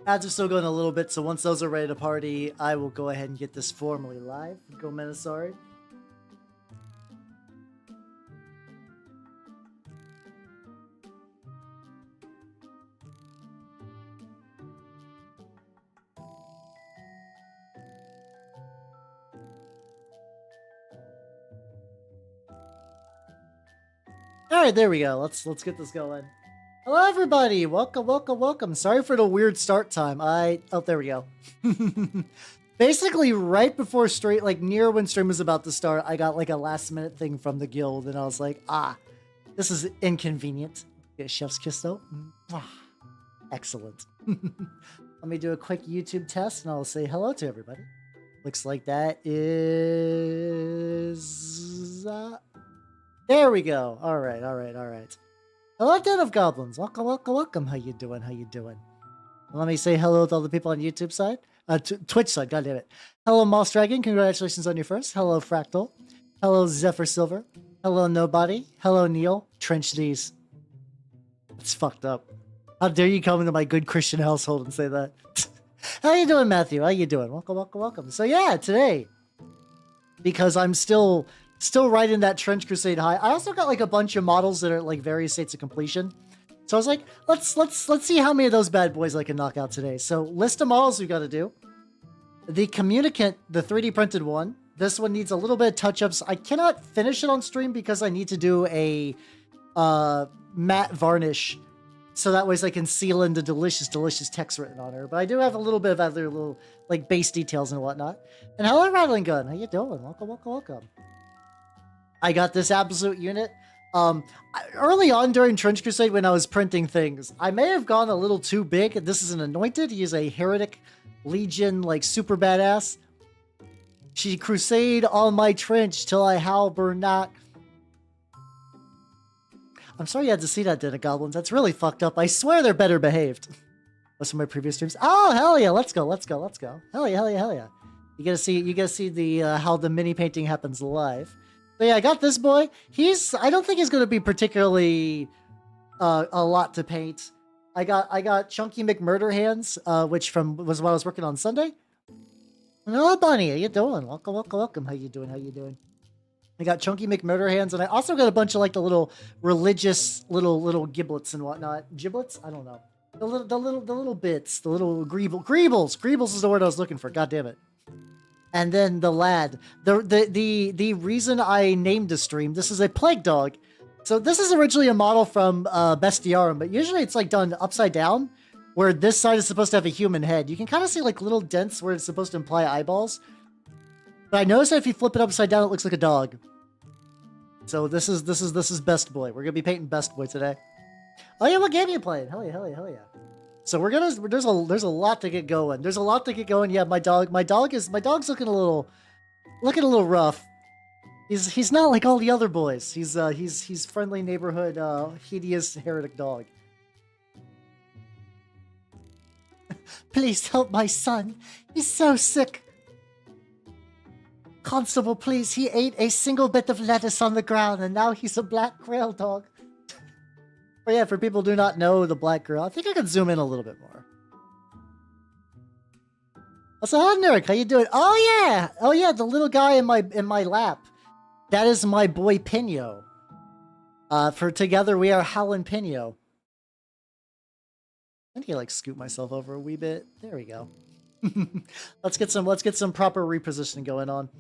Ads are still going a little bit, so once those are ready to party, I will go ahead and get this formally live. Go Menasauri. All right, there we go. Let's get this going. Hello, everybody. Welcome, welcome, welcome. Sorry for the weird start time. Oh, there we go. Basically, right before stream, like near when stream was about to start, I got like a last minute thing from the guild, and I was like, this is inconvenient. Get chef's kiss though. Excellent. Let me do a quick YouTube test, and I'll say hello to everybody. Looks like that is. There we go. All right, all right, all right. Hello, Den of Goblins. Welcome, welcome, welcome. How you doing? How you doing? Let me say hello to all the people on YouTube side. Twitch side, god damn it. Hello, Moss Dragon. Congratulations on your first. Hello, Fractal. Hello, Zephyr Silver. Hello, Nobody. Hello, Neil. Trench these. It's fucked up. How dare you come into my good Christian household and say that? How you doing, Matthew? How you doing? Welcome, welcome, welcome. So yeah, today, because I'm still right in that Trench Crusade high. I also got like a bunch of models that are like various states of completion. So I was like, let's see how many of those bad boys I can knock out today. So list of models we got to do. The Communicant, the 3D printed one. This one needs a little bit of touch-ups. I cannot finish it on stream because I need to do a matte varnish. So that way I can seal in the delicious, delicious text written on her. But I do have a little bit of other little like base details and whatnot. And hello, Rattling Gun. How you doing? Welcome, welcome, welcome. I got this absolute unit. Early on during Trench Crusade when I was printing things, I may have gone a little too big. This is an Anointed. He is a Heretic Legion, like super badass. She crusade on my trench till I howl burn not. I'm sorry you had to see that, Den of Goblins. That's really fucked up. I swear they're better behaved. What's from my previous streams? Oh, hell yeah. Let's go, let's go, let's go. Hell yeah, hell yeah, hell yeah. You gotta see the how the mini painting happens live. So yeah, I got this boy. I don't think he's going to be particularly a lot to paint. I got Chunky McMurderhands, which was what I was working on Sunday. Hello, Bunny. How you doing? Welcome, welcome, welcome. How you doing? How you doing? I got Chunky McMurderhands, and I also got a bunch of like the little religious little giblets and whatnot. Giblets? I don't know. The little bits, the little greebles. Greebles is the word I was looking for. God damn it. And then the lad. The reason I named the stream, this is a plague dog. So this is originally a model from Bestiarum, but usually it's like done upside down, where this side is supposed to have a human head. You can kind of see like little dents where it's supposed to imply eyeballs. But I noticed that if you flip it upside down, it looks like a dog. So this is Best Boy. We're gonna be painting Best Boy today. Oh yeah, what game are you playing? Hell yeah, hell yeah, hell yeah. So there's a lot to get going. There's a lot to get going. Yeah, my dog's looking a little rough. He's not like all the other boys. He's friendly neighborhood hideous heretic dog. Please help my son. He's so sick. Constable, please. He ate a single bit of lettuce on the ground and now he's a black Grail dog. But yeah, for people who do not know the Black Grail, I think I can zoom in a little bit more. So, hi, Neric, how you doing? Oh yeah, the little guy in my lap. That is my boy Pino. For together we are Howlin' Pino. I need to like scoot myself over a wee bit. There we go. let's get some proper repositioning going on.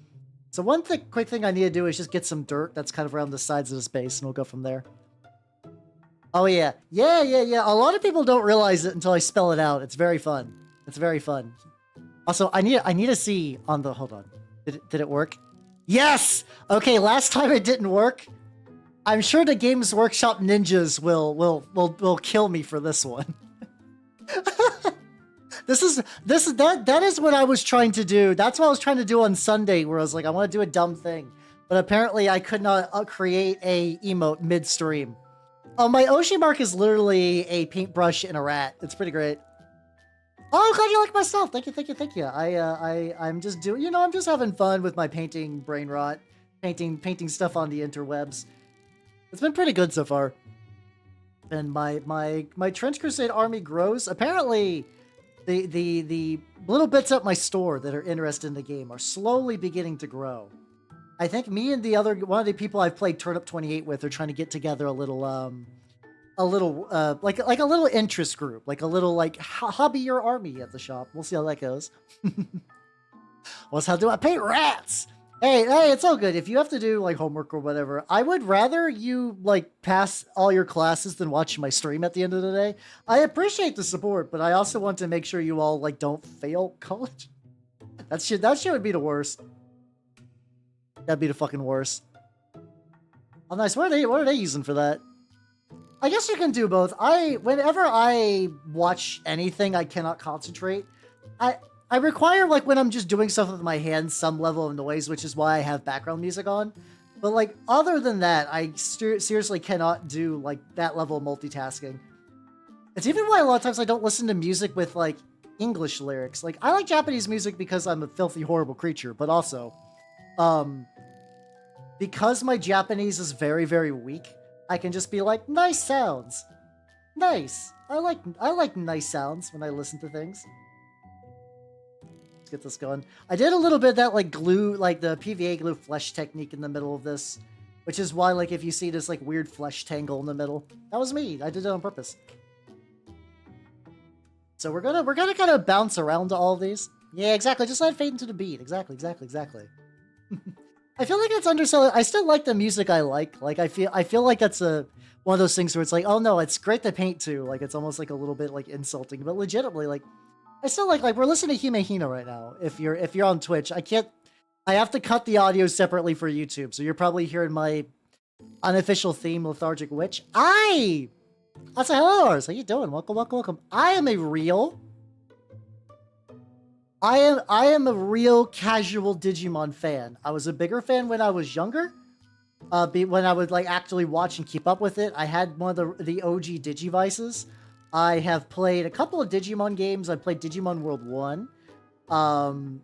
So one quick thing I need to do is just get some dirt that's kind of around the sides of this base, and we'll go from there. Oh yeah. A lot of people don't realize it until I spell it out. It's very fun. It's very fun. Also, I need to see on the, hold on. Did it work? Yes! Okay, last time it didn't work. I'm sure the Games Workshop ninjas will kill me for this one. That is what I was trying to do. That's what I was trying to do on Sunday, where I was like, I want to do a dumb thing. But apparently I could not create a emote mid-stream. Oh, my Oshi mark is literally a paintbrush and a rat. It's pretty great. Oh, I'm glad you like my stuff. Thank you, thank you, thank you. I'm just doing, I'm just having fun with my painting brain rot, painting stuff on the interwebs. It's been pretty good so far. and my Trench Crusade army grows. Apparently, the little bits at my store that are interested in the game are slowly beginning to grow. I think me and one of the people I've played Turnip 28 with are trying to get together a little like a little interest group, like a little like hobby your army at the shop. We'll see how that goes. What's how do I paint rats? Hey, it's all good. If you have to do like homework or whatever, I would rather you like pass all your classes than watch my stream at the end of the day. I appreciate the support, but I also want to make sure you all like don't fail college. That shit would be the worst. That'd be the fucking worst. Oh, nice. What are they using for that? I guess you can do both. Whenever I watch anything, I cannot concentrate. I require, like, when I'm just doing stuff with my hands, some level of noise, which is why I have background music on. But, like, other than that, I seriously cannot do, like, that level of multitasking. It's even why a lot of times I don't listen to music with, like, English lyrics. Like, I like Japanese music because I'm a filthy, horrible creature, but also, because my Japanese is very, very weak, I can just be like, nice sounds. Nice. I like nice sounds when I listen to things. Get this going. I did a little bit of that like glue, like the PVA glue flesh technique in the middle of this, which is why like if you see this like weird flesh tangle in the middle, that was me. I did it on purpose. So we're gonna kind of bounce around to all of these. Yeah, exactly. Just let it fade into the beat. Exactly. I feel like it's underselling. I still like the music I like. Like I feel like that's one of those things where it's like, oh no, it's great to paint to. Like it's almost like a little bit like insulting, but legitimately like. I still like we're listening to Hime Hina right now. If you're on Twitch, I have to cut the audio separately for YouTube, so you're probably hearing my unofficial theme, Lethargic Witch. I say hello, Ars. How you doing? Welcome. I am a real casual Digimon fan. I was a bigger fan when I was younger. When I would like actually watch and keep up with it. I had one of the OG Digivices. I have played a couple of Digimon games. I played Digimon World 1 on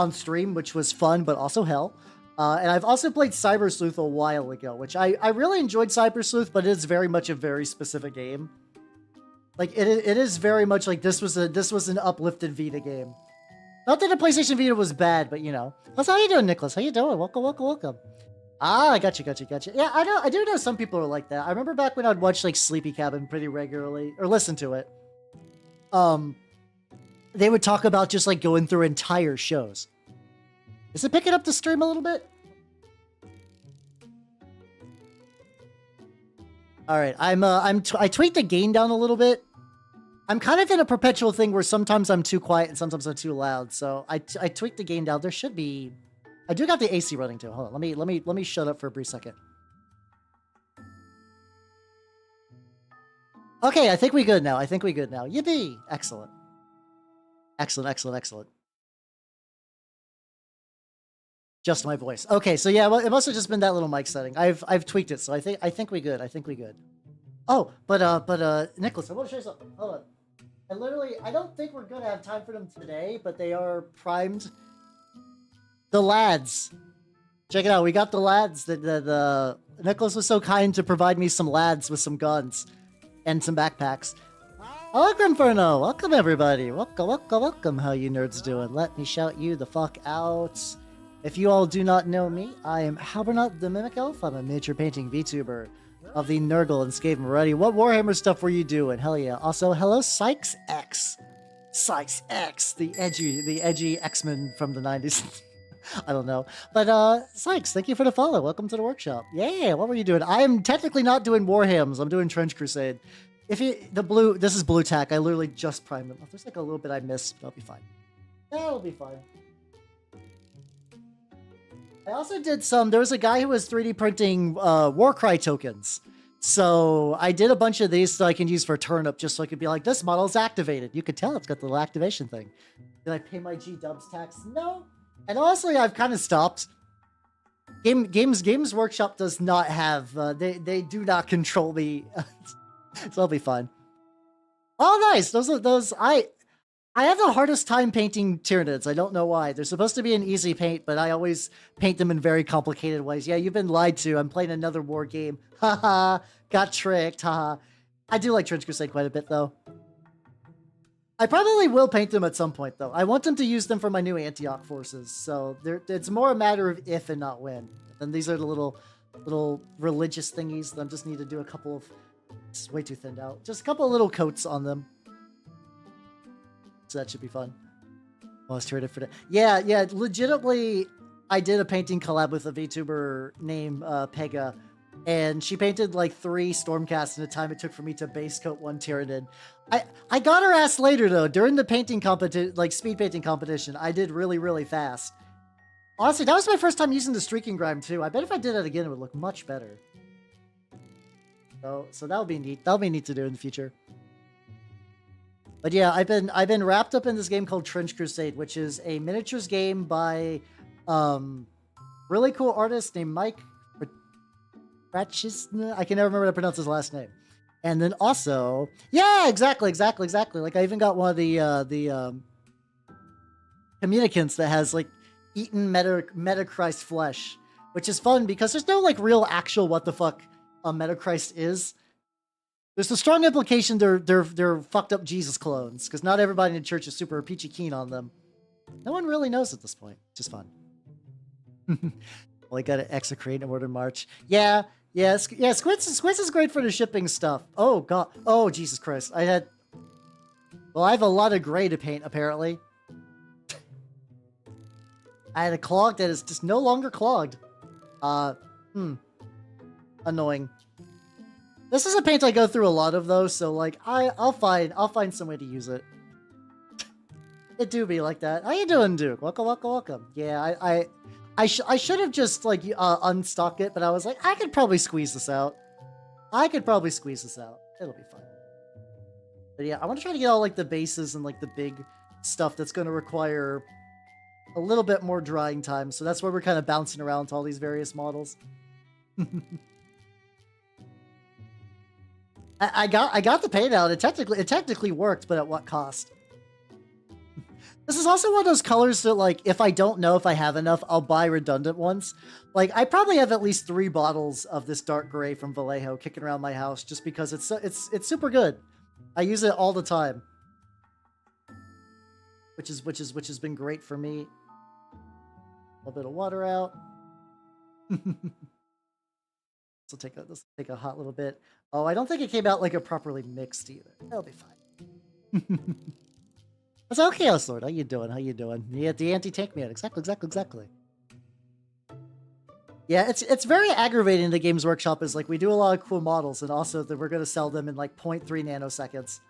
stream, which was fun, but also hell. And I've also played Cyber Sleuth a while ago, which I really enjoyed Cyber Sleuth, but it is very much a very specific game. Like, it is very much like this was an uplifted Vita game. Not that the PlayStation Vita was bad, but you know. How you doing, Nicholas? How you doing? Welcome. Ah, got you. Yeah, I do know some people are like that. I remember back when I'd watch like Sleepy Cabin pretty regularly, or listen to it. They would talk about just like going through entire shows. Is it picking up the stream a little bit? All right, I tweaked the gain down a little bit. I'm kind of in a perpetual thing where sometimes I'm too quiet and sometimes I'm too loud. So I tweaked the gain down. There should be. I do got the AC running too. Hold on, let me shut up for a brief second. Okay, I think we good now. Yippee! Excellent. Just my voice. Okay, so yeah, well, it must have just been that little mic setting. I've tweaked it, so I think we good. Oh, but Nicholas, I want to show you something. Hold on. I don't think we're gonna have time for them today, but they are primed. The lads. Check it out. We got the lads. The Nicholas was so kind to provide me some lads with some guns and some backpacks. Welcome, Inferno. Welcome, everybody. Welcome. How you nerds doing? Let me shout you the fuck out. If you all do not know me, I am Halbernut the Mimic Elf. I'm a miniature painting VTuber of the Nurgle and Skaven variety. What Warhammer stuff were you doing? Hell yeah. Also, hello, Sykes X. The edgy X-Men from the 90s. I don't know. But, Sykes, thank you for the follow. Welcome to the workshop. Yeah, what were you doing? I am technically not doing Warhams. I'm doing Trench Crusade. This is blue tack. I literally just primed them. If there's like a little bit I missed, that'll be fine. That'll be fine. I also did there was a guy who was 3D printing Warcry tokens. So I did a bunch of these so I can use for Turnip, just so I could be like, this model's activated. You could tell it's got the little activation thing. Did I pay my G-dubs tax? No. And honestly, I've kind of stopped. Games Workshop does not have, they do not control me. So I'll be fine. Oh, nice. Those, I have the hardest time painting Tyranids. I don't know why. They're supposed to be an easy paint, but I always paint them in very complicated ways. Yeah, you've been lied to. I'm playing another war game. Haha, got tricked. Haha. I do like Trench Crusade quite a bit, though. I probably will paint them at some point, though. I want them to use them for my new Antioch forces, so it's more a matter of if and not when. And these are the little religious thingies that I just need to do a couple of... It's way too thinned out. Just a couple of little coats on them. So that should be fun. Oh, it's turned for that. Yeah, legitimately, I did a painting collab with a VTuber named Pega, and she painted like 3 Stormcasts in the time it took for me to base coat 1 Tyranid. I got her ass later, though. During the painting competition, like speed painting competition, I did really, really fast. Honestly, that was my first time using the streaking grime, too. I bet if I did it again, it would look much better. So that'll be neat. That'll be neat to do in the future. But yeah, I've been wrapped up in this game called Trench Crusade, which is a miniatures game by really cool artist named Mike Ratchisna. I can never remember how to pronounce his last name. And then also, yeah, exactly. Like I even got one of the communicants that has like eaten Metachrist flesh, which is fun because there's no like real actual what the fuck Metachrist is. There's a strong implication they're fucked up Jesus clones, because not everybody in the church is super peachy keen on them. No one really knows at this point, which is fun. Well, I got to execrate in order march. Yeah. Squints is great for the shipping stuff. Oh god. Oh Jesus Christ. I have a lot of gray to paint apparently. I had a clog that is just no longer clogged. Annoying. This is a paint I go through a lot of though, so like I'll find some way to use it. It do be like that. How you doing, Duke? Welcome. Yeah, I should have just like unstocked it, but I was like, I could probably squeeze this out. It'll be fine. But yeah, I want to try to get all like the bases and like the big stuff that's going to require a little bit more drying time. So that's why we're kind of bouncing around to all these various models. I got the paint out. It technically worked, but at what cost? This is also one of those colors that, like, if I don't know if I have enough, I'll buy redundant ones. Like, I probably have at least 3 bottles of this dark gray from Vallejo kicking around my house just because it's super good. I use it all the time, which has been great for me. A little bit of water out. This will take a hot little bit. Oh, I don't think it came out like a properly mixed either. That'll be fine. It's okay, Chaos Lord. How you doing? Yeah, the anti-tank man. Exactly. Yeah, it's very aggravating. The Games Workshop is like we do a lot of cool models, and also that we're gonna sell them in like 0.3 nanoseconds.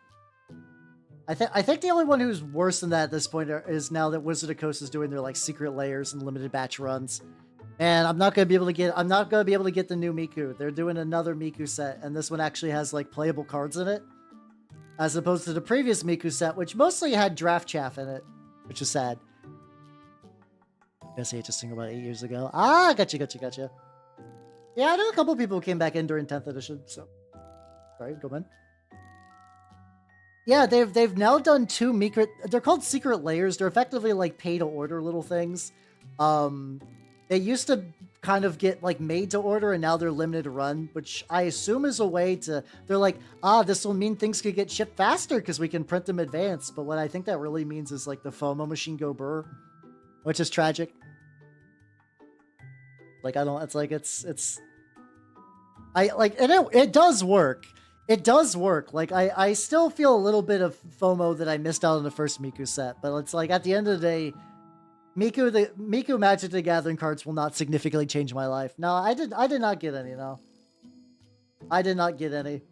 I think the only one who's worse than that at this point is now that Wizard of Coast is doing their like secret layers and limited batch runs. And I'm not gonna be able to get the new Miku. They're doing another Miku set, and this one actually has like playable cards in it, as opposed to the previous Miku set, which mostly had draft chaff in it, which is sad. I guess I hate this thing about 8 years ago. Ah, gotcha. Yeah, I know a couple people who came back in during 10th edition, so sorry, go on. Yeah, they've now done 2 Miku. They're called secret layers. They're effectively like pay to order little things. They used to kind of get like made to order, and now they're limited to run, which I assume is a way to, they're like, this will mean things could get shipped faster because we can print them advance. But what I think that really means is like the FOMO machine go burr, which is tragic. Like, it does work. It does work. Like, I still feel a little bit of FOMO that I missed out on the first Miku set, but it's like at the end of the day, Miku Magic the Gathering cards will not significantly change my life. No, I did not get any, no. I did not get any.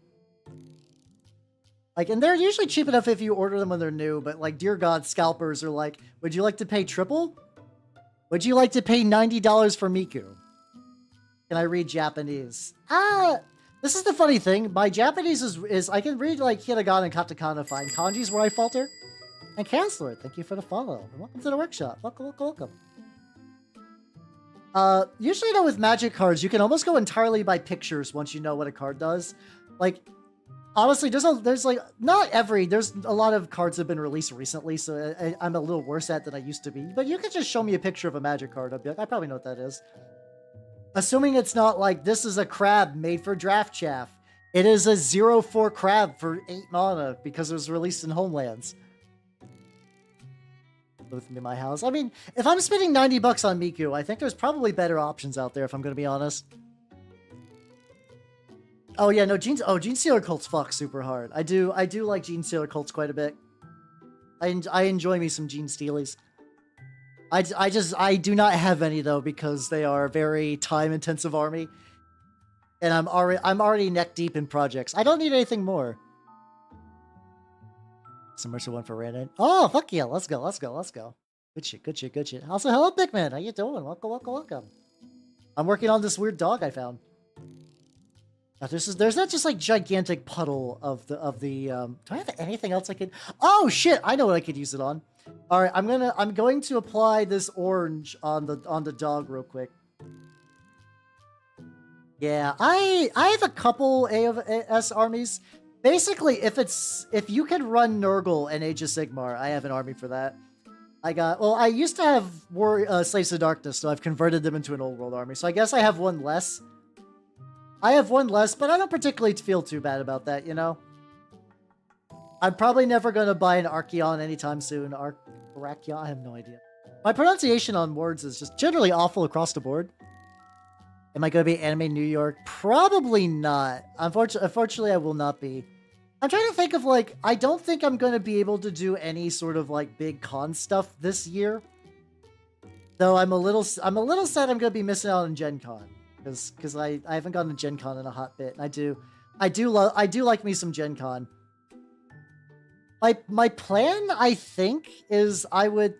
Like, and they're usually cheap enough if you order them when they're new, but like, dear God, scalpers are like, would you like to pay triple? Would you like to pay $90 for Miku? Can I read Japanese? This is the funny thing. My Japanese is I can read like hiragana and katakana fine. Kanji's where I falter. And Chancellor, thank you for the follow. And welcome to the workshop. Welcome. Usually, though, with Magic cards, you can almost go entirely by pictures once you know what a card does. Like, honestly, there's a lot of cards that have been released recently, so I'm a little worse at than I used to be. But you could just show me a picture of a Magic card. I'll be like, I probably know what that is. Assuming it's not like, this is a crab made for draft chaff. It is a 0/4 crab for 8 mana because it was released in Homelands. With me, my house. I mean, if I'm spending $90 on Miku, I think there's probably better options out there, if I'm going to be honest. Oh yeah, no, Gene Stealer cults fuck super hard. I do like Gene Stealer cults quite a bit. I enjoy me some Gene Steelies. I do not have any though because they are a very time intensive army, and I'm already neck deep in projects. I don't need anything more. Submersible one for Randon. Oh fuck yeah, let's go. Good shit. Also, hello Pikmin, how you doing? Welcome. I'm working on this weird dog I found. Now, there's not just like gigantic puddle of the do I have anything else I could? Oh shit, I know what I could use it on. All right, I'm going to apply this orange on the dog real quick. Yeah, I have a couple A of S armies. Basically, if you can run Nurgle and Age of Sigmar, I have an army for that. I used to have Slaves of Darkness, so I've converted them into an old world army. So I guess I have one less. But I don't particularly feel too bad about that, you know? I'm probably never going to buy an Archeon anytime soon. Archeon? I have no idea. My pronunciation on words is just generally awful across the board. Am I going to be Anime New York? Probably not. Unfortunately, I will not be. I'm trying to think of, like, I don't think I'm going to be able to do any sort of, like, big con stuff this year. Though I'm a little sad I'm going to be missing out on Gen Con. Because I haven't gone to Gen Con in a hot bit. And I do like me some Gen Con. My plan, I think, is I don't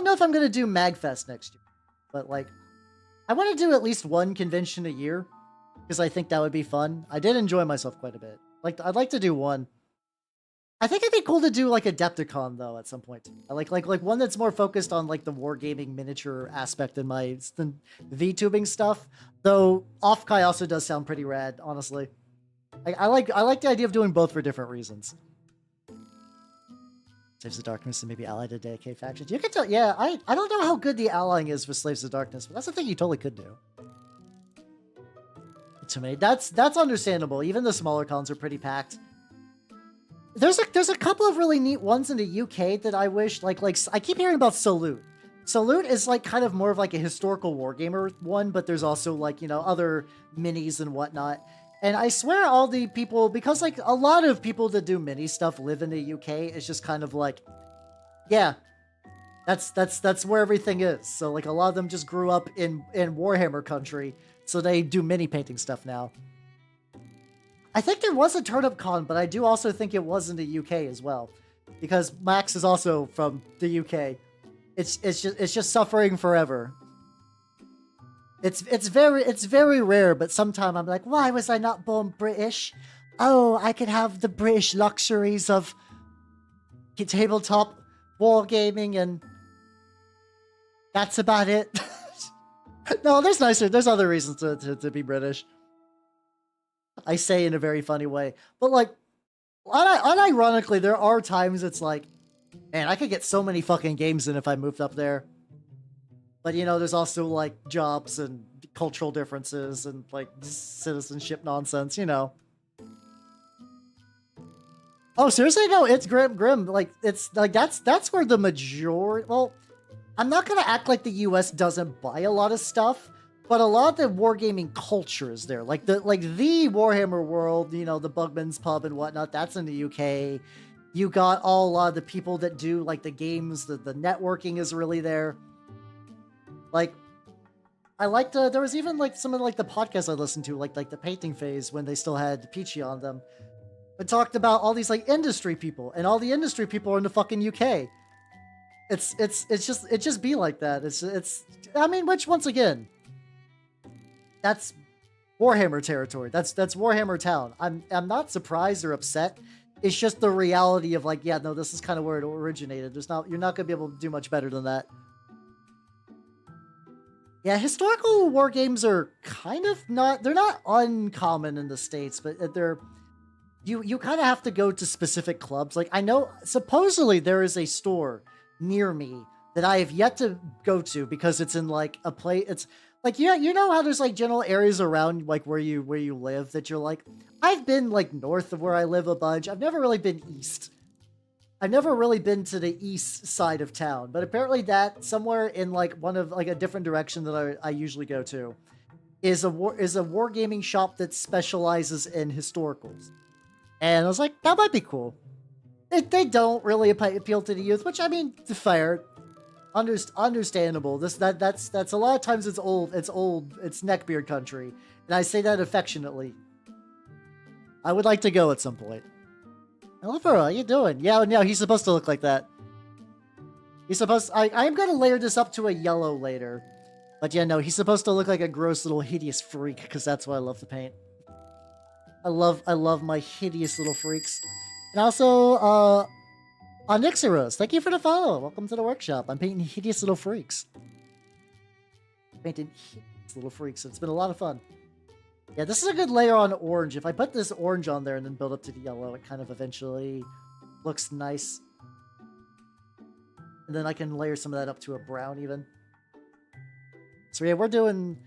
know if I'm gonna do MagFest next year, but like I want to do at least one convention a year because I think that would be fun. I did enjoy myself quite a bit. Like I'd like to do one. I think it'd be cool to do like Adepticon though at some point. I like one that's more focused on like the wargaming miniature aspect in my VTubing stuff. Though Offkai also does sound pretty rad, honestly. I like the idea of doing both for different reasons. Slaves of Darkness and maybe allied to DK factions. You can tell, yeah. I don't know how good the allying is with Slaves of Darkness, but that's the thing you totally could do. Too many. That's understandable. Even the smaller cons are pretty packed. There's a couple of really neat ones in the UK that I wish, like I keep hearing about Salute. Salute is like kind of more of like a historical wargamer one, but there's also like, you know, other minis and whatnot. And I swear all the people, because like a lot of people that do mini stuff live in the UK, it's just kind of like, yeah, that's where everything is. So like a lot of them just grew up in Warhammer country, so they do mini painting stuff now. I think there was a Turnip Con, but I do also think it was in the UK as well, because Max is also from the UK. It's just suffering forever. It's very rare, but sometimes I'm like, why was I not born British? Oh, I could have the British luxuries of tabletop wargaming, and that's about it. No, there's other reasons to be British. I say in a very funny way, but like, unironically, there are times it's like, man, I could get so many fucking games in if I moved up there. But you know, there's also like jobs and cultural differences and like citizenship nonsense, you know. Oh, seriously? No, it's grim. Like, it's like, that's where the majority, well, I'm not gonna act like the US doesn't buy a lot of stuff, but a lot of the wargaming culture is there. Like the Warhammer world, you know, the Bugman's Pub and whatnot, that's in the UK. You got a lot of the people that do like the games, the networking is really there. Like, I liked, there was even like some of like the podcasts I listened to, like the Painting Phase, when they still had Peachy on them. It talked about all these like industry people, and all the industry people are in the fucking UK. It just be like that. I mean, which once again, that's Warhammer territory. That's Warhammer town. I'm not surprised or upset. It's just the reality of like, yeah, no, this is kind of where it originated. You're not gonna be able to do much better than that. Yeah, historical war games are kind of they're not uncommon in the States, but you kind of have to go to specific clubs. Like, I know supposedly there is a store near me that I have yet to go to because it's in like it's Like, yeah, you know how there's like general areas around like where you live that you're like, I've been like north of where I live a bunch. I've never really been east. I've never really been to the east side of town, but apparently that somewhere in like one of like a different direction that I usually go to is a wargaming shop that specializes in historicals. And I was like, that might be cool. They don't really appeal to the youth, which I mean, fair, understandable. That's a lot of times it's old, it's neckbeard country, and I say that affectionately. I would like to go at some point. Hello, how you doing? Yeah, no, he's supposed to look like that. He's supposed. I'm gonna layer this up to a yellow later, but yeah, no, he's supposed to look like a gross little hideous freak because that's what I love to paint. I love my hideous little freaks. And also, Onyxeros, thank you for the follow. Welcome to the workshop. I'm painting hideous little freaks. Painting hideous little freaks. It's been a lot of fun. Yeah, this is a good layer on orange. If I put this orange on there and then build up to the yellow, it kind of eventually looks nice. And then I can layer some of that up to a brown even. So yeah, we're doing...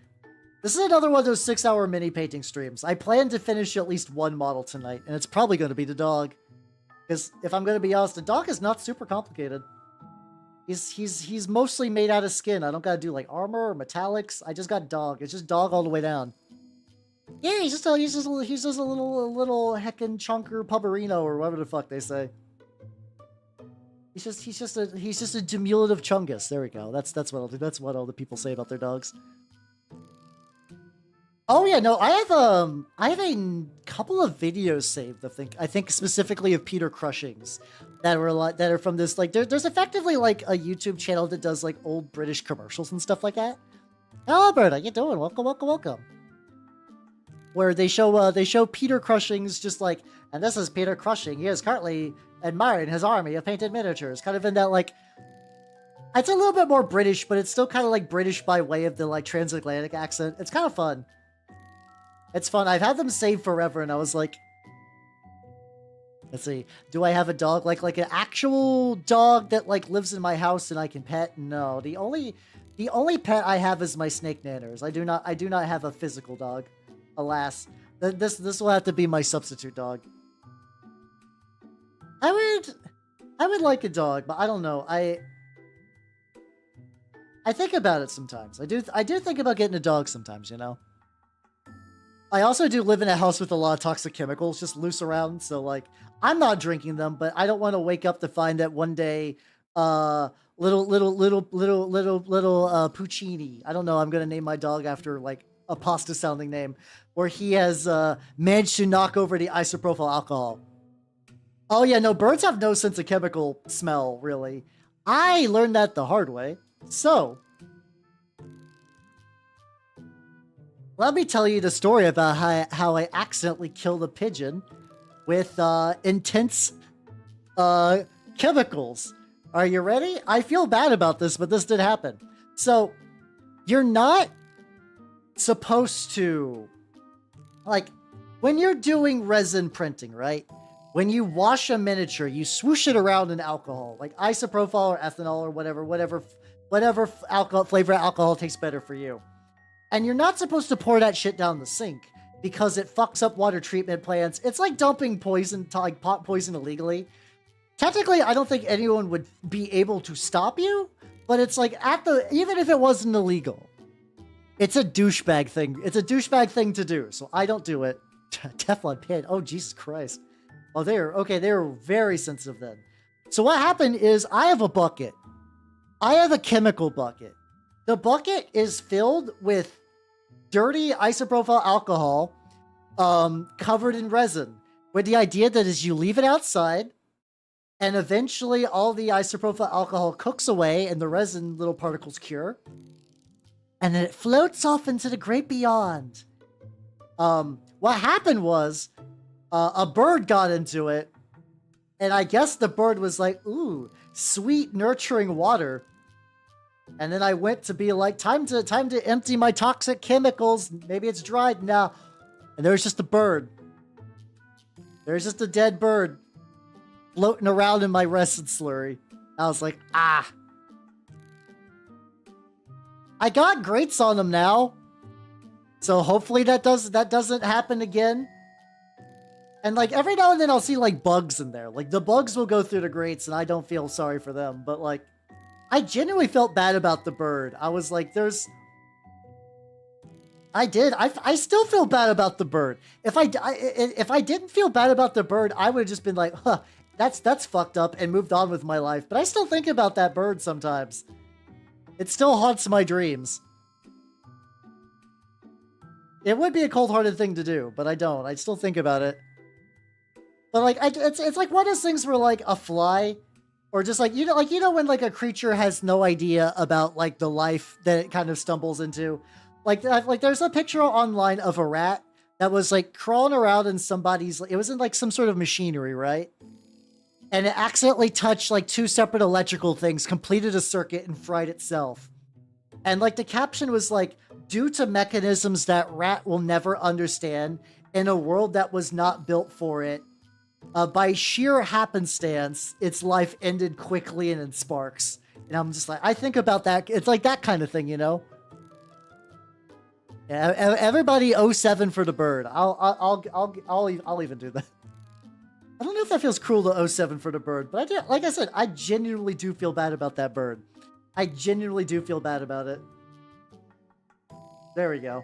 This is another one of those 6-hour mini painting streams. I plan to finish at least one model tonight, and it's probably going to be the dog. Because if I'm going to be honest, the dog is not super complicated. He's mostly made out of skin. I don't got to do like armor or metallics. I just got dog. It's just dog all the way down. Yeah, he's just a little heckin' chunker pupperino or whatever the fuck they say. He's just a diminutive chungus. There we go. That's what all the people say about their dogs. Oh yeah, no, I have a couple of videos saved. I think specifically of Peter Crushings that are from this like there's effectively like a YouTube channel that does like old British commercials and stuff like that. Hello, Bert, how you doing? Welcome. Where they show Peter Crushings just like, and this is Peter Crushing. He is currently admiring his army of painted miniatures. Kind of in that like, it's a little bit more British, but it's still kind of like British by way of the like transatlantic accent. It's kind of fun. It's fun. I've had them saved forever, and I was like, let's see, do I have a dog like an actual dog that like lives in my house and I can pet? No, the only pet I have is my snake nanners. I do not have a physical dog. Alas, this will have to be my substitute dog. I would like a dog, but I don't know. I think about it sometimes. I do think about getting a dog sometimes, you know. I also do live in a house with a lot of toxic chemicals just loose around, so like I'm not drinking them, but I don't want to wake up to find that one day little Puccini. I don't know, I'm gonna name my dog after like a pasta sounding name, where he has managed to knock over the isopropyl alcohol. Oh yeah, no, birds have no sense of chemical smell, really. I learned that the hard way. So let me tell you the story about how I accidentally killed a pigeon with intense chemicals. Are you ready? I feel bad about this, but this did happen. So, you're not supposed to... Like, when you're doing resin printing, right? When you wash a miniature, you swoosh it around in alcohol. Like isopropyl or ethanol or whatever alcohol, flavor alcohol tastes better for you. And you're not supposed to pour that shit down the sink because it fucks up water treatment plants. It's like dumping poison, like pot poison illegally. Technically, I don't think anyone would be able to stop you, but it's like even if it wasn't illegal, it's a douchebag thing. It's a douchebag thing to do, so I don't do it. Teflon pin. Oh, Jesus Christ. Oh, they're very sensitive then. So what happened is I have a bucket. I have a chemical bucket. The bucket is filled with dirty isopropyl alcohol covered in resin, with the idea that as you leave it outside, and eventually all the isopropyl alcohol cooks away and the resin little particles cure, and then it floats off into the great beyond. What happened was a bird got into it, and I guess the bird was like, ooh, sweet nurturing water. And then I went to be like, time to empty my toxic chemicals. Maybe it's dried now. And there's just a bird. There's just a dead bird floating around in my resin slurry. I was like, ah. I got grates on them now. So hopefully that doesn't happen again. And like every now and then I'll see like bugs in there. Like the bugs will go through the grates and I don't feel sorry for them. But like I genuinely felt bad about the bird. I was like, I still feel bad about the bird. If I didn't feel bad about the bird, I would have just been like, huh, that's fucked up and moved on with my life. But I still think about that bird sometimes. It still haunts my dreams. It would be a cold-hearted thing to do, but I don't. I still think about it. But like, it's like one of those things where like a fly, or just like you know when like a creature has no idea about like the life that it kind of stumbles into. Like there's a picture online of a rat that was like crawling around in somebody's. It was in like some sort of machinery, right? And it accidentally touched like two separate electrical things, completed a circuit, and fried itself. And like the caption was like, due to mechanisms that rat will never understand in a world that was not built for it, by sheer happenstance, its life ended quickly and in sparks. And I'm just like, I think about that. It's like that kind of thing, you know? Yeah, everybody 07 for the bird. I'll even do that. I don't know if that feels cruel to 07 for the bird, but I do, like I said, I genuinely do feel bad about that bird. I genuinely do feel bad about it. There we go.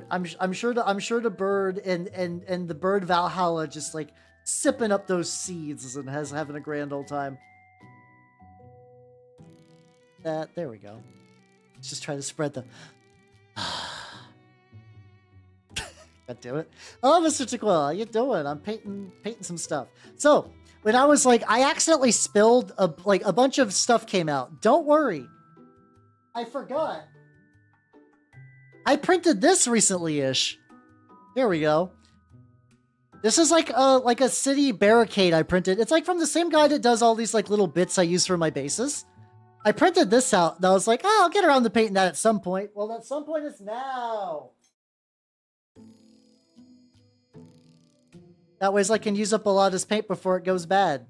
I'm sure the bird and the bird Valhalla just like sipping up those seeds and having a grand old time. There we go. Let's just try to spread the. God damn it! Oh, Mr. Tequila, how you doing? I'm painting some stuff. So when I was like, I accidentally spilled a bunch of stuff came out. Don't worry, I forgot. I printed this recently-ish. There we go. This is like a city barricade I printed. It's like from the same guy that does all these like little bits I use for my bases. I printed this out and I was like, oh, I'll get around to painting that at some point. Well, at some point is now. That way I can use up a lot of this paint before it goes bad.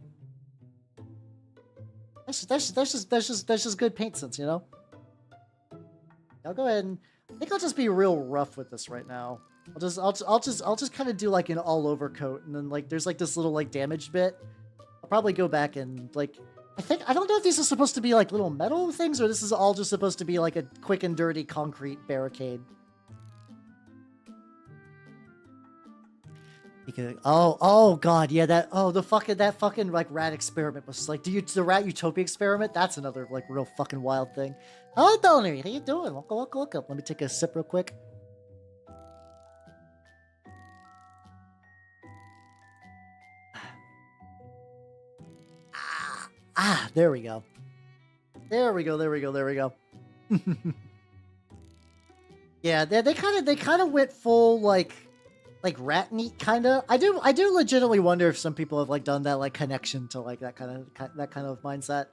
That's just good paint sense, you know? I'll go ahead and I think I'll just be real rough with this right now. I'll just kind of do like an all over coat, and then like there's like this little like damaged bit. I'll probably go back and like I don't know if these are supposed to be like little metal things or this is all just supposed to be like a quick and dirty concrete barricade. Oh god, yeah, that fucking like rat experiment was like the rat utopia experiment. That's another like real fucking wild thing. Oh, Bellamy, how you doing? Welcome. Let me take a sip real quick. There we go. There we go. Yeah, they kind of went full like rat meat kind of. I do legitimately wonder if some people have like done that like connection to like that kind of mindset.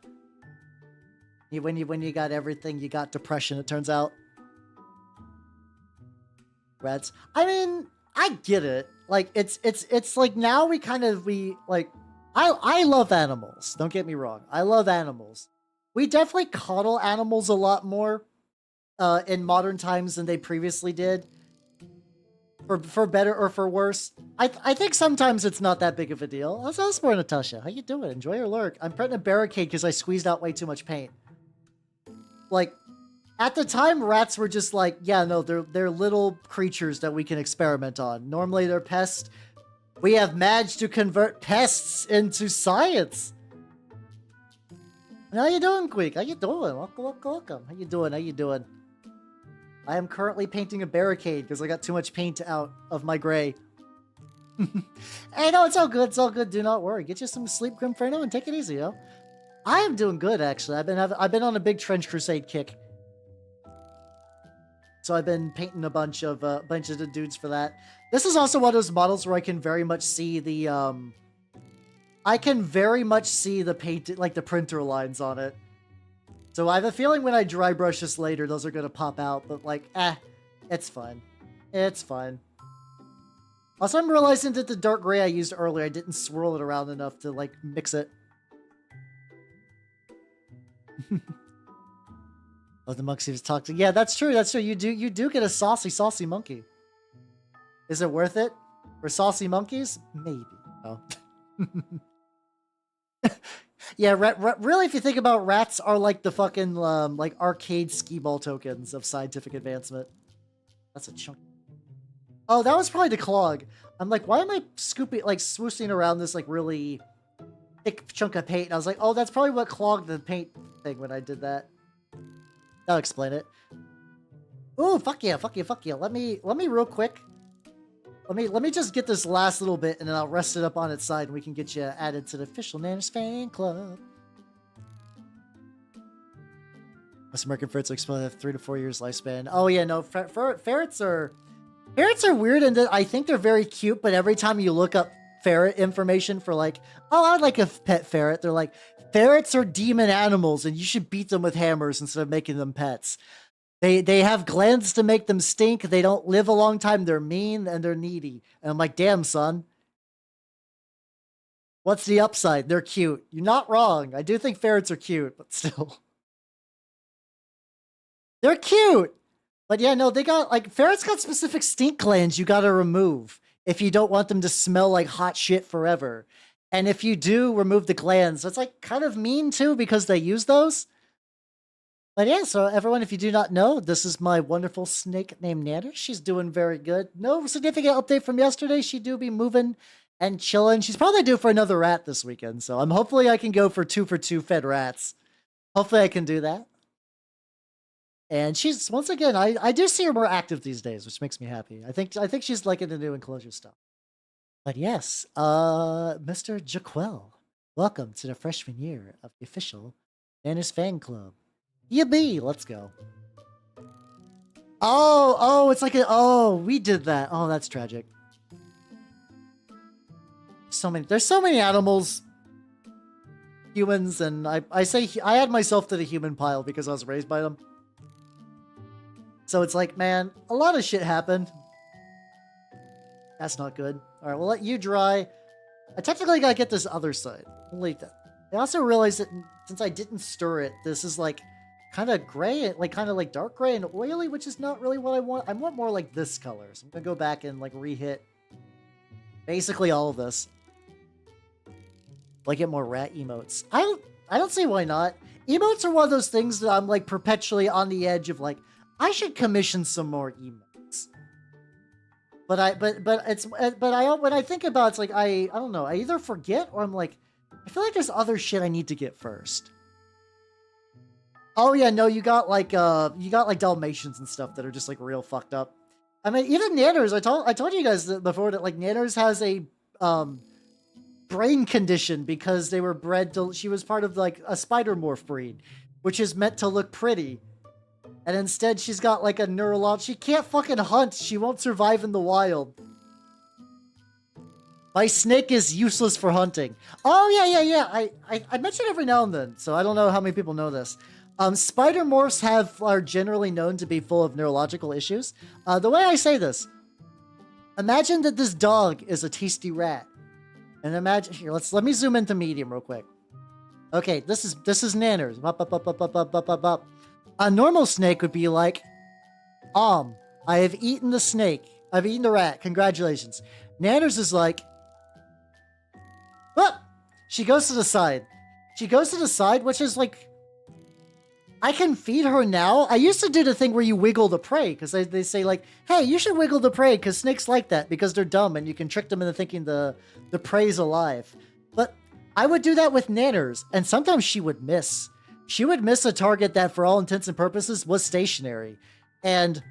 When you got everything, you got depression. It turns out. Rats. I mean, I get it. Like it's like now we like. I love animals. Don't get me wrong. I love animals. We definitely coddle animals a lot more in modern times than they previously did. For better or for worse. I think sometimes it's not that big of a deal. How's more, Natasha? How you doing? Enjoy your lurk. I'm printing a barricade because I squeezed out way too much paint. Like, at the time, rats were just like, yeah, no, they're little creatures that we can experiment on. Normally they're pests. We have managed to convert pests into science. How you doing, Queek? How you doing? Welcome. How you doing? I am currently painting a barricade because I got too much paint out of my gray. Hey, no, it's all good. It's all good. Do not worry. Get you some sleep, Grimferno, and take it easy, yo. I am doing good, actually. I've been on a big Trench Crusade kick. So I've been painting a bunch of the dudes for that. This is also one of those models where I can very much see the paint, like the printer lines on it. So I have a feeling when I dry brush this later, those are gonna pop out. But like, it's fine. It's fine. Also, I'm realizing that the dark gray I used earlier, I didn't swirl it around enough to like mix it. Oh, the monkey was toxic. Yeah, that's true. That's true. You do get a saucy monkey. Is it worth it for saucy monkeys? Maybe. Oh. Yeah, really, if you think about, rats are like the fucking like arcade skee ball tokens of scientific advancement. That's a chunk. Oh, that was probably the clog. I'm like, why am I scooping, like swooshing around this like really thick chunk of paint? And I was like, oh, that's probably what clogged the paint thing when I did that. That'll explain it. Ooh, fuck yeah, fuck yeah, fuck yeah. Let me real quick. Let me just get this last little bit, and then I'll rest it up on its side, and we can get you added to the official Nanners fan club. Most American ferrets are have 3 to 4 years lifespan. Oh yeah, no, ferrets are weird, and I think they're very cute. But every time you look up ferret information for like, oh, I'd like a pet ferret, they're like, ferrets are demon animals, and you should beat them with hammers instead of making them pets. They have glands to make them stink. They don't live a long time. They're mean and they're needy. And I'm like, damn, son. What's the upside? They're cute. You're not wrong. I do think ferrets are cute, but still. They're cute. But yeah, no, they got, like, ferrets got specific stink glands you gotta remove if you don't want them to smell like hot shit forever. And if you do remove the glands, that's like kind of mean too because they use those. But yeah, so everyone, if you do not know, this is my wonderful snake named Nanner. She's doing very good. No significant update from yesterday. She do be moving and chilling. She's probably due for another rat this weekend. So hopefully I can go for 2 for 2 fed rats. Hopefully I can do that. And she's, once again, I do see her more active these days, which makes me happy. I think she's liking the new enclosure stuff. But yes, Mr. Jaquel, welcome to the freshman year of the official Nanner's fan club. Yippee! Let's go. Oh, it's like we did that. Oh, that's tragic. There's so many animals, humans, and I add myself to the human pile because I was raised by them. So it's like, man, a lot of shit happened. That's not good. All right, we'll let you dry. I technically gotta get this other side. I'll leave that. I also realized that since I didn't stir it, this is like kind of gray, like kind of like dark gray and oily, which is not really what I want. I want more like this color. So I'm gonna go back and like re-hit basically all of this. Like get more rat emotes. I don't see why not. Emotes are one of those things that I'm like perpetually on the edge of like, I should commission some more emotes. But when I think about it, it's like I don't know, I either forget or I'm like, I feel like there's other shit I need to get first. Oh yeah, no, you got like Dalmatians and stuff that are just like real fucked up. I mean, even Nanners, I told you guys before that like Nanners has a brain condition because they were bred to, she was part of like a spider morph breed, which is meant to look pretty. And instead she's got like a neurological, she can't fucking hunt, she won't survive in the wild. My snake is useless for hunting. Oh yeah. I mention it every now and then, so I don't know how many people know this. Spider morphs are generally known to be full of neurological issues. The way I say this, imagine that this dog is a tasty rat. And imagine, here, let me zoom into medium real quick. Okay, this is Nanners. Up. A normal snake would be like, I have eaten the snake. I've eaten the rat. Congratulations. Nanners is like, she goes to the side. She goes to the side, which is like, I can feed her now. I used to do the thing where you wiggle the prey, because they say like, hey, you should wiggle the prey, because snakes like that, because they're dumb, and you can trick them into thinking the prey's alive. But I would do that with Nanners, and sometimes she would miss. She would miss a target that, for all intents and purposes, was stationary. And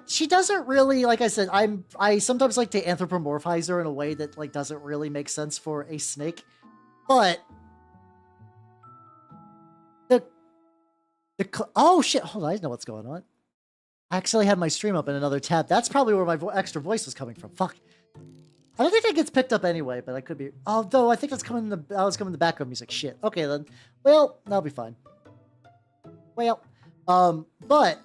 she doesn't really, like I said, I sometimes like to anthropomorphize her in a way that like doesn't really make sense for a snake. But oh shit, hold on, I know what's going on. I actually had my stream up in another tab. That's probably where my extra voice was coming from. Fuck. I don't think that gets picked up anyway, but I could be. Although I think that's coming in the background music. Shit. Okay then. Well, that'll be fine. Well, but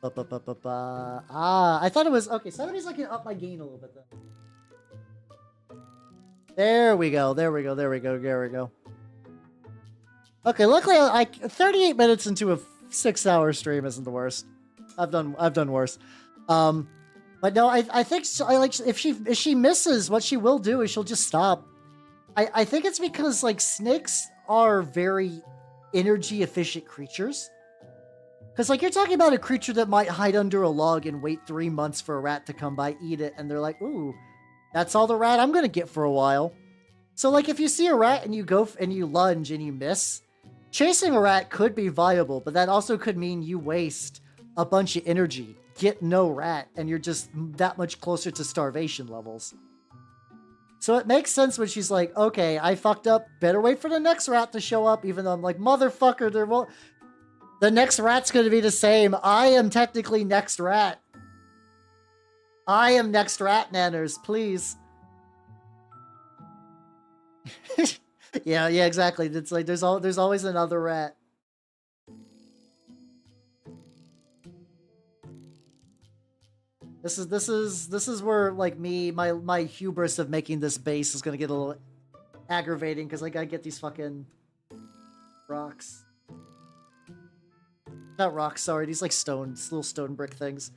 I thought it was okay. So that means I can up my gain a little bit then. There we go. Okay, luckily, 38 minutes into a 6-hour stream isn't the worst. I've done worse. But no, I think if she misses, what she will do is she'll just stop. I think it's because like snakes are very energy efficient creatures. Because like you're talking about a creature that might hide under a log and wait 3 months for a rat to come by, eat it, and they're like, ooh, that's all the rat I'm gonna get for a while. So like if you see a rat and you go and you lunge and you miss, chasing a rat could be viable, but that also could mean you waste a bunch of energy, get no rat, and you're just that much closer to starvation levels. So it makes sense when she's like, okay, I fucked up, better wait for the next rat to show up, even though I'm like, motherfucker, there won't... The next rat's going to be the same. I am technically next rat. I am next rat, nanners, please. yeah, exactly. It's like there's always another rat. This is where like my hubris of making this base is gonna get a little aggravating because I gotta get these fucking rocks. Not rocks, sorry, these like stones, little stone brick things.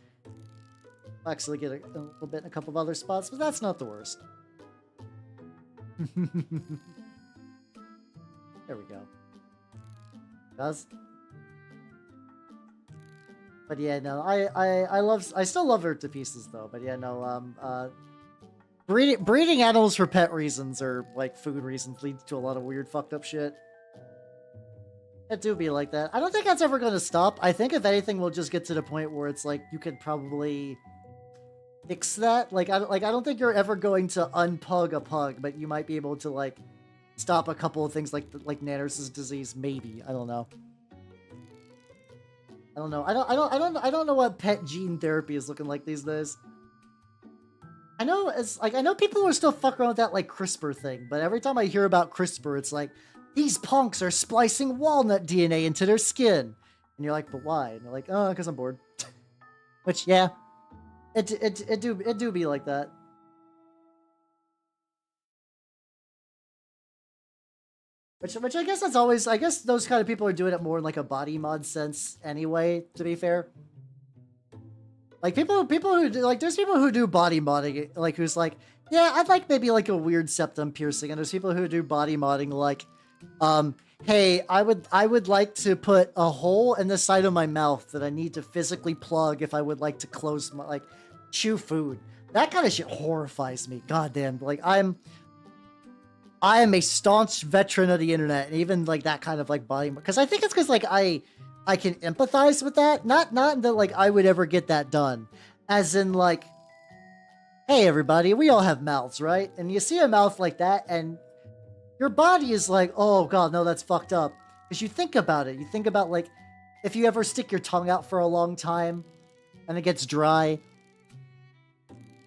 I'll actually get a little bit in a couple of other spots, but that's not the worst. There we go. But yeah, no, I still love her to pieces though. But yeah, no, breeding animals for pet reasons or like food reasons leads to a lot of weird fucked up shit. It do be like that. I don't think that's ever going to stop. I think if anything, we'll just get to the point where it's like you could probably fix that. Like I don't think you're ever going to unpug a pug, but you might be able to like stop a couple of things like Nanner's disease. Maybe, I don't know. I don't know. I don't know what pet gene therapy is looking like these days. I know people are still fucking around with that like CRISPR thing, but every time I hear about CRISPR, it's like these punks are splicing walnut DNA into their skin, and you're like, but why? And they're like, oh, because I'm bored. Which, yeah, it do be like that. Which I guess that's always, I guess those kind of people are doing it more in like a body mod sense anyway, to be fair. Like people who do, like there's people who do body modding, like who's like, yeah, I'd like maybe like a weird septum piercing, and there's people who do body modding like, hey, I would like to put a hole in the side of my mouth that I need to physically plug if I would like to close my, like, chew food. That kind of shit horrifies me. Goddamn, like I am a staunch veteran of the internet, and even like that kind of like body, because I think it's because like I can empathize with that. Not that like I would ever get that done, as in like, hey everybody, we all have mouths, right? And you see a mouth like that, and your body is like, oh god, no, that's fucked up. Because you think about it. You think about like, if you ever stick your tongue out for a long time, and it gets dry,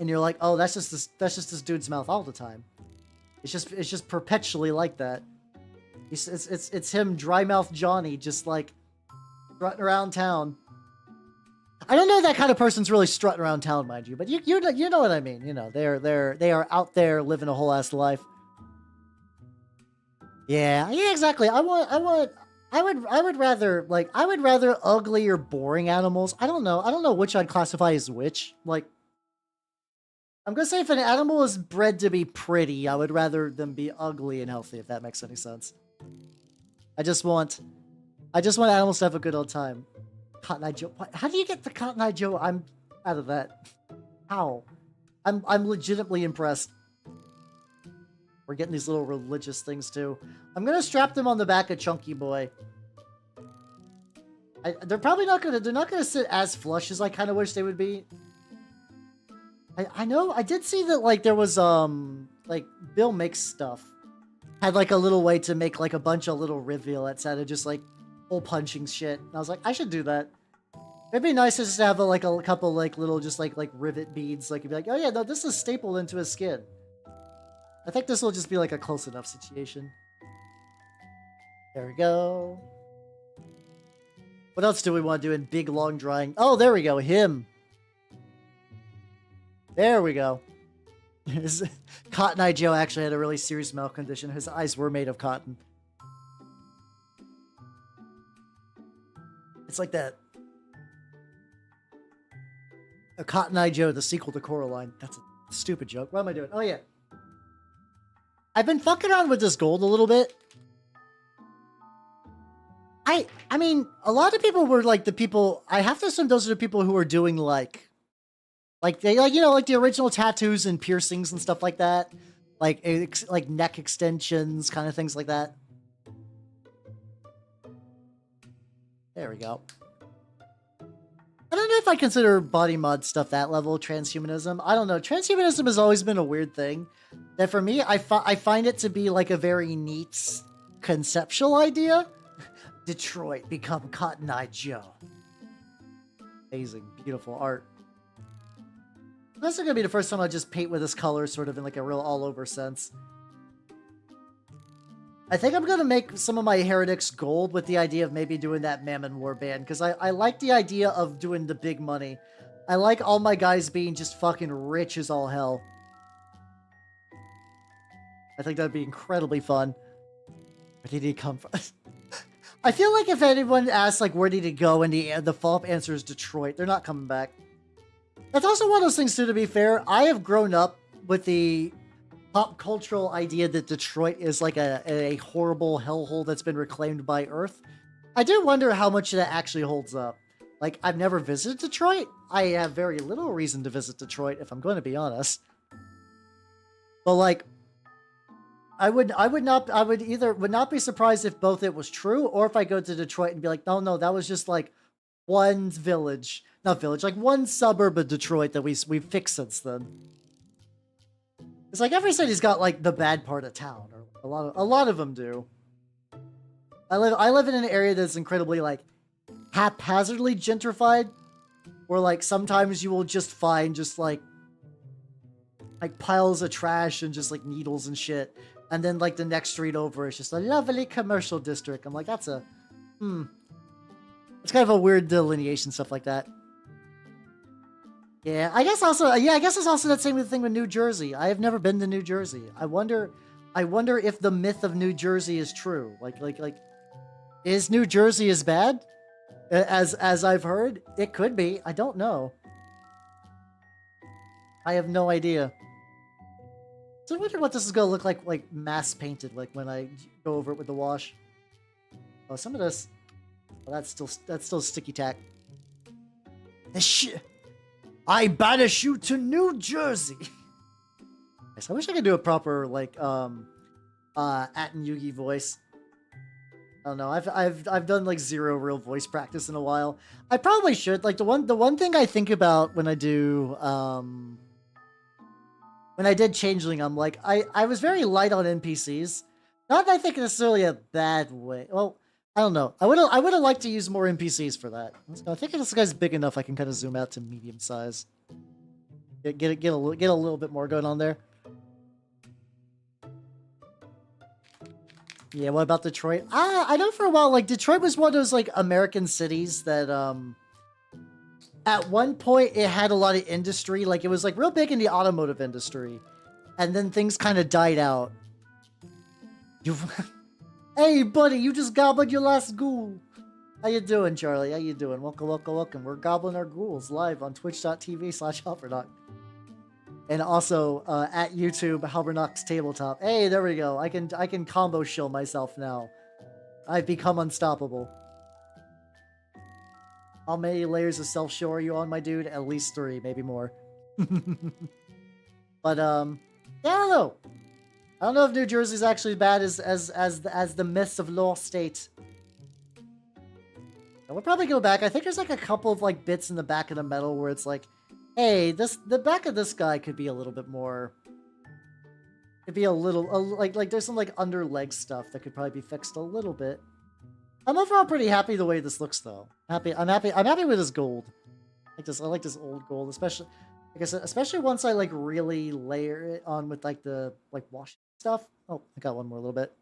and you're like, oh, that's just this dude's mouth all the time. It's just perpetually like that. It's him, dry mouth Johnny, just like strutting around town. I don't know that kind of person's really strutting around town, mind you, but you know what I mean. You know, they are out there living a whole ass life. Yeah, exactly. I would rather ugly or boring animals. I don't know which I'd classify as which. Like, I'm gonna say if an animal is bred to be pretty, I would rather them be ugly and healthy, if that makes any sense. I just want animals to have a good old time. Cotton Eye Joe. How do you get the Cotton Eye Joe? I'm out of that. How? I'm legitimately impressed. We're getting these little religious things too. I'm gonna strap them on the back of Chunky Boy. They're probably not gonna sit as flush as I kind of wish they would be. I know I did see that like there was like Bill Makes Stuff had like a little way to make like a bunch of little rivulets out of just like hole punching shit. And I was like, I should do that. It'd be nice just to have like a couple like little just like rivet beads. Like you'd be like, oh yeah, no, this is stapled into his skin. I think this will just be like a close enough situation. There we go. What else do we want to do in big long drawing? Oh, there we go. Him. There we go. Cotton Eye Joe actually had a really serious mouth condition. His eyes were made of cotton. It's like that. A Cotton Eye Joe, the sequel to Coraline. That's a stupid joke. What am I doing? Oh, yeah. I've been fucking around with this gold a little bit. I mean, a lot of people were like the people, I have to assume those are the people who are doing like they like, you know, like the original tattoos and piercings and stuff like that. Like neck extensions, kind of things like that. There we go. I don't know if I consider body mod stuff that level transhumanism. I don't know. Transhumanism has always been a weird thing. That for me, I find it to be like a very neat conceptual idea. Detroit, become Cotton Eye Joe. Amazing, beautiful art. This is going to be the first time I just paint with this color sort of in like a real all-over sense. I think I'm going to make some of my heretics gold with the idea of maybe doing that Mammon Warband, because I like the idea of doing the big money. I like all my guys being just fucking rich as all hell. I think that'd be incredibly fun. Where did he come from? I feel like if anyone asks, like, where did he go, and the follow-up answer is Detroit, they're not coming back. That's also one of those things, too, to be fair. I have grown up with the pop cultural idea that Detroit is like a horrible hellhole that's been reclaimed by Earth. I do wonder how much that actually holds up. Like, I've never visited Detroit. I have very little reason to visit Detroit, if I'm going to be honest. But, like, I would not be surprised if both it was true, or if I go to Detroit and be like, no, that was just like one village, like one suburb of Detroit that we fixed since then. It's like every city's got like the bad part of town, or a lot of them do. I live in an area that's incredibly like haphazardly gentrified, where like sometimes you will just find just like piles of trash and just like needles and shit. And then, like, the next street over is just a lovely commercial district. I'm like, that's a... It's kind of a weird delineation, stuff like that. Yeah, I guess also... Yeah, I guess it's also that same thing with New Jersey. I have never been to New Jersey. I wonder if the myth of New Jersey is true. Like, is New Jersey as bad as I've heard? It could be. I don't know. I have no idea. So I wonder what this is going to look like mass painted, like when I go over it with the wash. Oh, some of this... Oh, that's still sticky tack. I banish you to New Jersey! Yes, I wish I could do a proper, like, Atten Yugi voice. I don't know, I've done, like, zero real voice practice in a while. I probably should. Like, the one thing I think about when I do, when I did Changeling, I'm like, I was very light on NPCs. Not that I think necessarily a bad way. Well, I don't know. I would have liked to use more NPCs for that. I think if this guy's big enough, I can kind of zoom out to medium size. Get a little bit more going on there. Yeah, what about Detroit? I know for a while, like, Detroit was one of those, like, American cities that, at one point, it had a lot of industry. Like, it was, like, real big in the automotive industry. And then things kind of died out. Hey, buddy, you just gobbled your last ghoul. How you doing, Charlie? How you doing? Welcome. We're gobbling our ghouls live on twitch.tv/Halbernock. And also, at YouTube, Halbernock's Tabletop. Hey, there we go. I can combo shill myself now. I've become unstoppable. How many layers of self-show are you on, my dude? At least 3, maybe more. But, yeah, I don't know. I don't know if New Jersey's actually as bad as the myths of Law State. And we'll probably go back. I think there's like a couple of like bits in the back of the medal where it's like, hey, the back of this guy could be a little bit more. Could be a little like there's some like under leg stuff that could probably be fixed a little bit. I'm overall pretty happy the way this looks, though. I'm happy with this gold. I like this old gold, especially, like I said, especially once I like really layer it on with like the wash stuff. Oh, I got one more little bit.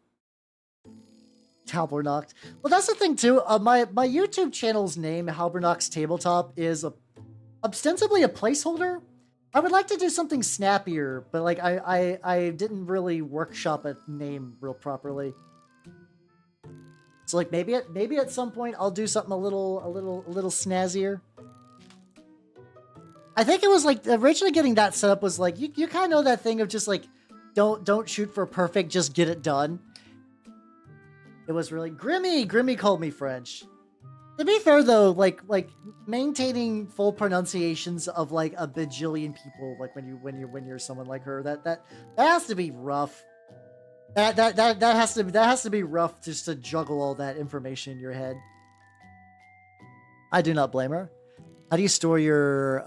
Halbernocked. Well, that's the thing too. My YouTube channel's name, Halbernock's Tabletop, is ostensibly a placeholder. I would like to do something snappier, but like I didn't really workshop a name real properly. So like maybe at some point I'll do something a little snazzier. I think it was like originally getting that set up was like you kind of know that thing of just like don't shoot for perfect, just get it done. It was really Grimmy called me French. To be fair though, like maintaining full pronunciations of like a bajillion people, like when you're someone like her, that has to be rough. That has to be rough just to juggle all that information in your head. I do not blame her. How do you store your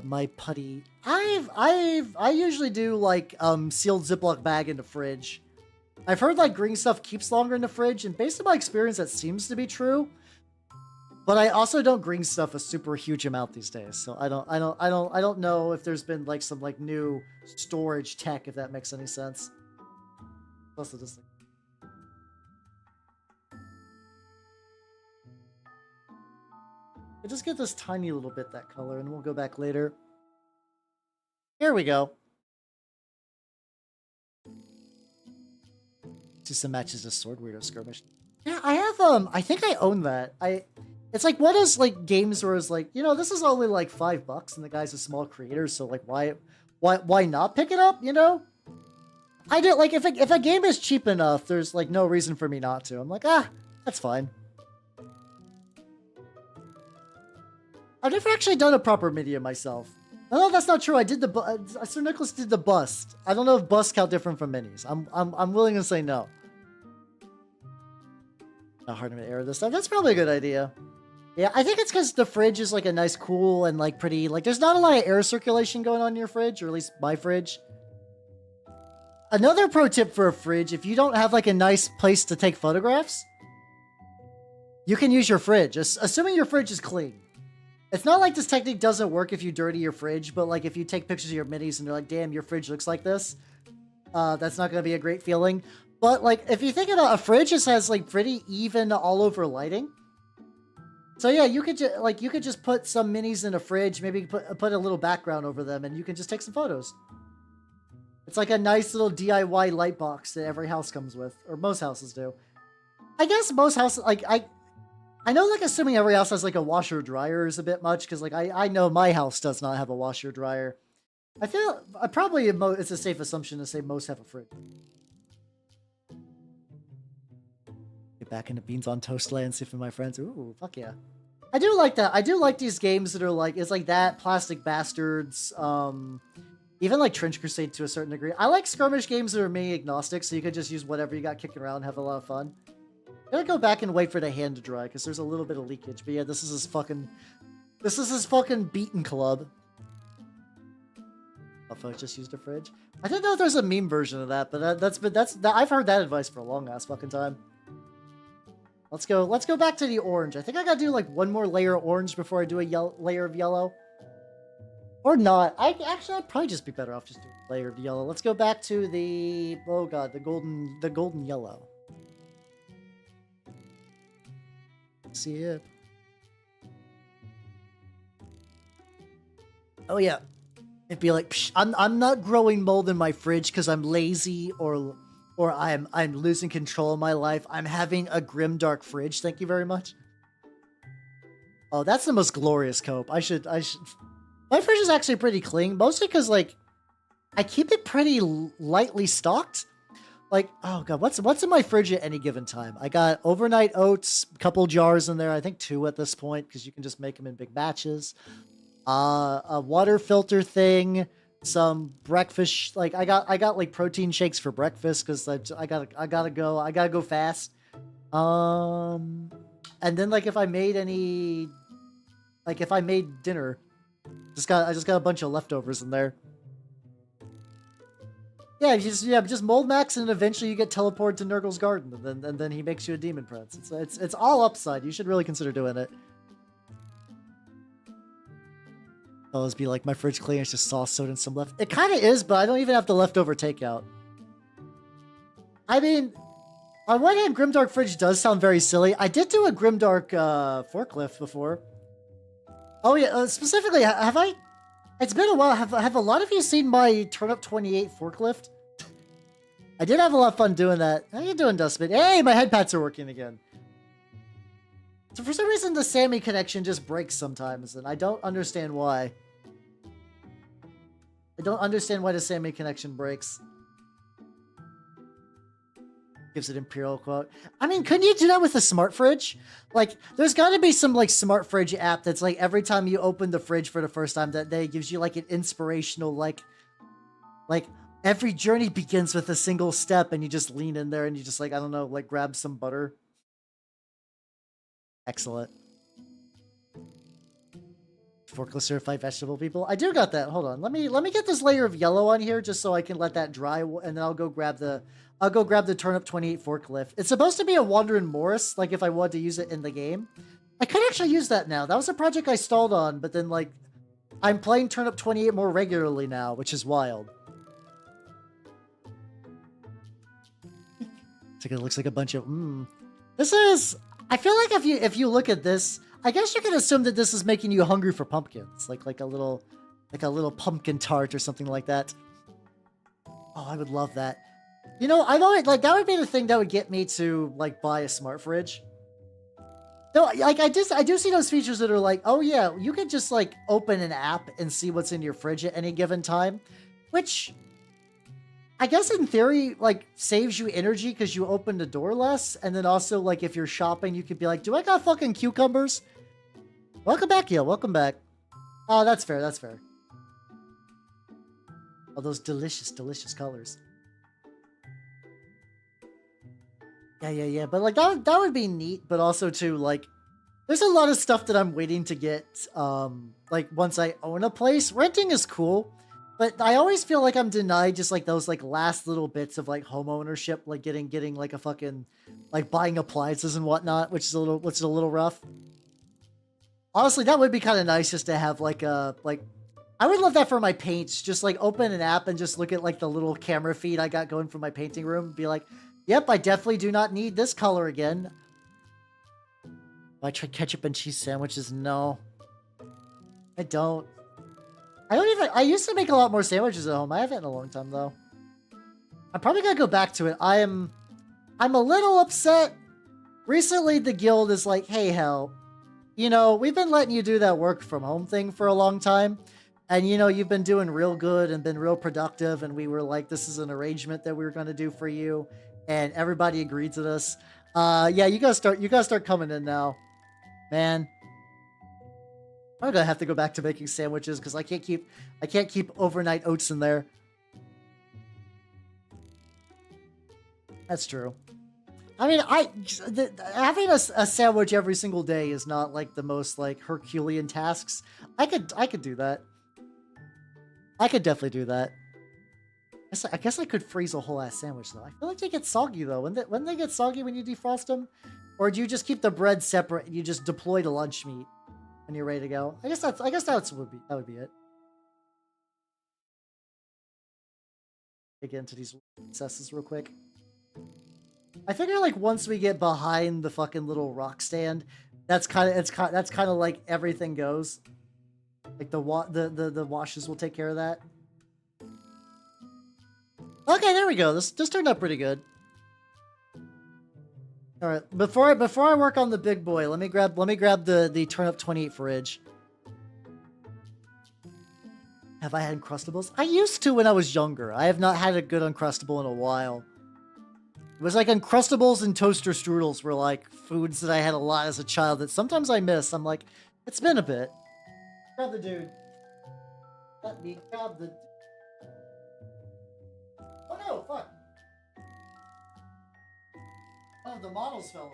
my putty? I usually do like sealed Ziploc bag in the fridge. I've heard like green stuff keeps longer in the fridge, and based on my experience, that seems to be true. But I also don't green stuff a super huge amount these days, so I don't know if there's been like some like new storage tech, if that makes any sense. Also just I just get this tiny little bit that color, and we'll go back later. Here we go. Just some matches of Sword Weirdo Skirmish. Yeah, I have I think I own that. It's like one of those like games where it's like, you know, this is only like $5 and the guy's a small creator, so like why not pick it up, you know? I do like if a game is cheap enough, there's like no reason for me not to. I'm like, that's fine. I've never actually done a proper media myself. No, that's not true. I did Sir Nicholas did the bust. I don't know if busts count different from minis. I'm willing to say no. Not hard to air this stuff. That's probably a good idea. Yeah, I think it's because the fridge is like a nice, cool, and like pretty. Like, there's not a lot of air circulation going on in your fridge, or at least my fridge. Another pro tip for a fridge: if you don't have like a nice place to take photographs, you can use your fridge, assuming your fridge is clean. It's not like this technique doesn't work if you dirty your fridge, but like if you take pictures of your minis and they're like, damn, your fridge looks like this, that's not going to be a great feeling. But like, if you think about a fridge, just has like pretty even all over lighting. So yeah, you could just put some minis in a fridge, maybe put a little background over them, and you can just take some photos. It's like a nice little DIY light box that every house comes with, or most houses do. I guess most houses, like I know, like, assuming every house has like a washer dryer is a bit much, because like I know my house does not have a washer dryer. I feel probably it's a safe assumption to say most have a fridge. Get back into Beans on Toast land, see for my friends. Ooh, fuck yeah. I do like that. I do like these games that are like, it's like that, Plastic Bastards, even like Trench Crusade to a certain degree. I like skirmish games that are mini agnostic, so you could just use whatever you got kicking around and have a lot of fun. I'm gonna go back and wait for the hand to dry, because there's a little bit of leakage. But yeah, this is his fucking beaten club. Oh, I just used a fridge. I didn't know if there's a meme version of that, but I've heard that advice for a long ass fucking time. Let's go back to the orange. I think I gotta do like one more layer of orange before I do a layer of yellow. Or not. I'd probably just be better off just doing a layer of yellow. Let's go back to the, oh god, the golden yellow. See it. Oh yeah. It'd be like, psh, I'm not growing mold in my fridge because I'm lazy or I'm losing control of my life. I'm having a grimdark fridge. Thank you very much. Oh, that's the most glorious cope. I should. My fridge is actually pretty clean, mostly because like I keep it pretty lightly stocked. Like, oh god, what's in my fridge at any given time? I got overnight oats, a couple jars in there. I think 2 at this point, because you can just make them in big batches. A water filter thing, some breakfast. Like I got like protein shakes for breakfast because I gotta go fast. And then like if I made dinner, I just got a bunch of leftovers in there. Yeah, just mold max, and eventually you get teleported to Nurgle's garden, and then he makes you a demon prince. It's all upside. You should really consider doing it. Always be like, my fridge clean is just sauce, soda, and some left. It kind of is, but I don't even have the leftover takeout. I mean, on one hand, Grimdark fridge does sound very silly. I did do a Grimdark forklift before. Oh yeah, specifically, have I? It's been a while. Have a lot of you seen my Turnip 28 forklift? I did have a lot of fun doing that. How you doing, Dustman? Hey, my head pats are working again. So for some reason, the Sammy connection just breaks sometimes, and I don't understand why. I don't understand why the Sammy connection breaks. Gives it Imperial quote. I mean, couldn't you do that with a smart fridge? Like, there's got to be some, like, smart fridge app that's, like, every time you open the fridge for the first time that day, gives you, like, an inspirational, like, every journey begins with a single step, and you just lean in there and you just, like, I don't know, like, grab some butter. Excellent. Forklift certified vegetable people. I do got that. Hold on. Let me get this layer of yellow on here just so I can let that dry, and then I'll go grab the Turnip 28 forklift. It's supposed to be a Wandering Morris, like if I wanted to use it in the game. I could actually use that now. That was a project I stalled on, but then like I'm playing Turnip 28 more regularly now, which is wild. It looks like a bunch of This is, I feel like if you look at this, I guess you can assume that this is making you hungry for pumpkins, like a little pumpkin tart or something like that. Oh, I would love that. You know, I've always, like, that would be the thing that would get me to, like, buy a smart fridge. No, like, I do see those features that are like, oh yeah, you could just, like, open an app and see what's in your fridge at any given time, which I guess in theory, like, saves you energy because you open the door less, and then also, like, if you're shopping, you could be like, do I got fucking cucumbers? Welcome back, Gil. Welcome back. Oh, that's fair. That's fair. Oh, those delicious, delicious colors. Yeah. But, like, that would be neat, but also, too, like, there's a lot of stuff that I'm waiting to get, like, once I own a place. Renting is cool, but I always feel like I'm denied just, like, those, like, last little bits of, like, home ownership, like, getting, like, a fucking, like, buying appliances and whatnot, which is a little rough. Honestly, that would be kind of nice just to have, like, I would love that for my paints. Just, like, open an app and just look at, like, the little camera feed I got going for my painting room. Be like, yep, I definitely do not need this color again. I try ketchup and cheese sandwiches. No. I don't. I used to make a lot more sandwiches at home. I haven't in a long time, though. I'm probably gonna go back to it. I'm a little upset. Recently, the guild is like, hey, hell, you know, we've been letting you do that work from home thing for a long time. And, you know, you've been doing real good and been real productive. And we were like, this is an arrangement that we were going to do for you. And everybody agreed to this. Yeah, you guys start coming in now. Man. I'm going to have to go back to making sandwiches because I can't keep overnight oats in there. That's true. I mean, having a sandwich every single day is not like the most like Herculean tasks. I could do that. I could definitely do that. I guess I could freeze a whole ass sandwich though. I feel like they get soggy though. When they get soggy when you defrost them, or do you just keep the bread separate and you just deploy the lunch meat when you're ready to go? I guess that would be it. Dig into these successes real quick. I figure like once we get behind the fucking little rock stand, that's kind of like everything goes. Like the washes will take care of that. Okay, there we go. This turned out pretty good. All right, before I work on the big boy, let me grab the Turnip 28 fridge. Have I had Uncrustables? I used to when I was younger. I have not had a good Uncrustable in a while. It was like Uncrustables and toaster strudels were like foods that I had a lot as a child that sometimes I miss. I'm like, it's been a bit. Grab the dude. Let me grab the... Oh no, fuck. Oh, the models fell.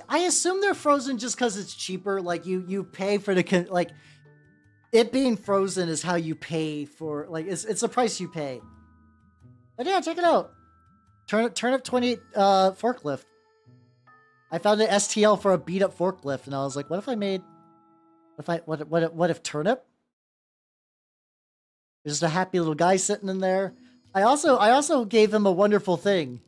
I assume they're frozen just because it's cheaper. Like you pay for the like it being frozen is how you pay for like it's the price you pay. But yeah, check it out. Turnip 28 forklift. I found an STL for a beat up forklift, and I was like, what if I made? What if turnip? There's just a happy little guy sitting in there. I also gave him a wonderful thing.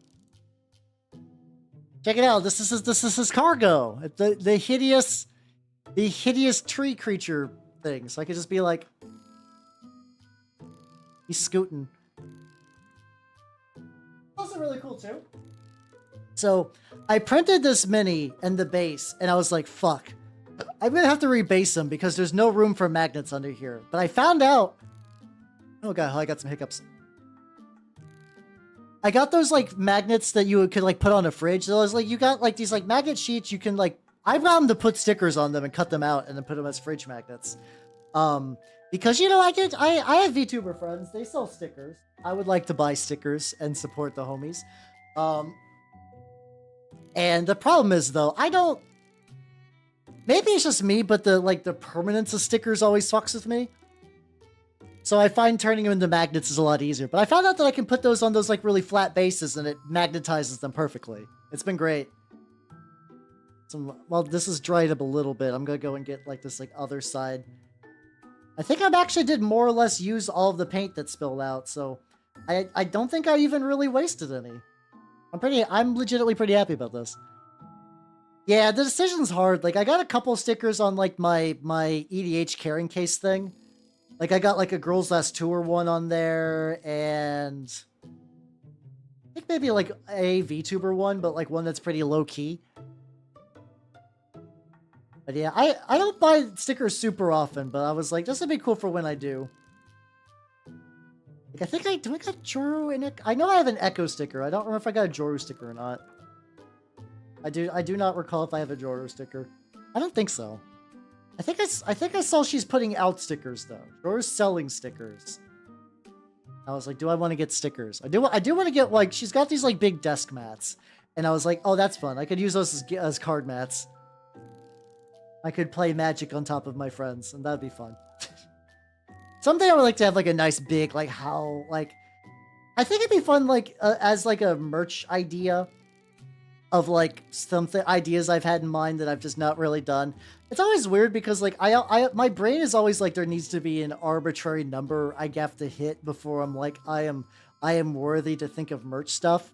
Check it out. This is his cargo. The hideous the hideous tree creature thing. So I could just be like, he's scooting. Also really cool too. So I printed this mini and the base, and I was like, fuck. I'm gonna have to rebase them because there's no room for magnets under here. But I found out. Oh god, I got some hiccups. I got those like magnets that you could like put on a fridge. So I was like, you got like these like magnet sheets. You can like, I've got them to put stickers on them and cut them out and then put them as fridge magnets. Because you know, I have VTuber friends. They sell stickers. I would like to buy stickers and support the homies. And the problem is though, I don't. Maybe it's just me, but the permanence of stickers always fucks with me. So I find turning them into magnets is a lot easier. But I found out that I can put those on those like really flat bases and it magnetizes them perfectly. It's been great. Well, this is dried up a little bit. I'm gonna go and get like this like other side. I think I've actually did more or less use all of the paint that spilled out. So I don't think I even really wasted any. I'm legitimately pretty happy about this. Yeah, the decision's hard. Like, I got a couple stickers on, like, my EDH carrying case thing. Like, I got, like, a Girls Last Tour one on there, and I think maybe, like, a VTuber one, but, like, one that's pretty low-key. But, yeah, I don't buy stickers super often, but I was like, this would be cool for when I do. Like, I think I got Joru in it? I know I have an Echo sticker. I don't remember if I got a Joru sticker or not. I do not recall if I have a Joru sticker. I don't think so. I think I saw she's putting out stickers though. Joru's selling stickers. I was like, do I want to get stickers? I do want to get like, she's got these like big desk mats, and I was like, oh, that's fun. I could use those as card mats. I could play Magic on top of my friends, and that'd be fun. Someday I would like to have like a nice big like how like. I think it'd be fun like as like a merch idea. Of like something ideas I've had in mind that I've just not really done. It's always weird because like my brain is always like there needs to be an arbitrary number I have to hit before I'm like I am worthy to think of merch stuff.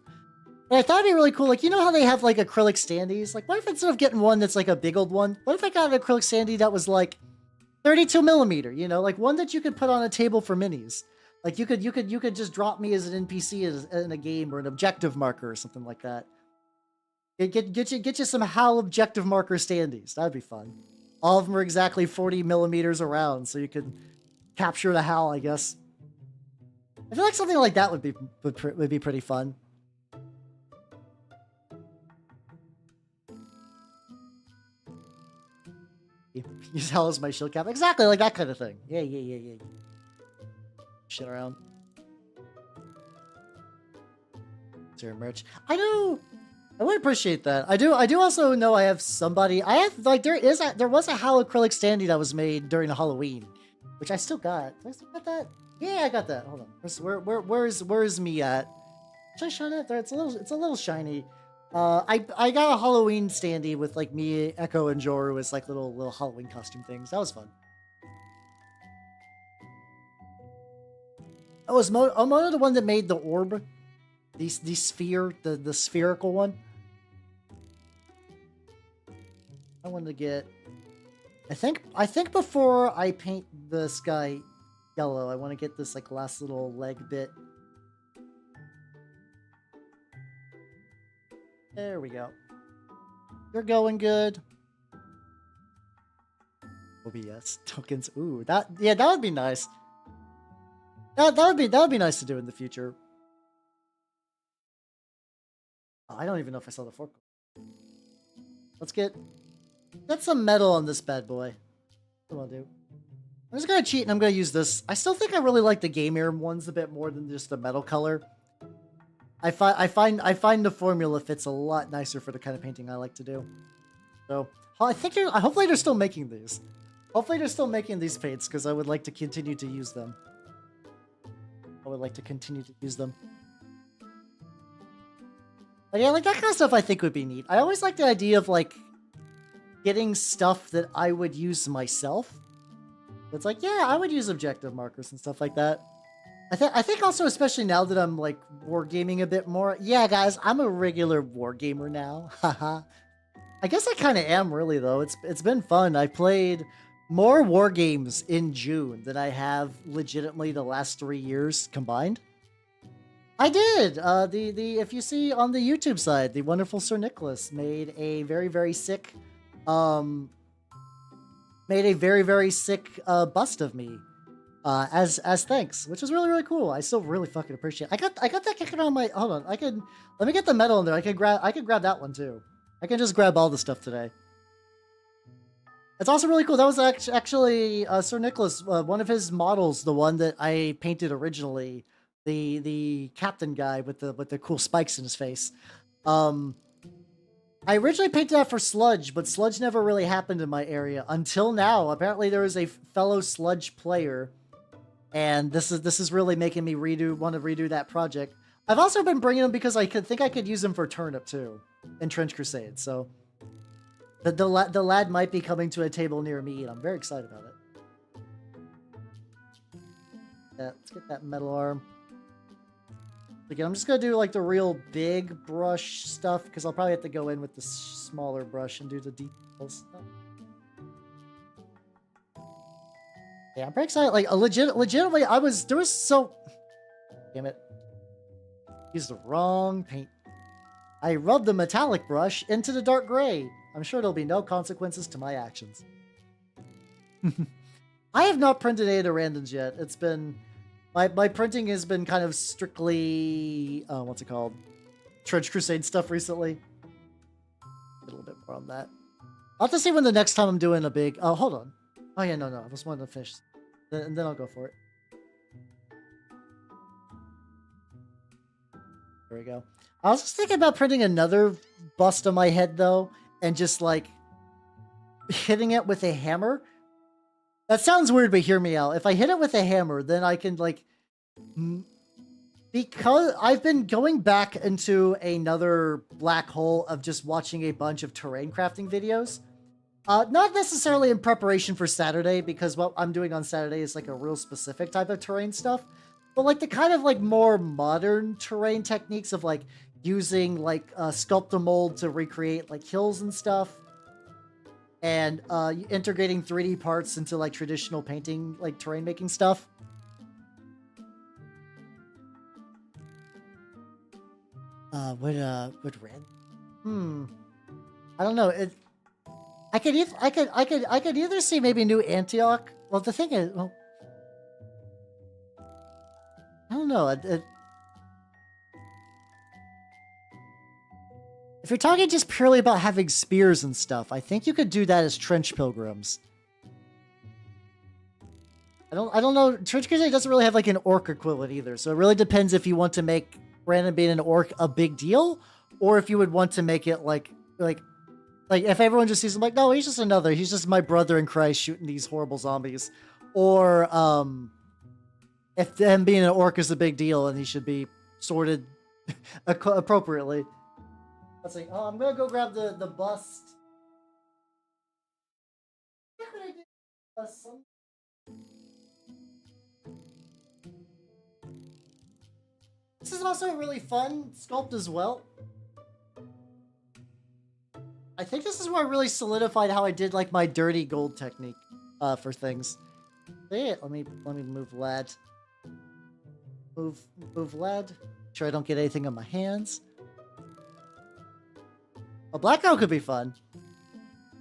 And I thought it'd be really cool. Like, you know how they have like acrylic standees? Like, what if instead of getting one that's like a big old one, what if I got an acrylic standee that was like 32 millimeter? You know, like one that you could put on a table for minis. Like you could just drop me as an NPC in a game or an objective marker or something like that. Get you some HAL objective marker standees. That'd be fun. All of them are exactly 40 millimeters around, so you could capture the HAL, I guess. I feel like something like that would be pretty fun. Use HAL as my shield cap. Exactly, like that kind of thing. Yeah. Shit around. Is there merch? I know! I would appreciate that. I do also know I have somebody. I have like there was a HAL acrylic standee that was made during Halloween, which I still got. Did I still got that? Yeah, I got that. Hold on. Where's me at? Should I shine it there? It's a little shiny. I got a Halloween standee with like me, Echo, and Joru as like little Halloween costume things. That was fun. Oh, was Mono the one that made the orb? The sphere, the spherical one. I wanted to get. I think before I paint this guy yellow, I want to get this like last little leg bit. There we go. You're going good. OBS tokens. Ooh, that would be nice. That would be nice to do in the future. I don't even know if I saw the fork. Let's get some metal on this bad boy. What I'll do. I'm just gonna cheat and I'm gonna use this. I still think I really like the Game Air ones a bit more than just the metal color. I find the formula fits a lot nicer for the kind of painting I like to do. So hopefully they're still making these. Hopefully they're still making these paints because I would like to continue to use them. But yeah, like that kind of stuff I think would be neat. I always like the idea of like getting stuff that I would use myself. It's like, yeah, I would use objective markers and stuff like that. I think also, especially now that I'm like wargaming a bit more. Yeah, guys, I'm a regular wargamer now. Haha. I guess I kind of am really though. It's been fun. I played more war games in June than I have legitimately the last 3 years combined. I did. The if you see on the YouTube side, the wonderful Sir Nicholas made a very sick, um, bust of me, as thanks, which was really cool. I still really fucking appreciate it. I got that kicking on my. Hold on, let me get the medal in there. I could grab that one too. I can just grab all the stuff today. It's also really cool. That was actually Sir Nicholas, one of his models, the one that I painted originally, the captain guy with the cool spikes in his face. I originally painted that for Sludge, but Sludge never really happened in my area until now. Apparently, there is a fellow Sludge player, and this is really making me want to redo that project. I've also been bringing him because I think I could use him for Turnip too in Trench Crusade. So the lad might be coming to a table near me, and I'm very excited about it. Yeah, let's get that metal arm. Again, I'm just gonna do like the real big brush stuff because I'll probably have to go in with the smaller brush and do the details stuff. Yeah, I'm pretty excited. Like legitimately, damn it. Used the wrong paint. I rubbed the metallic brush into the dark gray. I'm sure there'll be no consequences to my actions. I have not printed any of the randoms yet. It's been... My printing has been kind of strictly... what's it called? Trench Crusade stuff recently. A little bit more on that. I'll have to see when the next time I'm doing a big... Oh, hold on. Oh, yeah, no. I just wanted to finish. And then I'll go for it. There we go. I was just thinking about printing another bust on my head, though, and just, like, hitting it with a hammer. That sounds weird, but hear me out. If I hit it with a hammer, then I can, like... Because I've been going back into another black hole of just watching a bunch of terrain crafting videos. Not necessarily in preparation for Saturday, because what I'm doing on Saturday is, like, a real specific type of terrain stuff. But, like, the kind of, like, more modern terrain techniques of, like, using, like, sculpt-a-mold to recreate, like, hills and stuff. And integrating 3D parts into, like, traditional painting, like, terrain making stuff. Would red? I don't know. I could either see maybe New Antioch. Well, the thing is, well, I don't know. If you're talking just purely about having spears and stuff, I think you could do that as trench pilgrims. I don't know. Trench Crusade doesn't really have like an orc equivalent either, so it really depends if you want to make Brandon being an orc a big deal, or if you would want to make it like if everyone just sees him like, no, he's just my brother in Christ shooting these horrible zombies, or if them being an orc is a big deal and he should be sorted appropriately. Let's see. Oh, I'm gonna go grab the bust. What could I do? This is also a really fun sculpt as well. I think this is where I really solidified how I did like my dirty gold technique for things. Yeah, let me move lad. Move lad. Sure I don't get anything on my hands. A blackout could be fun.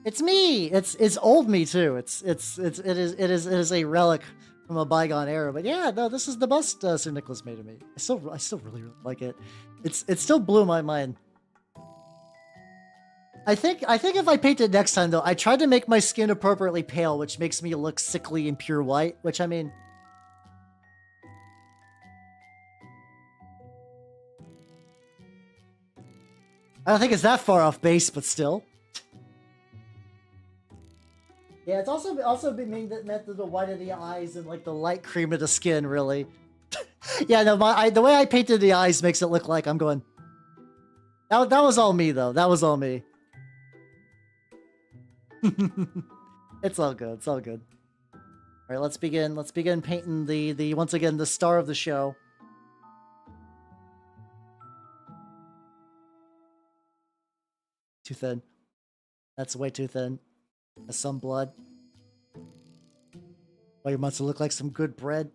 It's me. It's old me too. It is a relic from a bygone era. But yeah, no, this is the bust Sir Nicholas made of me. I still really like it. It still blew my mind. I think if I paint it next time though, I tried to make my skin appropriately pale, which makes me look sickly and pure white. Which I mean, I don't think it's that far off base, but still. Yeah, it's also been meant that the white of the eyes and like the light cream of the skin, really. Yeah, no, the way I painted the eyes makes it look like I'm going. That was all me though. That was all me. It's all good. It's all good. All right, let's begin. Let's begin painting the once again the star of the show. Too thin. That's way too thin. That's some blood. Oh, your monster look like some good bread.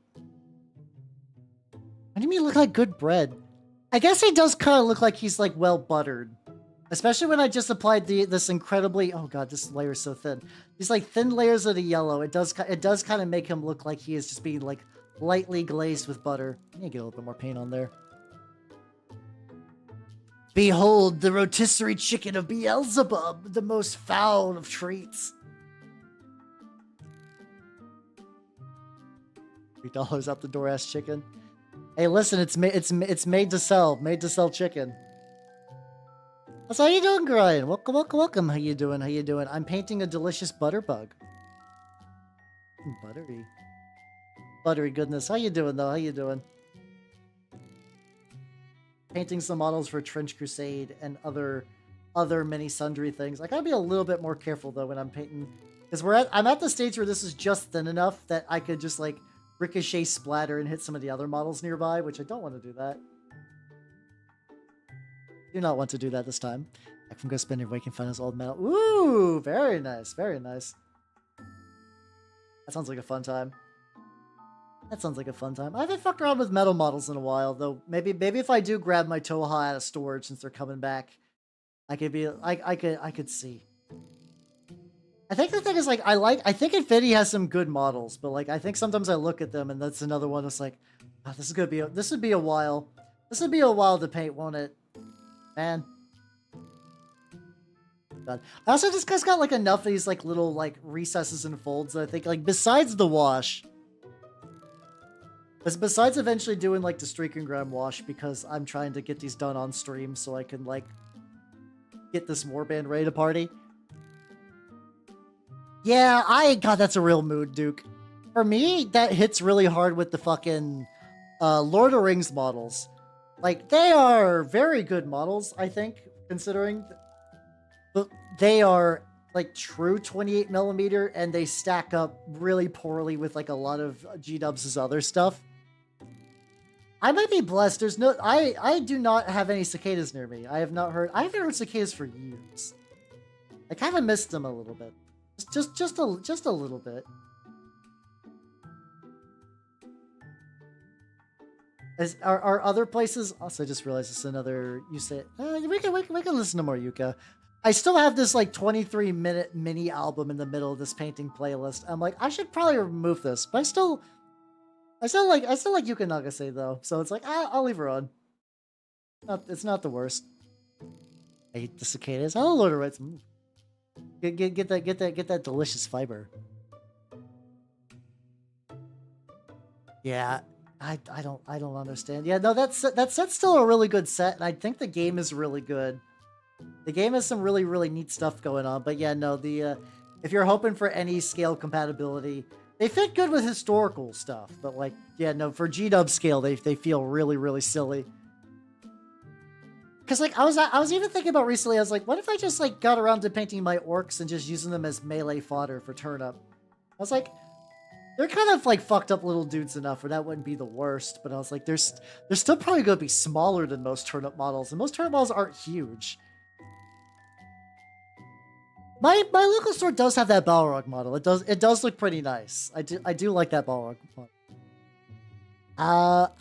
What do you mean look like good bread? I guess he does kind of look like he's like well buttered. Especially when I just applied this incredibly, oh god, this layer is so thin. These like thin layers of the yellow. It does kind of make him look like he is just being like lightly glazed with butter. I need to get a little bit more paint on there. Behold the rotisserie chicken of Beelzebub, the most foul of treats. $3 out the door, ass chicken. Hey, listen, it's made to sell chicken. So how you doing, Brian? Welcome, welcome, welcome. How you doing? How you doing? I'm painting a delicious butterbug. Buttery goodness. How you doing, though? How you doing? Painting some models for Trench Crusade and other many sundry things. I gotta be a little bit more careful though when I'm painting, because I'm at the stage where this is just thin enough that I could just like ricochet splatter and hit some of the other models nearby, which I don't want to do that. Do not want to do that this time. Back from Go Spinning, Waking Fun is old metal. Ooh, very nice, very nice. That sounds like a fun time. That sounds like a fun time. I haven't fucked around with metal models in a while, though. Maybe if I do grab my Toha out of storage since they're coming back, I could see. I think the thing is like I think Infinity has some good models, but like I think sometimes I look at them and that's another one that's like, oh, this would be a while. This would be a while to paint, won't it? Man. God. I also just got like enough of these like little like recesses and folds that I think like besides the wash. Besides eventually doing like the streak and gram wash, because I'm trying to get these done on stream so I can like get this warband ready to party. Yeah, God, that's a real mood, Duke. For me, that hits really hard with the fucking Lord of the Rings models. Like, they are very good models, I think, considering. But they are like true 28mm, and they stack up really poorly with like a lot of G-Dubs' other stuff. I might be blessed. There's no, I do not have any cicadas near me. I haven't heard cicadas for years. I kind of missed them a little bit. Just a little bit. Are other places? Also, I just realized it's another. You say we can listen to more Yuka. I still have this like 23-minute mini album in the middle of this painting playlist. I'm like, I should probably remove this, but I still like Yuka Nagase though, so it's like I'll leave her on. It's not the worst. I hate the cicadas. Oh, Lord of Rights. Get that delicious fiber. Yeah, I don't understand. Yeah, no, that set's still a really good set, and I think the game is really good. The game has some really, really neat stuff going on, but yeah, no, if you're hoping for any scale compatibility, they fit good with historical stuff, but like, yeah, no, for G-Dub scale, they feel really, really silly. Because like, I was even thinking about recently, I was like, what if I just like got around to painting my orcs and just using them as melee fodder for turnip? I was like, they're kind of like fucked up little dudes enough where that wouldn't be the worst, but I was like, they're still probably going to be smaller than most turnip models, and most turnip models aren't huge. My local store does have that Balrog model. It does look pretty nice. I do like that Balrog model.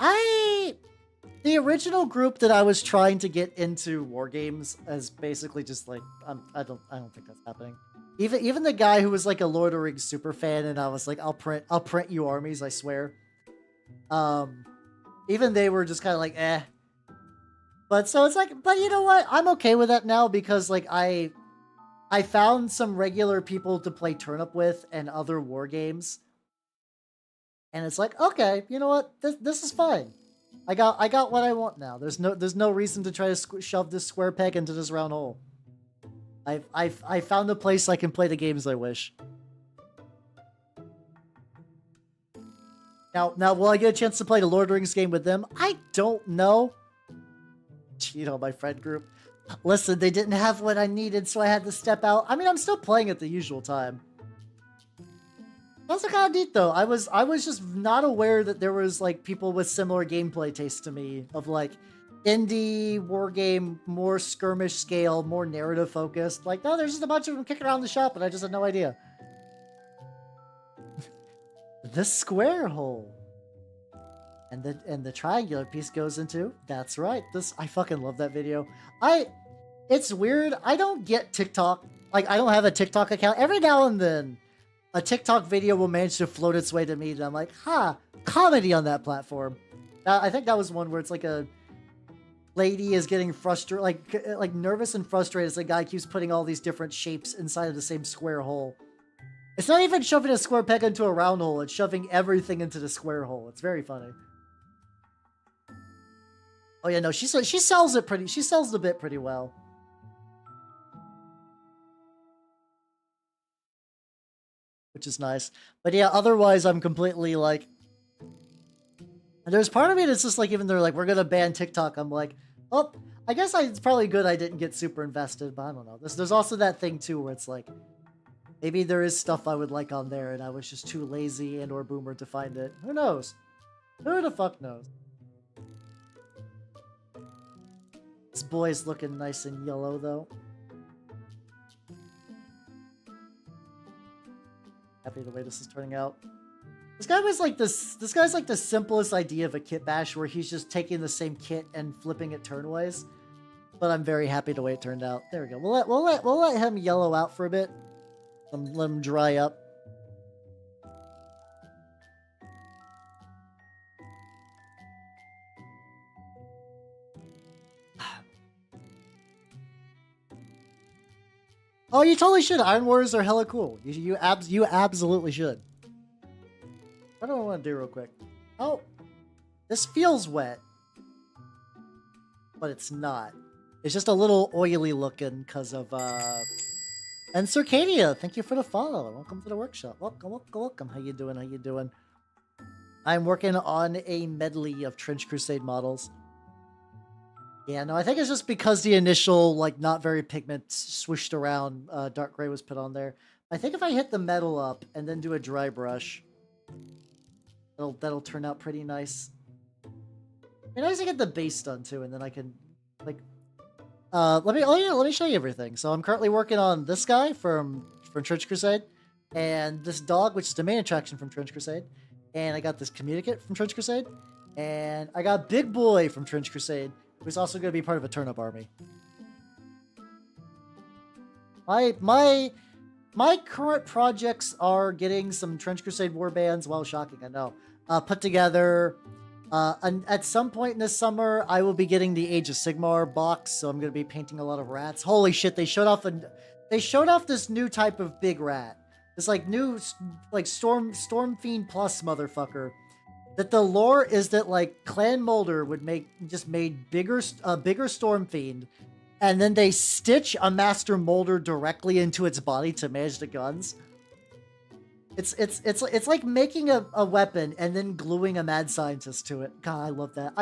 The original group that I was trying to get into wargames as basically just like I don't think that's happening. Even the guy who was like a Lord of the Rings super fan, and I was like, I'll print you armies, I swear. Even they were just kind of like, eh. But so it's like, but you know what? I'm okay with that now because like I found some regular people to play turnip with and other war games. And it's like, okay, you know what? This is fine. I got what I want now. There's no reason to try to shove this square peg into this round hole. I found a place I can play the games I wish. Now will I get a chance to play the Lord of the Rings game with them? I don't know. You know, my friend group. Listen, they didn't have what I needed, so I had to step out. I mean, I'm still playing at the usual time. That's kind of neat, though. I was just not aware that there was, like, people with similar gameplay tastes to me. Of, like, indie war game, more skirmish scale, more narrative focused. Like, no, there's just a bunch of them kicking around the shop, and I just had no idea. The square hole. And the triangular piece goes into, that's right. I fucking love that video. It's weird. I don't get TikTok. Like, I don't have a TikTok account. Every now and then, a TikTok video will manage to float its way to me, and I'm like, comedy on that platform. I think that was one where it's like a lady is getting frustrated, like nervous and frustrated as the guy keeps putting all these different shapes inside of the same square hole. It's not even shoving a square peg into a round hole. It's shoving everything into the square hole. It's very funny. Oh yeah, no, she sells the bit pretty well. Which is nice. But yeah, otherwise I'm completely like, and there's part of me that's just like, even they're like, we're gonna ban TikTok, I'm like, oh, I guess it's probably good I didn't get super invested, but I don't know. There's also that thing too where it's like, maybe there is stuff I would like on there and I was just too lazy and or boomer to find it. Who knows? Who the fuck knows? This boy's looking nice and yellow though. Happy the way this is turning out. This guy was like this guy's like the simplest idea of a kit bash where he's just taking the same kit and flipping it turnways. But I'm very happy the way it turned out. There we go. We'll let him yellow out for a bit. Let him dry up. Oh, you totally should. Iron Warriors are hella cool. You absolutely should. What do I want to do real quick? Oh, this feels wet, but it's not. It's just a little oily looking because of And Circadia, thank you for the follow. Welcome to the workshop. Welcome. How you doing? I'm working on a medley of Trench Crusade models. Yeah, no, I think it's just because the initial, like, not very pigment swooshed around dark gray was put on there. I think if I hit the metal up and then do a dry brush, that'll turn out pretty nice. It'd be nice to get the base done too, and then I can, like, let me show you everything. So I'm currently working on this guy from Trench Crusade, and this dog, which is the main attraction from Trench Crusade, and I got this communicant from Trench Crusade, and I got Big Boy from Trench Crusade, who's also going to be part of a turnip army. My current projects are getting some Trench Crusade warbands. Well, shocking, I know. Put together. And at some point in this summer, I will be getting the Age of Sigmar box, so I'm going to be painting a lot of rats. Holy shit! They showed off this new type of big rat. This like new like Storm Fiend Plus motherfucker. That the lore is that like Clan Molder would made bigger Storm Fiend, and then they stitch a Master Molder directly into its body to manage the guns. It's like making a weapon and then gluing a mad scientist to it. God, I love that.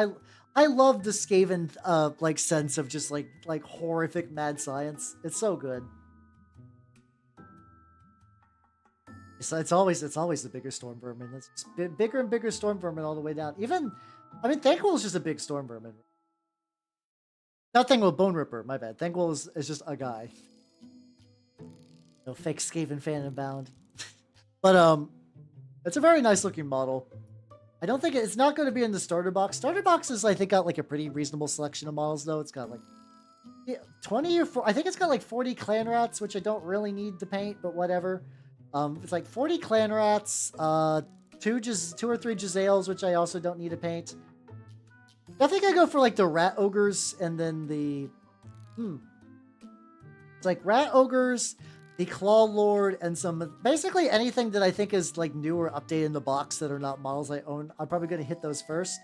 I love the Skaven like sense of just like horrific mad science. It's so good. It's always the bigger storm vermin. It's just bigger and bigger storm vermin all the way down. Even, I mean, Thanquol is just a big storm vermin. Not Thanquol, Bone Ripper. My bad. Thanquol is just a guy. No fake Skaven fan inbound. But it's a very nice looking model. I don't think it's not going to be in the starter box. Starter boxes, I think, got like a pretty reasonable selection of models though. It's got like 20 or 4. I think it's got like 40 clan rats, which I don't really need to paint, but whatever. It's like 40 clan rats, 2 or 3 Giselles, which I also don't need to paint. I think I go for like the rat ogres and then the it's like rat ogres, the Claw Lord, and some basically anything that I think is like new or updated in the box that are not models I own. I'm probably gonna hit those first.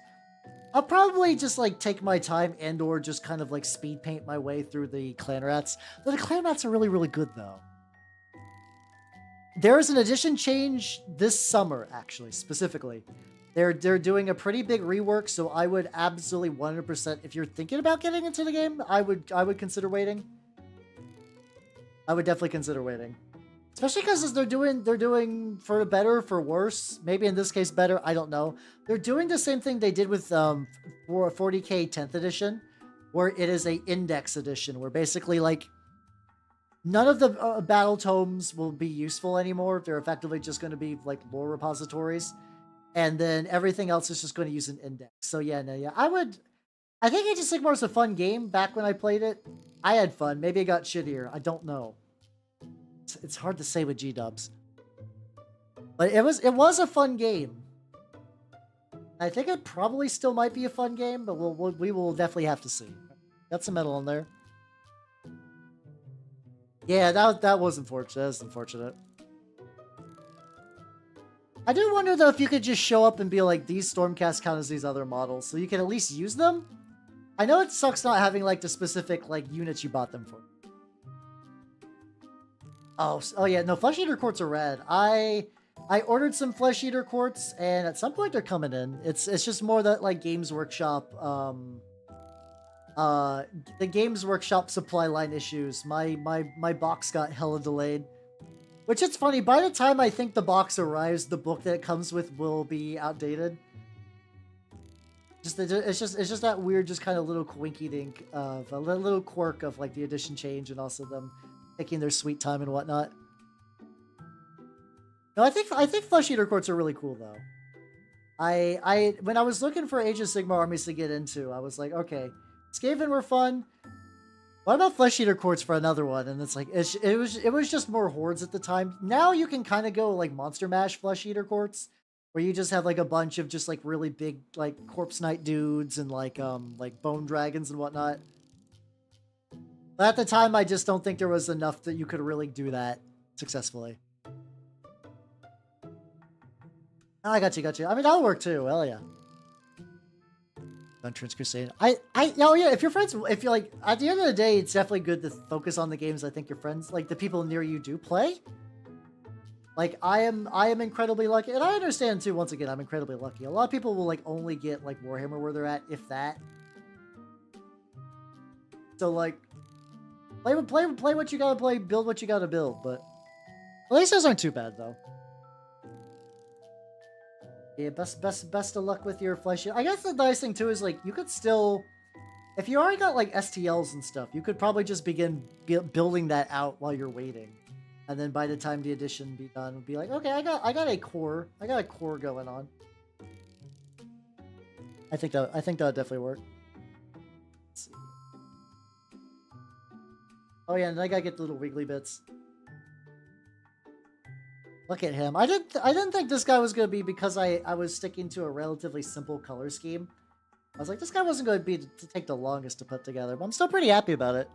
I'll probably just like take my time and or just kind of like speed paint my way through the clan rats. The clan rats are really, really good though. There is an edition change this summer, actually, specifically. They're doing a pretty big rework, so I would absolutely 100%, if you're thinking about getting into the game, I would consider waiting. I would definitely consider waiting. Especially because they're doing for better or for worse. Maybe in this case better. I don't know. They're doing the same thing they did with for 40K 10th edition, where it is a index edition, where basically like none of the battle tomes will be useful anymore. They're effectively just going to be like lore repositories, and then everything else is just going to use an index. So yeah, no, yeah, I think Age of Sigmar was a fun game back when I played it. I had fun. Maybe it got shittier. I don't know. It's hard to say with G-dubs. But it was a fun game. I think it probably still might be a fun game, but we will definitely have to see. Got some metal in there. Yeah, that was unfortunate. That was unfortunate. I do wonder though if you could just show up and be like, these Stormcast count as these other models, so you can at least use them. I know it sucks not having like the specific like units you bought them for. Oh yeah, no, Flesh Eater Quartz are rad. I ordered some Flesh Eater Quartz, and at some point they're coming in. It's just more that like Games Workshop, the Games Workshop supply line issues. My box got hella delayed, which it's funny. By the time I think the box arrives, the book that it comes with will be outdated. It's just that weird, just kind of little quinky dink of a little quirk of like the edition change and also them taking their sweet time and whatnot. No, I think Flesh Eater Quartz are really cool though. When I was looking for Age of Sigmar armies to get into, I was like, okay, Skaven were fun. What about Flesh Eater Quartz for another one? And it's like it was just more hordes at the time. Now you can kind of go like Monster Mash Flesh Eater Quartz, where you just have like a bunch of just like really big like Corpse Knight dudes and like bone dragons and whatnot. But at the time, I just don't think there was enough that you could really do that successfully. Oh, I got you. I mean, that'll work too. Hell yeah. On Trench Crusade. Oh yeah, if you're friends, if you're like, at the end of the day, it's definitely good to focus on the games I think your friends, like the people near you do play. Like, I am incredibly lucky, and I understand too, once again, I'm incredibly lucky. A lot of people will like only get like Warhammer where they're at, if that. So like, play what you gotta play, build what you gotta build, but at least those aren't too bad though. Yeah, best of luck with your Flesh. I guess the nice thing too is like you could still, if you already got like STLs and stuff, you could probably just begin building that out while you're waiting, and then by the time the edition be done, be like, okay, I got a core going on. I think that would definitely work. Let's see. Oh yeah, and I gotta get the little wiggly bits. Look at him. I didn't think this guy was gonna be, because I was sticking to a relatively simple color scheme. I was like, this guy wasn't going to take the longest to put together, but I'm still pretty happy about it.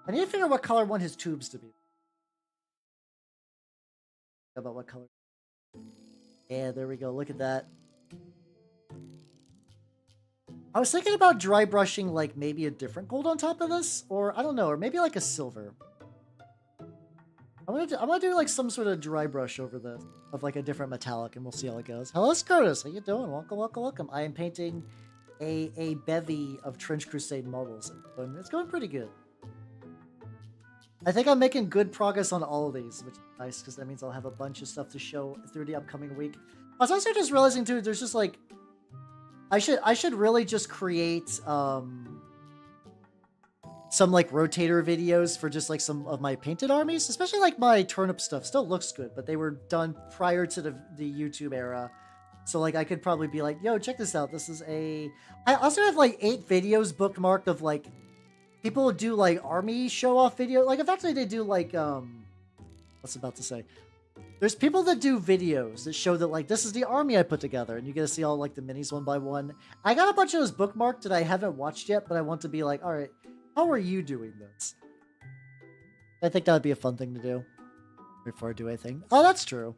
I need to figure out what color I want his tubes to be. About what color? Yeah, there we go. Look at that. I was thinking about dry brushing like maybe a different gold on top of this, or I don't know, or maybe like a silver. I'm gonna do like some sort of dry brush over this of like a different metallic, and we'll see how it goes. Hello, Scrotus. How you doing? Welcome. I am painting a bevy of Trench Crusade models, and it's going pretty good. I think I'm making good progress on all of these, which is nice, because that means I'll have a bunch of stuff to show through the upcoming week. I was also just realizing too, there's just like, I should really just create some like rotator videos for just like some of my painted armies, especially like my turnip stuff still looks good, but they were done prior to the YouTube era. So like I could probably be like, yo, check this out. This is I also have like 8 videos bookmarked of like people do like army show off video. Like effectively they do like, what's I about to say? There's people that do videos that show that like, this is the army I put together, and you get to see all like the minis one by one. I got a bunch of those bookmarked that I haven't watched yet, but I want to be like, all right, how are you doing this? I think that would be a fun thing to do before I do anything. Oh, that's true.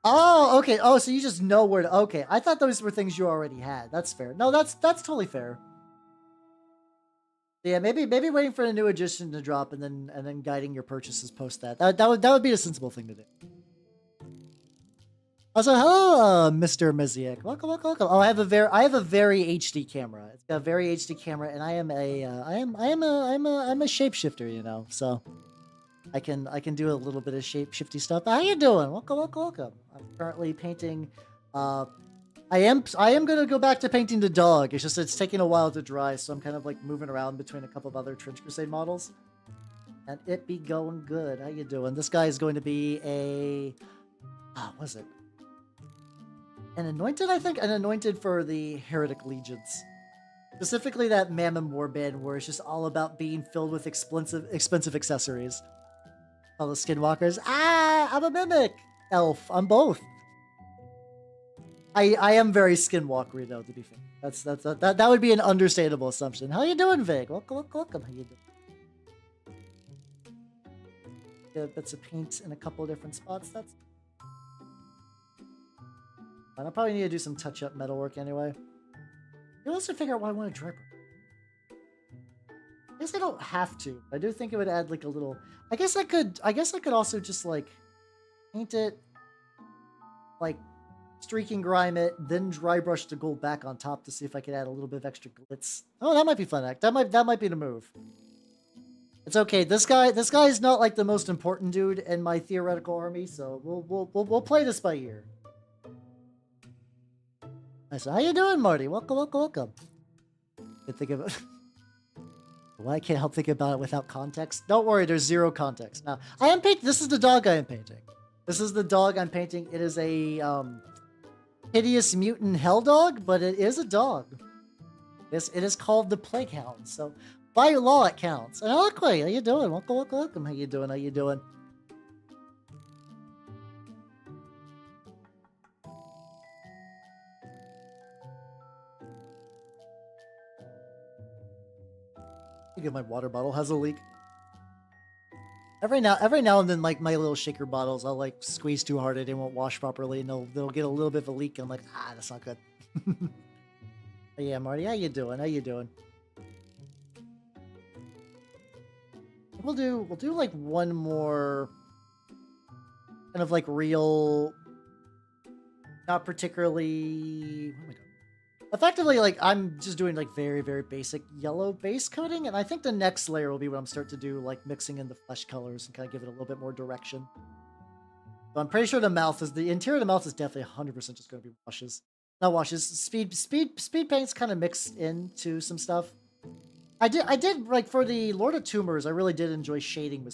Oh, okay. Oh, so you just know where to... Okay, I thought those were things you already had. That's fair. No, that's totally fair. Yeah, maybe waiting for the new edition to drop and then guiding your purchases post that. That would be a sensible thing to do. Also, hello, Mr. Miziak. Welcome. Oh, I have a very HD camera. It's got a very HD camera, and I'm a shapeshifter, you know. So I can do a little bit of shape-shifty stuff. How you doing? Welcome, welcome, welcome. I'm currently painting. I am gonna go back to painting the dog. It's just it's taking a while to dry, so I'm kind of like moving around between a couple of other Trench Crusade models, and it be going good. How you doing? This guy is going to be a what is it? An anointed, I think, an anointed for the Heretic Legions. Specifically that Mammon warband where it's just all about being filled with expensive accessories. All the skinwalkers. Ah, I'm a mimic elf. I'm both. I am very skinwalkery though, to be fair. That would be an understandable assumption. How you doing, Vig? Welcome, welcome. How you doing? Get bits of paint in a couple of different spots. That's. I'll probably need to do some touch-up metalwork anyway. You also figure out what I want to dry brush. I guess I don't have to. I do think it would add like a little. I guess I could also just like paint it, like streaking grime it, then dry brush the gold back on top to see if I could add a little bit of extra glitz. Oh, that might be fun. That might be the move. It's okay. This guy is not like the most important dude in my theoretical army, so we'll play this by ear. Nice. How you doing, Marty? Welcome, welcome, welcome. Can't think of it. Well, I can't help thinking about it without context. Don't worry, there's zero context. Now, I am painting. This is the dog I am painting. This is the dog I'm painting. It is a hideous mutant hell dog, but it is a dog. It is called the Plague Hounds. So by law, it counts. And Eloquay, how you doing? Welcome, welcome, welcome. How you doing? How you doing? I think my water bottle has a leak. Every now and then, like my little shaker bottles, I'll like squeeze too hard, it won't wash properly, and they'll get a little bit of a leak. And I'm like, that's not good. But yeah, Marty, how you doing? How you doing? We'll do like one more kind of like real, not particularly. What am I doing? Effectively, like, I'm just doing, like, very, very basic yellow base coating, and I think the next layer will be when I'm starting to do, like, mixing in the flesh colors and kind of give it a little bit more direction. So I'm pretty sure the interior of the mouth is definitely 100% just going to be washes. Not washes, speed paints kind of mixed into some stuff. I did, like, for the Lord of Tumors, I really did enjoy shading with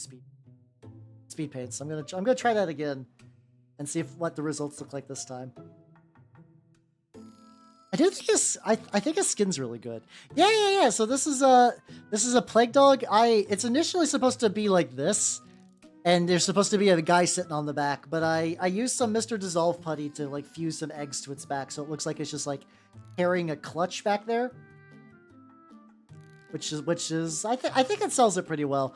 speed paints. I'm gonna try that again and see what the results look like this time. I do think I think his skin's really good. Yeah. So this is a plague dog. It's initially supposed to be like this, and there's supposed to be a guy sitting on the back, but I used some Mr. Dissolve putty to like fuse some eggs to its back, so it looks like it's just like carrying a clutch back there. Which is I think it sells it pretty well.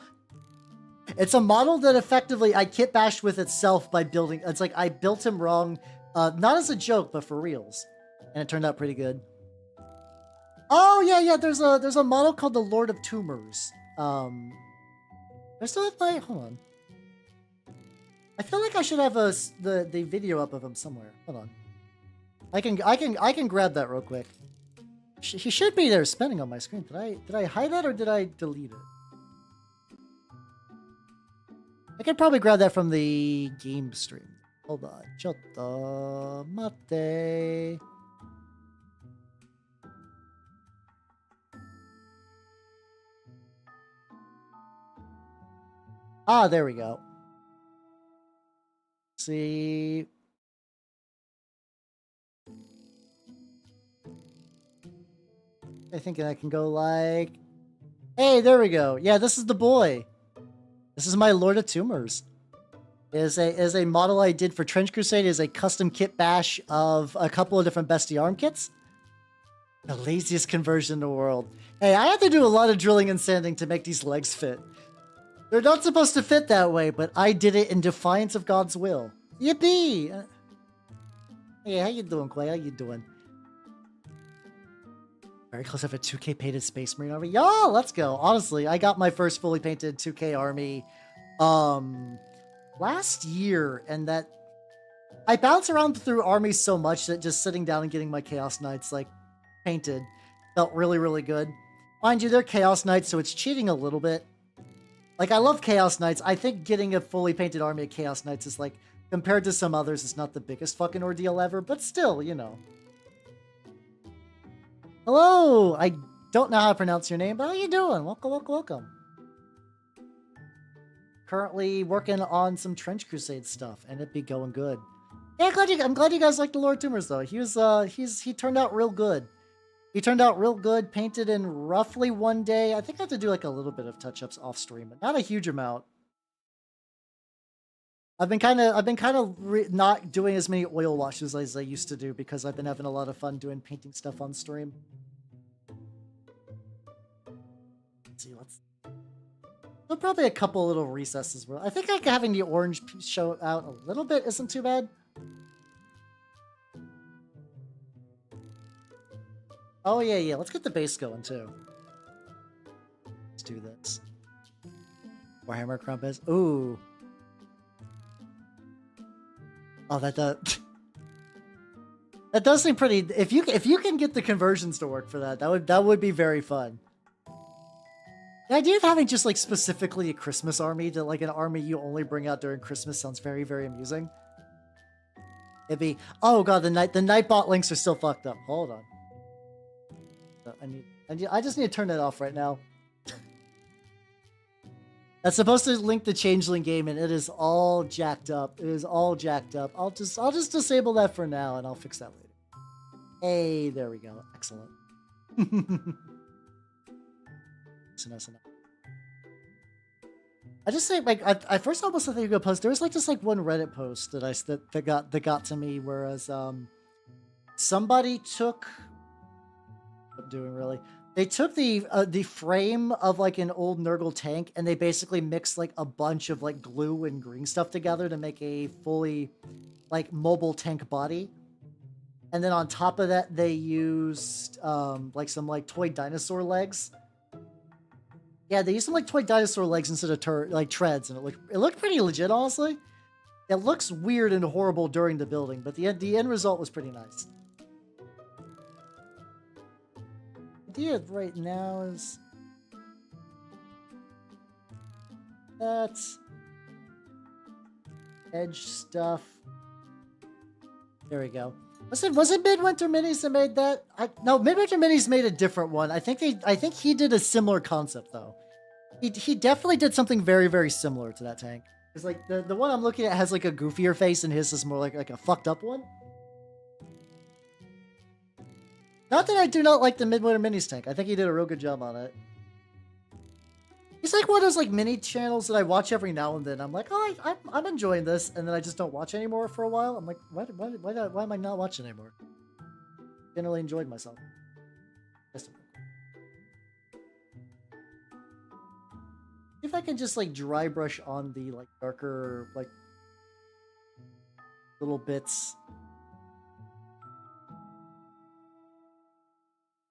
It's a model that effectively I kit bashed with itself by building. It's like I built him wrong, not as a joke, but for reals. And it turned out pretty good. Oh yeah. There's a model called the Lord of Tumors. I still have my hold on. I feel like I should have the video up of him somewhere. Hold on. I can grab that real quick. He should be there spinning on my screen. Did I hide that or did I delete it? I could probably grab that from the game stream. Hold on. Chotto mate. Ah, there we go. See. I think I can go like, hey, there we go. Yeah, this is the boy. This is my Lord of Tumors. It is a model I did for Trench Crusade. It is a custom kit bash of a couple of different Bestiarm kits. The laziest conversion in the world. Hey, I had to do a lot of drilling and sanding to make these legs fit. They're not supposed to fit that way, but I did it in defiance of God's will. Yippee! Hey, how you doing, Clay? How you doing? Very close to a 2K painted Space Marine army. Yo, let's go. Honestly, I got my first fully painted 2K army last year, and that I bounce around through armies so much that just sitting down and getting my Chaos Knights like painted felt really, really good. Mind you, they're Chaos Knights, so it's cheating a little bit. Like, I love Chaos Knights. I think getting a fully painted army of Chaos Knights is like, compared to some others, it's not the biggest fucking ordeal ever, but still, you know. Hello! I don't know how to pronounce your name, but how you doing? Welcome, welcome, welcome. Currently working on some Trench Crusade stuff, and it be going good. Yeah, I'm glad you guys like the Lord Tumors though. He turned out real good. He turned out real good, painted in roughly 1 day. I think I have to do like a little bit of touch-ups off stream, but not a huge amount. I've been kind of not doing as many oil washes as I used to do because I've been having a lot of fun doing painting stuff on stream. Let's see, so probably a couple little recesses. I think like having the orange show out a little bit isn't too bad. Oh yeah, let's get the base going too. Let's do this. Warhammer Crown base. Ooh. Oh, that does seem pretty. If you can get the conversions to work for that, that would be very fun. The idea of having just like specifically a Christmas army, to like an army you only bring out during Christmas, sounds very, very amusing. It'd be, oh god, the Nightbot links are still fucked up. Hold on. I just need to turn that off right now. That's supposed to link the Changeling game, and it is all jacked up. It is all jacked up. I'll just disable that for now, and I'll fix that later. Hey, there we go. Excellent. That's enough. I just say, like, I first almost thought you were gonna post. There was like just like one Reddit post that got to me, whereas somebody took. I'm doing really. They took the frame of like an old Nurgle tank, and they basically mixed like a bunch of like glue and green stuff together to make a fully like mobile tank body. And then on top of that, they used like some like toy dinosaur legs. Yeah, they used some like toy dinosaur legs instead of like treads, and it looked pretty legit, honestly. It looks weird and horrible during the building, but the end result was pretty nice. The idea right now is that's edge stuff. There we go. Was it Midwinter Minis that made that? No, Midwinter Minis made a different one. I think he did a similar concept though. He definitely did something very, very similar to that tank. It's like the one I'm looking at has like a goofier face, and his is more like a fucked up one. Not that I do not like the Midwinter Minis tank. I think he did a real good job on it. He's like one of those like mini channels that I watch every now and then. I'm like, oh, I'm enjoying this, and then I just don't watch anymore for a while. I'm like, why am I not watching anymore? Generally enjoyed myself. If I can just like dry brush on the like darker like little bits.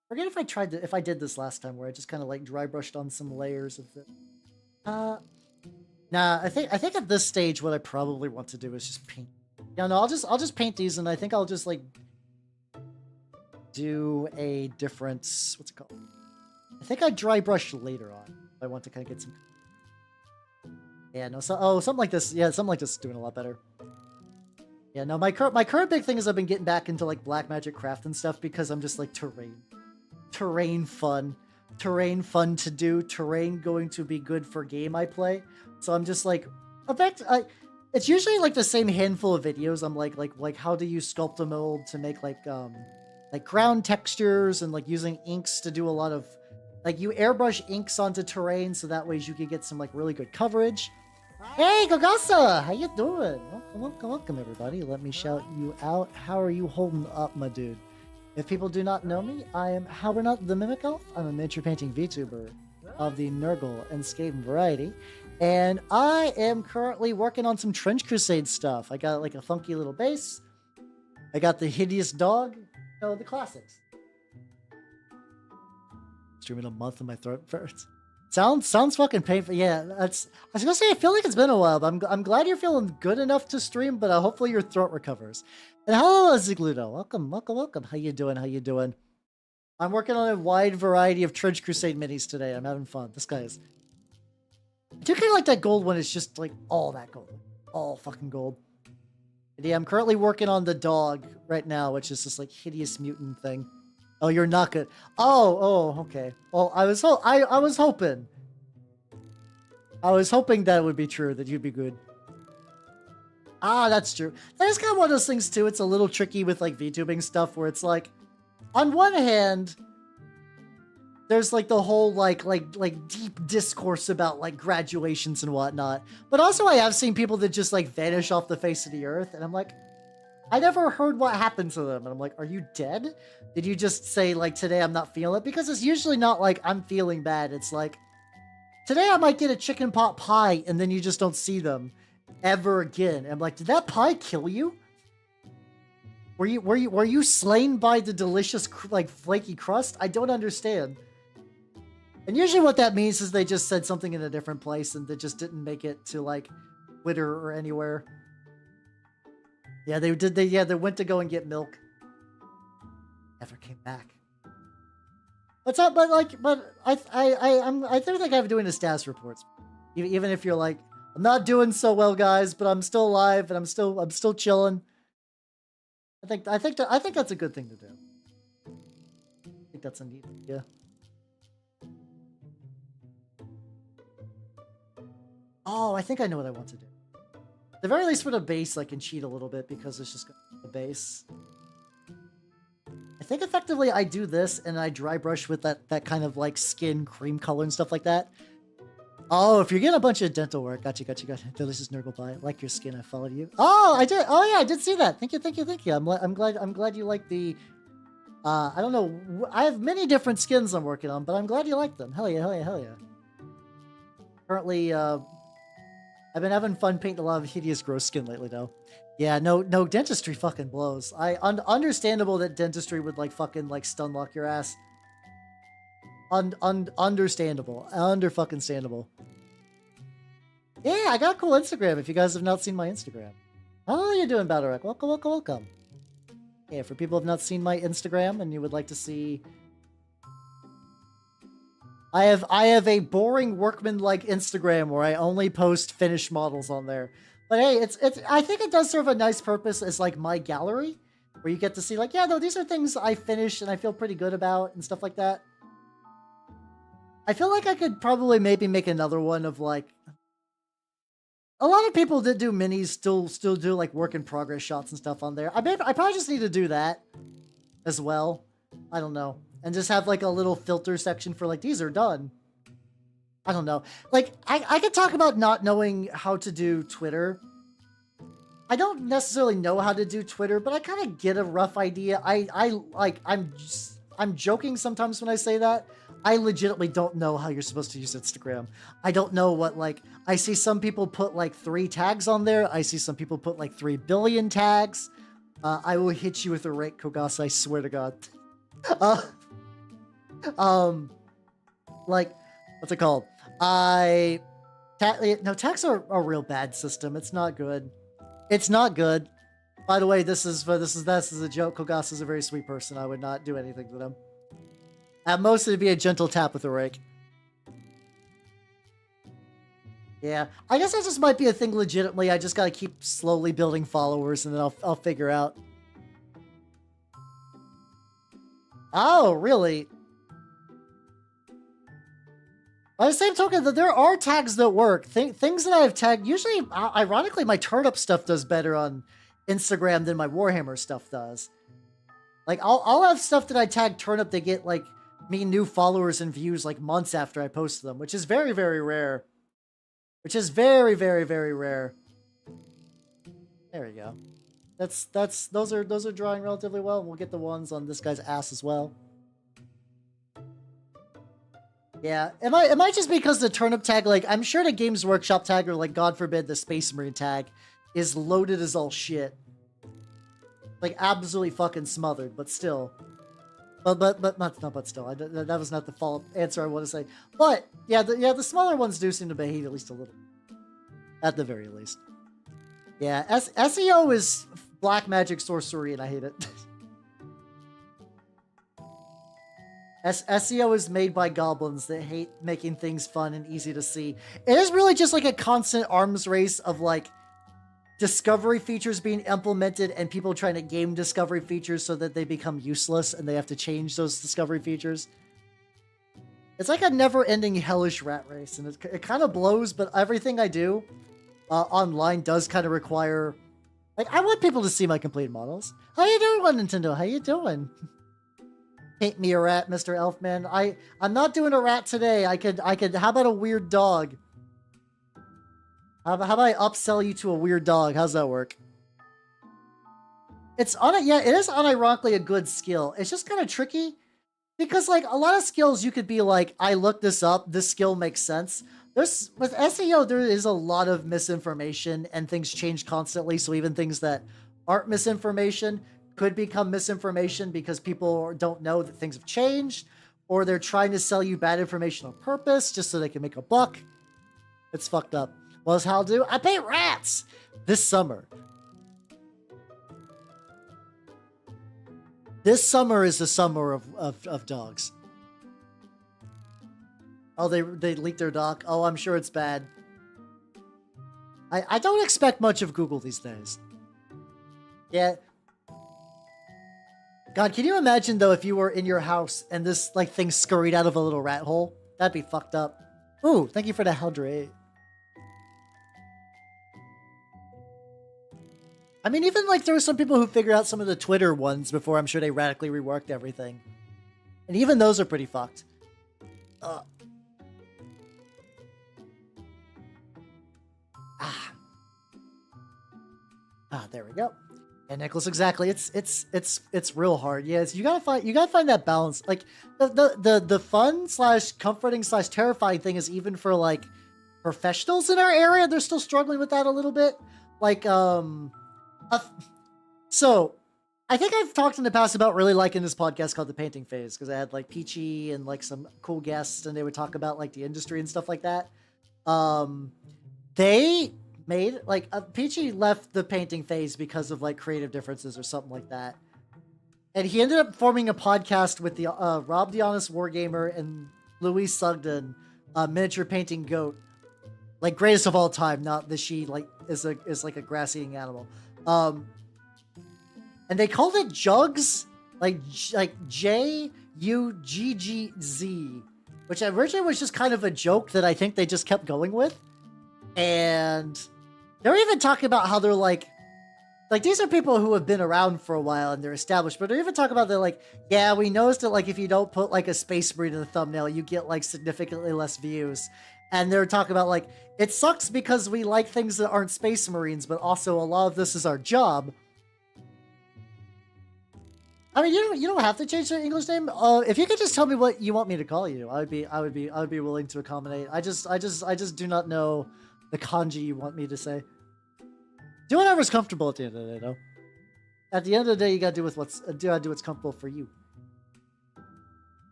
Forget if I did this last time where I just kind of like dry brushed on some layers of it. Nah, I think at this stage what I probably want to do is just paint. Yeah, no, I'll just paint these, and I think I'll just like do a different, what's it called? I think I dry brush later on. I want to kind of get some. Yeah, no, something like this. Yeah, something like this is doing a lot better. Yeah, no, my current big thing is I've been getting back into like black magic craft and stuff because I'm just like terrain fun to do, terrain going to be good for game I play. So I'm just like, it's usually like the same handful of videos. I'm like how do you sculpt a mold to make like ground textures, and like using inks to do a lot of like you airbrush inks onto terrain so that way you can get some like really good coverage. Hey Gogasa, how you doing? Welcome everybody. Let me shout you out. How are you holding up, my dude? If people do not know me, I am Halbernut the Mimic Elf. I'm a miniature painting VTuber of the Nurgle and Skaven variety. And I am currently working on some Trench Crusade stuff. I got like a funky little base. I got the hideous dog. You know, the classics. Streaming a month and my throat hurts. Sounds fucking painful. Yeah, I was gonna say I feel like it's been a while, but I'm glad you're feeling good enough to stream. But hopefully your throat recovers. And hello, Zigludo. Welcome. How you doing? I'm working on a wide variety of Trench Crusade minis today. I'm having fun. This guy is. I do kind of like that gold one. It's just like all that gold. All fucking gold. And yeah, I'm currently working on the dog right now, which is this like hideous mutant thing. Oh, you're not good. Oh, okay. Well, I was hoping. I was hoping that would be true, that you'd be good. Ah, that's true. That is kind of one of those things too. It's a little tricky with like VTubing stuff where it's like, on one hand, there's like the whole like deep discourse about like graduations and whatnot. But also I have seen people that just like vanish off the face of the earth. And I'm like, I never heard what happened to them. And I'm like, are you dead? Did you just say like, today I'm not feeling it? Because it's usually not like I'm feeling bad. It's like, today I might get a chicken pot pie and then you just don't see them ever again. And I'm like, did that pie kill you? Were you slain by the delicious like flaky crust? I don't understand. And usually what that means is they just said something in a different place and they just didn't make it to like Twitter or anywhere. Yeah, they went to go and get milk. Never came back. What's up? But I think I'm doing the status reports. Even if you're like, I'm not doing so well, guys, but I'm still alive and I'm still chilling. I think that's a good thing to do. I think that's a neat idea. Oh, I think I know what I want to do. At the very least for the base, I can cheat a little bit because it's just the base. I think effectively I do this and I dry brush with that kind of like skin cream color and stuff like that. Oh, if you're getting a bunch of dental work, gotcha. Delicious Nurgle pie. Like your skin, I followed you. Oh, I did. Oh yeah, I did see that. Thank you. I'm glad you like the. I don't know. I have many different skins I'm working on, but I'm glad you like them. Hell yeah. Currently, I've been having fun painting a lot of hideous, gross skin lately, though. Yeah, no, dentistry fucking blows. Understandable that dentistry would like fucking like stun lock your ass. Understandable. Fucking standable. Yeah, I got a cool Instagram if you guys have not seen my Instagram. How are you doing, Battlerek? Welcome. Yeah, for people who have not seen my Instagram and you would like to see... I have a boring workman-like Instagram where I only post finished models on there. But hey, I think it does serve a nice purpose as like my gallery, where you get to see like, yeah, no, these are things I finished and I feel pretty good about and stuff like that. I feel like I could probably maybe make another one of like... A lot of people that do minis still do like work in progress shots and stuff on there. I probably just need to do that as well. I don't know. And just have like a little filter section for like, these are done. I don't know. Like, I could talk about not knowing how to do Twitter. I don't necessarily know how to do Twitter, but I kind of get a rough idea. I'm joking sometimes when I say that. I legitimately don't know how you're supposed to use Instagram. I don't know what, like, I see some people put like 3 tags on there. I see some people put like 3 billion tags. I will hit you with a rake, Kogas, I swear to God. Like, what's it called? No, tags are a real bad system. It's not good. It's not good. By the way, this is a joke. Kogas is a very sweet person. I would not do anything to them. At most, it'd be a gentle tap with a rake. Yeah, I guess that just might be a thing legitimately. I just gotta keep slowly building followers and then I'll figure out. Oh, really? By the same token, that there are tags that work. Things that I've tagged, usually, ironically, my turnip stuff does better on Instagram than my Warhammer stuff does. Like, I'll have stuff that I tag turnip that get, like, me new followers and views, like, months after I post them, which is very, very rare. Which is very, very, very rare. There we go. Those are drawing relatively well, and we'll get the ones on this guy's ass as well. Yeah, it might just because the turnip tag, like, I'm sure the Games Workshop tag, or like, God forbid, the Space Marine tag, is loaded as all shit. Like, absolutely fucking smothered, but still. But still, that was not the follow-up answer I want to say. But, yeah, the smaller ones do seem to behave at least a little. At the very least. Yeah, SEO is black magic sorcery, and I hate it. SEO is made by goblins that hate making things fun and easy to see. It is really just like a constant arms race of like discovery features being implemented and people trying to game discovery features so that they become useless and they have to change those discovery features. It's like a never-ending hellish rat race, and it kind of blows, but everything I do online does kind of require... Like, I want people to see my complete models. How you doing, Nintendo? How you doing? Paint me a rat, Mr. Elfman. I'm not doing a rat today. I could. How about a weird dog? How about I upsell you to a weird dog? How's that work? It is unironically a good skill. It's just kind of tricky because like a lot of skills you could be like, I looked this up. This skill makes sense. With SEO, there is a lot of misinformation and things change constantly. So even things that aren't misinformation could become misinformation because people don't know that things have changed, or they're trying to sell you bad information on purpose just so they can make a buck. It's fucked up. What does Hal do? I paint rats this summer. This summer is the summer of dogs. Oh, they leaked their doc. Oh, I'm sure it's bad. I don't expect much of Google these days. Yeah. God, can you imagine though if you were in your house and this like thing scurried out of a little rat hole? That'd be fucked up. Ooh, thank you for the Heldre. I mean, even like there were some people who figured out some of the Twitter ones before I'm sure they radically reworked everything. And even those are pretty fucked. There we go. And Nicholas, exactly. It's real hard. Yes, you gotta find that balance. Like the fun / comforting / terrifying thing is even for like professionals in our area, they're still struggling with that a little bit. Like so I think I've talked in the past about really liking this podcast called The Painting Phase because I had like Peachy and like some cool guests and they would talk about like the industry and stuff like that. They made like Peachy left the painting phase because of like creative differences or something like that, and he ended up forming a podcast with the Rob the Honest Wargamer and Louise Sugden, miniature painting goat, like greatest of all time. Not that she like is like a grass eating animal, and they called it Jugs, like Juggz, which originally was just kind of a joke that I think they just kept going with. And they're even talking about how they're like these are people who have been around for a while and they're established, but they're even talking about they're like, yeah, we noticed that like if you don't put like a space marine in the thumbnail, you get like significantly less views. And they're talking about like, it sucks because we like things that aren't space marines, but also a lot of this is our job. I mean, you don't have to change their English name. If you could just tell me what you want me to call you, I would be willing to accommodate. I just do not know the kanji you want me to say. Do whatever's comfortable at the end of the day, though. At the end of the day, you gotta do what's comfortable for you.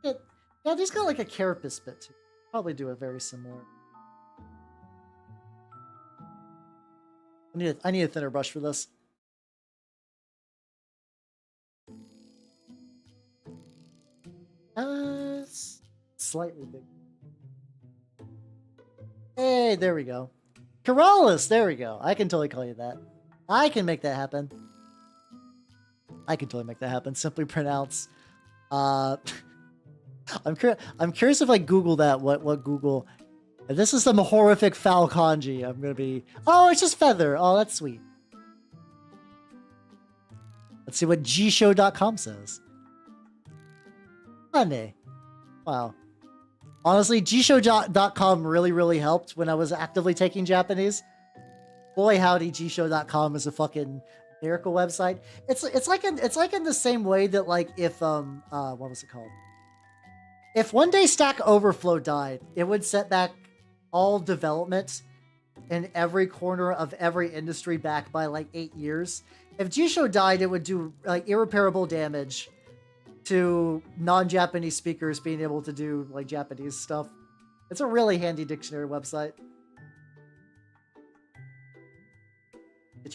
Yeah, these got like a carapace bit too. Probably do a very similar. I need a thinner brush for this. Slightly big. Hey, there we go. Corrales, there we go. I can totally call you that. I can make that happen. I can totally make that happen. Simply pronounce. I'm curious if I Google that. What Google? If this is some horrific foul kanji, I'm gonna be. Oh, it's just feather. Oh, that's sweet. Let's see what gshow.com says. Honey. Wow. Honestly, gshow.com really helped when I was actively taking Japanese. Boy howdy, gshow.com is a fucking miracle website. It's like in the same way that like if what was it called? If One Day Stack Overflow died, it would set back all development in every corner of every industry back by like 8 years. If gshow died, it would do like irreparable damage to non-Japanese speakers being able to do like Japanese stuff. It's a really handy dictionary website.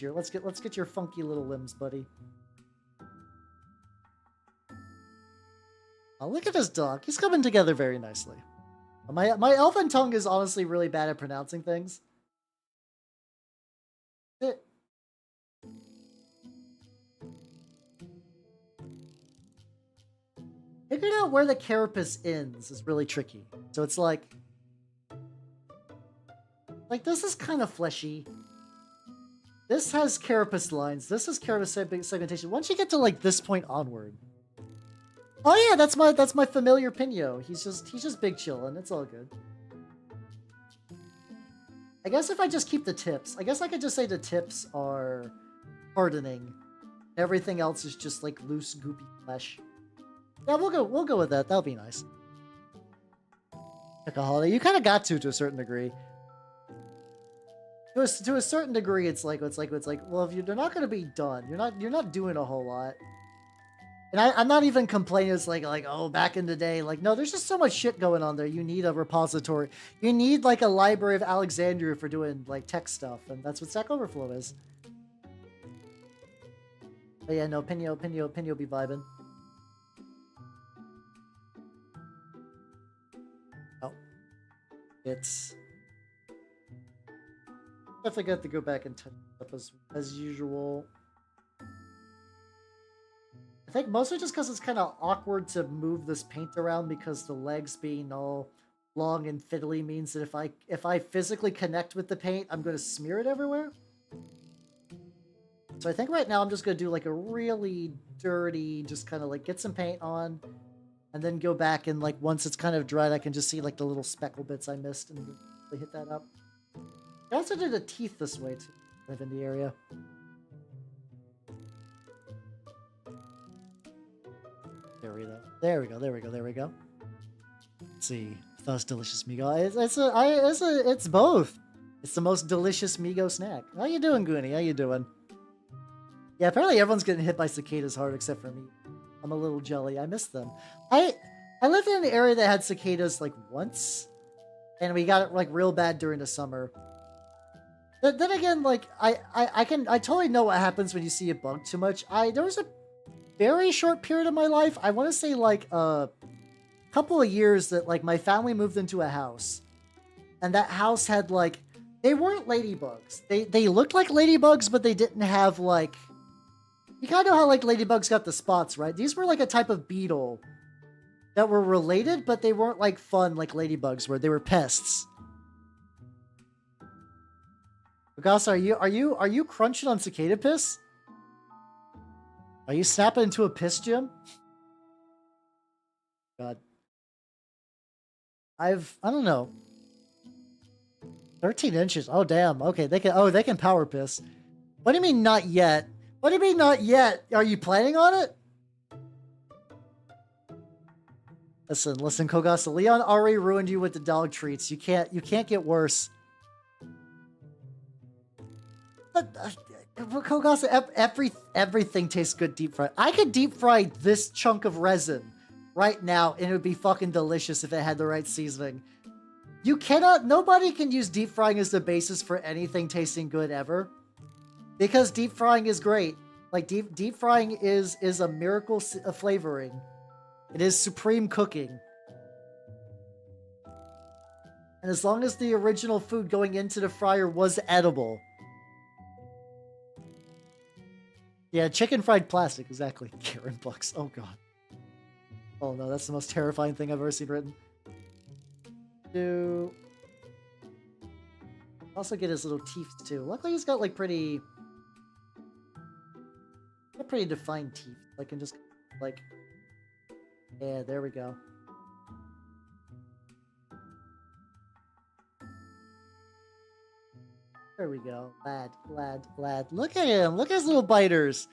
Let's get your funky little limbs, buddy. Oh, look at this dog. He's coming together very nicely. My elven tongue is honestly really bad at pronouncing things. Figuring out where the carapace ends is really tricky. So it's like this is kind of fleshy. This has carapace lines. This is carapace segmentation. Once you get to like this point onward. Oh yeah, that's my familiar Pinyo. He's just big chillin'. It's all good. I guess if I just keep the tips, I guess I could just say the tips are hardening. Everything else is just like loose, goopy flesh. Yeah, we'll go with that. That'll be nice. Pick a holiday. You kind of got to a certain degree. To a certain degree, it's like well, if they're not going to be done, you're not doing a whole lot. And I'm not even complaining. It's like oh, back in the day, like no, there's just so much shit going on there. You need a repository. You need like a library of Alexandria for doing like tech stuff, and that's what Stack Overflow is. But yeah, no, Pinyo be vibing. Oh, it's definitely got to go back and touch up as usual. I think mostly just because it's kind of awkward to move this paint around because the legs being all long and fiddly means that if I physically connect with the paint, I'm going to smear it everywhere. So I think right now I'm just going to do like a really dirty, just kind of like get some paint on and then go back and like once it's kind of dried, I can just see like the little speckle bits I missed and really hit that up. I also did the teeth this way too, kind of in the area. There we go. Let's see. Thought delicious Migo. It's both. It's the most delicious Migo snack. How you doing, Goonie? How you doing? Yeah, apparently everyone's getting hit by cicadas hard except for me. I'm a little jelly. I miss them. I lived in an area that had cicadas like once, and we got it like real bad during the summer. Then again, like I totally know what happens when you see a bug too much. There was a very short period of my life, I want to say like a couple of years, that like my family moved into a house, and that house had like, they weren't ladybugs. They looked like ladybugs, but they didn't have like, you kind of know how like ladybugs got the spots, right? These were like a type of beetle that were related, but they weren't like fun like ladybugs were. They were pests. Gus, are you crunching on cicada piss? Are you snapping into a piss, Jim? God. I don't know. 13 inches. Oh, damn. Okay, they can power piss. What do you mean not yet? What do you mean not yet? Are you planning on it? Listen, Kogasa. Leon already ruined you with the dog treats. You can't get worse. Kogasa, everything tastes good deep fried. I could deep fry this chunk of resin right now, and it would be fucking delicious if it had the right seasoning. You cannot, nobody can use deep frying as the basis for anything tasting good ever, because deep frying is great. Like deep frying is a miracle of flavoring. It is supreme cooking. And as long as the original food going into the fryer was edible. Yeah, chicken fried plastic, exactly. Karen Bucks. Oh god. Oh no, that's the most terrifying thing I've ever seen written. Also get his little teeth too. Luckily he's got like pretty defined teeth. I can just like, yeah, there we go. There we go. Lad. Look at him. Look at his little biters.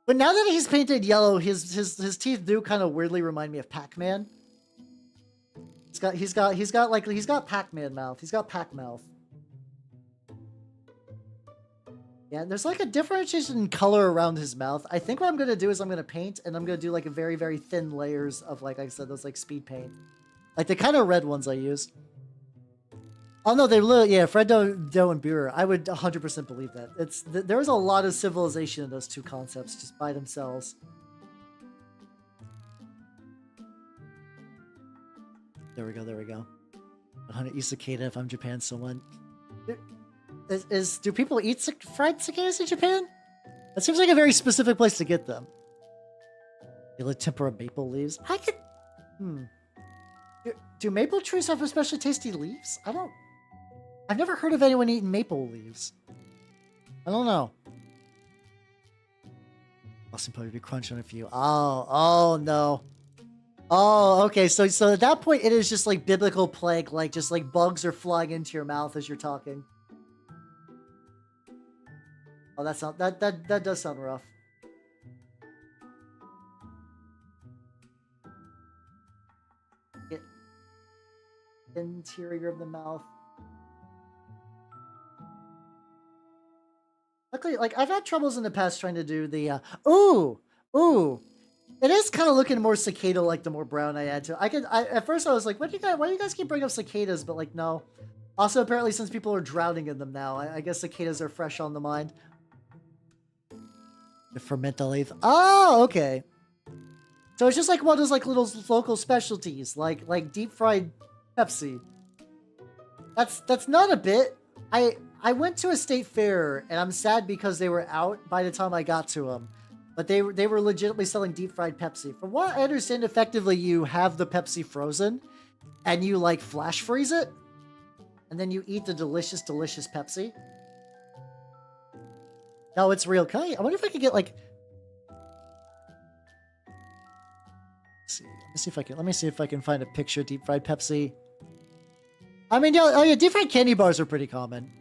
But now that he's painted yellow, his teeth do kind of weirdly remind me of Pac-Man. He's got Pac-Man mouth. He's got Pac mouth. Yeah, there's like a differentiation in color around his mouth. I think what I'm gonna do is I'm gonna paint, and I'm gonna do like a very, very thin layers of, like I said, those like speed paint. Like the kind of red ones I use. Oh no, they literally, yeah, Fred Doe and Bueller. I would 100% believe that. There's a lot of civilization in those two concepts just by themselves. There we go, there we go. 100 eat cicada if I'm Japan someone. Do people eat fried cicadas in Japan? That seems like a very specific place to get them. They like tempera maple leaves. I could... Do maple trees have especially tasty leaves? I've never heard of anyone eating maple leaves. I don't know. Must probably be crunch on a few. Oh no. Oh, okay. So at that point, it is just like biblical plague, like just like bugs are flying into your mouth as you're talking. Oh, that does sound rough. Interior of the mouth. Luckily, like I've had troubles in the past trying to do the ooh. It is kind of looking more cicada like the more brown I add to it. At first I was like, why do you guys keep bringing up cicadas? But like no. Also, apparently since people are drowning in them now, I guess cicadas are fresh on the mind. The ferment the leaf. Oh, okay. So it's just like one of those like little local specialties, like deep fried Pepsi. That's not a bit. I went to a state fair and I'm sad because they were out by the time I got to them. But they were legitimately selling deep fried Pepsi. From what I understand, effectively you have the Pepsi frozen and you like flash freeze it and then you eat the delicious Pepsi. No, it's real. I wonder if I could get like Let me see if I can find a picture of deep fried Pepsi. I mean, yeah, deep fried candy bars are pretty common.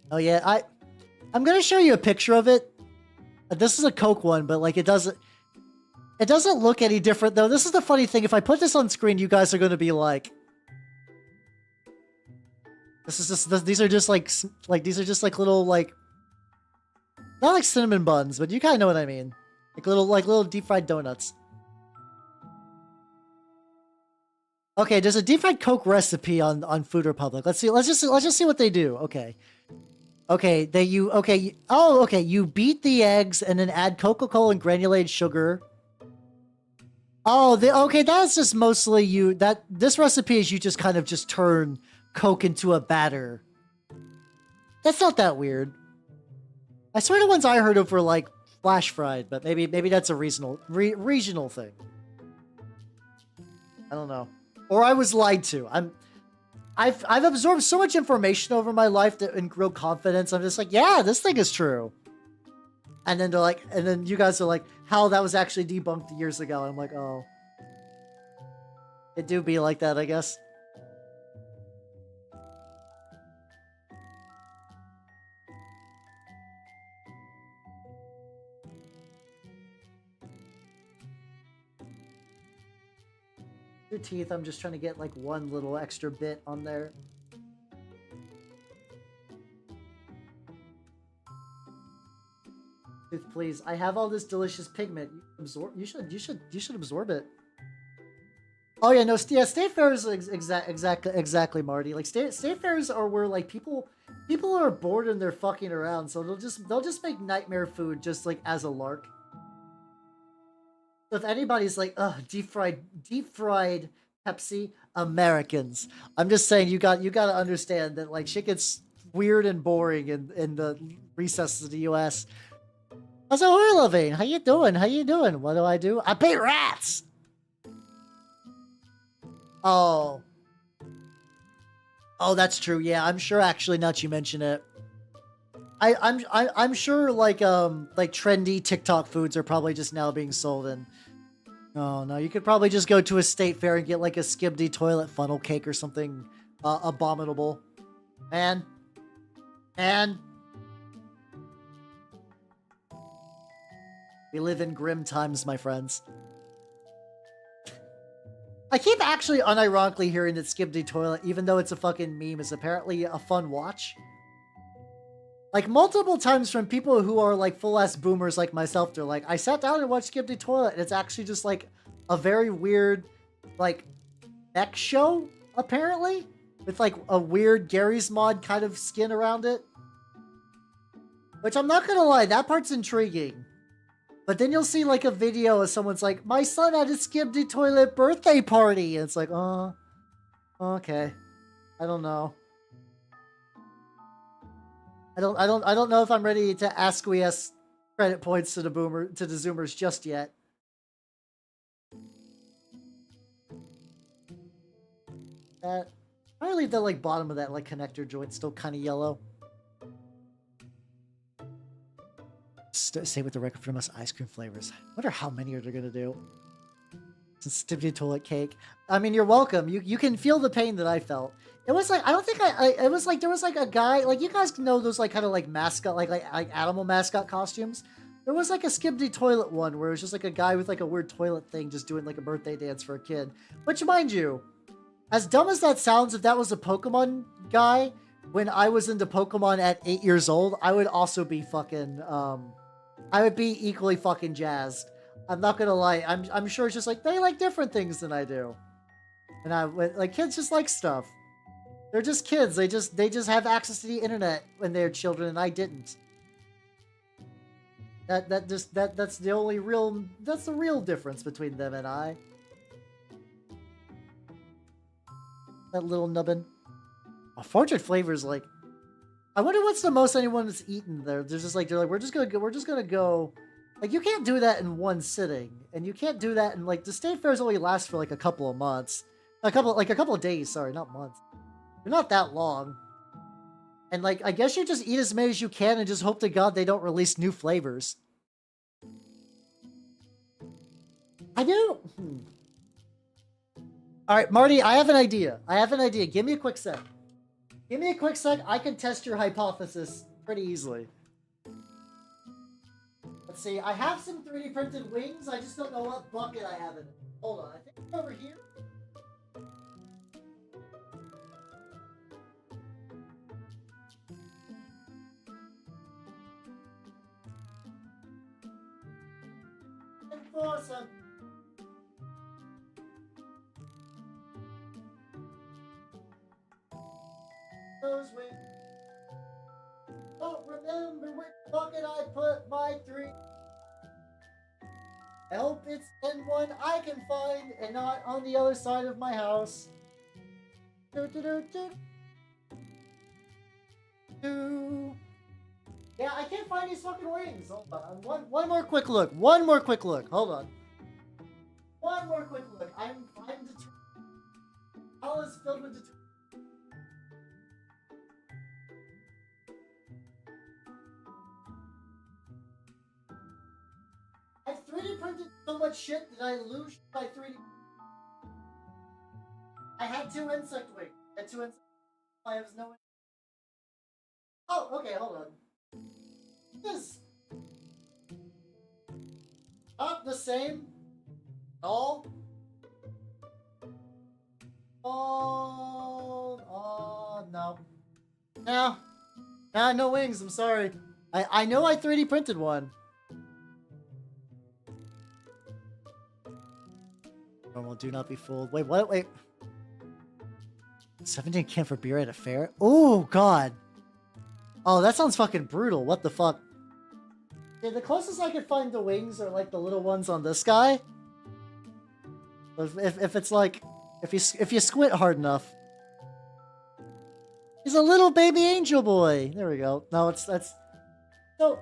Oh yeah, I'm gonna show you a picture of it. This is a Coke one, but like it doesn't look any different though. This is the funny thing. If I put this on screen, you guys are gonna be like, these are just like little like, not like cinnamon buns, but you kind of know what I mean. Like little deep fried donuts. Okay, there's a deep fried Coke recipe on Food Republic. Let's just see what they do. Okay, you beat the eggs and then add Coca-Cola and granulated sugar. Okay, that's just mostly this recipe is you just kind of just turn Coke into a batter. That's not that weird. I swear the ones I heard of were like flash fried, but maybe that's a regional thing. I don't know. Or I was lied to. I've absorbed so much information over my life that in real confidence, I'm just like, yeah, this thing is true. And then and then you guys are like, how that was actually debunked years ago. And I'm like, oh. It do be like that, I guess. Your teeth, I'm just trying to get like one little extra bit on there. Tooth, please. I have all this delicious pigment. You should absorb it. Oh yeah, no, yeah, state fairs exactly, Marty. Like state fairs are where like people are bored and they're fucking around, so they'll just make nightmare food just like as a lark. So if anybody's like, ugh, deep fried Pepsi, Americans. I'm just saying you got to understand that like shit gets weird and boring in the recesses of the US. How's a horror loving? How you doing? What do? I paint rats. Oh, that's true. Yeah, I'm sure. Actually, now that you mention it, I'm sure like trendy TikTok foods are probably just now being sold in. Oh no, you could probably just go to a state fair and get like a skibidi toilet funnel cake or something abominable. Man. We live in grim times, my friends. I keep actually unironically hearing that skibidi toilet, even though it's a fucking meme, is apparently a fun watch. Like, multiple times from people who are, like, full-ass boomers like myself, they're like, I sat down and watched Skibidi Toilet, and it's actually just, like, a very weird, like, mech show, apparently? With, like, a weird Gary's Mod kind of skin around it. Which, I'm not gonna lie, that part's intriguing. But then you'll see like a video of someone's like, my son had a skip-de toilet birthday party. And it's like, oh, okay. I don't know. I don't know if I'm ready to acquiesce credit points to the Zoomers just yet. That I leave the like bottom of that like connector joint still kind of yellow. Same with the record for the most ice cream flavors. I wonder how many are they gonna do. Sensitivity toilet cake. I mean, you're welcome. You can feel the pain that I felt. It was like, I don't think it was like, there was like a guy, like you guys know those like kind of like mascot, like animal mascot costumes. There was like a skip-de toilet one where it was just like a guy with like a weird toilet thing just doing like a birthday dance for a kid. Which, mind you, as dumb as that sounds, if that was a Pokemon guy, when I was into Pokemon at 8 years old, I would also be fucking, I would be equally fucking jazzed. I'm not gonna lie. I'm sure it's just like, they like different things than I do. And like, kids just like stuff. They're just kids. They just have access to the internet when they're children, and I didn't. That's the real difference between them and I. That little nubbin. Oh, 400 flavors, like, I wonder what's the most anyone's eaten there. They're like, we're just gonna go. Like, you can't do that in one sitting, and you can't do that in like, the state fairs only last for like a couple of months, a couple of days. Sorry, not months. They're not that long. And like, I guess you just eat as many as you can and just hope to God they don't release new flavors. I do. All right, Marty, I have an idea. Give me a quick sec. I can test your hypothesis pretty easily. Let's see. I have some 3D printed wings. I just don't know what bucket I have in it. Hold on. I think it's over here. Awesome. Those wings. Don't remember which bucket I put my 3. I hope it's in one I can find and not on the other side of my house. Yeah, I can't find these fucking wings. Hold on. One more quick look. Hold on. One more quick look. I'm determined. All is filled with determination. I 3D printed so much shit that I lose my 3D. I had 2 insect wings. I have no. Oh, okay, hold on. This not the same at all. Oh no. No wings. I'm sorry. I know I 3D printed one. Normal, do not be fooled. Wait, what? Wait. 17 can for beer at a fair? Oh God. Oh, that sounds fucking brutal. What the fuck? Yeah, the closest I could find to wings are like the little ones on this guy. If it's like, if you squint hard enough. He's a little baby angel boy. There we go. No, that's... So,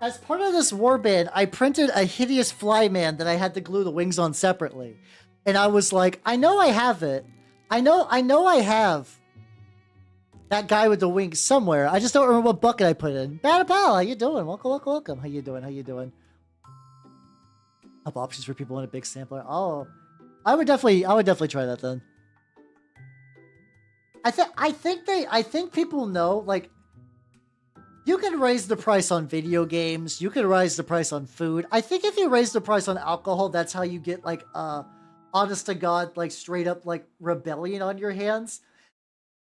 as part of this warband, I printed a hideous flyman that I had to glue the wings on separately. And I was like, I know I have it. I know I have that guy with the wings somewhere. I just don't remember what bucket I put in. Bad pal, how you doing? Welcome. How you doing? Up options for people in a big sampler. Oh, I would definitely try that then. I think people know, like, you can raise the price on video games. You can raise the price on food. I think if you raise the price on alcohol, that's how you get like honest to God, like straight up like rebellion on your hands.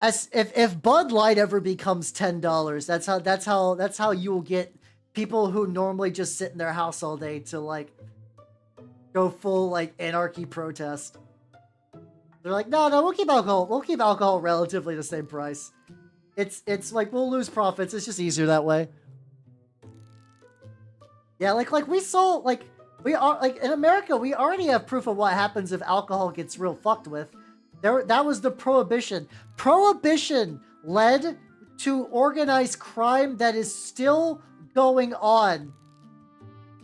As if Bud Light ever becomes $10, that's how you will get people who normally just sit in their house all day to like go full like anarchy protest. They're like, no, we'll keep alcohol relatively the same price. It's like we'll lose profits. It's just easier that way. Yeah, like we saw, like, we are, like, in America, we already have proof of what happens if alcohol gets real fucked with. That was the Prohibition. Prohibition led to organized crime that is still going on.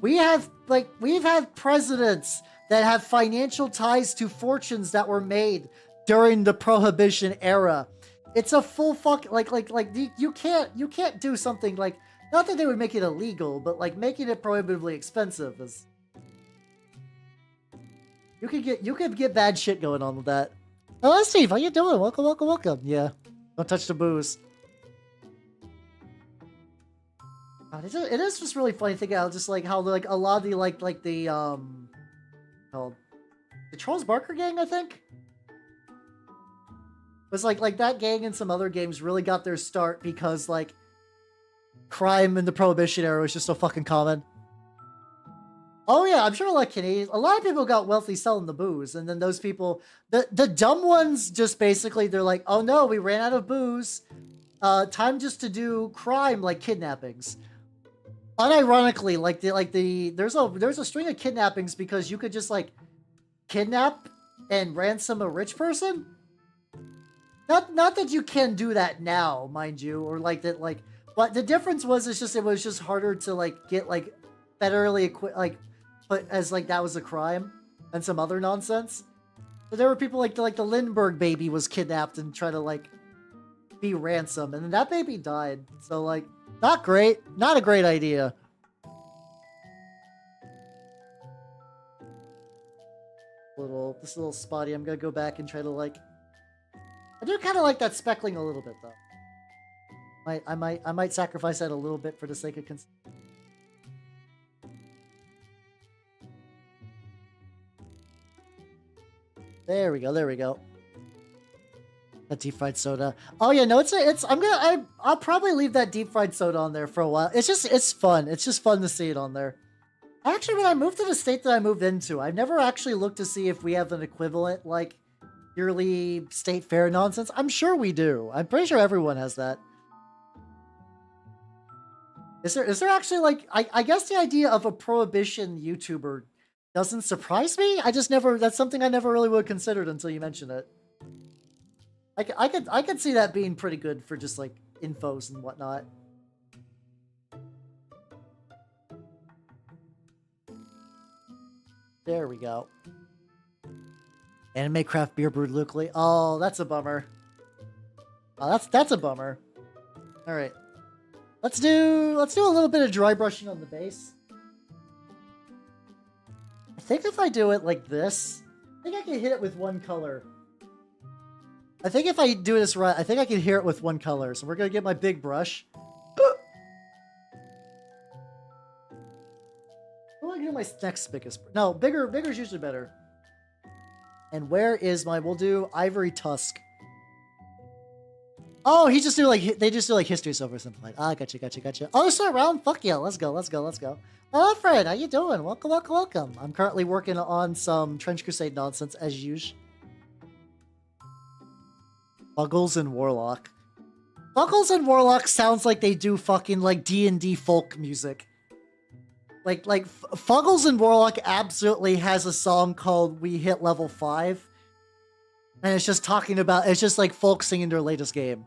We've had presidents that have financial ties to fortunes that were made during the Prohibition era. It's a full fuck, you can't do something like, not that they would make it illegal, but like making it prohibitively expensive is, you could get bad shit going on with that. Hello, Steve. How you doing? Welcome, welcome, welcome. Yeah, don't touch the booze. God, it is just really funny thinking out just like how like a lot of the the Charles Barker gang, I think, was like that gang and some other games really got their start because like crime in the Prohibition era was just so fucking common. Oh yeah, I'm sure like Canadians, a lot of people got wealthy selling the booze, and then those people, the dumb ones, just basically they're like, oh no, we ran out of booze, time just to do crime like kidnappings. Unironically, there's a string of kidnappings because you could just like kidnap and ransom a rich person. Not that you can do that now, mind you, or like that like. But the difference was it was just harder to like get like federally equipped but as like that was a crime and some other nonsense. But there were people like the Lindbergh baby was kidnapped and tried to like be ransomed, and then that baby died. So like not great, not a great idea. This little spotty. I'm gonna go back and try to like. I do kind of like that speckling a little bit though. I might sacrifice that a little bit for the sake of There we go. There we go. That deep fried soda. Oh yeah, no, I'll probably leave that deep fried soda on there for a while. It's fun. It's just fun to see it on there. Actually, when I moved to the state that I moved into, I've never actually looked to see if we have an equivalent like yearly state fair nonsense. I'm sure we do. I'm pretty sure everyone has that. Is there actually like I guess the idea of a Prohibition YouTuber doesn't surprise me. That's something I never really would have considered until you mentioned it. I could see that being pretty good for just like infos and whatnot. There we go. Anime craft beer brewed locally. Oh, that's a bummer. Oh, that's a bummer. All right. Let's do a little bit of dry brushing on the base. I think if I do it like this, I think I can hit it with one color. I think if I do this right, I think I can hear it with one color. So we're gonna get my big brush. What do I do my next biggest? No, bigger is usually better. And where is my? We'll do Ivory Tusk. Oh, they just do like history silver simplified. Ah, gotcha. Oh, still around? Fuck yeah, let's go. Oh, Fred, how you doing? Welcome. I'm currently working on some Trench Crusade nonsense as usual. Buggles and Warlock. Buggles and Warlock sounds like they do fucking like D&D folk music. Like Fuggles and Warlock absolutely has a song called "We Hit Level 5," and it's just like folk singing their latest game.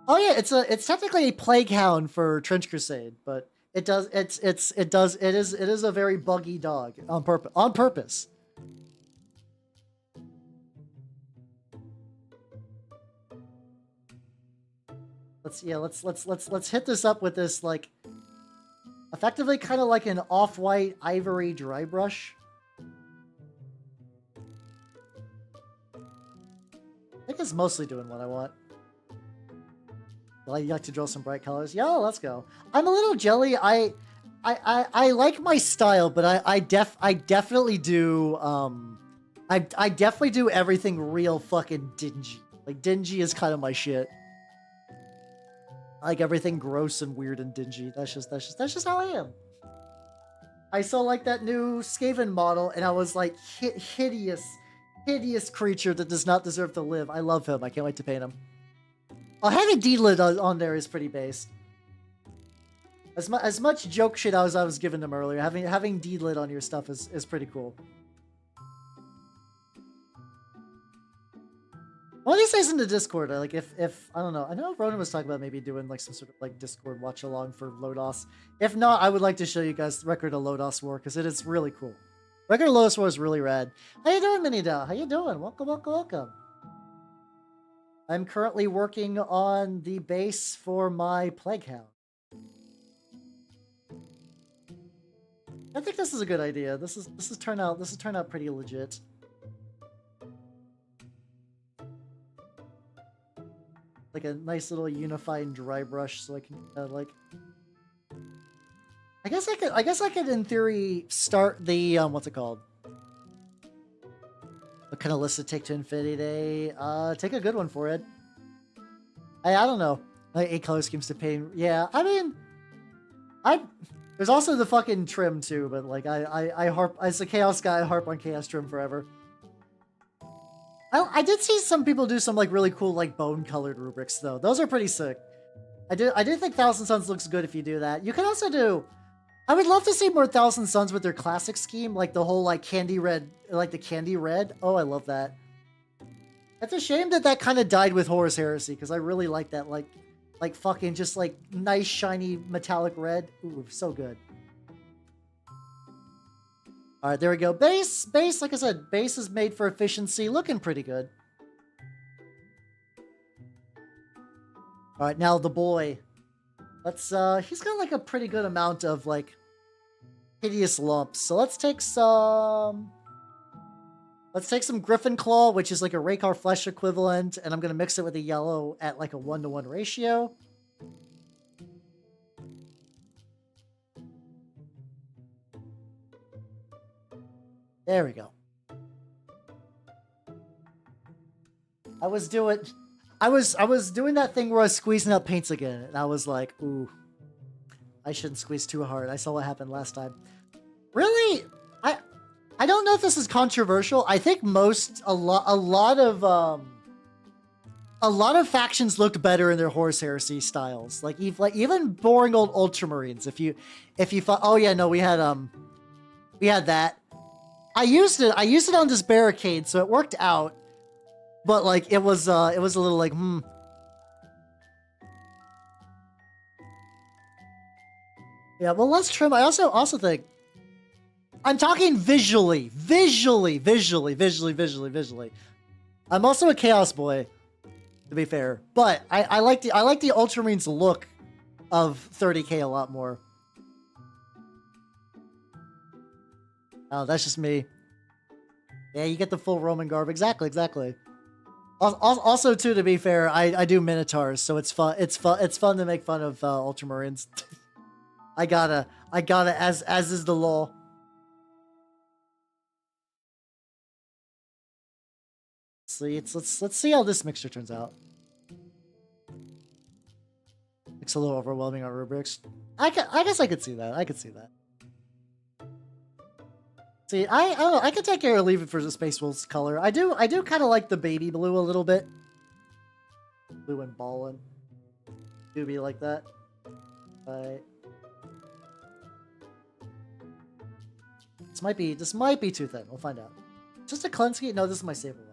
Oh yeah, it's technically a Plague Hound for Trench Crusade, but it is a very buggy dog on purpose. Let's hit this up with this like effectively kind of like an off-white ivory dry brush. I think it's mostly doing what I want. You like to draw some bright colors? Yeah, let's go. I'm a little jelly. I like my style, but I definitely do I definitely do everything real fucking dingy. Like dingy is kind of my shit. I like everything gross and weird and dingy. That's just how I am. I saw like that new Skaven model and I was like hideous creature that does not deserve to live. I love him. I can't wait to paint him. Oh, having D-Lid on there is pretty based. As much joke shit as I was giving them earlier, having D-lit on your stuff is pretty cool. One of these days in the Discord, like if I don't know, I know Ronan was talking about maybe doing like some sort of like Discord watch along for Lodos. If not, I would like to show you guys Record of Lodos War because it is really cool. Record of Lodos War is really rad. How you doing, Minida? How you doing? Welcome, welcome, welcome. I'm currently working on the base for my Plague Hound. I think this is a good idea. This is turned out pretty legit. Like a nice little unifying dry brush, so I can like. I guess I could in theory start the what's it called? What kind of list to take to Infinity Day? Take a good one for it. I don't know. Like 8 color schemes to paint. Yeah, I mean, there's also the fucking trim too, but like I harp as a chaos guy, I harp on chaos trim forever. I did see some people do some like really cool like bone colored rubrics though. Those are pretty sick. I do think Thousand Suns looks good if you do that. You can also do. I would love to see more Thousand Suns with their classic scheme, like the whole like candy red, like the candy red. Oh, I love that. It's a shame that that kind of died with Horus Heresy because I really like that like fucking just like nice shiny metallic red. Ooh, so good. All right, there we go. Base, like I said, base is made for efficiency. Looking pretty good. All right, now the boy. Let's, he's got like a pretty good amount of like hideous lumps. So let's take some Griffin Claw, which is like a Rakar Flesh equivalent. And I'm going to mix it with a yellow at like a 1-to-1 ratio. There we go. I was doing that thing where I was squeezing out paints again, and I was like, ooh, I shouldn't squeeze too hard. I saw what happened last time. Really? I don't know if this is controversial. I think a lot of factions looked better in their Horus Heresy styles. Like even boring old Ultramarines. If you thought, oh yeah, no, we had that. I used it on this barricade, so it worked out. But like it was a little like Yeah, well let's trim. I also think I'm talking visually. I'm also a chaos boy, to be fair. But I like the Ultramarines look of 30k a lot more. Oh, that's just me. Yeah, you get the full Roman garb. Exactly. Also, too, to be fair, I do Minotaurs, so it's fun. It's fun to make fun of Ultramarines. I gotta, as is the law. Let's see how this mixture turns out. It's a little overwhelming on rubrics. I guess I could see that. See, I don't know. I could take care of leave it for the Space Wolves color. I do kind of like the baby blue a little bit. Blue and ballin'. Do be like that. Right. This might be too thin. We'll find out. Just a Klensky? No, this is my saber one.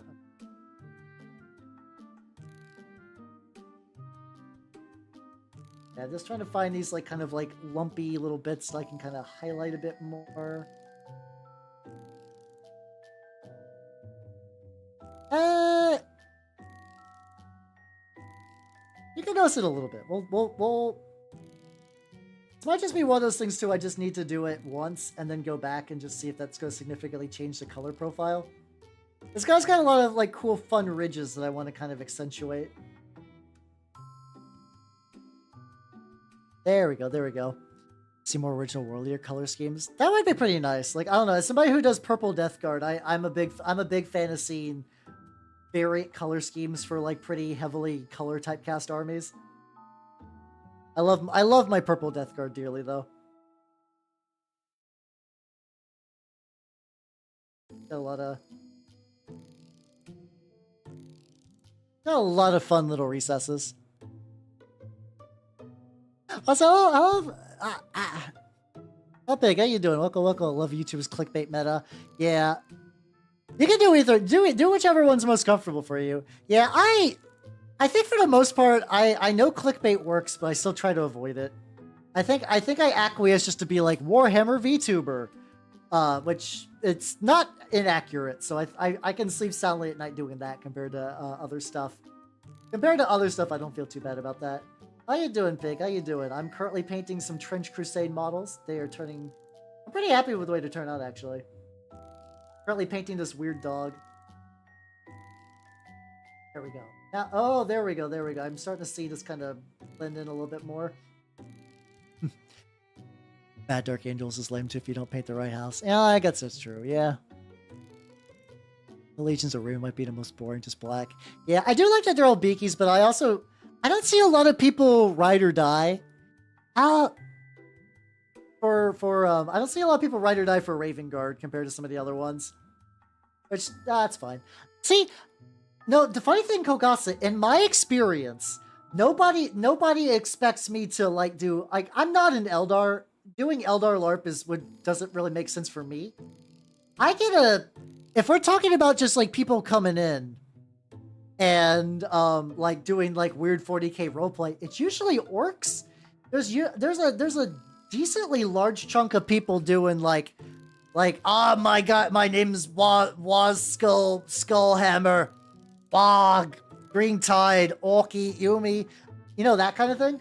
Yeah, just trying to find these like kind of like lumpy little bits that I can kind of highlight a bit more. You can notice it a little bit. We'll This might just be one of those things too. I just need to do it once and then go back and just see if that's going to significantly change the color profile. This guy's got a lot of like cool, fun ridges that I want to kind of accentuate. There we go. See more original Warlier color schemes. That might be pretty nice. Like I don't know, as somebody who does Purple Death Guard, I'm a big fan of seeing variant color schemes for like pretty heavily color typecast armies. I love my Purple Death Guard dearly though. Got a lot of fun little recesses. Also, Oh, Big, how you doing? Welcome, welcome. I love YouTube's clickbait meta. Yeah. You can do either. Do whichever one's most comfortable for you. Yeah, I think for the most part, I know clickbait works, but I still try to avoid it. I think I acquiesce just to be like Warhammer VTuber, which it's not inaccurate. So I can sleep soundly at night doing that compared to other stuff. Compared to other stuff, I don't feel too bad about that. How you doing, Pig? How you doing? I'm currently painting some Trench Crusade models. They are turning... I'm pretty happy with the way they turn out, actually. Currently painting this weird dog. There we go. Now, oh, there we go, there we go. I'm starting to see this kind of blend in a little bit more. Bad Dark Angels is lame too if you don't paint the right house. Yeah, I guess that's true, yeah. The Legions of Ruin might be the most boring, just black. Yeah, I do like that they're all beakies, but I don't see a lot of people ride or die. I don't see a lot of people ride or die for Raven Guard compared to some of the other ones. Which, that's fine. See, no, the funny thing, Kogasa, in my experience, nobody expects me to, like, do, like, I'm not an Eldar. Doing Eldar LARP doesn't really make sense for me. If we're talking about just, like, people coming in, and like doing like weird 40k roleplay, it's usually orcs. There's a decently large chunk of people doing like oh my god, my name's Waz Skullhammer, Bog, Green Tide, Orky, Yumi, you know, that kind of thing.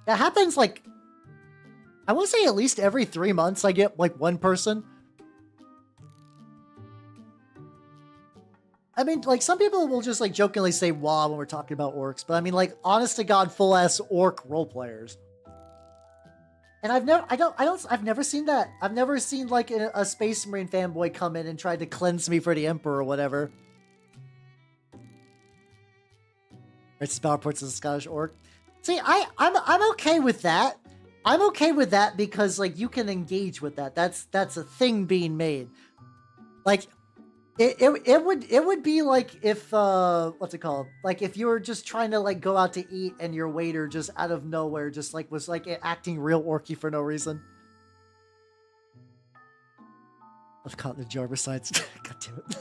That happens like, I want to say at least every 3 months I get like one person. I mean, like, some people will just, like, jokingly say "wah" when we're talking about orcs, but I mean, like, honest to God, full-ass orc role players. And I've never seen that. I've never seen, like, a Space Marine fanboy come in and try to cleanse me for the Emperor or whatever. It's Powerports as a Scottish orc. See, I'm okay with that. I'm okay with that because, like, you can engage with that. That's a thing being made. Like, It would be like if what's it called? Like if you were just trying to like go out to eat and your waiter just out of nowhere just like was like acting real orky for no reason. I've caught the Jarvis sides. God damn it.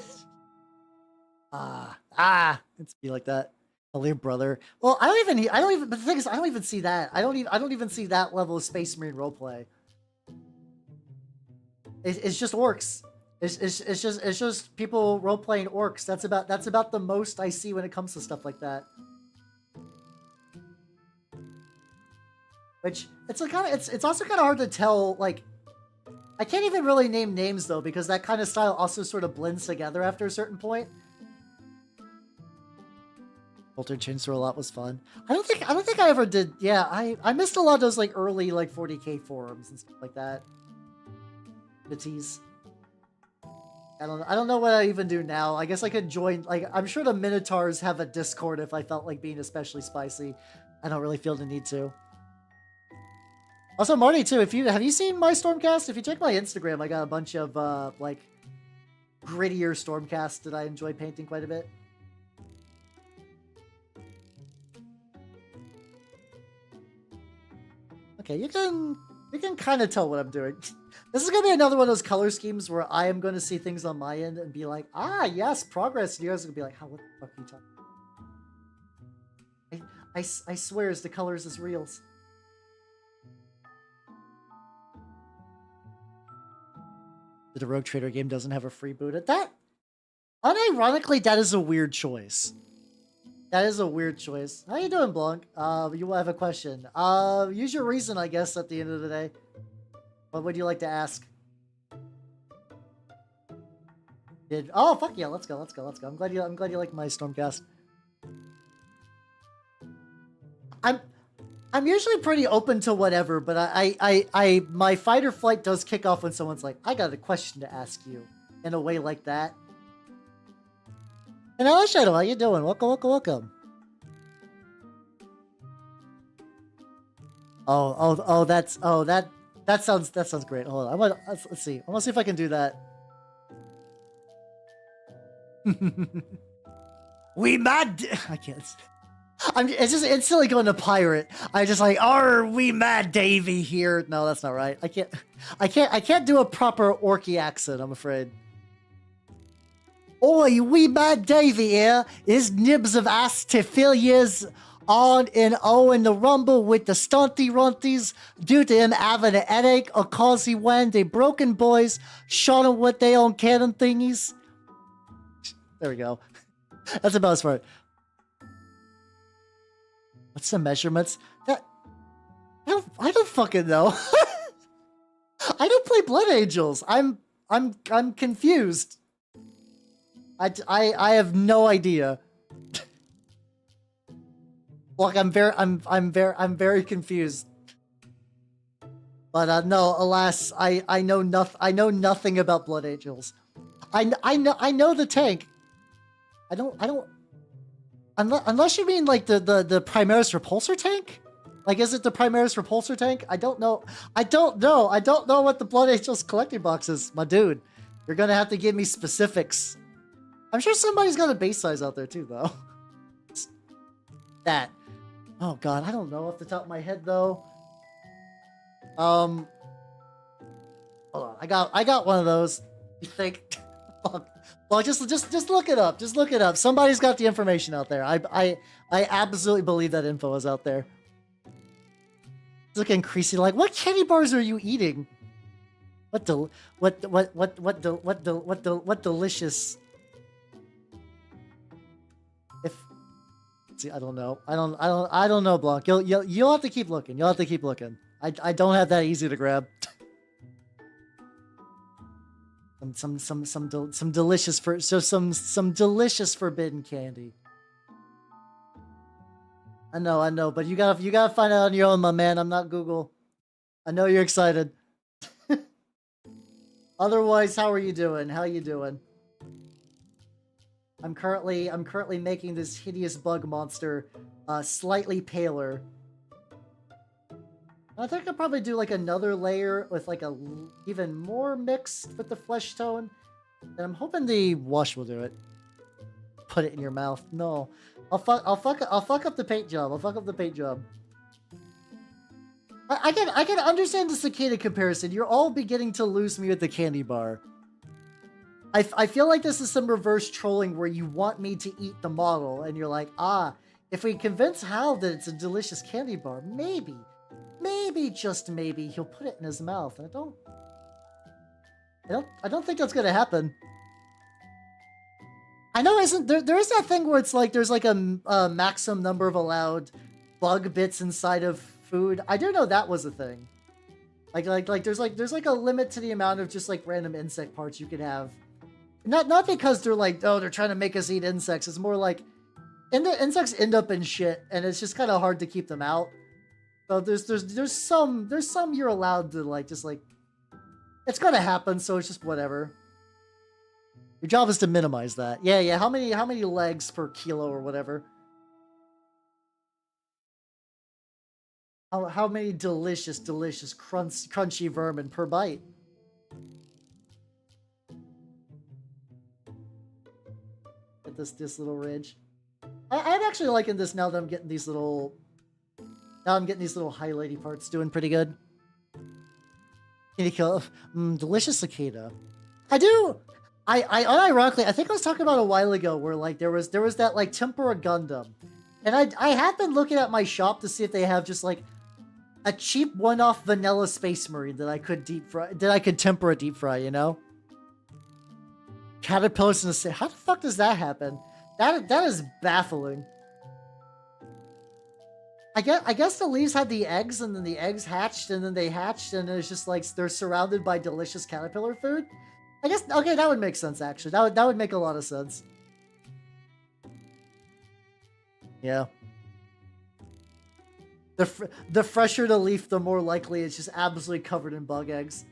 It's be like that. Holy brother. Well, I don't even but the thing is I don't even see that. I don't even see that level of Space Marine roleplay. It's just orcs. It's just people role playing orcs. That's about the most I see when it comes to stuff like that. Which it's also kind of hard to tell. Like, I can't even really name names though because that kind of style also sort of blends together after a certain point. Bolter Chainsaw a lot was fun. I don't think I ever did. Yeah, I missed a lot of those like early like 40k forums and stuff like that. The tease. I don't know what I even do now. I guess I could join, like, I'm sure the Minotaurs have a Discord if I felt like being especially spicy. I don't really feel the need to. Also, Marty, too, have you seen my Stormcast? If you check my Instagram, I got a bunch of, like, grittier Stormcasts that I enjoy painting quite a bit. Okay, you can kind of tell what I'm doing. This is going to be another one of those color schemes where I am going to see things on my end and be like, ah, yes, progress. And you guys are going to be like, how, what the fuck are you talking about? I swear it's the colors as reals. The Rogue Trader game doesn't have a free boot. Unironically, that is a weird choice. That is a weird choice. How you doing, Blanc? You will have a question. Use your reason, I guess, at the end of the day. What would you like to ask? Oh, fuck yeah, let's go. I'm glad you like my Stormcast. I'm usually pretty open to whatever, but my fight or flight does kick off when someone's like, I got a question to ask you, in a way like that. And hello, Shadow, how you doing? Welcome. That sounds great. Hold on, let's see. I want to see if I can do that. We mad. I can't. It's just instantly going to pirate. I just like, "Are we mad Davy here?" No, that's not right. I can't do a proper Orky accent, I'm afraid. Oi, we mad Davy here. His nibs of ass to fill years on and in the rumble with the stunty runties due to him having a headache or cause he when they broken boys shot him with their own cannon thingies. There we go. That's about as far. What's the measurements? That I don't fucking know. I don't play Blood Angels. I'm confused. I have no idea. Like I'm very confused. But no, alas, I know nothing about Blood Angels. I know the tank. I don't unless you mean like the Primaris Repulsor tank? Like, is it the Primaris Repulsor tank? I don't know. I don't know what the Blood Angels collecting box is, my dude. You're gonna have to give me specifics. I'm sure somebody's got a base size out there too, though. That. Oh god, I don't know off the top of my head though. Hold on. I got one of those. You think? Well, just look it up. Just look it up. Somebody's got the information out there. I absolutely believe that info is out there. Look increasingly like, what candy bars are you eating? What delicious. If see, I don't know. I don't know, Blanc. You'll have to keep looking. You'll have to keep looking. I don't have that easy to grab. Some delicious delicious forbidden candy. I know, but you gotta find out on your own, my man. I'm not Google. I know you're excited. Otherwise, how are you doing? How you doing? I'm currently making this hideous bug monster slightly paler. I think I'll probably do like another layer with like a even more mixed with the flesh tone. And I'm hoping the wash will do it. Put it in your mouth. No. I'll fuck up the paint job. I'll fuck up the paint job. I can understand the cicada comparison. You're all beginning to lose me with the candy bar. I feel like this is some reverse trolling where you want me to eat the model and you're like, if we convince Hal that it's a delicious candy bar, maybe, just maybe, he'll put it in his mouth. And I don't think that's gonna happen. I know there is that thing where it's like there's like a maximum number of allowed bug bits inside of food. I do know that was a thing. Like there's like a limit to the amount of just like random insect parts you can have. Not because they're like, oh, they're trying to make us eat insects. It's more like insects end up in shit and it's just kind of hard to keep them out. So there's some you're allowed to like just like it's gonna happen, so it's just whatever. Your job is to minimize that. Yeah. How many legs per kilo or whatever? How many delicious crunchy vermin per bite? Get this little ridge. I'm actually liking this now that I'm getting these little. Now I'm getting these little highlighty parts doing pretty good. Can you kill? Delicious cicada. I do. I unironically, I think I was talking about a while ago where like there was that like tempura Gundam, and I have been looking at my shop to see if they have just like a cheap one-off vanilla Space Marine that I could tempura deep fry. You know, caterpillars in the how the fuck does that happen? That is baffling. I guess the leaves had the eggs, and then the eggs hatched, and then they hatched, and it's just like they're surrounded by delicious caterpillar food. I guess, okay, that would make sense, actually. That would make a lot of sense. Yeah. The fresher the leaf, the more likely it's just absolutely covered in bug eggs.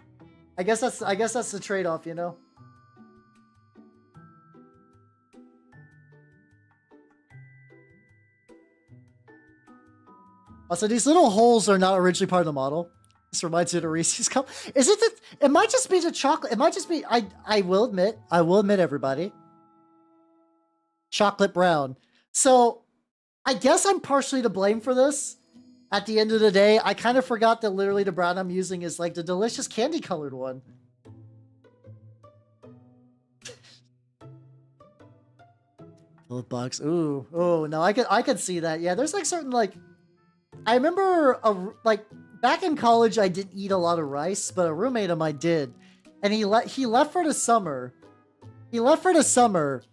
I guess that's the trade-off, you know? Also, these little holes are not originally part of the model. This reminds me of the Reese's cup. Is it that it might just be the chocolate? It might just be. I will admit, everybody. Chocolate brown. So I guess I'm partially to blame for this. At the end of the day, I kind of forgot that literally the brown I'm using is like the delicious candy colored one. Little bugs. Ooh, oh no, I could see that. Yeah, there's like certain like, I remember like back in college I didn't eat a lot of rice, but a roommate of mine did, and he left for the summer. He left for the summer,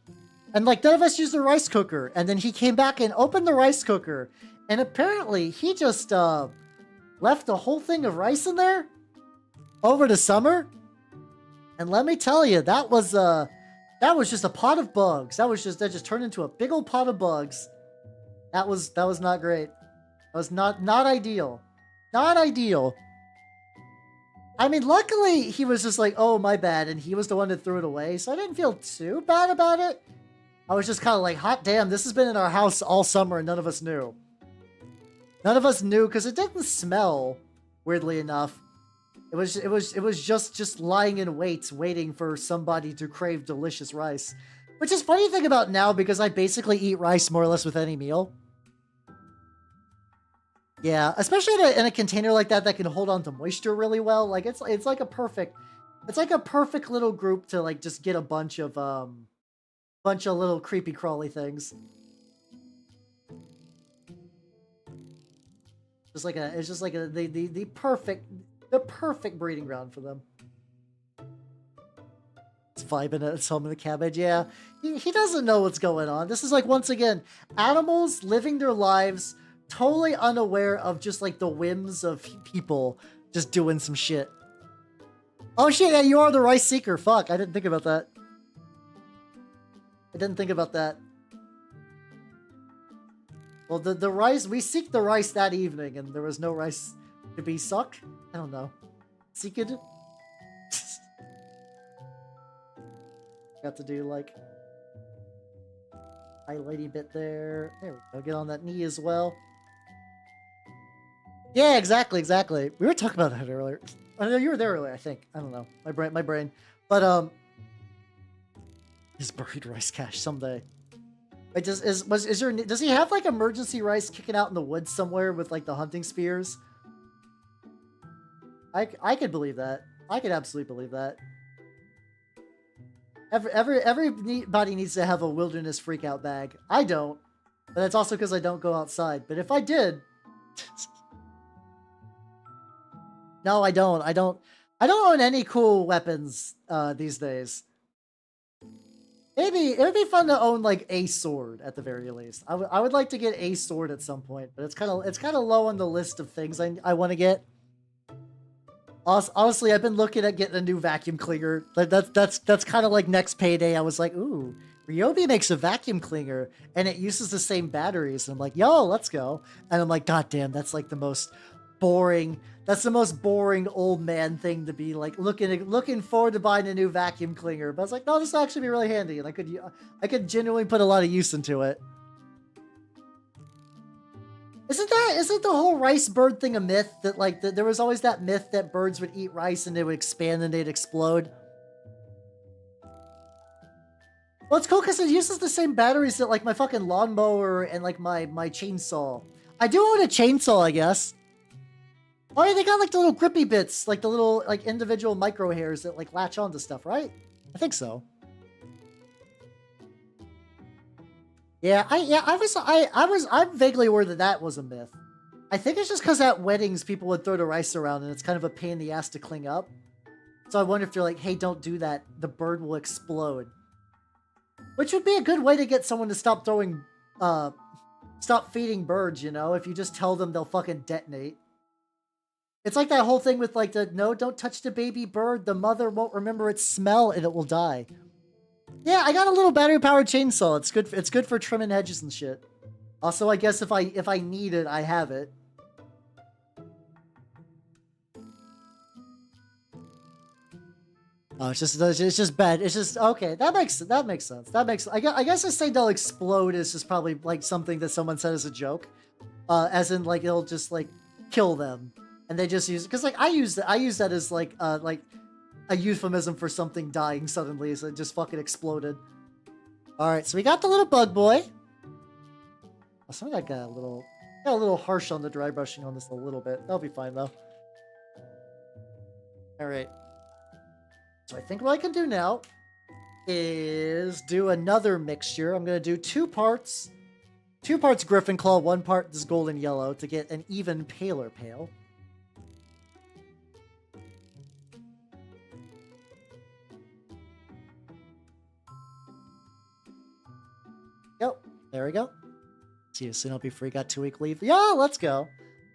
and like none of us used the rice cooker, and then he came back and opened the rice cooker, and apparently he just left the whole thing of rice in there over the summer, and let me tell you, that was just a pot of bugs. That just turned into a big old pot of bugs. That was not great. That was not ideal. Not ideal. I mean, luckily he was just like, oh, my bad, and he was the one that threw it away, so I didn't feel too bad about it. I was just kind of like, hot damn, this has been in our house all summer and none of us knew. None of us knew because it didn't smell, weirdly enough. It was just lying in wait, waiting for somebody to crave delicious rice. Which is funny to think about now because I basically eat rice more or less with any meal. Yeah, especially in a container like that can hold on to moisture really well. Like it's like a perfect little group to like just get a bunch of little creepy crawly things. It's just like the perfect breeding ground for them. It's vibing at home in the cabbage. Yeah, he doesn't know what's going on. This is like, once again, animals living their lives totally unaware of just like the whims of people just doing some shit. Oh shit, yeah, you are the rice seeker. Fuck, I didn't think about that. I didn't think about that. Well, the rice, we seeked the rice that evening and there was no rice to be sucked. I don't know. Seek it. Got to do like highlighty bit there. There we go. Get on that knee as well. Yeah, exactly. We were talking about that earlier. I know you were there earlier, I think. I don't know. My brain. But his buried rice cache someday. Wait, does he have like emergency rice kicking out in the woods somewhere with like the hunting spears? I could believe that. I could absolutely believe that. Everybody needs to have a wilderness freakout bag. I don't, but that's also because I don't go outside. But if I did, no, I don't. I don't own any cool weapons these days. Maybe it would be fun to own like a sword at the very least. I would like to get a sword at some point, but it's kind of low on the list of things I want to get. Honestly, I've been looking at getting a new vacuum cleaner. That's kind of like next payday. I was like, ooh, Ryobi makes a vacuum cleaner and it uses the same batteries. And I'm like, yo, let's go. And I'm like, god damn, that's like the most boring. That's the most boring old man thing to be like looking forward to buying a new vacuum cleaner. But I was like, no, this will actually be really handy, and I could genuinely put a lot of use into it. Isn't the whole rice bird thing a myth? That like there was always that myth that birds would eat rice and they would expand and they'd explode. Well, it's cool because it uses the same batteries that like my fucking lawnmower and like my chainsaw. I do own a chainsaw, I guess. Oh yeah, they got like the little grippy bits, like the little like individual micro hairs that like latch onto stuff, right? I think so. Yeah, I'm vaguely aware that was a myth. I think it's just because at weddings people would throw the rice around and it's kind of a pain in the ass to clean up. So I wonder if they're like, hey, don't do that. The bird will explode. Which would be a good way to get someone to stop feeding birds, you know? If you just tell them they'll fucking detonate. It's like that whole thing with like no, don't touch the baby bird. The mother won't remember its smell and it will die. Yeah, I got a little battery-powered chainsaw. It's good for trimming hedges and shit. Also, I guess if I need it, I have it. Oh, it's just bad. It's just okay. That makes sense. I guess I say they'll explode is just probably like something that someone said as a joke, as in like it'll just like kill them, and they just use it because like I use that as like a euphemism for something dying suddenly, so it just fucking exploded. All right, so we got the little bug boy. Some of that got a little harsh on the dry brushing on this a little bit. That'll be fine though. All right. So I think what I can do now is do another mixture. I'm gonna do two parts Griffin Claw, one part this golden yellow to get an even paler pale. Yep, there we go. See you soon. I'll be free. Got 2-week leave. Yeah, let's go.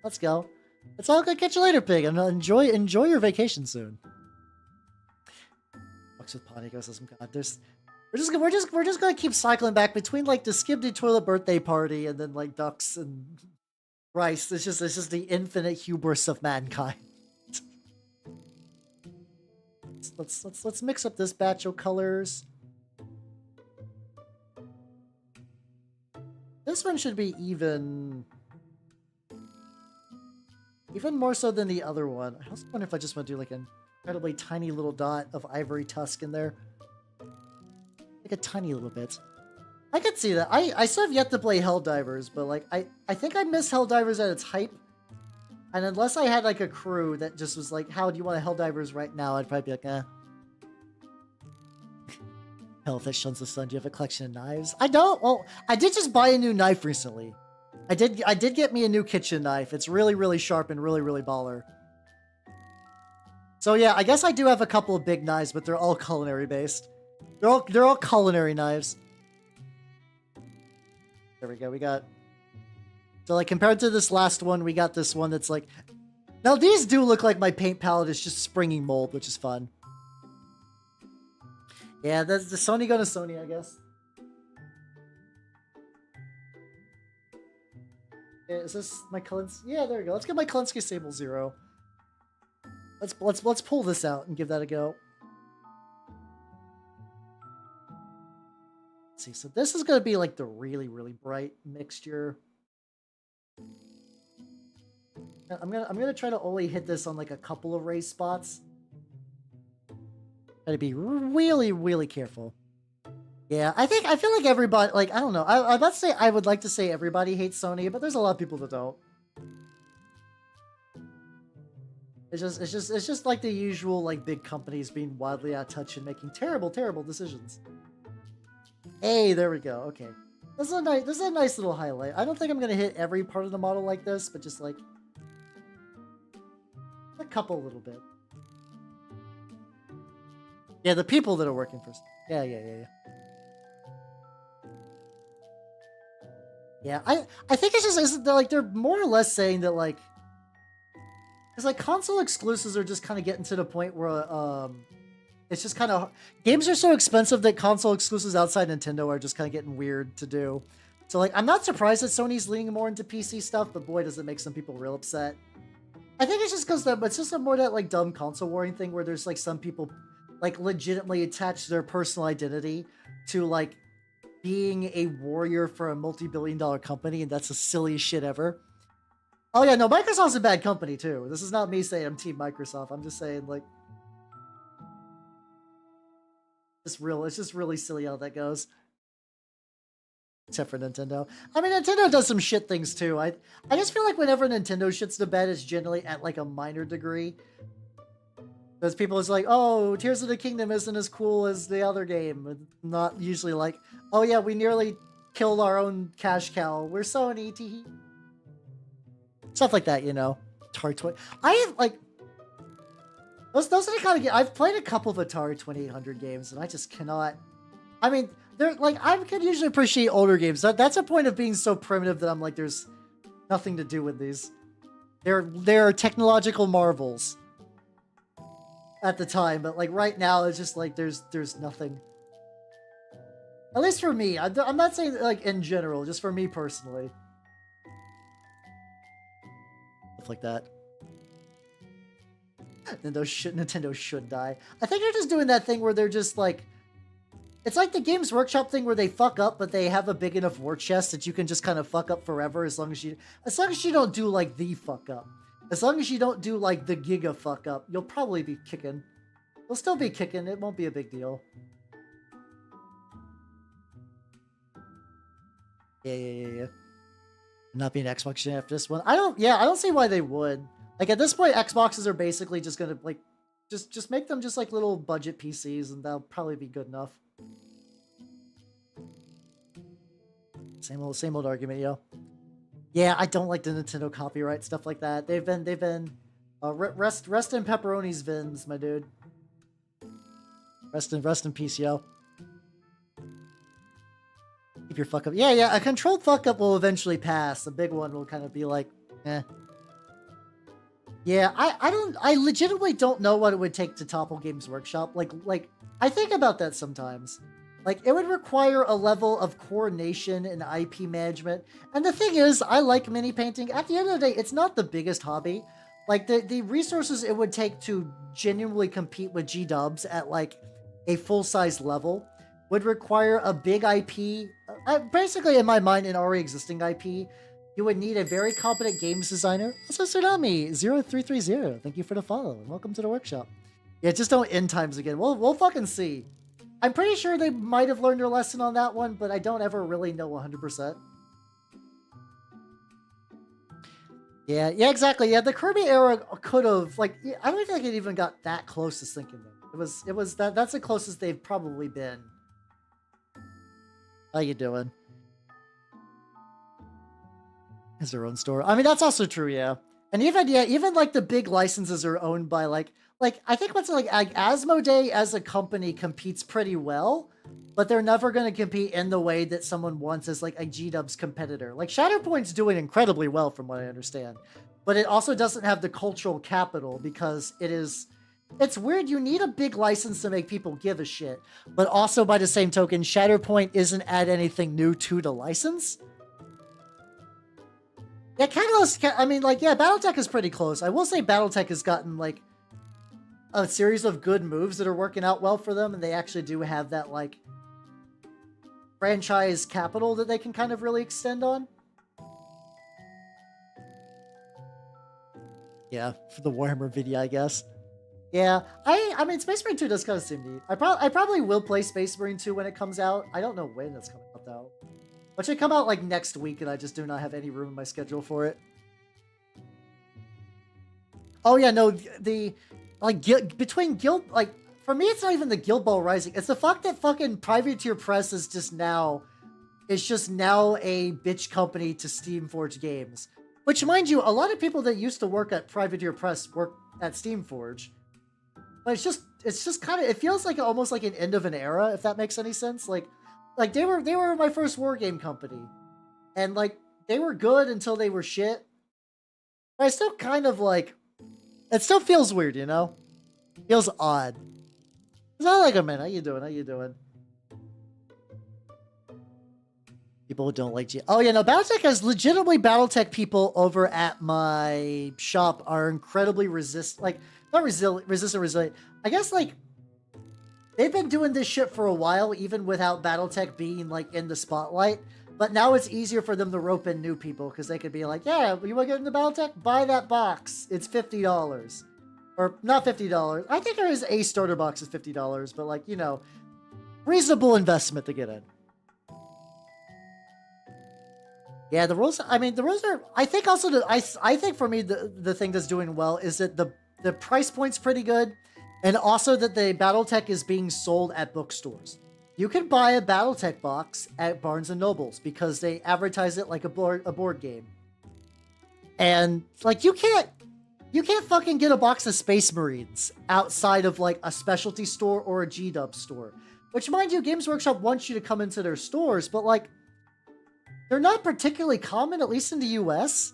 Let's go. It's all good. Catch you later, pig. And enjoy your vacation soon. Fucks with pot ecosystem. God, we're just gonna keep cycling back between like the Skibidi toilet birthday party and then like ducks and rice. It's just the infinite hubris of mankind. Let's mix up this batch of colors. This one should be even more so than the other one. I also wonder if I just want to do like an incredibly tiny little dot of ivory tusk in there. Like a tiny little bit. I could see that. I still have yet to play Helldivers, but like I think I miss Helldivers at its hype. And unless I had like a crew that just was like, how do you want a Helldivers right now? I'd probably be like, eh. Hellfish shuns the sun. Do you have a collection of knives? I don't. Well, I did just buy a new knife recently. I did get me a new kitchen knife. It's really, really sharp and really, really baller. So yeah, I guess I do have a couple of big knives, but they're all culinary based. They're all culinary knives. There we go. We got. So like compared to this last one, we got this one that's like. Now these do look like my paint palette is just springing mold, which is fun. Yeah, that's the Sony going to Sony, I guess. Is this my Kalinsky? Yeah, there we go. Let's get my Kalinsky Sable 0. Let's pull this out and give that a go. Let's see. So this is going to be like the really, really bright mixture. I'm gonna try to only hit this on like a couple of raised spots. Gotta be really, really careful. Yeah, I feel like everybody, like, I don't know. I'm about to say, I would like to say everybody hates Sony, but there's a lot of people that don't. It's just like the usual, like, big companies being wildly out of touch and making terrible, terrible decisions. Hey, there we go. Okay. This is a nice little highlight. I don't think I'm gonna hit every part of the model like this, but just like a couple little bit. Yeah, the people that are working for... Yeah. Yeah, I think it's just... Like, they're more or less saying that, like... Because, like, console exclusives are just kind of getting to the point where, it's just kind of... Games are so expensive that console exclusives outside Nintendo are just kind of getting weird to do. So, like, I'm not surprised that Sony's leaning more into PC stuff, but boy, does it make some people real upset. I think it's just because it's just more that, like, dumb console warring thing where there's, like, some people... like legitimately attach their personal identity to like being a warrior for a multi-billion-dollar company, and that's the silliest shit ever. Oh yeah, no, Microsoft's a bad company too. This is not me saying I'm Team Microsoft. I'm just saying like, it's just really silly how that goes. Except for Nintendo. I mean, Nintendo does some shit things too. I just feel like whenever Nintendo shits the bed, it's generally at like a minor degree. Because people is like, oh, Tears of the Kingdom isn't as cool as the other game. Not usually like, oh yeah, we nearly killed our own cash cow. We're Sony, teehee. Stuff like that, you know. Atari 20. I have like... Those are the kind of games... I've played a couple of Atari 2800 games, and I just cannot... I mean, they're like, I can usually appreciate older games. That's a point of being so primitive that I'm like, there's nothing to do with these. They're technological marvels. At the time, but like right now, it's just like there's nothing. At least for me, I'm not saying like in general, just for me personally. Stuff like that. Nintendo should die. I think they're just doing that thing where they're just like, it's like the Games Workshop thing where they fuck up, but they have a big enough war chest that you can just kind of fuck up forever as long as you don't do like the fuck up. As long as you don't do, like, the giga fuck-up, you'll probably be kicking. You'll still be kicking. It won't be a big deal. Yeah. Not being Xbox Gen after this one. I don't see why they would. Like at this point, Xboxes are basically just gonna like just make them just like little budget PCs, and that'll probably be good enough. Same old argument, yo. Yeah, I don't like the Nintendo copyright stuff like that. They've been rest in pepperoni's Vins, my dude. Rest in peace, yo. Keep your fuck up. Yeah, a controlled fuck up will eventually pass. The big one will kind of be like, eh. Yeah, I legitimately don't know what it would take to topple Games Workshop. Like I think about that sometimes. Like, it would require a level of coordination and IP management. And the thing is, I like mini painting. At the end of the day, it's not the biggest hobby. Like, the resources it would take to genuinely compete with G-dubs at, like, a full-size level would require a big IP. Basically, in my mind, an already existing IP. You would need a very competent games designer. Also, Tsunami0330. Thank you for the follow, and welcome to the workshop. Yeah, just don't end times again. We'll fucking see. I'm pretty sure they might have learned their lesson on that one, but I don't ever really know 100%. Yeah, exactly. Yeah, the Kirby era could have, like, I don't think it even got that close to sinking them. That's the closest they've probably been. How you doing? Has their own store. I mean, that's also true, yeah. And even like the big licenses are owned by like I think what's like Asmodee as a company competes pretty well, but they're never going to compete in the way that someone wants as like a G-dub's competitor. Like Shatterpoint's doing incredibly well from what I understand, but it also doesn't have the cultural capital because it's weird. You need a big license to make people give a shit, but also by the same token, Shatterpoint isn't add anything new to the license. Yeah, Catalyst, I mean, like, yeah, Battletech is pretty close. I will say Battletech has gotten, like, a series of good moves that are working out well for them, and they actually do have that, like, franchise capital that they can kind of really extend on. Yeah, for the Warhammer video, I guess. Yeah, I mean, Space Marine 2 does kind of seem neat. I probably will play Space Marine 2 when it comes out. I don't know when it's coming out, though. It should come out like next week, and I just do not have any room in my schedule for it. Oh yeah, no, between Guild, like, for me, it's not even the Guild Ball Rising. It's the fact that fucking Privateer Press is just now a bitch company to Steamforge Games. Which, mind you, a lot of people that used to work at Privateer Press work at Steamforge. But it's just kind of, it feels like almost like an end of an era, if that makes any sense. Like they were my first wargame company, and like they were good until they were shit. But I still kind of like, it still feels weird, you know? Feels odd. It's not like, man, how you doing? How you doing? People who don't like G. Oh yeah, no, Battletech has legitimately Battletech people over at my shop are incredibly resilient. I guess like they've been doing this shit for a while, even without Battletech being like in the spotlight. But now it's easier for them to rope in new people because they could be like, yeah, you want to get into Battletech? Buy that box. It's $50. Or not $50. I think there is a starter box is $50, but like, you know, reasonable investment to get in. Yeah, the rules, I mean, the rules are, I think also, I think for me, the thing that's doing well is that the price point's pretty good. And also that the Battletech is being sold at bookstores. You can buy a Battletech box at Barnes & Nobles because they advertise it like a board game. And like you can't fucking get a box of Space Marines outside of like a specialty store or a G-Dub store. Which, mind you, Games Workshop wants you to come into their stores, but like they're not particularly common, at least in the US.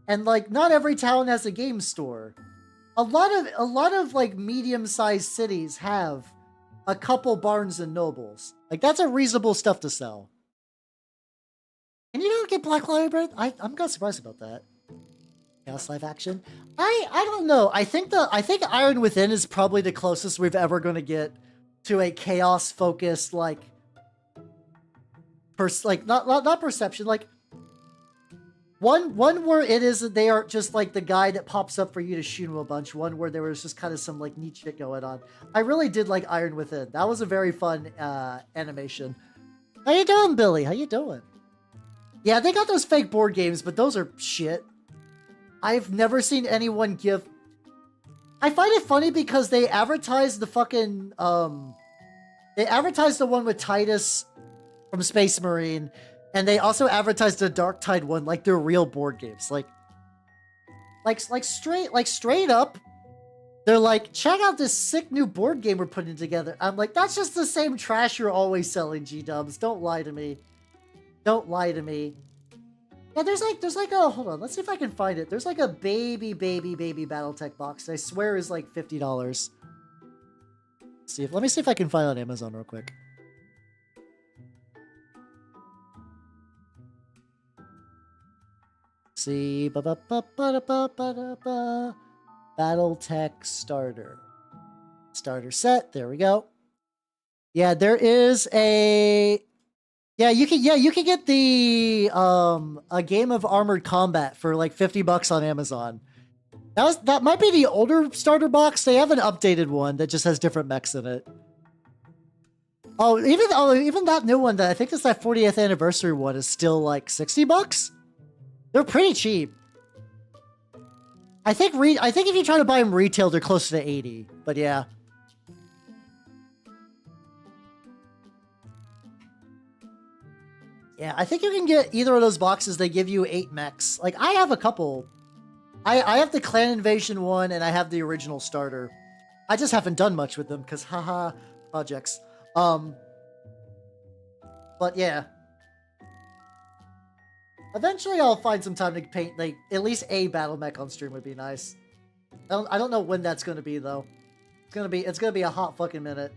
And like not every town has a game store. A lot of like medium-sized cities have a couple Barnes and Nobles. Like that's a reasonable stuff to sell. And you don't get Black Library? I'm kind of surprised about that. Chaos live action. I don't know. I think Iron Within is probably the closest we've ever going to get to a chaos focused like not perception, like one where it is that they are just like the guy that pops up for you to shoot him a bunch. One where there was just kind of some like neat shit going on. I really did like Iron Within. That was a very fun animation. How you doing, Billy? How you doing? Yeah, they got those fake board games, but those are shit. I've never seen anyone give... I find it funny because they advertise the fucking, they advertised the one with Titus from Space Marine, and they also advertised the Dark Tide one like they're real board games. Like straight up, they're like, check out this sick new board game we're putting together. I'm like, that's just the same trash you're always selling, G-dubs. Don't lie to me. Don't lie to me. Yeah, there's like a, hold on, let's see if I can find it. There's like a baby Battletech box. I swear is like $50. Let me see if I can find it on Amazon real quick. See, Battletech starter set. There we go. Yeah, there is a. Yeah, you can get the a game of Armored Combat for like $50 on Amazon. That might be the older starter box. They have an updated one that just has different mechs in it. Even that new one that I think is that 40th anniversary one is still like $60. They're pretty cheap. I think if you try to buy them retail, they're closer to 80. But yeah. Yeah, I think you can get either of those boxes. They give you 8 mechs. Like, I have a couple. I have the Clan Invasion one, and I have the original starter. I just haven't done much with them, because haha, projects. But yeah. Eventually I'll find some time to paint, like, at least a battle mech on stream would be nice. I don't know when that's going to be, though. It's gonna be a hot fucking minute.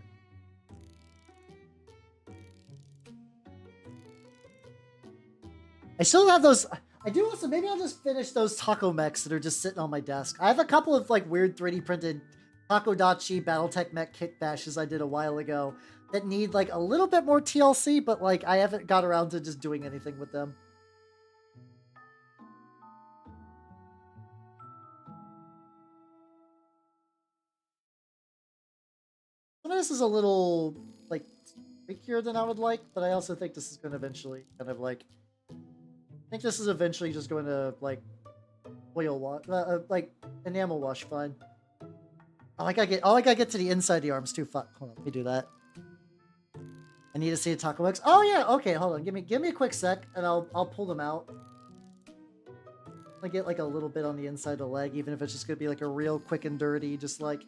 I still have those. I do also, maybe I'll just finish those taco mechs that are just sitting on my desk. I have a couple of like weird 3D printed Takodachi Battletech mech kit bashes I did a while ago that need like a little bit more TLC, but like I haven't got around to just doing anything with them. Some of this is a little like trickier than I would like, but I also think this is going to eventually kind of like. I think this is eventually just going to, like, oil wash, like, enamel wash fine. Oh, I gotta get to the inside of the arms, too. Fuck, hold on, let me do that. I need to see the taco mechs. Oh, yeah, okay, hold on, give me a quick sec, and I'll pull them out. I get, like, a little bit on the inside of the leg, even if it's just gonna be, like, a real quick and dirty, just, like...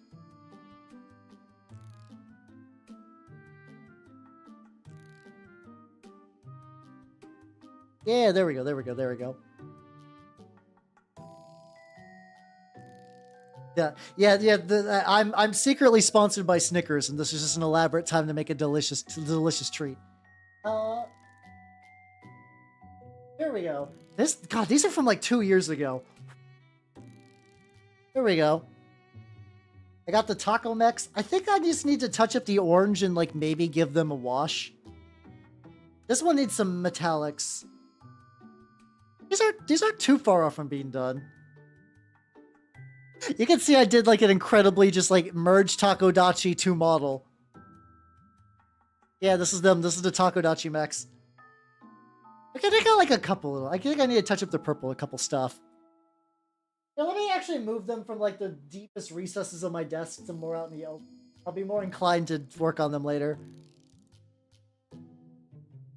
Yeah, there we go. Yeah. I'm secretly sponsored by Snickers, and this is just an elaborate time to make a delicious treat. There we go. God, these are from like 2 years ago. There we go. I got the taco mechs. I think I just need to touch up the orange and like maybe give them a wash. This one needs some metallics. These aren't too far off from being done. You can see I did like an incredibly just like merged Takodachi 2 model. Yeah, this is them. This is the Takodachi mechs. Okay, they got like a couple. I think I need to touch up the purple, a couple stuff. Yeah, let me actually move them from like the deepest recesses of my desk to more out in the open. I'll be more inclined to work on them later.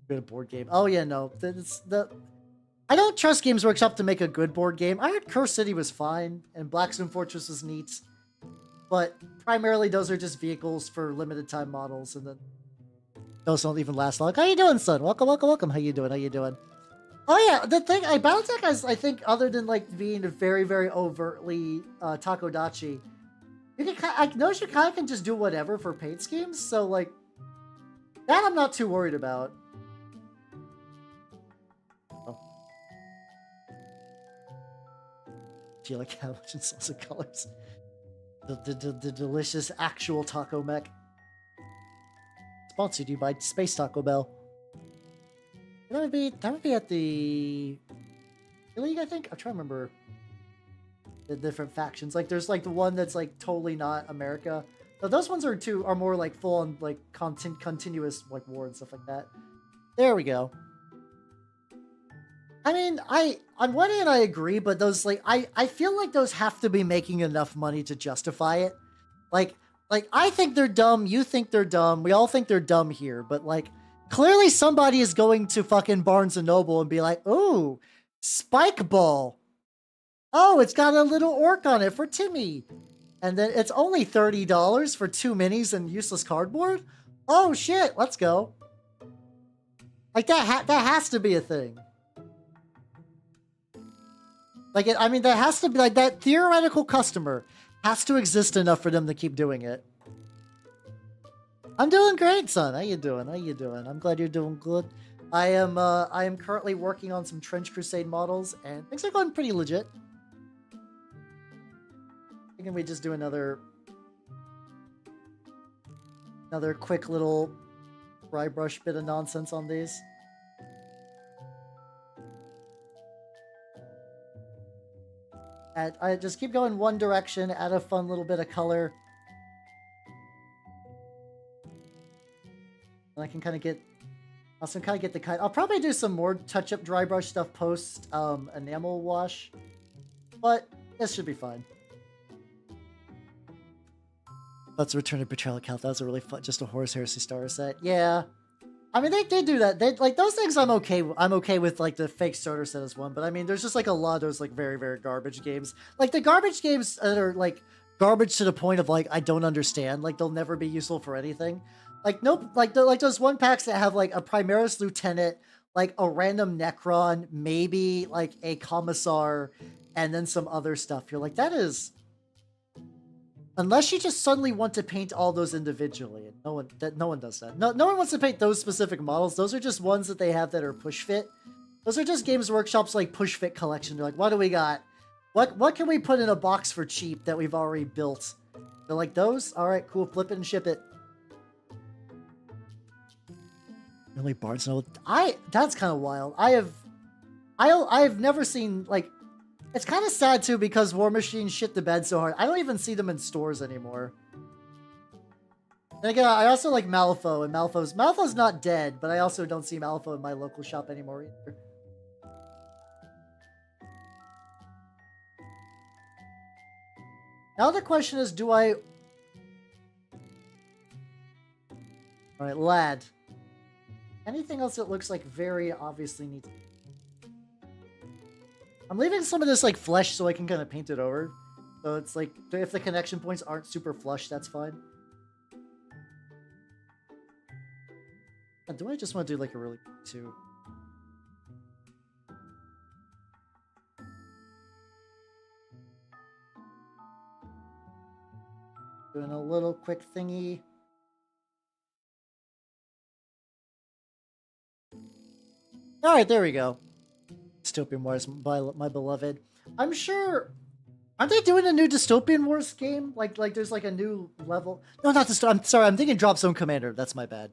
Good board game. Oh yeah, no. I don't trust Games Workshop to make a good board game. I heard Curse City was fine, and Blackstone Fortress was neat. But primarily those are just vehicles for limited time models, and then those don't even last long. How you doing, son? Welcome. How you doing? Oh yeah, the thing, Battletech is, I think, other than like being a very, very overtly Takodachi, I notice you kind of can just do whatever for paint schemes, so like, that I'm not too worried about. Do you like how much in salsa colors? The delicious actual taco mech. Sponsored you by Space Taco Bell. That would be at the League, I think. I'm trying to remember the different factions. Like there's like the one that's like totally not America. So those ones are more like full on like continuous like war and stuff like that. There we go. I mean, on one hand I agree, but those like I feel like those have to be making enough money to justify it. Like I think they're dumb, you think they're dumb, we all think they're dumb here, but like clearly somebody is going to fucking Barnes and Noble and be like, "Ooh, Spike Ball. Oh, it's got a little orc on it for Timmy." And then it's only $30 for 2 minis and useless cardboard? Oh shit, let's go. Like that has to be a thing. Like, I mean, that has to be, like, that theoretical customer has to exist enough for them to keep doing it. I'm doing great, son. How you doing? How you doing? I'm glad you're doing good. I am currently working on some Trench Crusade models, and things are going pretty legit. Thinking we just do another quick little dry brush bit of nonsense on these. I just keep going one direction, add a fun little bit of color. And I can kind of get, also kind of get the cut. I'll probably do some more touch-up dry brush stuff post enamel wash, but this should be fine. That's Return of Betrayal account. That was a really fun, just a Horus Heresy starter set. Yeah. I mean, they do that. They like those things. I'm okay with like the fake starter set as one, but I mean, there's just like a lot of those like very, very garbage games. Like the garbage games that are like garbage to the point of like I don't understand. Like they'll never be useful for anything. Like nope. Like those one packs that have like a Primaris Lieutenant, like a random Necron, maybe like a Commissar, and then some other stuff. You're like, that is. Unless you just suddenly want to paint all those individually, and no one does that. No one wants to paint those specific models. Those are just ones that they have that are push fit. Those are just Games Workshop's like push fit collection. They're like, what do we got? What can we put in a box for cheap that we've already built? They're like, those? All right, cool. Flip it and ship it. Really, Barnes Noble? That's kind of wild. I've never seen like. It's kind of sad, too, because War Machine shit the bed so hard. I don't even see them in stores anymore. And again, I also like Malifaux, and Malifaux's not dead, but I also don't see Malifaux in my local shop anymore either. Now the question is, do I... Alright, lad. Anything else that looks like very obviously needs... I'm leaving some of this like flesh so I can kind of paint it over. So it's like, if the connection points aren't super flush, that's fine. Do I just want to do like a really two? Doing a little quick thingy. All right, there we go. Dystopian Wars, my beloved. I'm sure. Aren't they doing a new Dystopian Wars game? Like there's like a new level. No, not the. I'm sorry. I'm thinking Drop Zone Commander. That's my bad.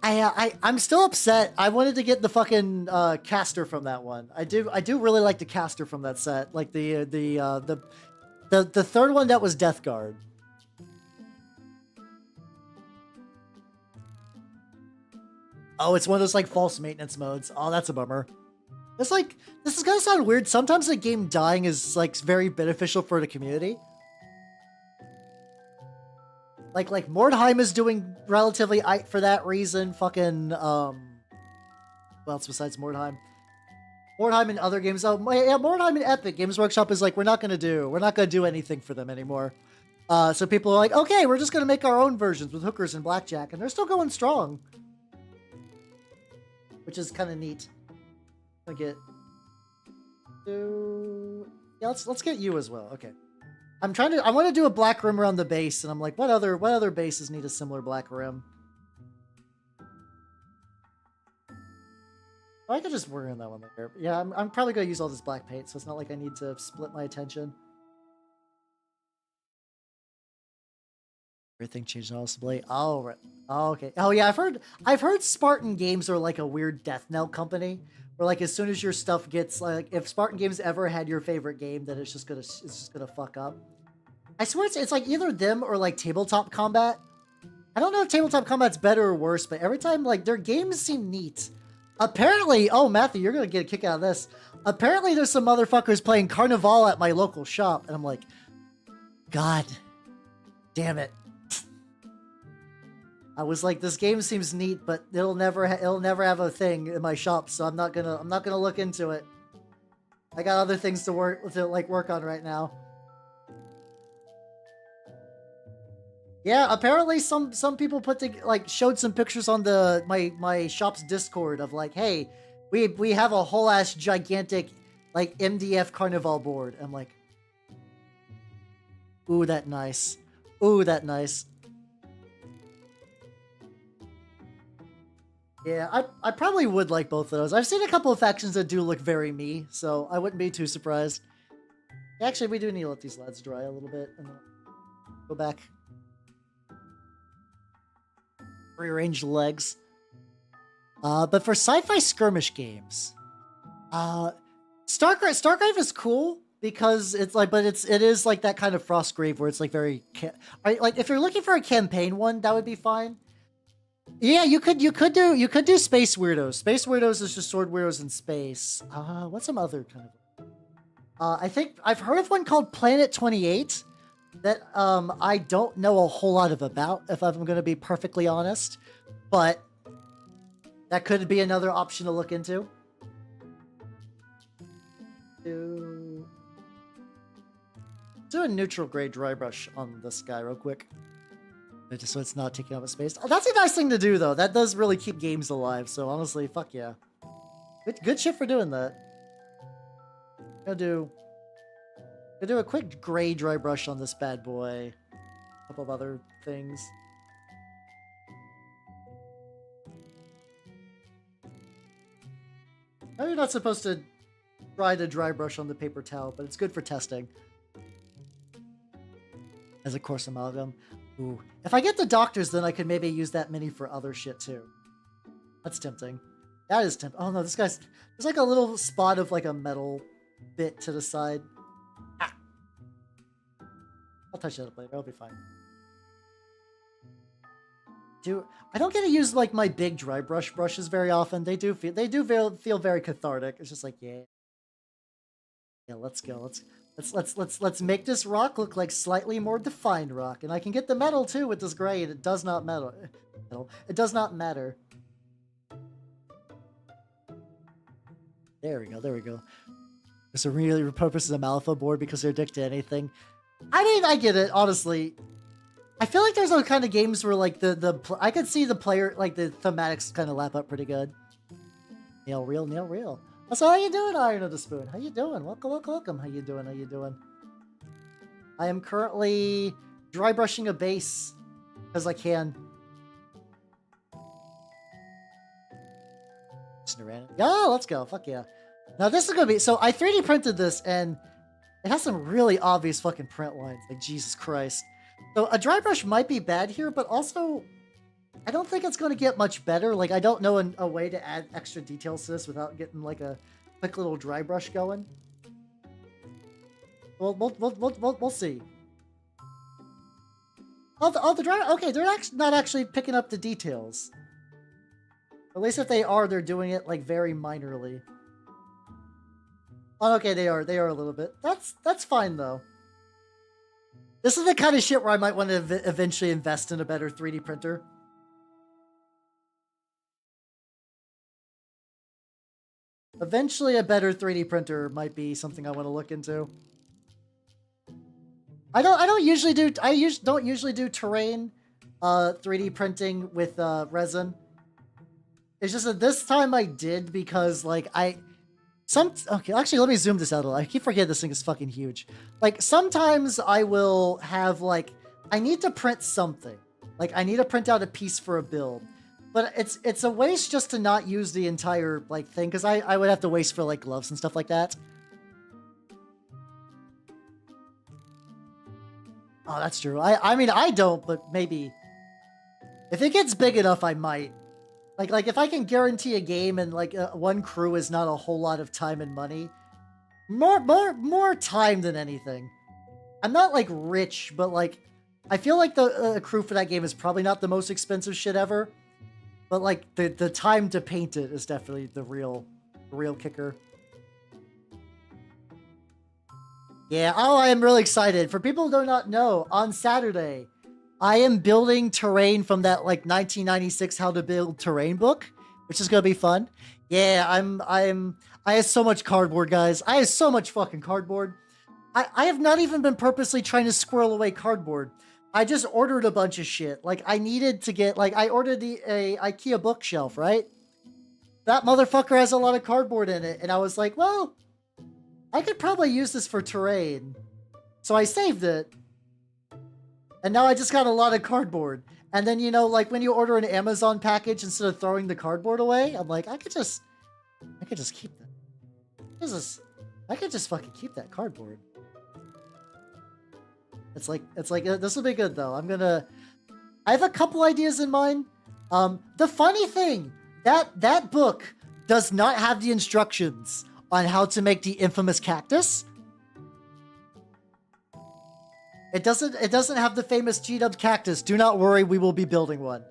I'm still upset. I wanted to get the fucking caster from that one. I do really like the caster from that set. Like the third one that was Death Guard. Oh, it's one of those like false maintenance modes. Oh, that's a bummer. It's like, this is gonna sound weird. Sometimes a game dying is like very beneficial for the community. Like Mordheim is doing relatively for that reason. Fucking what else besides Mordheim? Mordheim and other games. Oh yeah, Mordheim and Epic Games Workshop is like, we're not gonna do anything for them anymore. So people are like, okay, we're just gonna make our own versions with hookers and blackjack, and they're still going strong. Which is kind of neat. I get to yeah. Let's get you as well. Okay, I want to do a black rim around the base, and I'm like, what other bases need a similar black rim? Oh, I could just work on that one there. Yeah, I'm probably gonna use all this black paint, so it's not like I need to split my attention. Everything changed noticeably. Oh, right. Oh, okay. Oh, yeah. I've heard Spartan Games are like a weird death knell company, where like as soon as your stuff gets like, if Spartan Games ever had your favorite game, then it's just gonna fuck up. I swear it's like either them or like Tabletop Combat. I don't know if Tabletop Combat's better or worse, but every time like their games seem neat, Apparently, oh, Matthew, you're going to get a kick out of this. Apparently, there's some motherfuckers playing Carnival at my local shop. And I'm like, God damn it. I was like, this game seems neat, but it'll never have a thing in my shop, so I'm not gonna look into it. I got other things to work on right now. Yeah, apparently some people showed some pictures on my shop's Discord of like, hey, we have a whole ass gigantic like MDF Carnival board. I'm like, ooh, that nice. Ooh, that nice. Yeah, I probably would like both of those. I've seen a couple of factions that do look very me, so I wouldn't be too surprised. Actually, we do need to let these lads dry a little bit and then go back. Rearrange the legs. But for sci-fi skirmish games, Stargrave is cool because it's like, but it is like that kind of Frostgrave where it's like very, like if you're looking for a campaign one, that would be fine. Yeah, you could do Space Weirdos. Space Weirdos is just Sword Weirdos in space. What's some other kind of? I think I've heard of one called Planet 28 that I don't know a whole lot about, if I'm going to be perfectly honest, but that could be another option to look into. Do a neutral gray dry brush on this guy real quick. Just so it's not taking up a space. Oh, that's a nice thing to do, though. That does really keep games alive. So honestly, fuck yeah. Good shit for doing that. Gonna do a quick gray dry brush on this bad boy. A couple of other things. No, you're not supposed to try to dry brush on the paper towel, but it's good for testing. As a coarse amalgam. Ooh. If I get the doctors, then I could maybe use that mini for other shit too. That's tempting. That is tempting. Oh no, this guy's... There's like a little spot of like a metal bit to the side. Ah. I'll touch that up later. I'll be fine. I don't get to use like my big dry brushes very often. They do feel very cathartic. It's just like, yeah. Yeah, let's go. Let's make this rock look like slightly more defined rock, and I can get the metal too with this gray. It does not matter. It does not matter. There we go. There we go. This really repurposes a Malifaux board because they're addicted to anything. I mean, I get it. Honestly, I feel like there's those kind of games where like I could see the player like the thematics kind of lap up pretty good. Nail real. So how you doing, Iron of the Spoon? How you doing? Welcome. How you doing? I am currently dry brushing a base as I can. Yeah, let's go. Fuck yeah. Now this is gonna be so I 3D printed this and it has some really obvious fucking print lines. Like Jesus Christ. So a dry brush might be bad here, but also I don't think it's going to get much better. Like, I don't know a way to add extra details to this without getting, like, a quick little dry brush going. We'll see. Oh, the dry... Okay, they're not actually picking up the details. At least if they are, they're doing it, like, very minorly. Oh, okay, they are a little bit. That's fine, though. This is the kind of shit where I might want to eventually invest in a better 3D printer. Eventually, a better 3D printer might be something I want to look into. I don't usually do terrain 3D printing with resin. It's just that this time I did because like okay, actually let me zoom this out a little. I keep forgetting this thing is fucking huge. Like sometimes I will have like I need to print something. Like I need to print out a piece for a build. But it's a waste just to not use the entire like thing because I would have to waste for like gloves and stuff like that. Oh, that's true. I mean I don't, but maybe if it gets big enough, I might. Like if I can guarantee a game and like one crew is not a whole lot of time and money, more time than anything. I'm not like rich, but like I feel like the crew for that game is probably not the most expensive shit ever. But like the time to paint it is definitely the real kicker. Yeah, oh, I am really excited. For people who do not know, on Saturday, I am building terrain from that like 1996 How to Build Terrain book, which is gonna be fun. Yeah, I have so much cardboard, guys. I have so much fucking cardboard. I have not even been purposely trying to squirrel away cardboard. I just ordered a bunch of shit. Like I needed to get like I ordered a IKEA bookshelf, right? That motherfucker has a lot of cardboard in it, and I was like, well, I could probably use this for terrain. So I saved it. And now I just got a lot of cardboard. And then, you know, like when you order an Amazon package, instead of throwing the cardboard away, I'm like, I could just keep that. I could just fucking keep that cardboard. It's like, this will be good though. I have a couple ideas in mind. The funny thing, that book does not have the instructions on how to make the infamous cactus. It doesn't have the famous G-Dub cactus. Do not worry, we will be building one.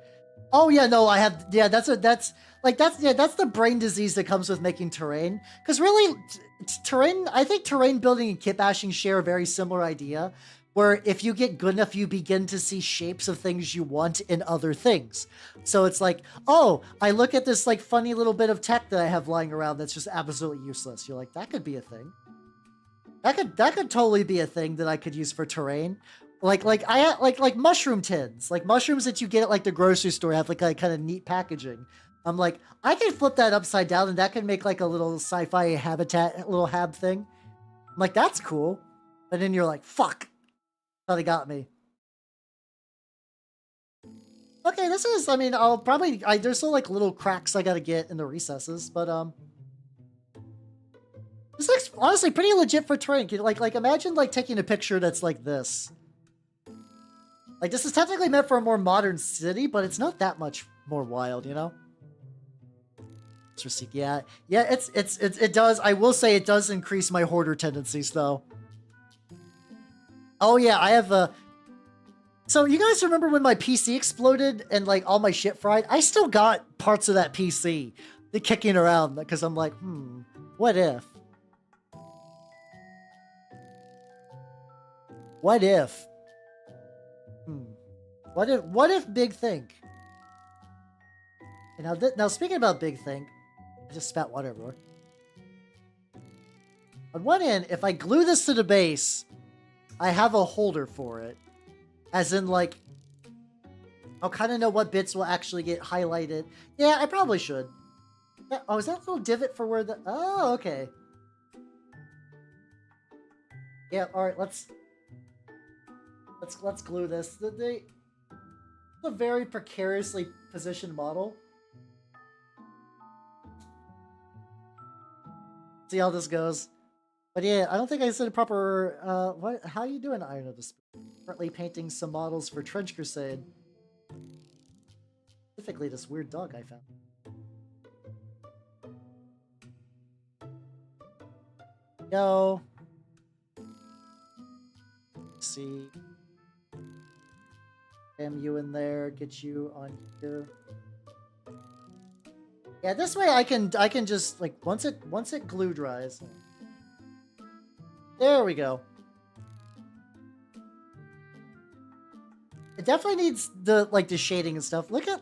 Oh yeah, no, I have, yeah, that's the brain disease that comes with making terrain. Because really, terrain, I think terrain building and kit bashing share a very similar idea, where if you get good enough, you begin to see shapes of things you want in other things. So it's like, oh, I look at this like funny little bit of tech that I have lying around that's just absolutely useless. You're like, that could be a thing. That could totally be a thing that I could use for terrain. Like mushroom tins, like mushrooms that you get at like the grocery store have like kind of neat packaging. I'm like, I can flip that upside down and that can make like a little sci-fi habitat, little hab thing. I'm like, that's cool. But then you're like, fuck. Thought he got me. Okay, this is, I mean, I'll probably, there's still like little cracks I gotta get in the recesses, but this looks honestly pretty legit for terrain. Like imagine like taking a picture that's like this. Like this is technically meant for a more modern city, but it's not that much more wild, you know? Let's receive, yeah, it does. I will say it does increase my hoarder tendencies though. Oh yeah, I have a... So you guys remember when my PC exploded and like all my shit fried? I still got parts of that PC kicking around because I'm like, what if? What if? What if Big Think? And now speaking about Big Think, I just spat water everywhere. On one end, if I glue this to the base, I have a holder for it. As in, like, I'll kind of know what bits will actually get highlighted. Yeah, I probably should. Oh, is that a little divot for where the... Oh, okay. Yeah, alright, let's glue this. It's a very precariously positioned model. See how this goes. But yeah, I don't think I said a proper, how are you doing, Iron of the Spoon? Currently painting some models for Trench Crusade. Specifically this weird dog I found. Go. Let's see. Jam you in there, get you on here. Yeah, this way I can just like once it glue dries. There we go. It definitely needs the shading and stuff. Look at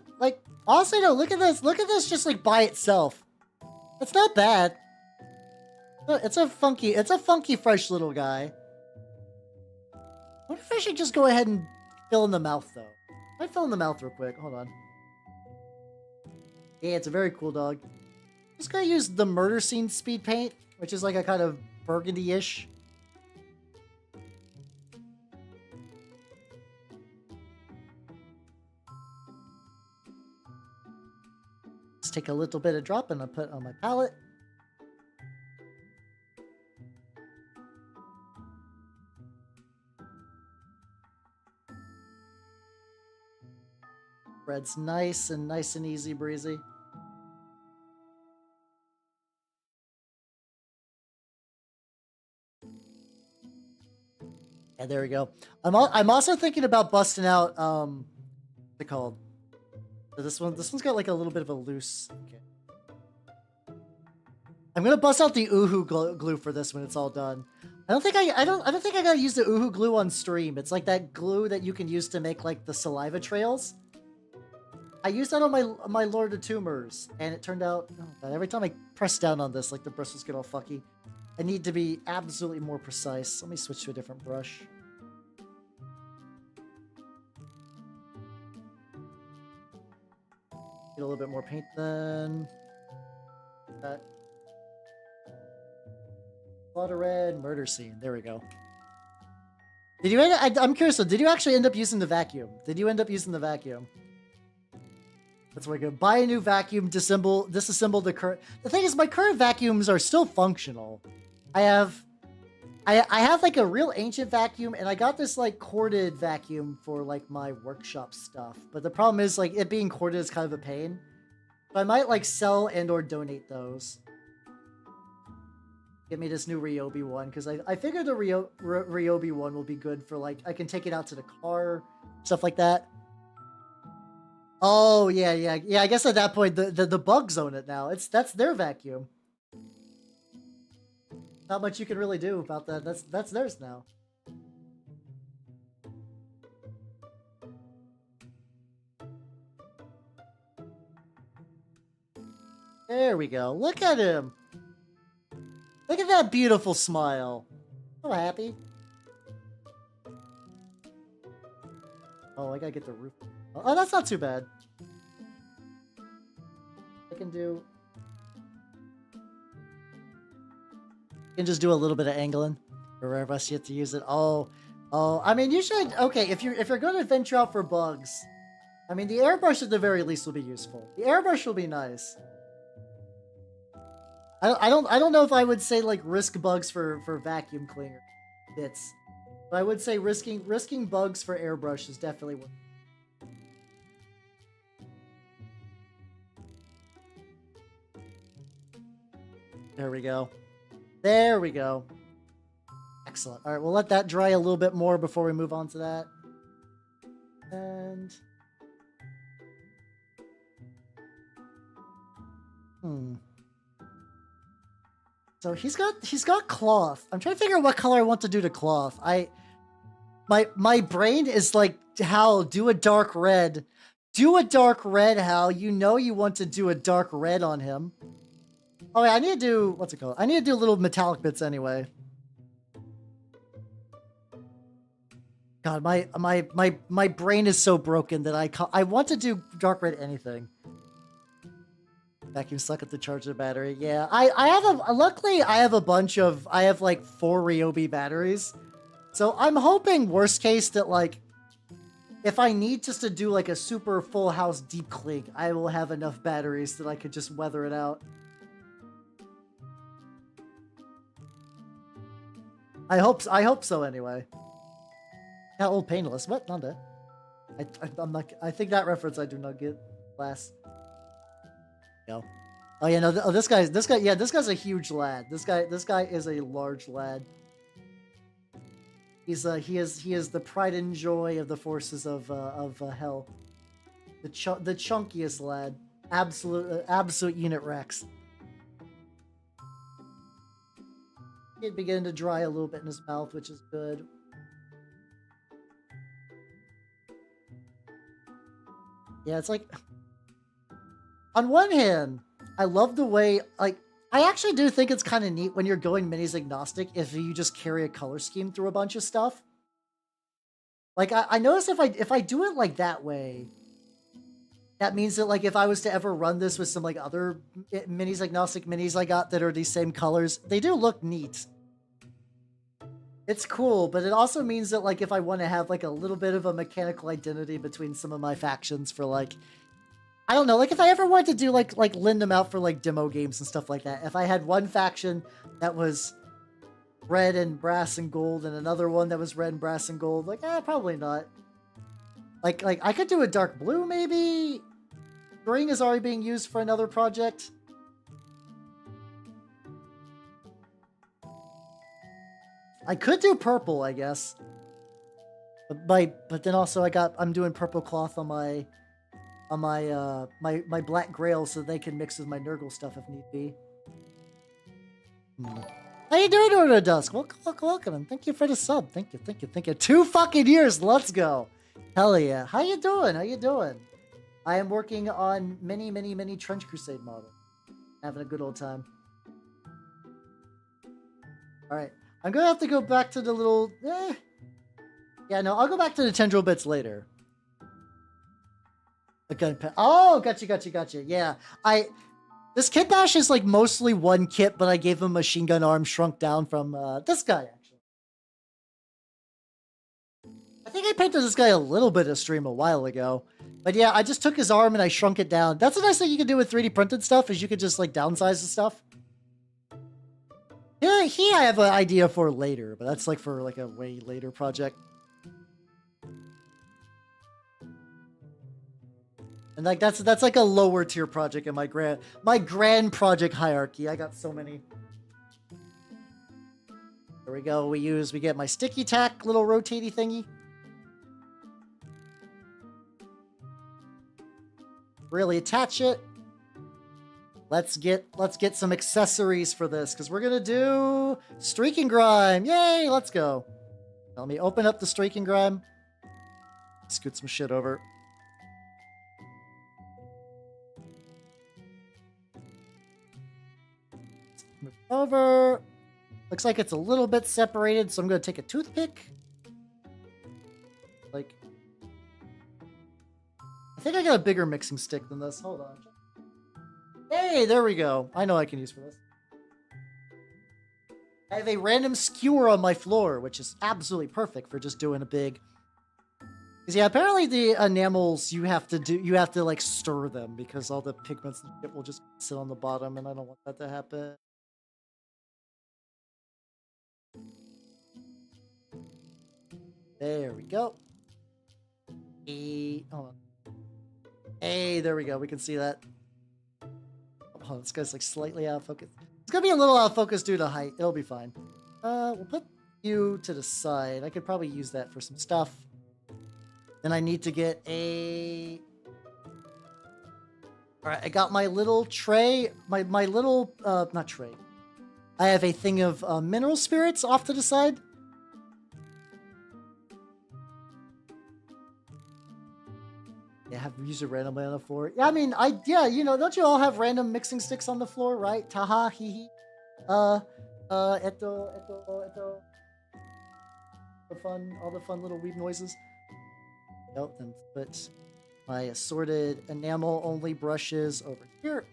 honestly no, look at this. Look at this just like by itself. It's not bad. It's a funky fresh little guy. What if I should just go ahead and fill in the mouth though? I fill in the mouth real quick. Hold on. Yeah, it's a very cool dog. Just gonna use the murder scene speed paint, which is like a kind of burgundy-ish. Let's take a little bit of drop and I'll put it on my palette. Bread's nice and easy breezy. Yeah, there we go. I'm also thinking about busting out what's it called? So this one's got like a little bit of a loose. Okay. I'm gonna bust out the Uhu glue for this when it's all done. I don't think I gotta use the Uhu glue on stream. It's like that glue that you can use to make like the saliva trails. I used that on my Lord of Tumors, and it turned out, oh God, every time I press down on this, like the bristles get all fucky. I need to be absolutely more precise. Let me switch to a different brush. Get a little bit more paint then. That. Blood red, murder scene. There we go. Did you I'm curious though, did you actually end up using the vacuum? Did you end up using the vacuum? That's where I go. Buy a new vacuum, disassemble the current. The thing is, my current vacuums are still functional. I have like a real ancient vacuum, and I got this like corded vacuum for like my workshop stuff. But the problem is like it being corded is kind of a pain. So I might like sell and or donate those. Get me this new Ryobi one, because I figured the Ryobi one will be good for like, I can take it out to the car, stuff like that. Oh, yeah. I guess at that point, the bugs own it now. That's their vacuum. Not much you can really do about that. That's theirs now. There we go. Look at him. Look at that beautiful smile. So happy. Oh, I gotta get the roof. Oh, that's not too bad. I can just do a little bit of angling for wherever else you have to use it. Oh, I mean, you should. Okay, if you're going to venture out for bugs, I mean, the airbrush at the very least will be useful. The airbrush will be nice. I don't know if I would say like risk bugs for vacuum cleaner bits, but I would say risking bugs for airbrush is definitely worth it. There we go. There we go. Excellent. All right, we'll let that dry a little bit more before we move on to that. And so he's got cloth. I'm trying to figure out what color I want to do to cloth. My brain is like, Hal, do a dark red. Do a dark red, Hal. You know you want to do a dark red on him. Oh yeah, I need to do, what's it called? I need to do little metallic bits anyway. God, my brain is so broken that I want to do dark red anything. Vacuum suck at the charge of the battery. Yeah, luckily I have like 4 Ryobi batteries. So I'm hoping worst case that like, if I need just to do like a super full house deep clean, I will have enough batteries that I could just weather it out. I hope so anyway. Yeah, old painless. What? Not that. I'm not. I think that reference I do not get. Class. Go. Oh yeah, no. This guy. Yeah, this guy's a huge lad. This guy is a large lad. He is the pride and joy of the forces of hell. The chunkiest lad. Absolute unit Rex. It's beginning to dry a little bit in his mouth, which is good. Yeah, it's like, on one hand, I love the way, like, I actually do think it's kind of neat when you're going minis agnostic if you just carry a color scheme through a bunch of stuff. Like, I notice if I do it like that way, that means that, like, if I was to ever run this with some, like, other minis agnostic minis I got that are these same colors, they do look neat. It's cool, but it also means that, like, if I want to have, like, a little bit of a mechanical identity between some of my factions for, like, I don't know, like, if I ever wanted to do, like lend them out for, like, demo games and stuff like that. If I had one faction that was red and brass and gold and another one that was red and brass and gold, like, probably not. Like, I could do a dark blue, maybe? Green is already being used for another project. I could do purple, I guess. But then also I'm doing purple cloth on my on my my black Grail so they can mix with my Nurgle stuff if need be. How you doing, Order Dusk? Welcome, and thank you for the sub. Thank you. 2 fucking years. Let's go. Hell yeah. How you doing? I am working on many Trench Crusade models. Having a good old time. All right. I'm gonna have to go back to the little. Yeah, no, I'll go back to the tendril bits later. A gun pet. Oh, gotcha. Yeah, this kit bash is like mostly one kit, but I gave him machine gun arm shrunk down from this guy actually. I think I painted this guy a little bit of stream a while ago, but yeah, I just took his arm and I shrunk it down. That's a nice thing you can do with 3D printed stuff is you could just like downsize the stuff. Yeah, I have an idea for later, but that's like for like a way later project. And like that's like a lower tier project in my grand project hierarchy. I got so many. There we go. We get my sticky tack little rotatey thingy. Really attach it. Let's get some accessories for this because we're gonna do streaking grime. Yay! Let's go. Let me open up the streaking grime. Scoot some shit over. Move over. Looks like it's a little bit separated, so I'm going to take a toothpick. Like, I think I got a bigger mixing stick than this. Hold on. Hey, there we go. I know I can use for this. I have a random skewer on my floor, which is absolutely perfect for just doing a big. Because yeah, apparently the enamels you have to like stir them because all the pigments and shit will just sit on the bottom, and I don't want that to happen. There we go. Hey, hold on. Hey, there we go. We can see that. Oh, this guy's like slightly out of focus. It's gonna be a little out of focus due to height. It'll be fine. We'll put you to the side. I could probably use that for some stuff. Then I need to get a... Alright, I got my little tray. My little... not tray. I have a thing of mineral spirits off to the side. Yeah, have user randomly on the floor. Yeah, I mean, yeah, you know, don't you all have random mixing sticks on the floor, right? Taha, hee hee. Eto. All the fun little weed noises. Nope, then put my assorted enamel-only brushes over here.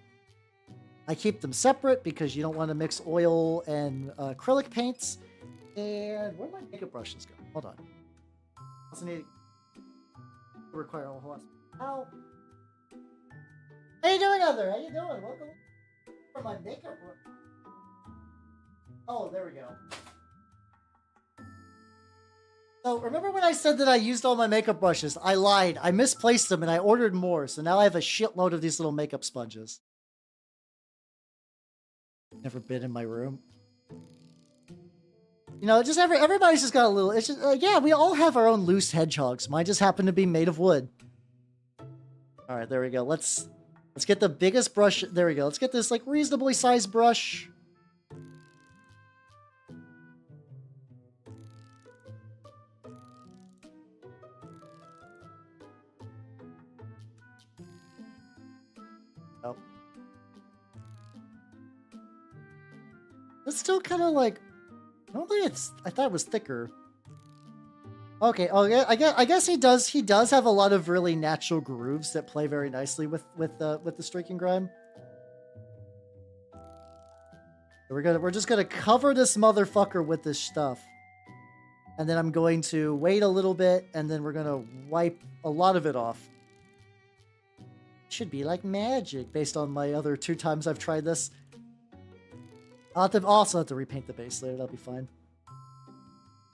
I keep them separate because you don't want to mix oil and acrylic paints. And where my makeup brushes go? Hold on. Also need to require a whole lot. How you doing out there? How you doing? Welcome for my makeup room. Oh, there we go. So remember when I said that I used all my makeup brushes? I lied. I misplaced them and I ordered more. So now I have a shitload of these little makeup sponges. Never been in my room. You know, just everybody's just got a little. It's just yeah, we all have our own loose hedgehogs. Mine just happen to be made of wood. All right, there we go. Let's get the biggest brush. There we go. Let's get this like reasonably sized brush. Oh. It's still kind of like. I don't think it's. I thought it was thicker. Okay. Oh yeah. I guess he does. He does have a lot of really natural grooves that play very nicely with the streaking grime. So we're just gonna cover this motherfucker with this stuff, and then I'm going to wait a little bit, and then we're gonna wipe a lot of it off. Should be like magic based on my other 2 times I've tried this. I'll also have to repaint the base later. That'll be fine.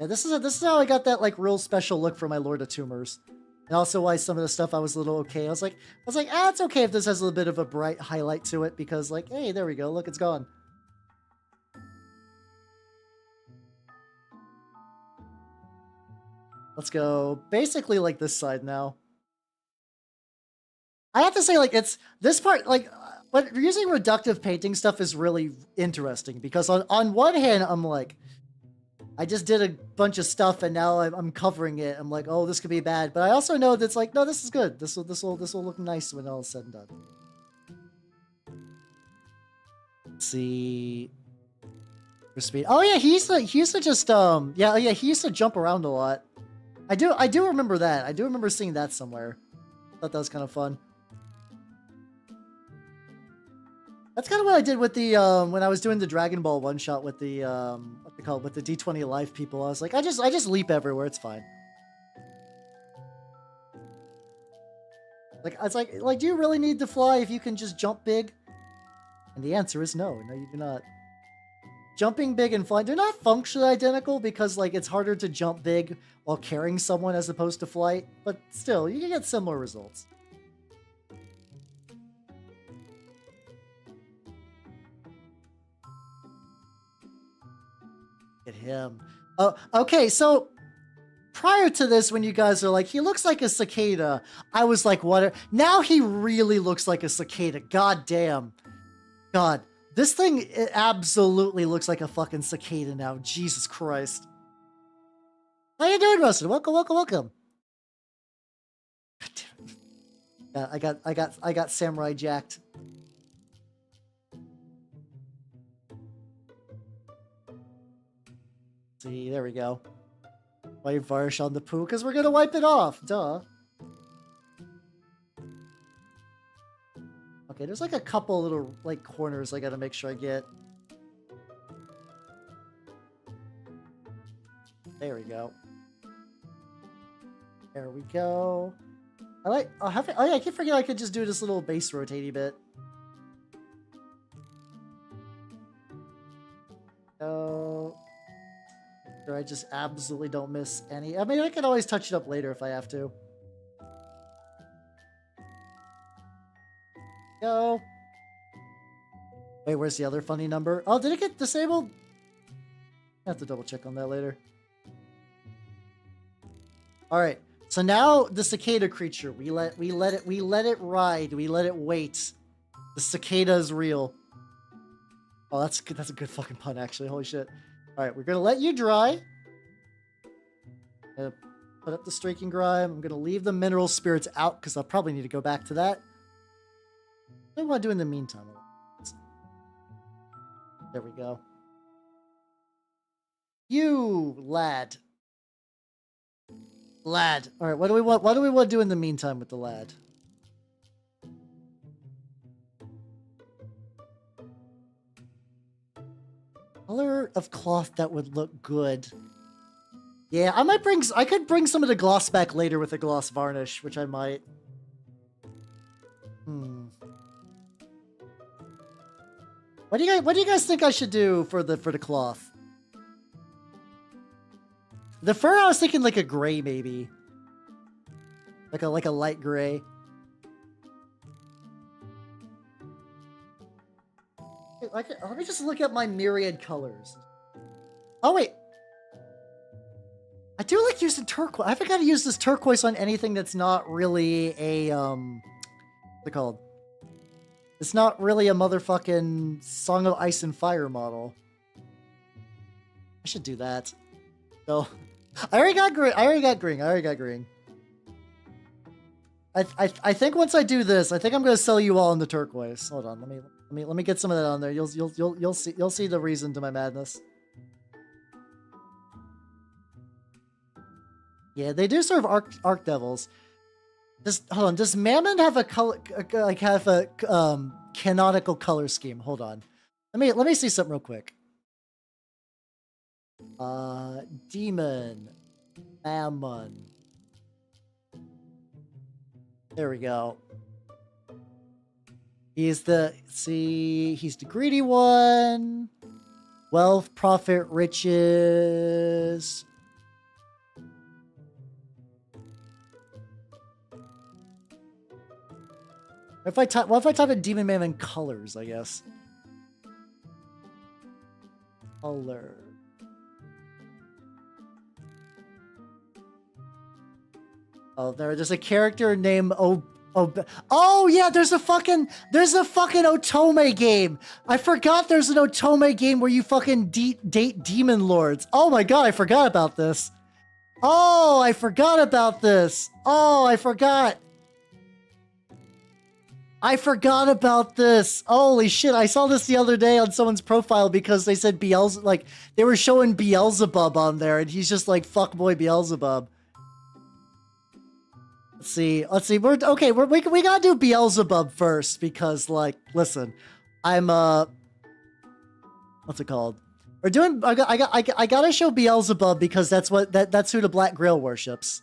Yeah, this is how I got that like real special look for my Lord of Tumors, and also why some of the stuff I was a little okay. I was like, ah, it's okay if this has a little bit of a bright highlight to it because like, hey, there we go. Look, it's gone. Let's go basically like this side now. I have to say, like, it's this part, like, but using reductive painting stuff is really interesting because on one hand, I'm like, I just did a bunch of stuff and now I'm covering it. I'm like, oh, this could be bad, but I also know that's like, no, this is good. This will look nice when all is said and done. Let's see. For speed. Oh yeah, he used to just yeah, he used to jump around a lot. I do remember that. I do remember seeing that somewhere. Thought that was kind of fun. That's kind of what I did with the when I was doing the Dragon Ball one shot with the what they call it, with the D20 Live people. I was like, I just leap everywhere. It's fine. Like it's like do you really need to fly if you can just jump big? And the answer is no. No, you do not. Jumping big and flying, they're not functionally identical because like it's harder to jump big while carrying someone as opposed to flight, but still, you can get similar results. Get him. Oh, okay, so prior to this, when you guys are like, he looks like a cicada, I was like, what? Now he really looks like a cicada. God damn. God. This thing, it absolutely looks like a fucking cicada now. Jesus Christ. How you doing, Rustin? Welcome, welcome, welcome. God damn it. Yeah, I got samurai jacked. See, there we go. Wipe varnish on the poo, because we're gonna wipe it off. Duh. Okay, there's like a couple little like corners I gotta make sure I get. There we go. There we go. I like. Oh yeah, I keep forgetting I could just do this little base rotatey bit. Oh. Sure, I just absolutely don't miss any. I mean, I can always touch it up later if I have to. Go. Wait, where's the other funny number? Oh, did it get disabled? I have to double check on that later. All right. So now the cicada creature, we let it ride. We let it wait. The cicada is real. Oh, that's good. That's a good fucking pun, actually. Holy shit. All right, we're gonna let you dry. Gonna put up the streaking grime. I'm gonna leave the mineral spirits out because I'll probably need to go back to that. What do I want to do in the meantime? There we go. You lad. Lad. All right, what do we want? What do we want to do in the meantime with the lad? Color of cloth that would look good. Yeah, I could bring some of the gloss back later with a gloss varnish, which I might. What do you guys think I should do for the cloth? The fur, I was thinking like a gray maybe. Like a light gray. Let me just look at my myriad colors. Oh wait. I do like using turquoise. I forgot to use this turquoise on anything that's not really a what's it called? It's not really a motherfucking Song of Ice and Fire model. I should do that. So I already got green. I already got green. I think once I do this, I think I'm gonna sell you all in the turquoise. Hold on, let me get some of that on there. You'll see the reason to my madness. Yeah, they do serve arc devils. Hold on. Does Mammon have a color have a canonical color scheme? Hold on. Let me see something real quick. Demon, Mammon. There we go. He's the greedy one. Wealth, profit, riches. What if I type in Demon Mammon colors, I guess? Color. Oh, there's a character named Oh yeah, there's a fucking Otome game. I forgot there's an Otome game where you fucking date demon lords. Oh my god, I forgot about this. Oh, I forgot about this. Oh, I forgot. I forgot about this. Holy shit, I saw this the other day on someone's profile because they said like, they were showing Beelzebub on there, and he's just like, fuckboy Beelzebub. Let's see. We gotta do Beelzebub first, because, like, listen, I'm, what's it called? We're doing, I gotta show Beelzebub because that's who the Black Grail worships.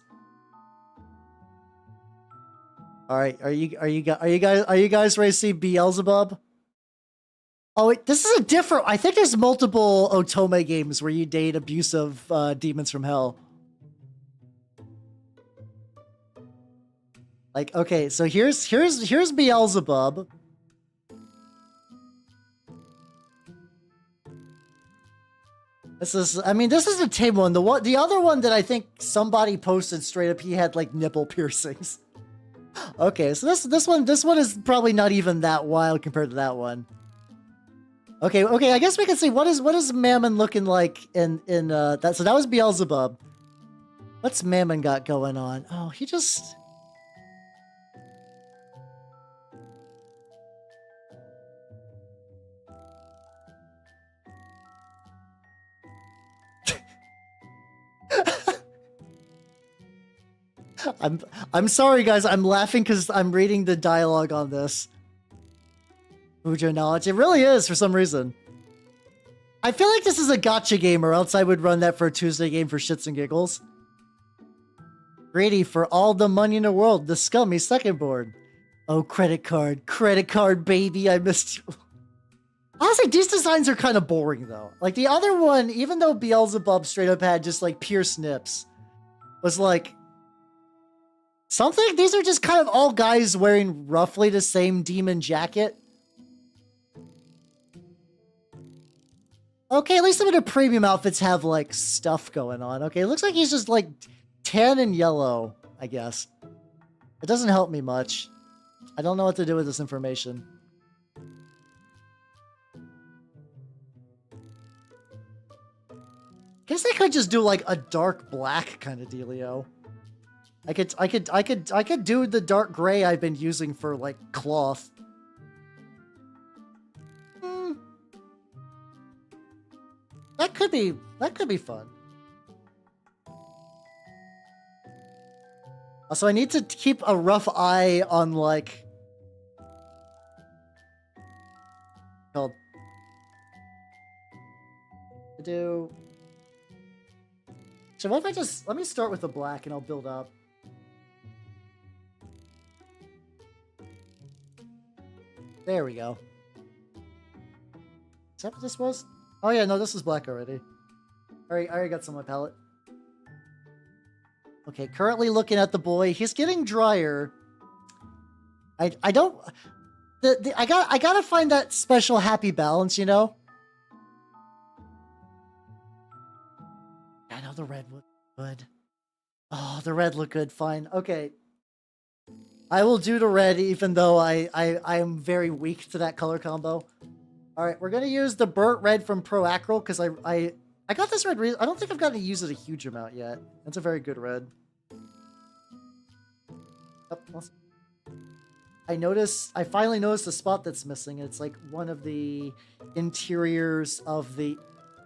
All right, are you guys ready to see Beelzebub? Oh, wait, this is a different. I think there's multiple Otome games where you date abusive demons from hell. Like, okay, so here's Beelzebub. This is a tame one. The other one that I think somebody posted straight up, he had like nipple piercings. Okay, so this one is probably not even that wild compared to that one. Okay, I guess we can see what is Mammon looking like in that. So that was Beelzebub. What's Mammon got going on? Oh, he just. I'm sorry, guys. I'm laughing because I'm reading the dialogue on this. Mujo knowledge. It really is for some reason. I feel like this is a gotcha game, or else I would run that for a Tuesday game for shits and giggles. Greedy for all the money in the world. The scummy second board. Oh, credit card, baby. I missed you. Honestly, these designs are kind of boring though. Like the other one, even though Beelzebub straight up had just like pierced nips, was like. Something, these are just kind of all guys wearing roughly the same demon jacket. Okay, at least some of the premium outfits have, like, stuff going on. Okay, it looks like he's just, like, tan and yellow, I guess. It doesn't help me much. I don't know what to do with this information. Guess I could just do, like, a dark black kind of dealio. I could do the dark gray I've been using for like cloth. That could be fun. Also, I need to keep a rough eye on like called to do. So what if I just let me start with the black and I'll build up. There we go. Is that what this was? Oh yeah, no, this is black already. Alright, I already got some on my palette. Okay, currently looking at the boy. He's getting drier. I don't... I gotta find that special happy balance, you know? I know the red looked good. Oh, the red looked good. Fine. Okay. I will do the red, even though I am very weak to that color combo. All right, we're gonna use the burnt red from Pro Acryl because I got this red. I don't think I've gotten to use it a huge amount yet. That's a very good red. Oh, I finally noticed the spot that's missing. It's like one of the interiors of the.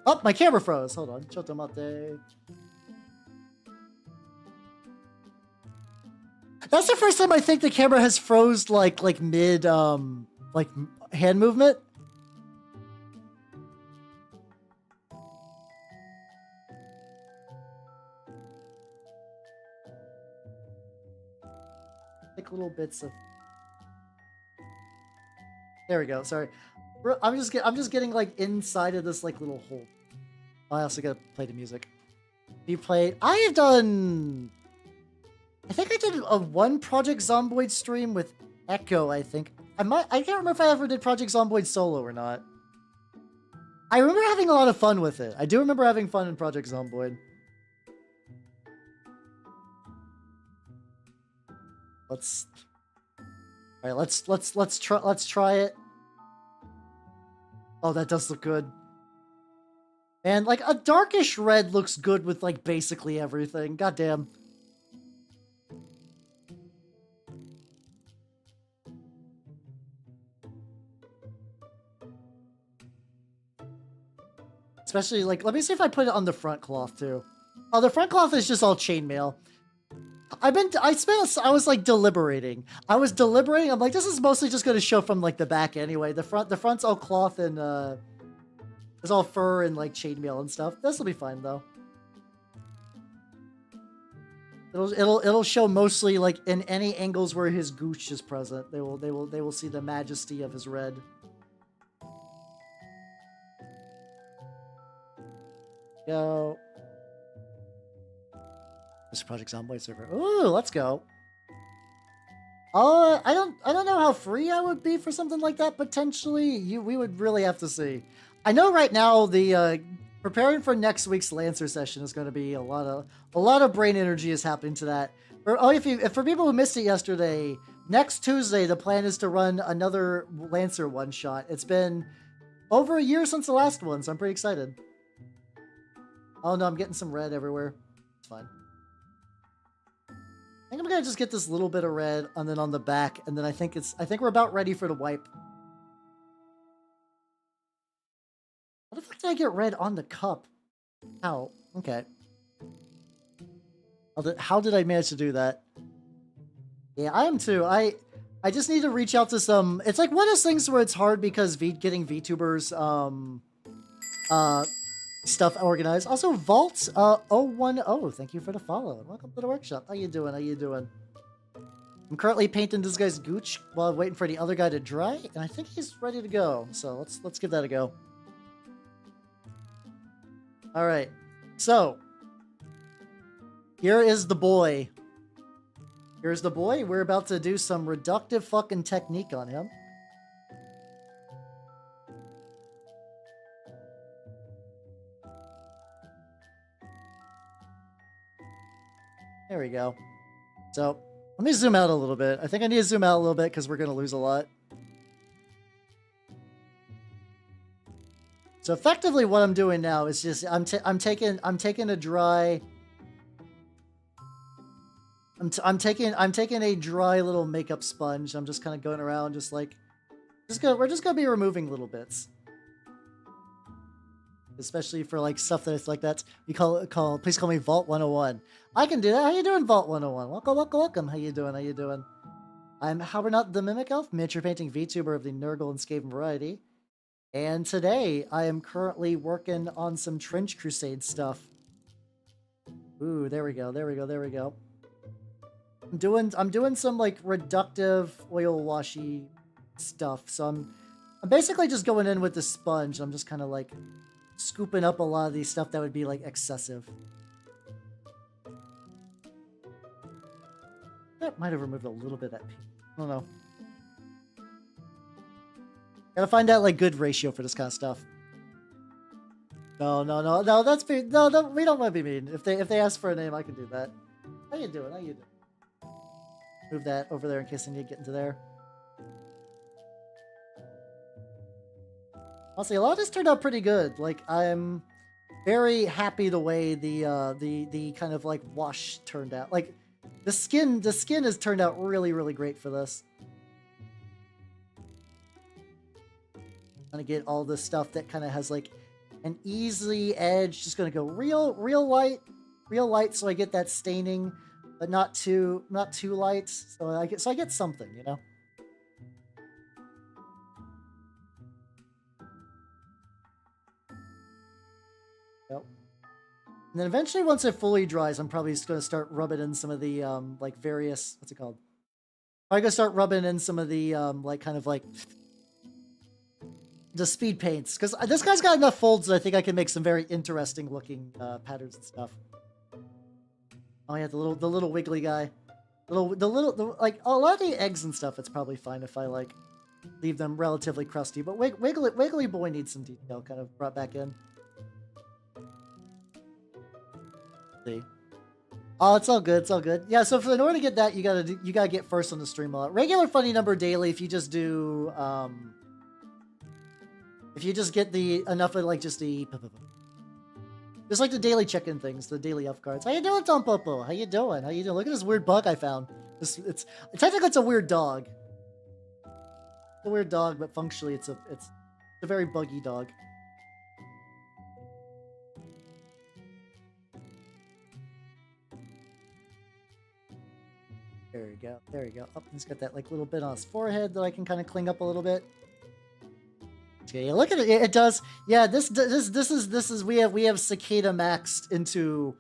Oh, my camera froze. Hold on. Chotomate. That's the first time I think the camera has froze like mid like hand movement. Like little bits of. There we go. Sorry, I'm just getting like inside of this like little hole. I also gotta play the music. You played? I have done. I think I did a one Project Zomboid stream with Echo, I think. I can't remember if I ever did Project Zomboid solo or not. I remember having a lot of fun with it. I do remember having fun in Project Zomboid. Let's... All right, let's try it. Oh, that does look good. And like a darkish red looks good with like basically everything. Goddamn. Especially like, let me see if I put it on the front cloth too. Oh, the front cloth is just all chainmail. I was like deliberating. I'm like, this is mostly just going to show from like the back anyway. The front's all cloth and it's all fur and like chainmail and stuff. This will be fine though. It'll show mostly like in any angles where his gooch is present. They will see the majesty of his red. Go. This Project Zomboid server. Ooh, let's go. I don't know how free I would be for something like that. Potentially, we would really have to see. I know right now the preparing for next week's Lancer session is going to be a lot of brain energy is happening to that. For people who missed it yesterday, next Tuesday the plan is to run another Lancer one shot. It's been over a year since the last one, so I'm pretty excited. Oh no, I'm getting some red everywhere. It's fine. I think I'm gonna just get this little bit of red, and then on the back, and then I think we're about ready for the wipe. What the fuck did I get red on the cup? How? Okay. How did I manage to do that? Yeah, I am too. I just need to reach out to some. It's like one of those things where it's hard because getting VTubers stuff organized. Also, Vault 010, thank you for the follow. Welcome to the workshop. How you doing? How you doing? I'm currently painting this guy's gooch while I'm waiting for the other guy to dry, and I think he's ready to go. So let's give that a go. All right. So here is the boy. Here's the boy. We're about to do some reductive fucking technique on him. There we go. So let me zoom out a little bit. I think I need to zoom out a little bit because we're going to lose a lot. So effectively what I'm doing now is just I'm taking a dry I'm taking a dry little makeup sponge. I'm just kind of going around just like we're just going to be removing little bits. Especially for like stuff that's like that. Please call me Vault 101. I can do that. How you doing, Vault 101? Welcome. How you doing? I'm Halbernot the Mimic Elf, miniature painting VTuber of the Nurgle and Skaven variety. And today I am currently working on some Trench Crusade stuff. Ooh, there we go. I'm doing some like reductive oil washy stuff. So I'm basically just going in with the sponge. I'm just kind of like scooping up a lot of these stuff that would be like excessive. That might have removed a little bit of that pink. I don't know. Gotta find out like good ratio for this kind of stuff. No, that's me. No, we don't want to be mean. If they ask for a name, I can do that. How you doing? Move that over there in case I need to get into there. Honestly, a lot of this turned out pretty good. Like, I'm very happy the way the kind of like wash turned out. Like, the skin has turned out really, really great for this. Gonna get all this stuff that kind of has like an easy edge. Just gonna go real light, so I get that staining, but not too light. So I get something, you know. Yep. And then eventually, once it fully dries, I'm probably just gonna start rubbing in some of the like various, what's it called? I'm gonna start rubbing in some of the like kind of like the speed paints, because this guy's got enough folds that I think I can make some very interesting looking patterns and stuff. Oh yeah, the little wiggly guy, like a lot of the eggs and stuff. It's probably fine if I like leave them relatively crusty, but wiggly boy needs some detail kind of brought back in. See. Oh, it's all good. It's all good. Yeah. So in order to get that, you gotta get first on the stream a lot. Regular funny number daily. If you just do, if you just get the enough of like just the, just like the daily check-in things, the daily up cards. How you doing, Tom Popo? How you doing? How you doing? Look at this weird bug I found. It's technically it's a weird dog. It's a weird dog, but functionally it's a very buggy dog. There you go. There you go. Oh, he's got that like little bit on his forehead that I can kind of clean up a little bit. Okay, look at it. It does. Yeah, this is we have cicada maxed into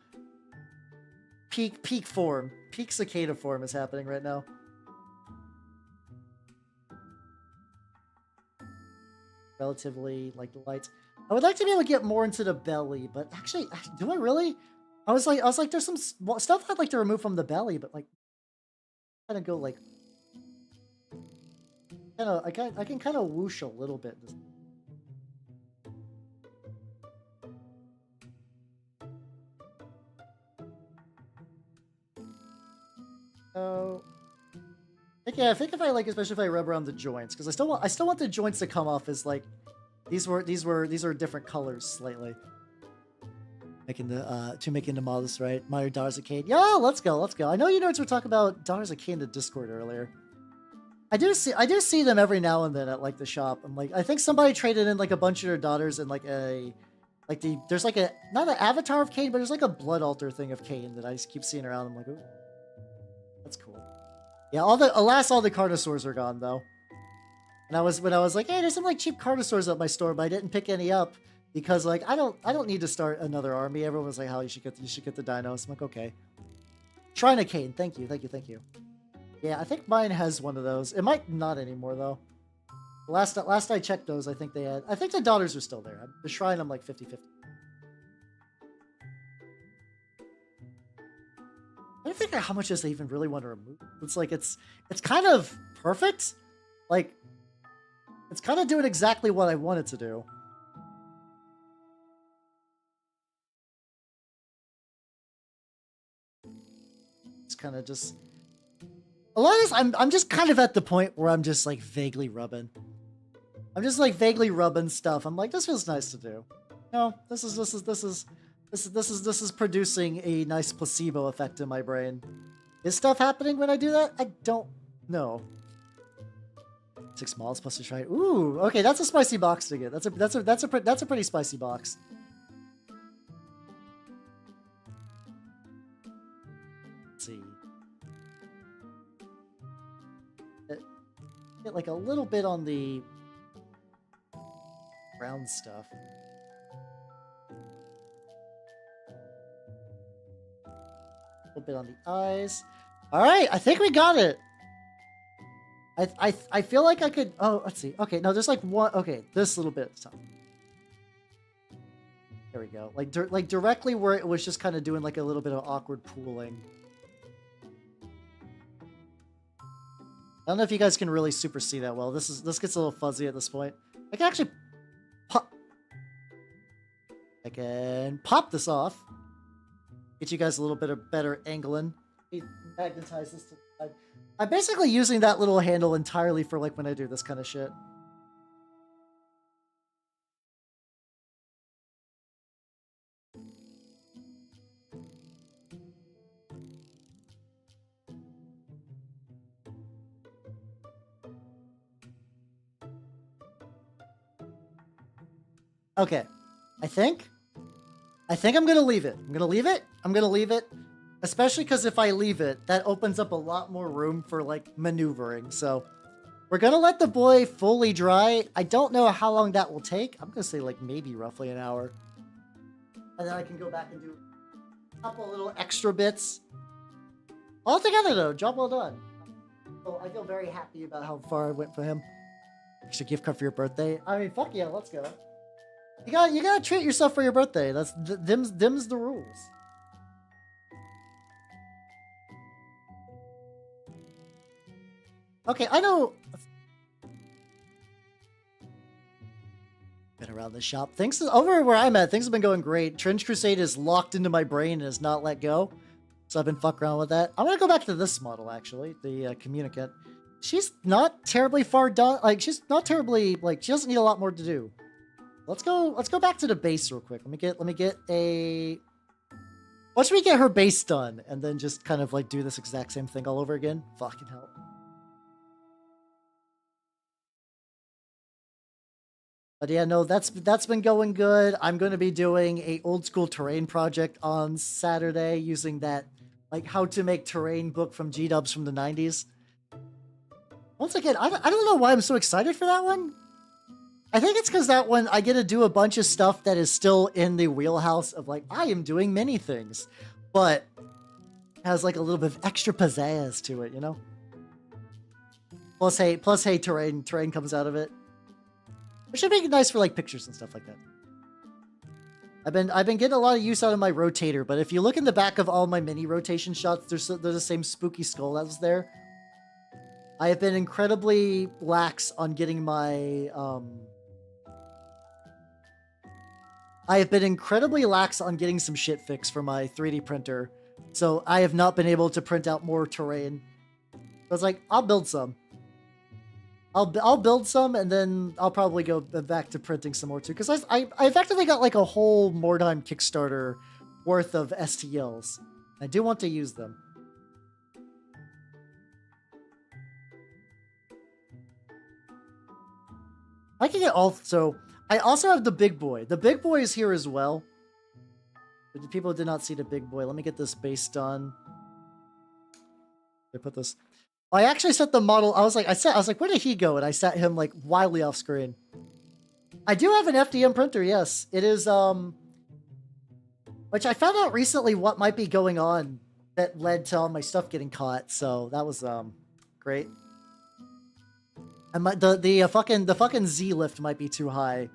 peak form. Peak cicada form is happening right now. Relatively like the lights. I would like to be able to get more into the belly, but actually, do I really? I was like, there's some stuff I'd like to remove from the belly, but like, kind of go like, I can kind of whoosh a little bit. So, yeah, I think if I like, especially if I rub around the joints, because I still want the joints to come off as like, these are different colors slightly. Making the models right. Minor Daughters of Cain. Yo, let's go. I know you nerds were talking about Daughters of Cain in Discord earlier. I do see them every now and then at like the shop. I'm like, I think somebody traded in like a bunch of their daughters and like there's like not an avatar of Cain, but there's like a blood altar thing of Cain that I just keep seeing around. I'm like, ooh, that's cool. Yeah, all the Carnosaurs are gone though. And when I was like, hey, there's some like cheap Carnosaurs at my store, but I didn't pick any up. Because like I don't need to start another army. Everyone was like, "How you should get the dinos." I'm like, okay. Shrine of Cain, thank you. Yeah, I think mine has one of those. It might not anymore though. Last I checked those, I think they had. I think the daughters are still there. The shrine, I'm like 50-50. I don't figure out how much does they even really want to remove. It's like it's kind of perfect. Like it's kind of doing exactly what I want it to do. Kind of just a lot of this I'm just kind of at the point where I'm just like vaguely rubbing. I'm just like vaguely rubbing stuff. I'm like, this feels nice to do. No, this is producing a nice placebo effect in my brain. Is stuff happening when I do that? I don't know. 6 malls plus a try. Ooh, okay, that's a spicy box to get. That's a pretty spicy box. Let's see. Get like a little bit on the brown stuff. A little bit on the eyes. All right, I think we got it. I feel like I could. Oh, let's see. Okay, no, there's like one. Okay, this little bit. So, there we go. Like directly where it was just kind of doing like a little bit of awkward pooling. I don't know if you guys can really super see that well. This gets a little fuzzy at this point. I can actually pop. I can pop this off. Get you guys a little bit of better angling. Magnetize this to the side. I'm basically using that little handle entirely for like when I do this kind of shit. Okay, I think I'm gonna leave it. I'm gonna leave it. Especially because if I leave it, that opens up a lot more room for like maneuvering. So we're gonna let the boy fully dry. I don't know how long that will take. I'm gonna say like maybe roughly an hour. And then I can go back and do a couple little extra bits. All together though, job well done. So I feel very happy about how far I went for him. Extra gift card for your birthday. I mean, fuck yeah, let's go. You gotta treat yourself for your birthday. That's them's the rules. Okay, I know. Been around the shop. Things over where I'm at, things have been going great. Trench Crusade is locked into my brain and has not let go. So I've been fucking around with that. I'm gonna go back to this model actually, the communicant. She's not terribly far done. Like she's not terribly like she doesn't need a lot more to do. Let's go back to the base real quick. Let me get a. Once we get her base done, and then just kind of like do this exact same thing all over again. Fucking hell. But yeah, no, that's been going good. I'm going to be doing a old school terrain project on Saturday using that like how to make terrain book from G-dubs from the 90s. Once again, I don't know why I'm so excited for that one. I think it's because that one I get to do a bunch of stuff that is still in the wheelhouse of like I am doing many things, but has like a little bit of extra pizzazz to it, you know. Plus, hey, terrain comes out of it. It should make it nice for like pictures and stuff like that. I've been getting a lot of use out of my rotator, but if you look in the back of all my mini rotation shots, there's the same spooky skull that was there. I have been incredibly lax on getting my some shit fixed for my 3D printer, so I have not been able to print out more terrain. I was like, I'll build some. I'll build some, and then I'll probably go back to printing some more too, because I effectively got like a whole Mordheim Kickstarter worth of STLs. I do want to use them. I can get all, so I also have the big boy. The big boy is here as well. But people did not see the big boy. Let me get this base done. I put this. I actually set the model. I was like, where did he go? And I set him like wildly off screen. I do have an FDM printer. Yes, it is. Which I found out recently what might be going on that led to all my stuff getting caught. So that was great. And the fucking Z lift might be too high.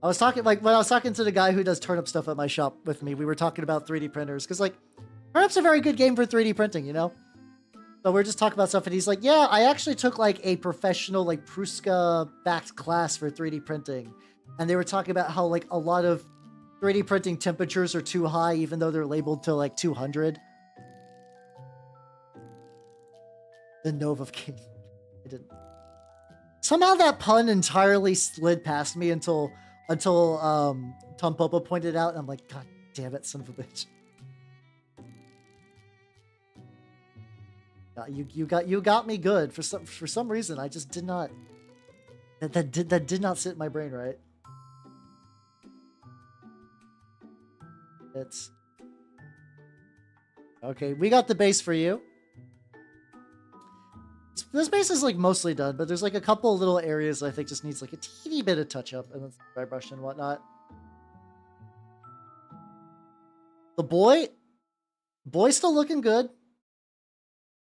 I was talking like when I was talking to the guy who does turnip stuff at my shop with me. We were talking about 3D printers because like turnip's a very good game for 3D printing, you know. So we're just talking about stuff, and he's like, "Yeah, I actually took like a professional like Pruska backed class for 3D printing," and they were talking about how like a lot of 3D printing temperatures are too high, even though they're labeled to like 200. The Nova King. I didn't. Somehow that pun entirely slid past me until Tom Popo pointed out, and I'm like, God damn it, son of a bitch. You got me good for some reason. I just did not. That did not sit in my brain right. It's okay. We got the base for you. This base is like mostly done, but there's like a couple of little areas I think just needs like a teeny bit of touch up, and then dry brush and whatnot. The boy's still looking good.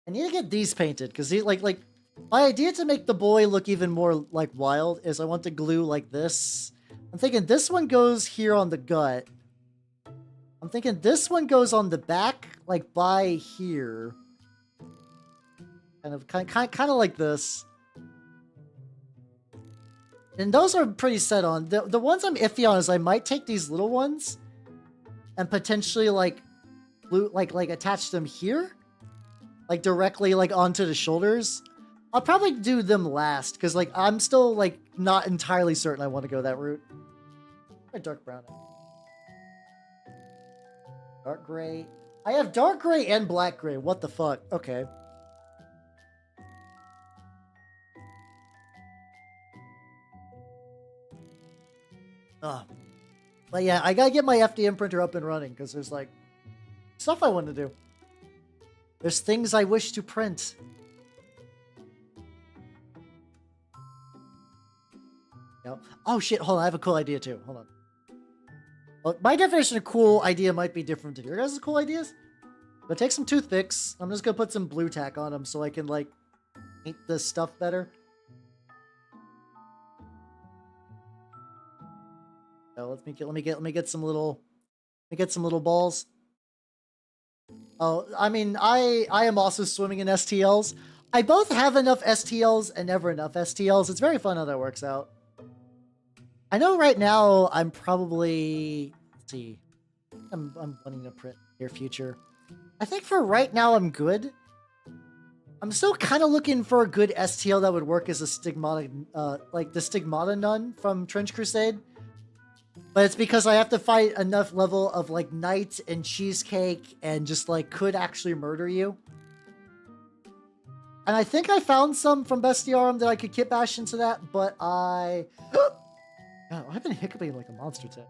I need to get these painted because he like my idea to make the boy look even more like wild is I want to glue like this. I'm thinking this one goes here on the gut. I'm thinking this one goes on the back, like by here. Kind of like this. And those are pretty set on. The ones I'm iffy on is I might take these little ones and potentially like glue like attach them here. Like directly like onto the shoulders. I'll probably do them last because like I'm still like not entirely certain I want to go that route. Or dark brown. Dark gray. I have dark gray and black gray. What the fuck? Okay. But yeah, I gotta get my FDM printer up and running because there's like stuff I want to do. There's things I wish to print. Yep. Oh shit, hold on, I have a cool idea too. Hold on. Well, my definition of cool idea might be different to your guys' cool ideas. I'm gonna take some toothpicks. I'm just gonna put some blue tack on them so I can like paint this stuff better. Oh, let me get some little balls. Oh, I mean, I am also swimming in STLs. I both have enough STLs and never enough STLs. It's very fun how that works out. I know right now I'm probably, let's see, I'm wanting to print near future. I think for right now, I'm good. I'm still kind of looking for a good STL that would work as a stigmata, like the Stigmata Nun from Trench Crusade. But it's because I have to fight enough level of like Knight and Cheesecake and just like could actually murder you. And I think I found some from Bestiarum that I could kit bash into that, but God, I've been hiccuping like a monster today.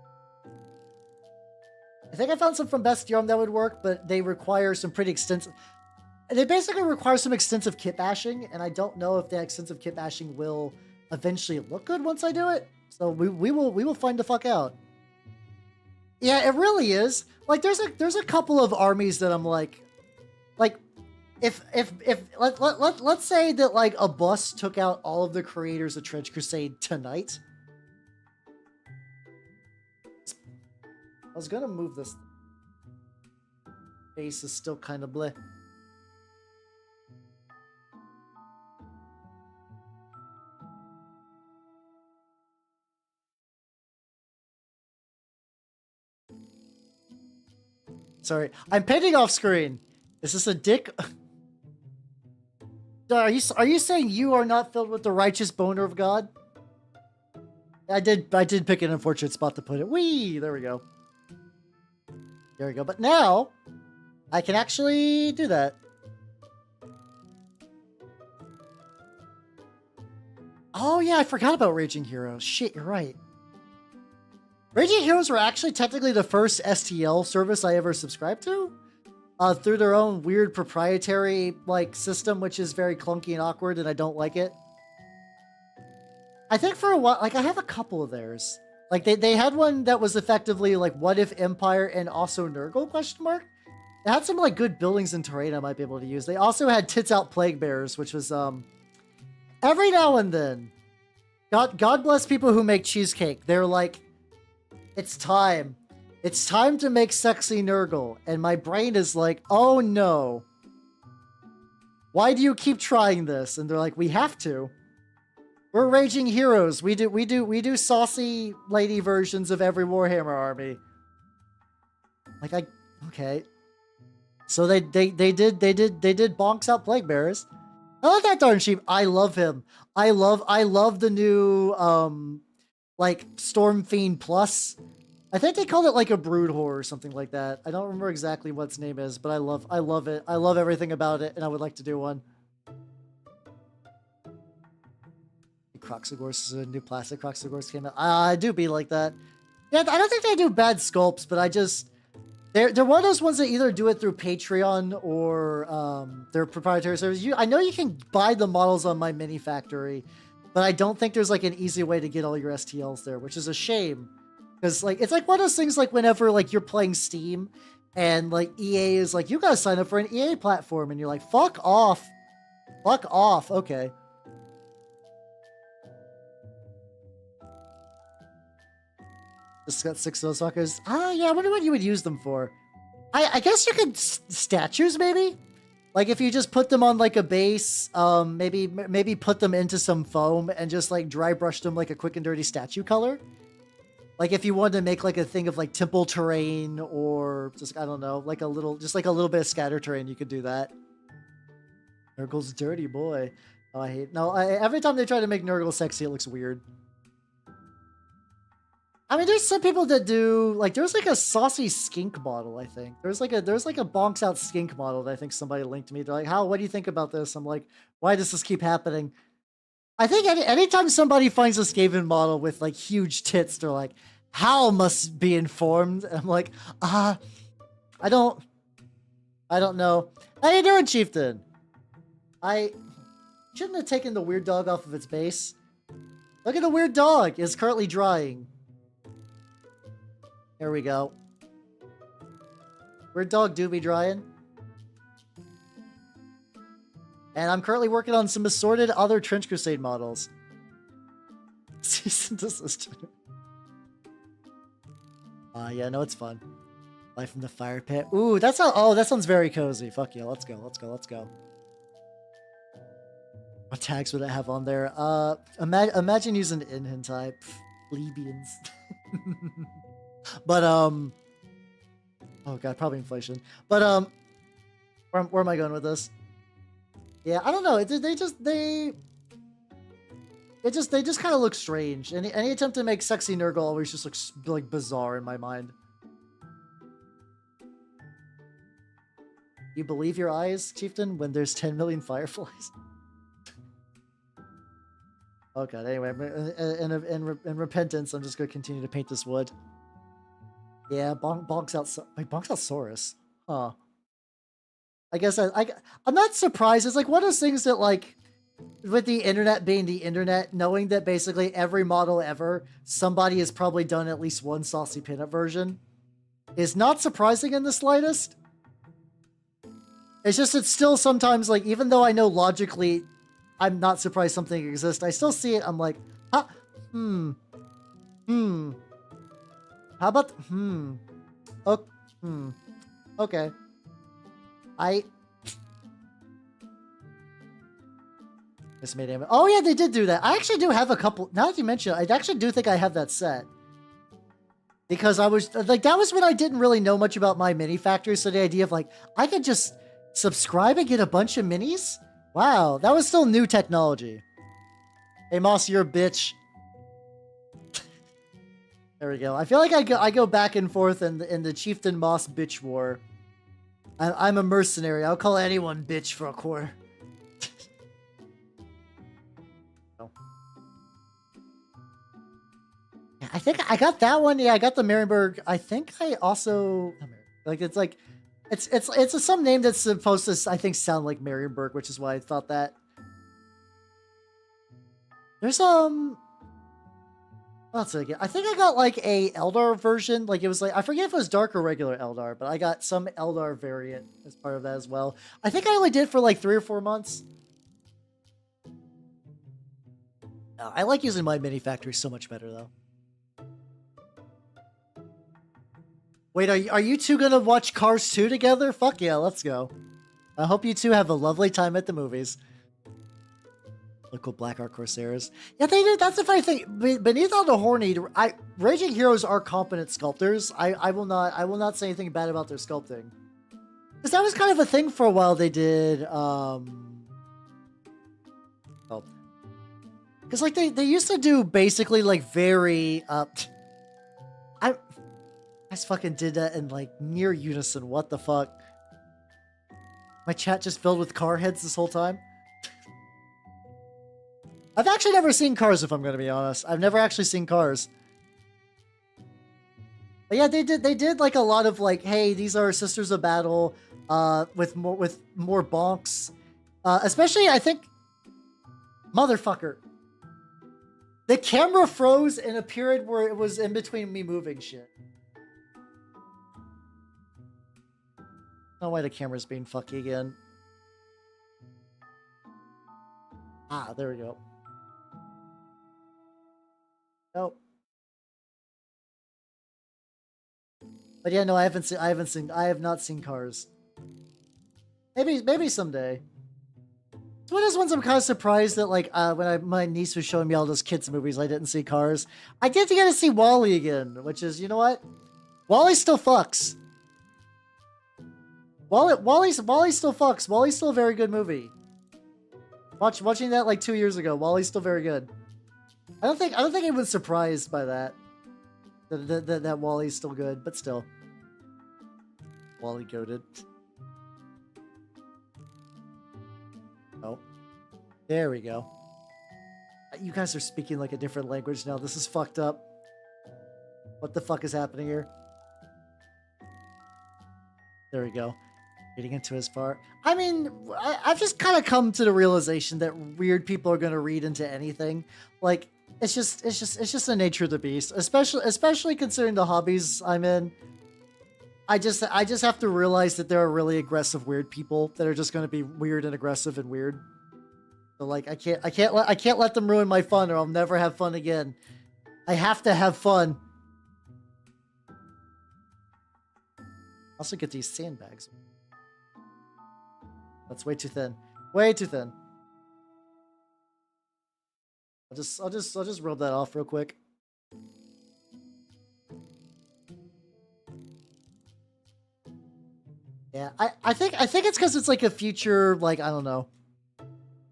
I think I found some from Bestiarum that would work, but they require some pretty extensive... They basically require some extensive kit bashing, and I don't know if that extensive kit bashing will eventually look good once I do it. So we will find the fuck out. Yeah, it really is. Like there's a couple of armies that I'm like if let's say that like a bus took out all of the creators of Trench Crusade tonight. I was gonna move this. Base is still kind of bleh. Sorry, I'm painting off screen. Is this a dick? Are you saying you are not filled with the righteous boner of God? I did pick an unfortunate spot to put it. Whee! There we go. There we go. But now I can actually do that. Oh yeah, I forgot about Raging Heroes. Shit, you're right. Raging Heroes were actually technically the first STL service I ever subscribed to, through their own weird proprietary like system, which is very clunky and awkward, and I don't like it. I think for a while, like I have a couple of theirs. Like they had one that was effectively like What If Empire and also Nurgle ? It had some like good buildings and terrain I might be able to use. They also had Tits Out Plague Bears, which was every now and then. God bless people who make cheesecake. They're like, it's time. It's time to make sexy Nurgle. And my brain is like, oh no. Why do you keep trying this? And they're like, we have to. We're Raging Heroes. We do saucy lady versions of every Warhammer army. Like okay. So they did bonks out Plague Bearers. I love that darn sheep. I love him. I love the new like Storm Fiend Plus. I think they called it like a Brood Whore or something like that. I don't remember exactly what its name is, but I love it. I love everything about it, and I would like to do one. Croxagorse is a new plastic Croxagorse came out. I do be like that. Yeah, I don't think they do bad sculpts, but I just... They're one of those ones that either do it through Patreon or their proprietary service. I know you can buy the models on my mini factory, but I don't think there's like an easy way to get all your STLs there, which is a shame. Because like it's like one of those things like whenever like you're playing Steam and like EA is like, you gotta sign up for an EA platform, and you're like, fuck off. Fuck off. Okay. Just got 6 of those fuckers. Ah, yeah, I wonder what you would use them for. I guess you could statues, maybe? Like, if you just put them on, like, a base, maybe put them into some foam and just, like, dry brush them like a quick and dirty statue color. Like, if you wanted to make, like, a thing of, like, temple terrain or just, I don't know, like a little bit of scatter terrain, you could do that. Nurgle's dirty, boy. Oh, I hate... No, every time they try to make Nurgle sexy, it looks weird. I mean, there's some people that do, like, there's like a saucy skink model, I think. There's like a bonks out skink model that I think somebody linked to me. They're like, what do you think about this? I'm like, why does this keep happening? I think anytime somebody finds a Skaven model with like huge tits, they're like, Hal must be informed. And I'm like, I don't know. How you doing, Chieftain? I shouldn't have taken the weird dog off of its base. Look at the weird dog. It's currently drying. There we go. Weird dog do be drying. And I'm currently working on some assorted other Trench Crusade models. Season desist. Yeah, no, it's fun. Life from the fire pit. Ooh, that sounds very cozy. Fuck yeah, let's go. What tags would I have on there? Imagine using in hentai. Plebeians. But, oh god, probably inflation. But, Where am I going with this? Yeah, I don't know. They just kind of look strange. Any attempt to make sexy Nurgle always just looks like bizarre in my mind. You believe your eyes, Chieftain, when there's 10 million fireflies? Okay, anyway, in repentance, I'm just going to continue to paint this wood. Yeah, bonks out... Wait, bonks out Saurus. Huh. I guess I'm not surprised. It's like one of those things that, like, with the internet being the internet, knowing that basically every model ever, somebody has probably done at least one saucy pinup version, is not surprising in the slightest. It's just, it's still sometimes, like, even though I know logically I'm not surprised something exists, I still see it, I'm like, huh, how about, okay. Oh yeah, they did do that. I actually do have a couple, now that you mention it, I actually do think I have that set. Because I was, like, that was when I didn't really know much about my mini factory, so the idea of, like, I could just subscribe and get a bunch of minis? Wow, that was still new technology. Hey Moss, you're a bitch. There we go. I feel like I go back and forth in the Chieftain Moss bitch war. I'm a mercenary. I'll call anyone bitch for a quarter. Oh. Yeah, I think I got that one. Yeah, I got the Marienburg. I think I also like it's like it's some name that's supposed to, I think, sound like Marienburg, which is why I thought that. There's let's see again. I think I got like a Eldar version. Like it was like, I forget if it was dark or regular Eldar, but I got some Eldar variant as part of that as well. I think I only did for like 3 or 4 months. I like using my mini factory so much better though. Wait, are you two gonna watch Cars 2 together? Fuck yeah, let's go. I hope you two have a lovely time at the movies. Local Black Art Corsairs. Yeah, they did. That's the funny thing. Beneath all the horny, Raging Heroes are competent sculptors. I will not say anything bad about their sculpting. Because that was kind of a thing for a while. They did. Because like they used to do basically like very I just fucking did that in like near unison. What the fuck? My chat just filled with car heads this whole time. I've actually never seen Cars, if I'm going to be honest. I've never actually seen Cars. But yeah, they did like a lot of like, hey, these are Sisters of Battle, with more bonks. Especially, I think, motherfucker. The camera froze in a period where it was in between me moving shit. I don't know why the camera's being fucky again. Ah, there we go. Nope. But yeah, no, I have not seen Cars. Maybe someday. It's one of those ones I'm kind of surprised that, like, when my niece was showing me all those kids movies, I didn't see Cars. I did get to see WALL-E again, which is, you know what? WALL-E still fucks. WALL-E still fucks. WALL-E's still a very good movie. Watching that like 2 years ago, WALL-E's still very good. I don't think anyone's surprised by that. That WALL-E's still good, but still. WALL-E goated. Oh. There we go. You guys are speaking like a different language now. This is fucked up. What the fuck is happening here? There we go. Getting into his part. I mean, I've just kind of come to the realization that weird people are going to read into anything. Like, it's just the nature of the beast. Especially considering the hobbies I'm in. I just have to realize that there are really aggressive weird people that are just going to be weird and aggressive and weird. So like, I can't let them ruin my fun, or I'll never have fun again. I have to have fun. Also get these sandbags. That's way too thin. Way too thin. I'll just rub that off real quick. Yeah, I think it's because it's like a future, like, I don't know.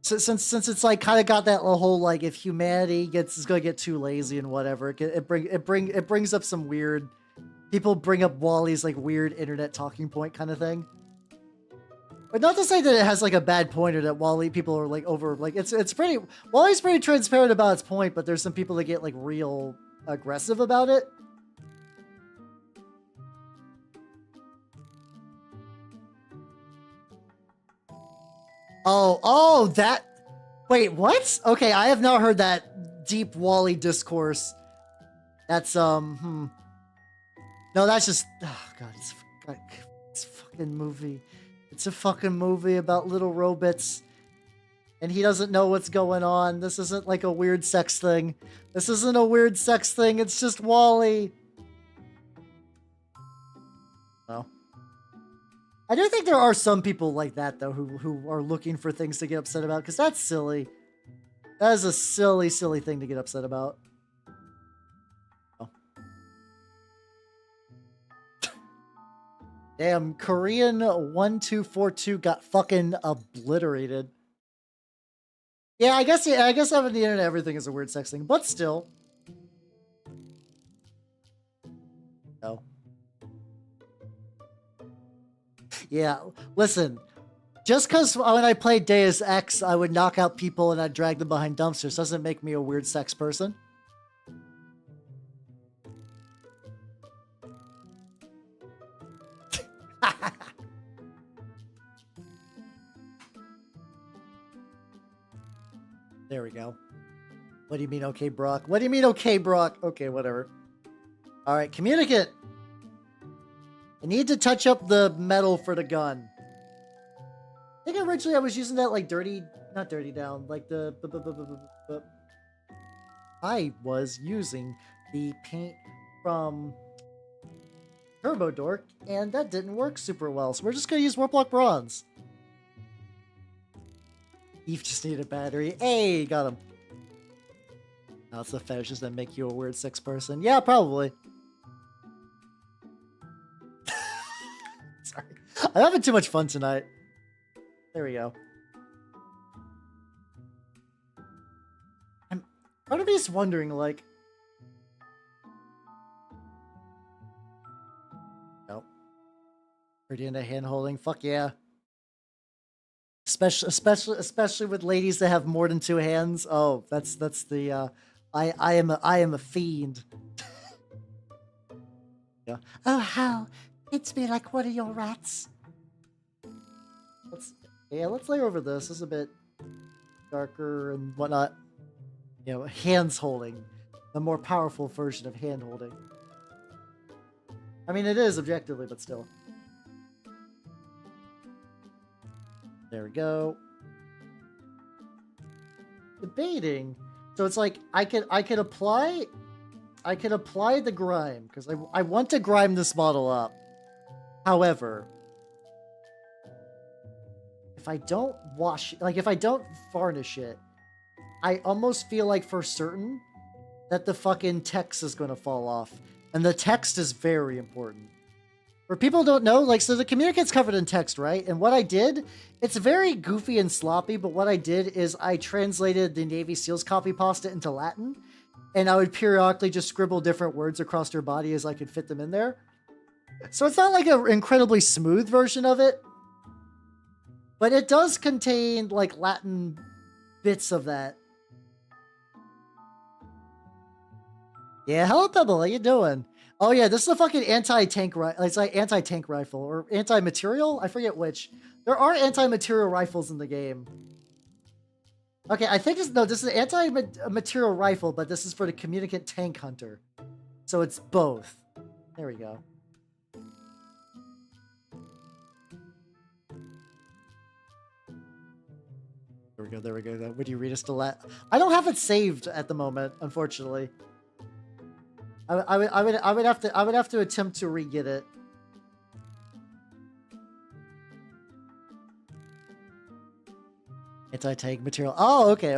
So, since it's like kind of got that whole like if humanity is gonna get too lazy and whatever, it brings up some weird, people bring up Wally's like weird internet talking point kind of thing. But not to say that it has like a bad point or that Wally people are like over, like it's pretty, Wally's pretty transparent about its point, but there's some people that get like real aggressive about it. Oh, that, wait, what? Okay, I have not heard that deep Wally discourse. That's, no, that's just, oh god, it's a fucking movie. It's a fucking movie about little robots. And he doesn't know what's going on. This isn't like a weird sex thing. This isn't a weird sex thing, it's just Wally. Oh. I do think there are some people like that, though, who are looking for things to get upset about, because that's silly. That is a silly, silly thing to get upset about. Oh. Damn, Korean 1242 got fucking obliterated. Yeah, I guess having the internet everything is a weird sex thing, but still. No. Yeah, listen, just because when I played Deus Ex, I would knock out people and I'd drag them behind dumpsters doesn't make me a weird sex person. There we go. What do you mean, okay, Brock? What do you mean, okay, Brock? Okay, whatever. All right, communicate. I need to touch up the metal for the gun. I think originally I was using that like not dirty down, like I was using the paint from Turbo Dork, and that didn't work super well, so we're just gonna use Warplock Bronze. Eve just needed a battery. Hey, got him. Now it's the fetishes that make you a weird sex person. Yeah, probably. Sorry. I'm having too much fun tonight. There we go. Part of me is wondering, like... Nope. Pretty into hand-holding. Fuck yeah. Especially with ladies that have more than two hands. Oh, that's the, I am a fiend. Yeah. Oh, how? It's me like one of your rats. Let's layer over this. This is a bit darker and whatnot. You know, hands holding. The more powerful version of hand holding. I mean, it is objectively, but still. There we go. Debating. So it's like I could apply the grime because I want to grime this model up. However, if I don't wash, like if I don't varnish it, I almost feel like for certain that the fucking text is going to fall off. And the text is very important. For people who don't know, like, so the communicate's covered in text, right? And what I did, it's very goofy and sloppy, but what I did is I translated the Navy SEALs copy pasta into Latin, and I would periodically just scribble different words across their body as I could fit them in there. So it's not like an incredibly smooth version of it, but it does contain, like, Latin bits of that. Yeah, hello, Pebble, how you doing? Oh yeah, this is a fucking anti-tank rifle. It's like anti-tank rifle or anti-material. I forget which. There are anti-material rifles in the game. Okay, I think this is an anti-material rifle, but this is for the communicant tank hunter. So it's both. There we go. There we go. Would you read us to I don't have it saved at the moment, unfortunately. I would have to attempt to re-get it. Anti-tank material. Oh, okay.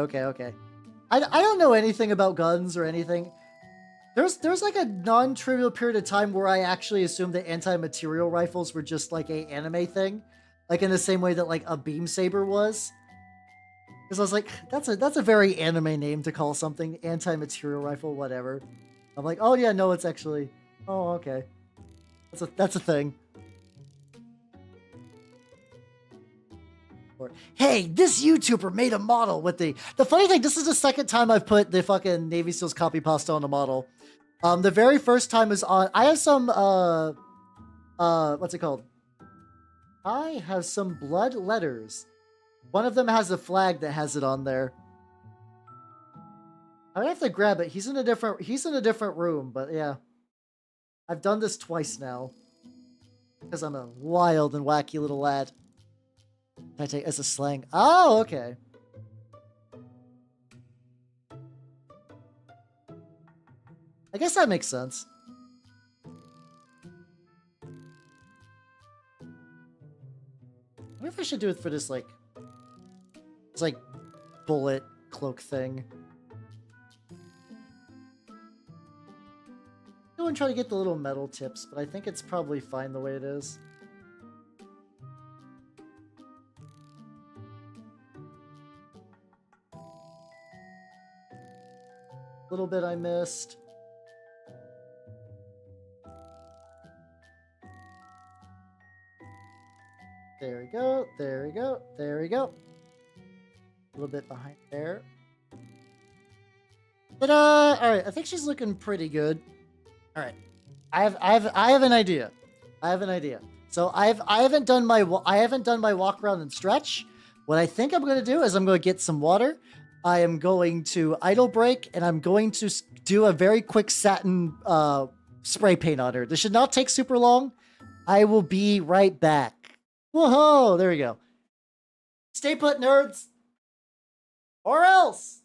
I don't know anything about guns or anything. There's like a non-trivial period of time where I actually assumed that anti-material rifles were just like a anime thing, like in the same way that like a beam saber was. Because I was like, that's a very anime name to call something, anti-material rifle, whatever. I'm like, oh yeah, no, it's actually, oh okay, that's a thing. Or, hey, this YouTuber made a model with the funny thing. This is the second time I've put the fucking Navy Seals copy pasta on a model. The very first time is on. I have some what's it called? I have some blood letters. One of them has a flag that has it on there. I would have to grab it. He's in a different room, but yeah. I've done this twice now. Because I'm a wild and wacky little lad. Can I take as a slang? Oh, okay. I guess that makes sense. I wonder if I should do it for this, like... It's like bullet cloak thing. I want to try to get the little metal tips, but I think it's probably fine the way it is. Little bit I missed. There we go, there we go, there we go. A little bit behind there. But alright, I think she's looking pretty good. Alright. I have an idea. I have an idea. So I haven't done my walk around and stretch. What I think I'm gonna do is I'm gonna get some water. I am going to idle break, and I'm going to do a very quick satin spray paint on her. This should not take super long. I will be right back. Whoa, there we go. Stay put, nerds. Or else.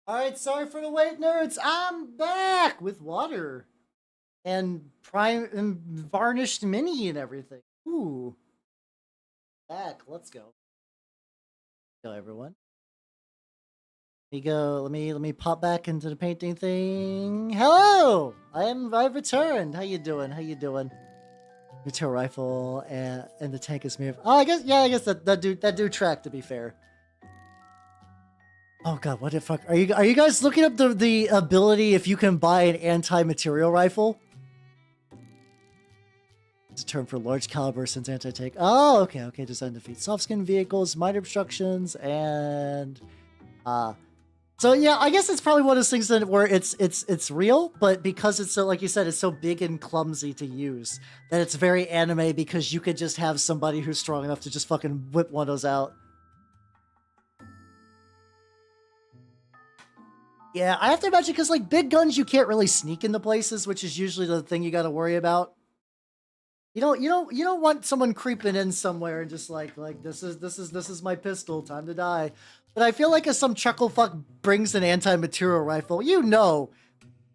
Alright, sorry for the wait, nerds. I'm back with water. And prime and varnished mini and everything. Ooh. Back. Let's go. Go everyone. Let me pop back into the painting thing. Hello! I've returned. How you doing? How you doing? Material rifle and the tank is moved. Oh, I guess that do track, to be fair. Oh god, what the fuck? Are you guys looking up the ability if you can buy an anti-material rifle? It's a term for large caliber since anti-tank. Oh, okay. Design defeat soft-skin vehicles, minor obstructions, and so yeah, I guess it's probably one of those things that where it's real, but because it's so, like you said, it's so big and clumsy to use that it's very anime because you could just have somebody who's strong enough to just fucking whip one of those out. Yeah, I have to imagine because like big guns, you can't really sneak into places, which is usually the thing you got to worry about. You don't want someone creeping in somewhere and just like this is my pistol, time to die. But I feel like if some chuckle fuck brings an anti-material rifle, you know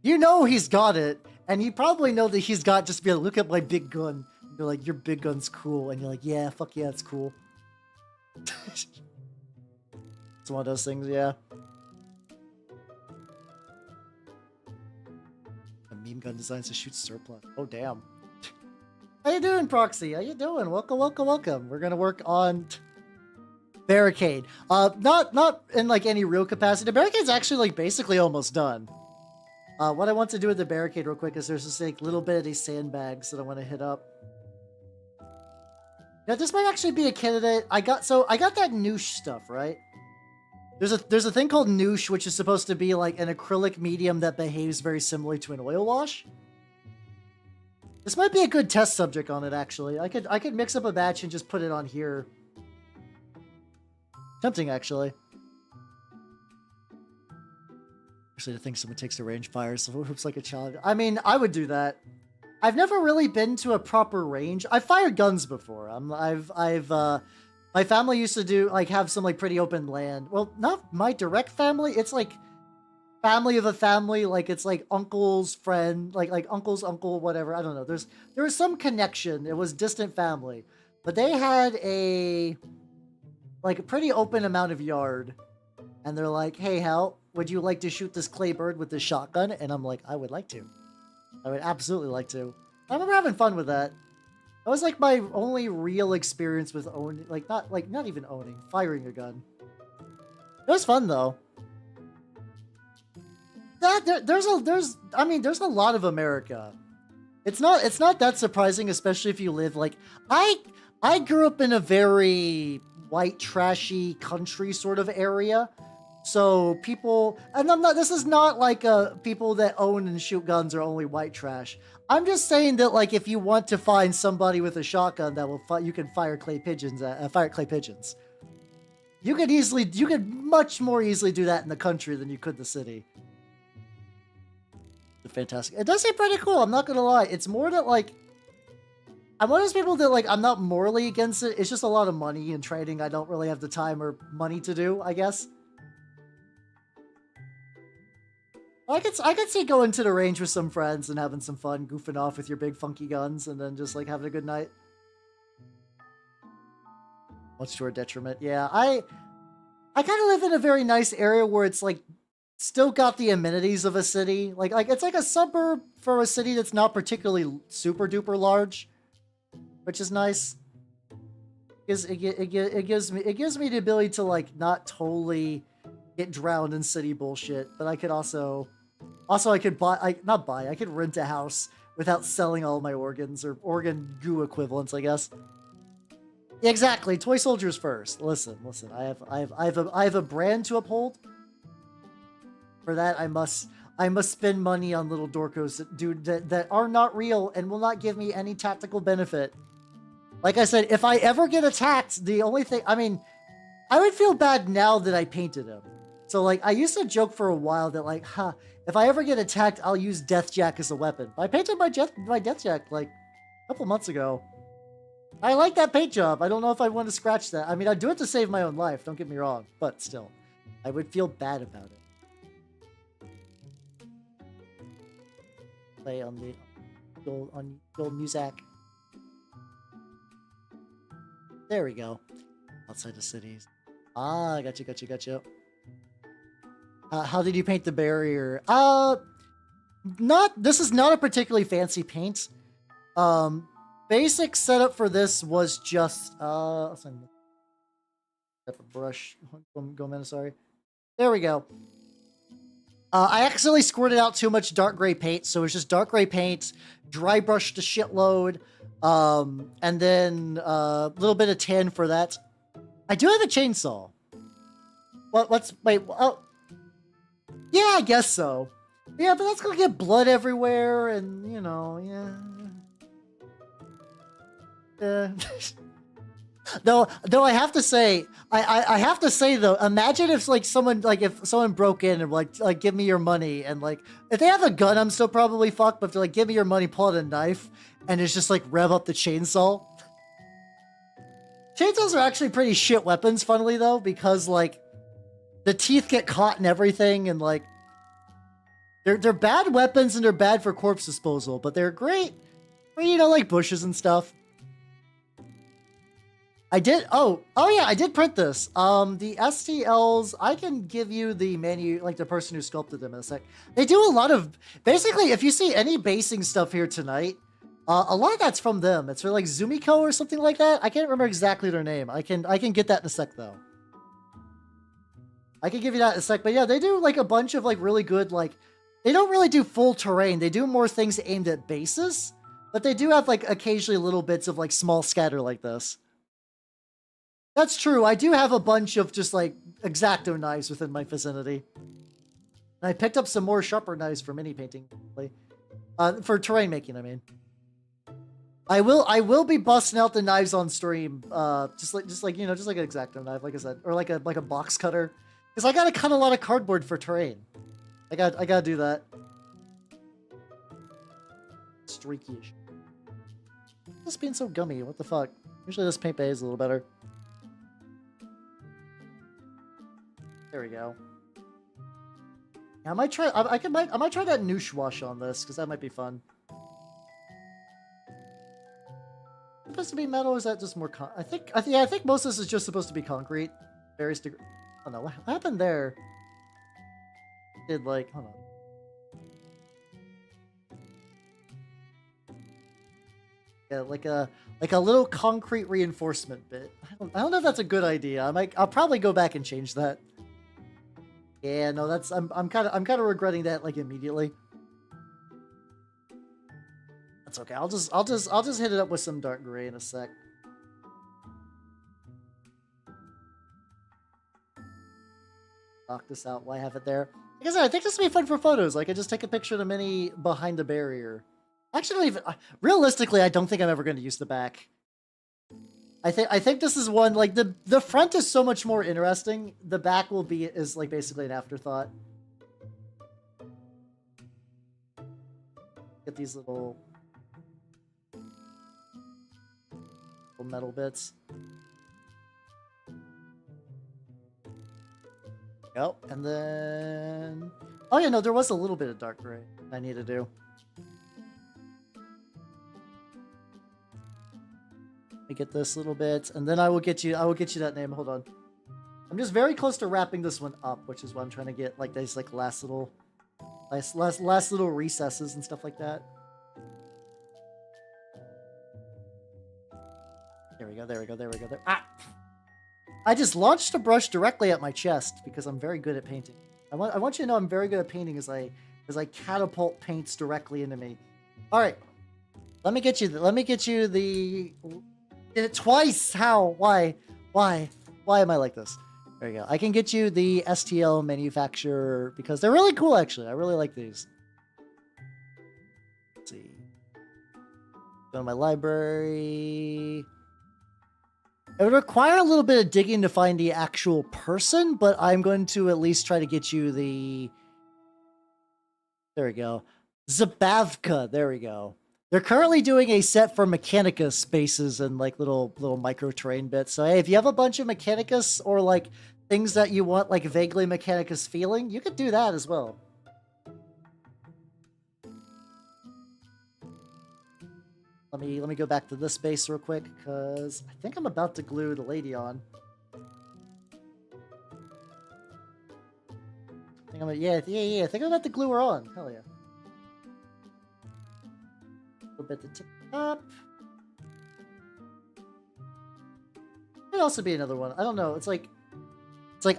he's got it, and you probably know that he's got just be able to look at my big gun. And you're like, your big gun's cool, and you're like, yeah, fuck yeah, it's cool. It's one of those things, yeah. A meme gun designs to shoot surplus. Oh damn. How you doing, Proxy? How you doing? Welcome. We're gonna work on barricade. Not in like any real capacity. The barricade's actually like basically almost done. What I want to do with the barricade real quick is there's this like little bit of these sandbags that I want to hit up. Now this might actually be a candidate. I got that noosh stuff, right? There's a thing called noosh, which is supposed to be like an acrylic medium that behaves very similarly to an oil wash. This might be a good test subject on it, actually. I could mix up a batch and just put it on here. Tempting, actually. Actually, to think someone takes the range fire, so it looks like a challenge. I mean, I would do that. I've never really been to a proper range. I've fired guns before. My family used to do have some pretty open land. Well, not my direct family. It's like family of a family, it's like uncle's friend, like uncle's uncle, whatever. I don't know. There was some connection. It was distant family, but they had a pretty open amount of yard, and they're like, "Hey, Hal, would you like to shoot this clay bird with this shotgun?" And I'm like, "I would like to. I would absolutely like to." I remember having fun with that. That was my only real experience with owning, not even owning, firing a gun. It was fun though. There's a lot of America. It's not that surprising, especially if you live I grew up in a very white trashy country sort of area. So people, and this is not people that own and shoot guns are only white trash. I'm just saying that if you want to find somebody with a shotgun that will you can fire clay pigeons You could much more easily do that in the country than you could the city. Fantastic. It does seem pretty cool, I'm not gonna lie. It's more that I'm one of those people that I'm not morally against it. It's just a lot of money and trading I don't really have the time or money to do, I guess. I could see going to the range with some friends and having some fun, goofing off with your big funky guns, and then just having a good night. Much to our detriment. Yeah, I kind of live in a very nice area where it's still got the amenities of a city. It's like a suburb for a city that's not particularly super duper large, which is nice. It gives me the ability to not totally get drowned in city bullshit, but I could also I could I could rent a house without selling all my organs or organ goo equivalents, I guess. Exactly, toy soldiers first. Listen. I have a brand to uphold. For that, I must spend money on little dorkos that are not real and will not give me any tactical benefit. Like I said, if I ever get attacked, the only thing, I would feel bad now that I painted him. So I used to joke for a while that if I ever get attacked, I'll use Deathjack as a weapon. But I painted my Deathjack a couple months ago. I like that paint job. I don't know if I want to scratch that. I'd do it to save my own life, don't get me wrong, but still, I would feel bad about it. play on the old music. There we go. Outside the cities. Ah, gotcha. How did you paint the barrier? This is not a particularly fancy paint. Basic setup for this was just a brush. Sorry. There we go. I accidentally squirted out too much dark gray paint, so it's just dark gray paint, dry brushed a shitload, and then a little bit of tan for that. I do have a chainsaw. Wait, oh. Yeah, I guess so. Yeah, but that's gonna get blood everywhere, and, you know, yeah. No, I have to say, I have to say though, imagine if if someone broke in and like give me your money, and like if they have a gun, I'm still probably fucked. But if they're like, give me your money, pull out a knife, and it's just like rev up the chainsaw. Chainsaws are actually pretty shit weapons, funnily though, because like the teeth get caught in everything, and like they're bad weapons and they're bad for corpse disposal, but they're great for, you know, like bushes and stuff. I did print this. The STLs, I can give you the the person who sculpted them in a sec. They do a lot of, basically, if you see any basing stuff here tonight, a lot of that's from them. It's for like Zumiko or something like that. I can't remember exactly their name. I can get that in a sec though. I can give you that in a sec, but yeah, they do like a bunch of like really good, like, they don't really do full terrain. They do more things aimed at bases, but they do have like occasionally little bits of like small scatter like this. That's true. I do have a bunch of just like X-Acto knives within my vicinity. And I picked up some more sharper knives for mini painting, for terrain making. I mean, I will be busting out the knives on stream, just like you know, just like an X-Acto knife, like I said, or like a box cutter, because I gotta cut a lot of cardboard for terrain. I gotta do that. Streaky-ish. This being so gummy. What the fuck? Usually this paint bay is a little better. There we go. I might try. I might try that noosh wash on this, because that might be fun. Supposed to be metal? Or is that just more? I think most of this is just supposed to be concrete. Various degrees. Oh no! What happened there? Did like hold on. Yeah, like a little concrete reinforcement bit. I don't know if that's a good idea. I'll probably go back and change that. Yeah, no, that's I'm kind of regretting that like immediately. That's okay. I'll just hit it up with some dark gray in a sec. Knock this out. Why have it there? Like I said, I think this would be fun for photos. Like I just take a picture of the mini behind the barrier. Actually, even realistically, I don't think I'm ever going to use the back. I think this is one, like, the front is so much more interesting. The back is like basically an afterthought. Get these little metal bits. Yep, and then oh yeah, no, there was a little bit of dark gray I need to do. Get this little bit, and then I will get you that name. Hold on. I'm just very close to wrapping this one up, which is why I'm trying to get like these like last little recesses and stuff like that. There we go. Ah! I just launched a brush directly at my chest because I'm very good at painting. I want you to know I'm very good at painting as I catapult paints directly into me. All right. Let me get you the did it twice. How? Why am I like this? There you go. I can get you the STL manufacturer because they're really cool, actually. I really like these. Let's see. Go to my library. It would require a little bit of digging to find the actual person, but I'm going to at least try to get you the... There we go. Zabavka. There we go. They're currently doing a set for Mechanicus spaces and like little micro terrain bits. So hey, if you have a bunch of Mechanicus or like things that you want like vaguely Mechanicus feeling, you could do that as well. Let me go back to this base real quick, because I think I'm about to glue the lady on. I think I think I'm about to glue her on. Hell yeah. A little bit to tick up. Could also be another one. I don't know. It's like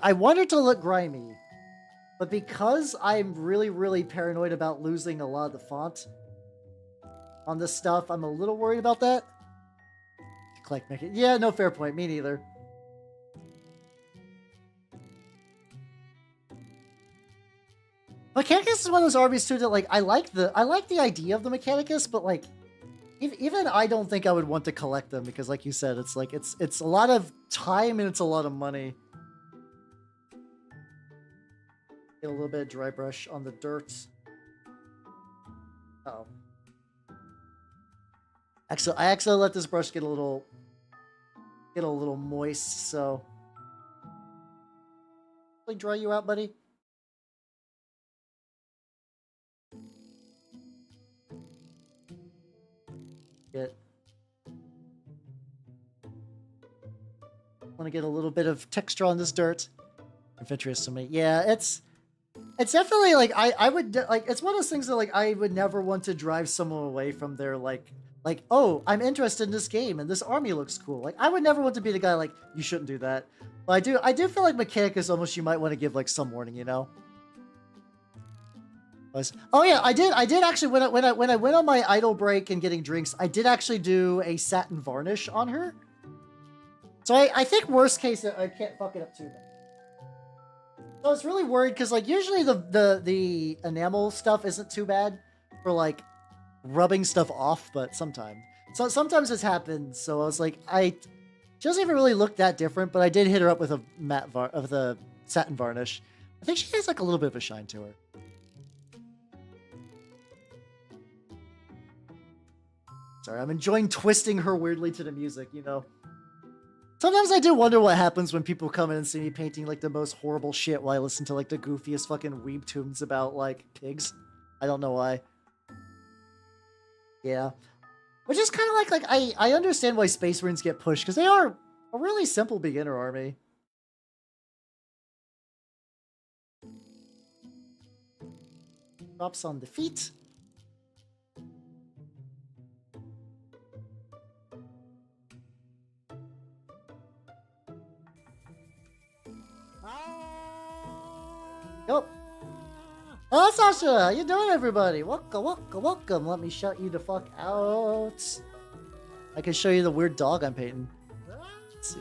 I want her to look grimy, but because I'm really paranoid about losing a lot of the font on this stuff, I'm a little worried about that. Click, make it. Yeah, no, fair point. Me neither. Mechanicus is one of those armies too that like I like the idea of the Mechanicus, but like even I don't think I would want to collect them because, like you said, it's like it's a lot of time and it's a lot of money. Get a little bit of dry brush on the dirt. Uh-oh. Actually, I actually let this brush get a little moist, so like dry you out, buddy. Get. Want to get a little bit of texture on this dirt. Adventurous to me. Yeah, it's definitely like I would like it's one of those things that like I would never want to drive someone away from their like oh, I'm interested in this game and this army looks cool. Like I would never want to be the guy like you shouldn't do that. But I do feel like Mechanicus almost you might want to give like some warning, you know. Oh yeah, I did actually when I went on my idle break and getting drinks, I did actually do a satin varnish on her. So I think worst case I can't fuck it up too bad. So I was really worried because like usually the enamel stuff isn't too bad for like rubbing stuff off, but sometimes this happens. So I was like, she doesn't even really look that different, but I did hit her up with a the satin varnish. I think she has like a little bit of a shine to her. Sorry, I'm enjoying twisting her weirdly to the music, you know. Sometimes I do wonder what happens when people come in and see me painting like the most horrible shit while I listen to like the goofiest fucking weeb tunes about like pigs. I don't know why. Yeah. Which is kind of like I understand why Space Marines get pushed because they are a really simple beginner army. Drops on the feet. Yep. Oh, Sasha! How you doing, everybody? Welcome. Let me shout you the fuck out. I can show you the weird dog I'm painting. Let's see.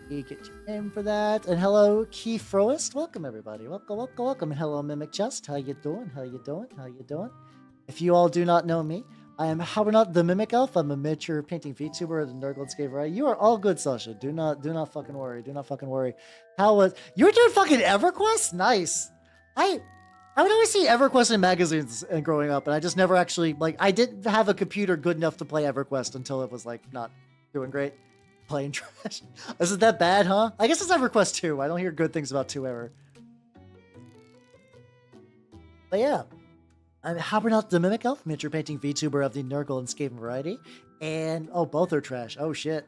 You get your name for that. And hello, Key Froist. Welcome, everybody. Welcome. And hello, Mimic Chest. How you doing? If you all do not know me, I am Howard the Mimic Elf. I'm a miniature painting VTuber of the Nurgle's Cave Variety. You are all good, Sasha. Do not fucking worry. How was you were doing fucking EverQuest? Nice. I would always see EverQuest in magazines and growing up, and I just never actually like I didn't have a computer good enough to play EverQuest until it was like not doing great. Playing trash. Is it that bad, huh? I guess it's EverQuest 2. I don't hear good things about 2 ever. But yeah. I'm Habernot the Mimic Elf, miniature painting VTuber of the Nurgle and Skaven variety. And, oh, both are trash. Oh, shit.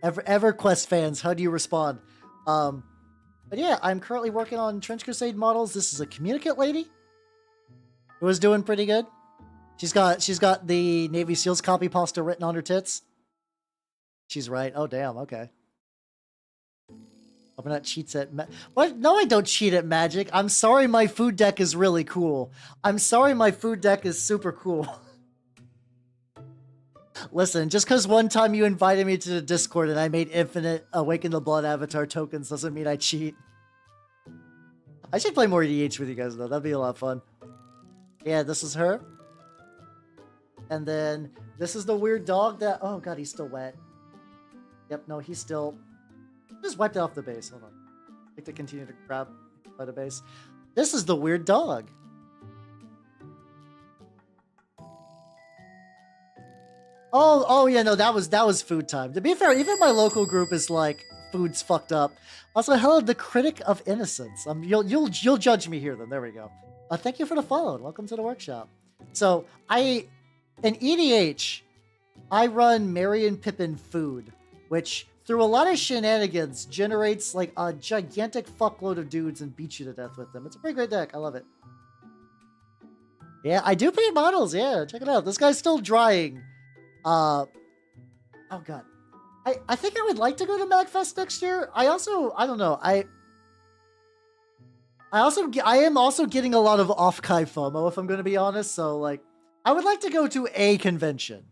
EverQuest fans, how do you respond? But yeah, I'm currently working on Trench Crusade Models. This is a communicant lady who was doing pretty good. She's got the Navy SEALs copy pasta written on her tits. She's right. Oh, damn. Okay. I'm not cheats at what? No, I don't cheat at Magic. I'm sorry my food deck is really cool. I'm sorry my food deck is super cool. Listen, just because one time you invited me to the Discord and I made infinite Awaken the Blood avatar tokens doesn't mean I cheat. I should play more EDH with you guys, though. That'd be a lot of fun. Yeah, this is her. And then this is the weird dog that... Oh, God, he's still wet. Yep, no, he's still... Just wiped it off the base. Hold on. I think to continue to grab by the base. This is the weird dog. Oh yeah, no, that was food time. To be fair, even my local group is like food's fucked up. Also, hello, the critic of innocence. You'll judge me here then. There we go. Thank you for the follow. Welcome to the workshop. So in EDH, I run Merry and Pippin Food, which through a lot of shenanigans generates like a gigantic fuckload of dudes and beats you to death with them. It's a pretty great deck. I love it. Yeah, I do paint models. Yeah, check it out. This guy's still drying. Oh god. I think I would like to go to MagFest next year. I don't know. I am also getting a lot of off-Kai FOMO, if I'm going to be honest. So, like, I would like to go to a convention.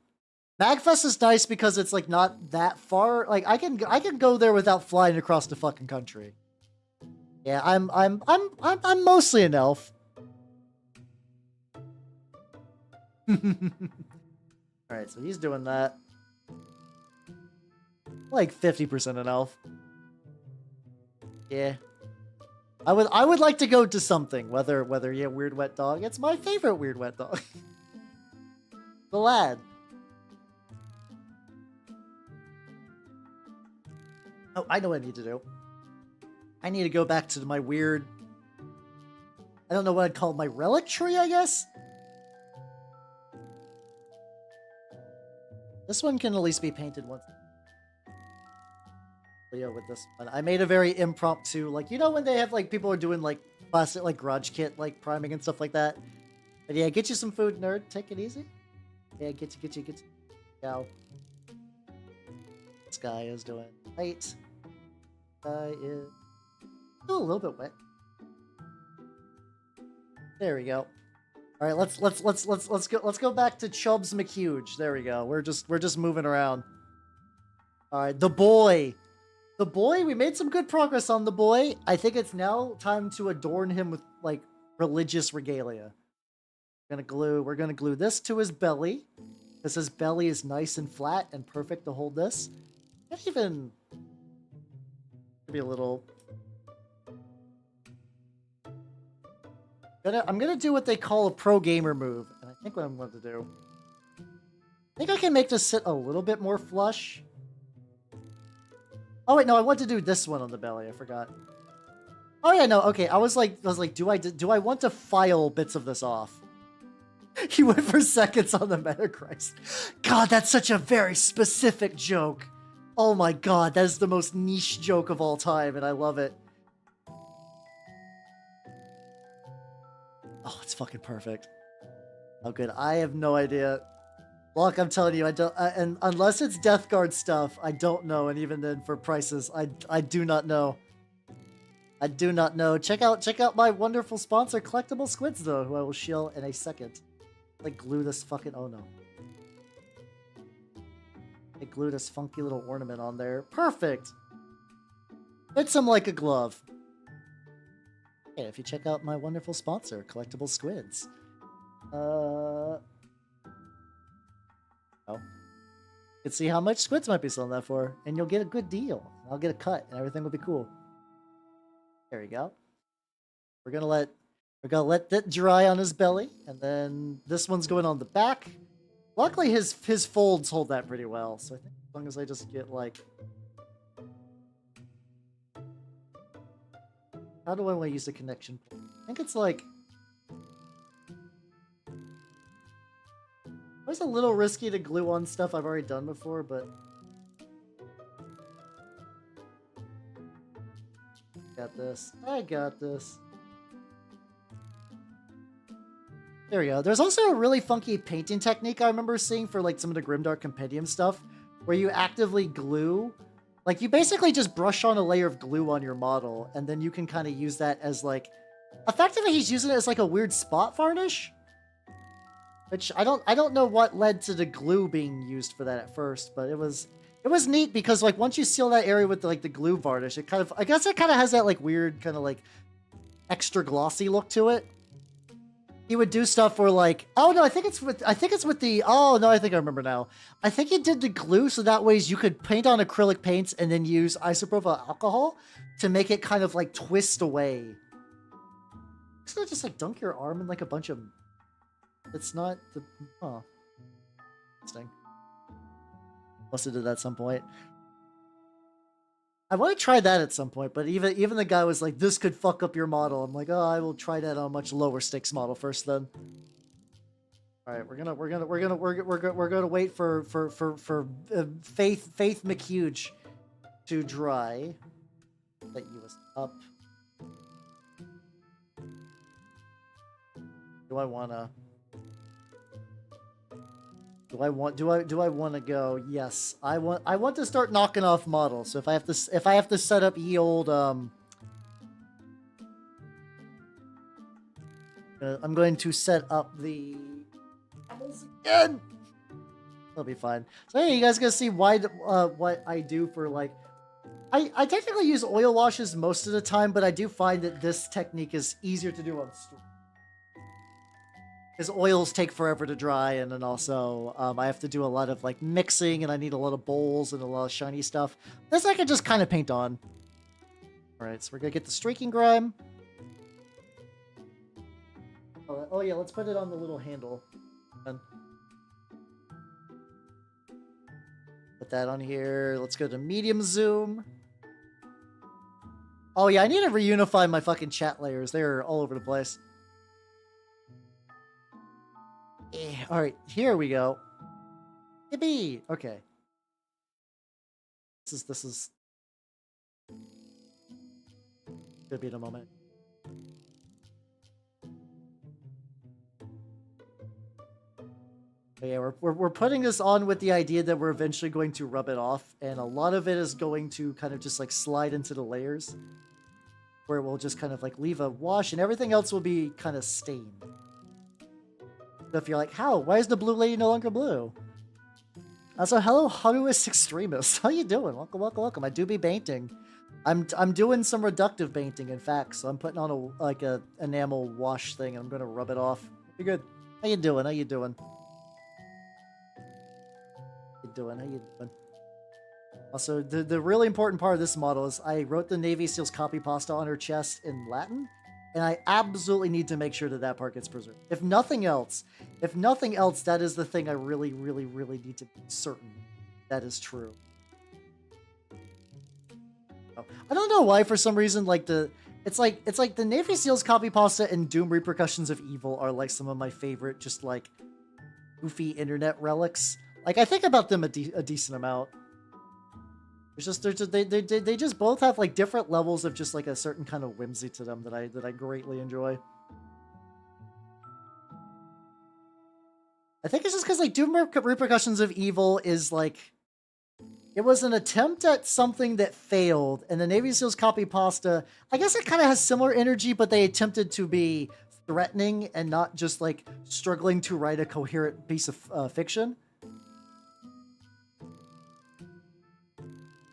MagFest is nice because it's, like, not that far. Like, I can go there without flying across the fucking country. Yeah, I'm mostly an elf. Alright, so he's doing that. Like 50% an elf. Yeah. I would like to go to something, whether yeah, Weird Wet Dog. It's my favorite Weird Wet Dog. The lad. Oh, I know what I need to do. I need to go back to my weird, I don't know what I'd call it, my relic tree, I guess? This one can at least be painted once. Yeah, with this one. I made a very impromptu, like, you know when they have, like, people are doing, like, classic, like, garage kit, like, priming and stuff like that? But yeah, get you some food, nerd. Take it easy. Yeah, get you. Go. This guy is doing right. Guy is still a little bit wet. There we go. All right, let's go back to Chubs McHuge. There we go. We're just moving around. All right, the boy. The boy, we made some good progress on the boy. I think it's now time to adorn him with, like, religious regalia. We're gonna glue this to his belly, because his belly is nice and flat and perfect to hold this. Not even maybe a little. I'm gonna do what they call a pro gamer move, and I think what I'm going to do. I think I can make this sit a little bit more flush. Oh wait, no, I want to do this one on the belly. I forgot. Oh yeah, no, okay. I was like, do I want to file bits of this off? He went for seconds on the Metachrist. God, that's such a very specific joke. Oh my god, that is the most niche joke of all time, and I love it. Oh, it's fucking perfect. Oh, good. I have no idea. Look, I'm telling you, I don't. And unless it's Death Guard stuff, I don't know. And even then, for prices, I do not know. I do not know. Check out my wonderful sponsor, Collectible Squids, though, who I will shill in a second. Like glue this fucking. Oh no. I glue this funky little ornament on there. Perfect. Fits him like a glove. Yeah, if you check out my wonderful sponsor, Collectible Squids. Oh. You can see how much Squids might be selling that for, and you'll get a good deal. I'll get a cut, and everything will be cool. There we go. We're gonna let that dry on his belly, and then this one's going on the back. Luckily, his folds hold that pretty well, so I think as long as I just get like. How do I want to use the connection point? I think it's like. It was a little risky to glue on stuff I've already done before, but. Got this. I got this. There we go. There's also a really funky painting technique I remember seeing for like some of the Grimdark Compendium stuff, where you actively glue. Like, you basically just brush on a layer of glue on your model, and then you can kind of use that as, like... Effectively, he's using it as, like, a weird spot varnish? Which, I don't know what led to the glue being used for that at first, but it was neat because, like, once you seal that area with, like, the glue varnish, it kind of... I guess it kind of has that, like, weird, kind of, like, extra glossy look to it. He would do stuff where, like, oh no, I think it's with the, oh no, I think I remember now. I think he did the glue so that ways you could paint on acrylic paints and then use isopropyl alcohol to make it kind of like twist away. So just like dunk your arm in like a bunch of, it's not the, oh, interesting. Must have did that at some point. I want to try that at some point, but even the guy was like, this could fuck up your model. I'm like, oh, I will try that on a much lower stakes model first then. All right, we're gonna wait for Faith McHuge to dry. Let you up. Do I wanna? Do I want to go? Yes, I want to start knocking off models. So if I have to set up ye old I'm going to set up the models again. That'll be fine. So hey, you guys gonna see what I do for like. I technically use oil washes most of the time, but I do find that this technique is easier to do on stream. Because oils take forever to dry, and then also I have to do a lot of like mixing, and I need a lot of bowls and a lot of shiny stuff. This I can just kind of paint on. All right, so we're gonna get the streaking grime. Oh yeah, let's put it on the little handle. Put that on here. Let's go to medium zoom. Oh yeah, I need to reunify my fucking chat layers. They're all over the place. All right, here we go. Yippee! Okay. This is gonna be in a moment. But yeah, we're putting this on with the idea that we're eventually going to rub it off, and a lot of it is going to kind of just like slide into the layers, where it will just kind of like leave a wash, and everything else will be kind of stained. So if you're like, how? Why is the blue lady no longer blue? Also, hello, Haruist Extremist. How you doing? Welcome, welcome, welcome. I do be painting. I'm doing some reductive painting, in fact. So I'm putting on a enamel wash thing, and I'm gonna rub it off. Be good. How you doing? How you doing? How you doing? Also, the really important part of this model is I wrote the Navy SEALs copy pasta on her chest in Latin. And I absolutely need to make sure that that part gets preserved. If nothing else, that is the thing I really, really, really need to be certain that is true. I don't know why, for some reason, like it's like the Navy SEALs copy pasta and Doom Repercussions of Evil are like some of my favorite, just like goofy internet relics. Like I think about them a decent amount. They just both have like different levels of just like a certain kind of whimsy to them that I greatly enjoy. I think it's just because like Doom Repercussions of Evil is like, it was an attempt at something that failed, and the Navy SEALs copy pasta, I guess it kind of has similar energy, but they attempted to be threatening and not just like struggling to write a coherent piece of fiction.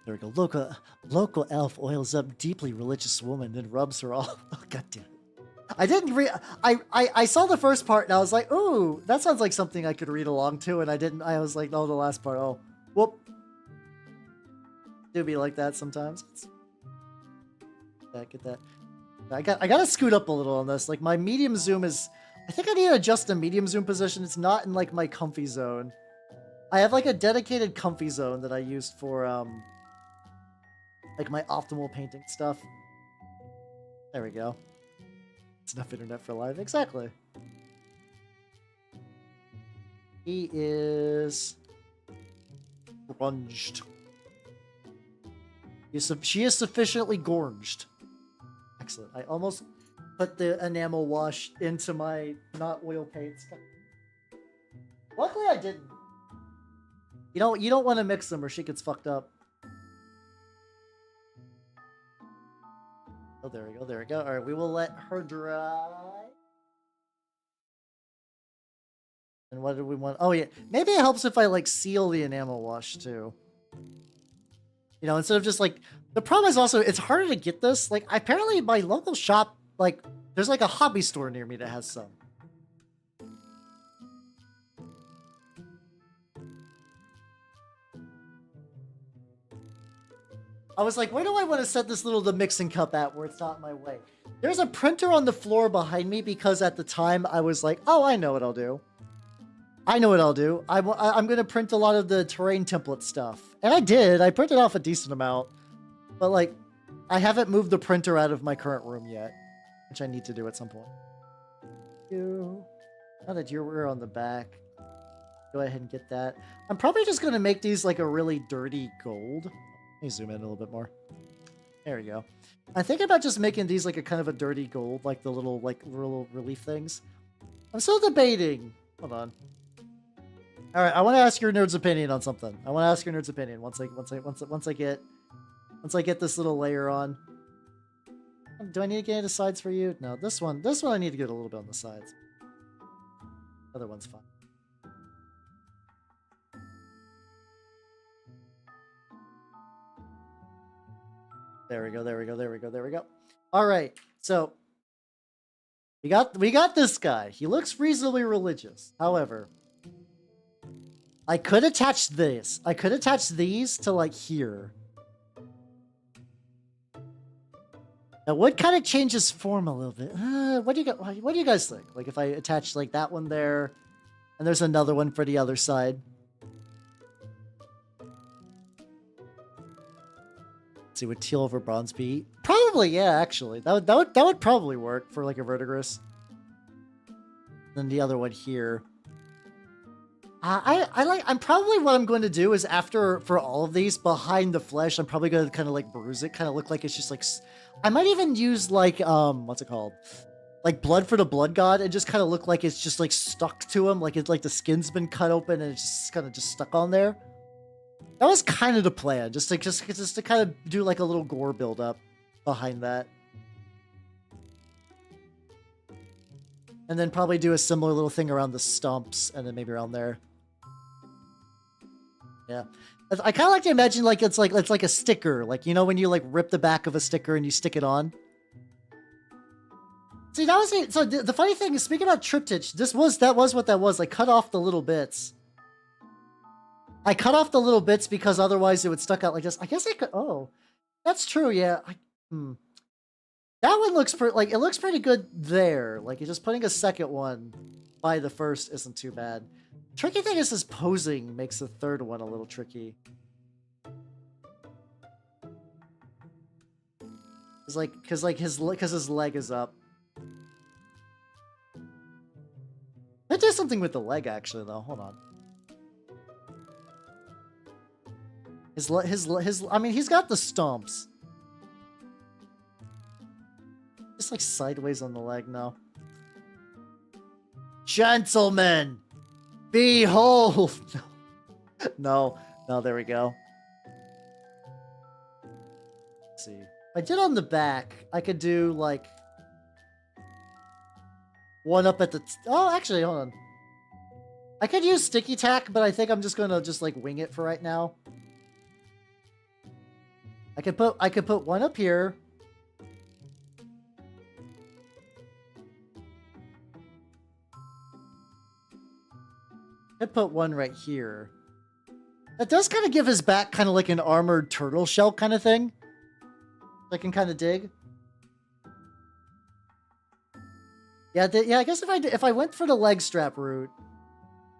There we go. Local elf oils up deeply religious woman, then rubs her all. Oh, God damn it. I didn't I saw the first part and I was like, ooh, that sounds like something I could read along to, and I didn't. I was like, no, the last part. Oh, whoop. Do be like that sometimes. Get that. I gotta scoot up a little on this. Like my medium zoom is. I think I need to adjust the medium zoom position. It's not in like my comfy zone. I have like a dedicated comfy zone that I used for like my optimal painting stuff. There we go. It's enough internet for live. Exactly. He is grunged. She is sufficiently gorged. Excellent. I almost put the enamel wash into my not oil paints. Luckily I didn't. You don't want to mix them or she gets fucked up. Oh, there we go, there we go. Alright, we will let her dry. And what do we want? Oh yeah, maybe it helps if I like seal the enamel wash too. You know, instead of just like, the problem is also, it's harder to get this. Like, apparently my local shop, like, there's like a hobby store near me that has some. I was like, where do I want to set this the mixing cup at where it's not in my way? There's a printer on the floor behind me because at the time I was like, oh, I know what I'll do. I know what I'll do. I'm going to print a lot of the terrain template stuff. And I did. I printed off a decent amount. But, like, I haven't moved the printer out of my current room yet, which I need to do at some point. Now that we're on the back, go ahead and get that. I'm probably just going to make these like a really dirty gold. Let me zoom in a little bit more. There we go. I'm thinking about just making these like a kind of a dirty gold, like the little relief things. I'm still debating. Hold on. All right, I want to ask your nerd's opinion on something. I want to ask your nerd's opinion once I get this little layer on. Do I need to get into sides for you? No, this one I need to get a little bit on the sides. Other one's fine. There we go. All right, so we got this guy. He looks reasonably religious. However, I could attach this. I could attach these to like here. That would kind of change his form a little bit. What do you guys think? Like if I attach like that one there, and there's another one for the other side. Let's see, would teal over bronze be? Probably, yeah. Actually, that would probably work for like a verdigris. Then the other one here. I'm probably what I'm going to do is for all of these behind the flesh, I'm probably going to kind of like bruise it, kind of look like it's just like. I might even use like what's it called, like blood for the blood god, and just kind of look like it's just like stuck to him, like it's like the skin's been cut open and it's just kind of just stuck on there. That was kind of the plan, just to kind of do like a little gore build-up behind that. And then probably do a similar little thing around the stumps, and then maybe around there. Yeah. I kind of like to imagine like it's like a sticker, like, you know, when you like rip the back of a sticker and you stick it on. See, that was it. So the funny thing is, speaking about triptych, that was what that was. I cut off the little bits. I cut off the little bits because otherwise it would stuck out like this. I guess I could. Oh, that's true. Yeah. That one looks it looks pretty good there. Like just putting a second one by the first isn't too bad. Tricky thing is his posing makes the third one a little tricky. It's like because his leg is up. I do something with the leg actually though. Hold on. I mean, he's got the stumps. Just like sideways on the leg now. Gentlemen, behold! No, there we go. Let's see. If I did on the back, I could do like one up at the. Oh, actually, hold on. I could use sticky tack, but I think I'm just gonna like wing it for right now. I could put one up here. I'd put one right here. That does kind of give his back kind of like an armored turtle shell kind of thing. I can kind of dig. Yeah, I guess if I went for the leg strap route,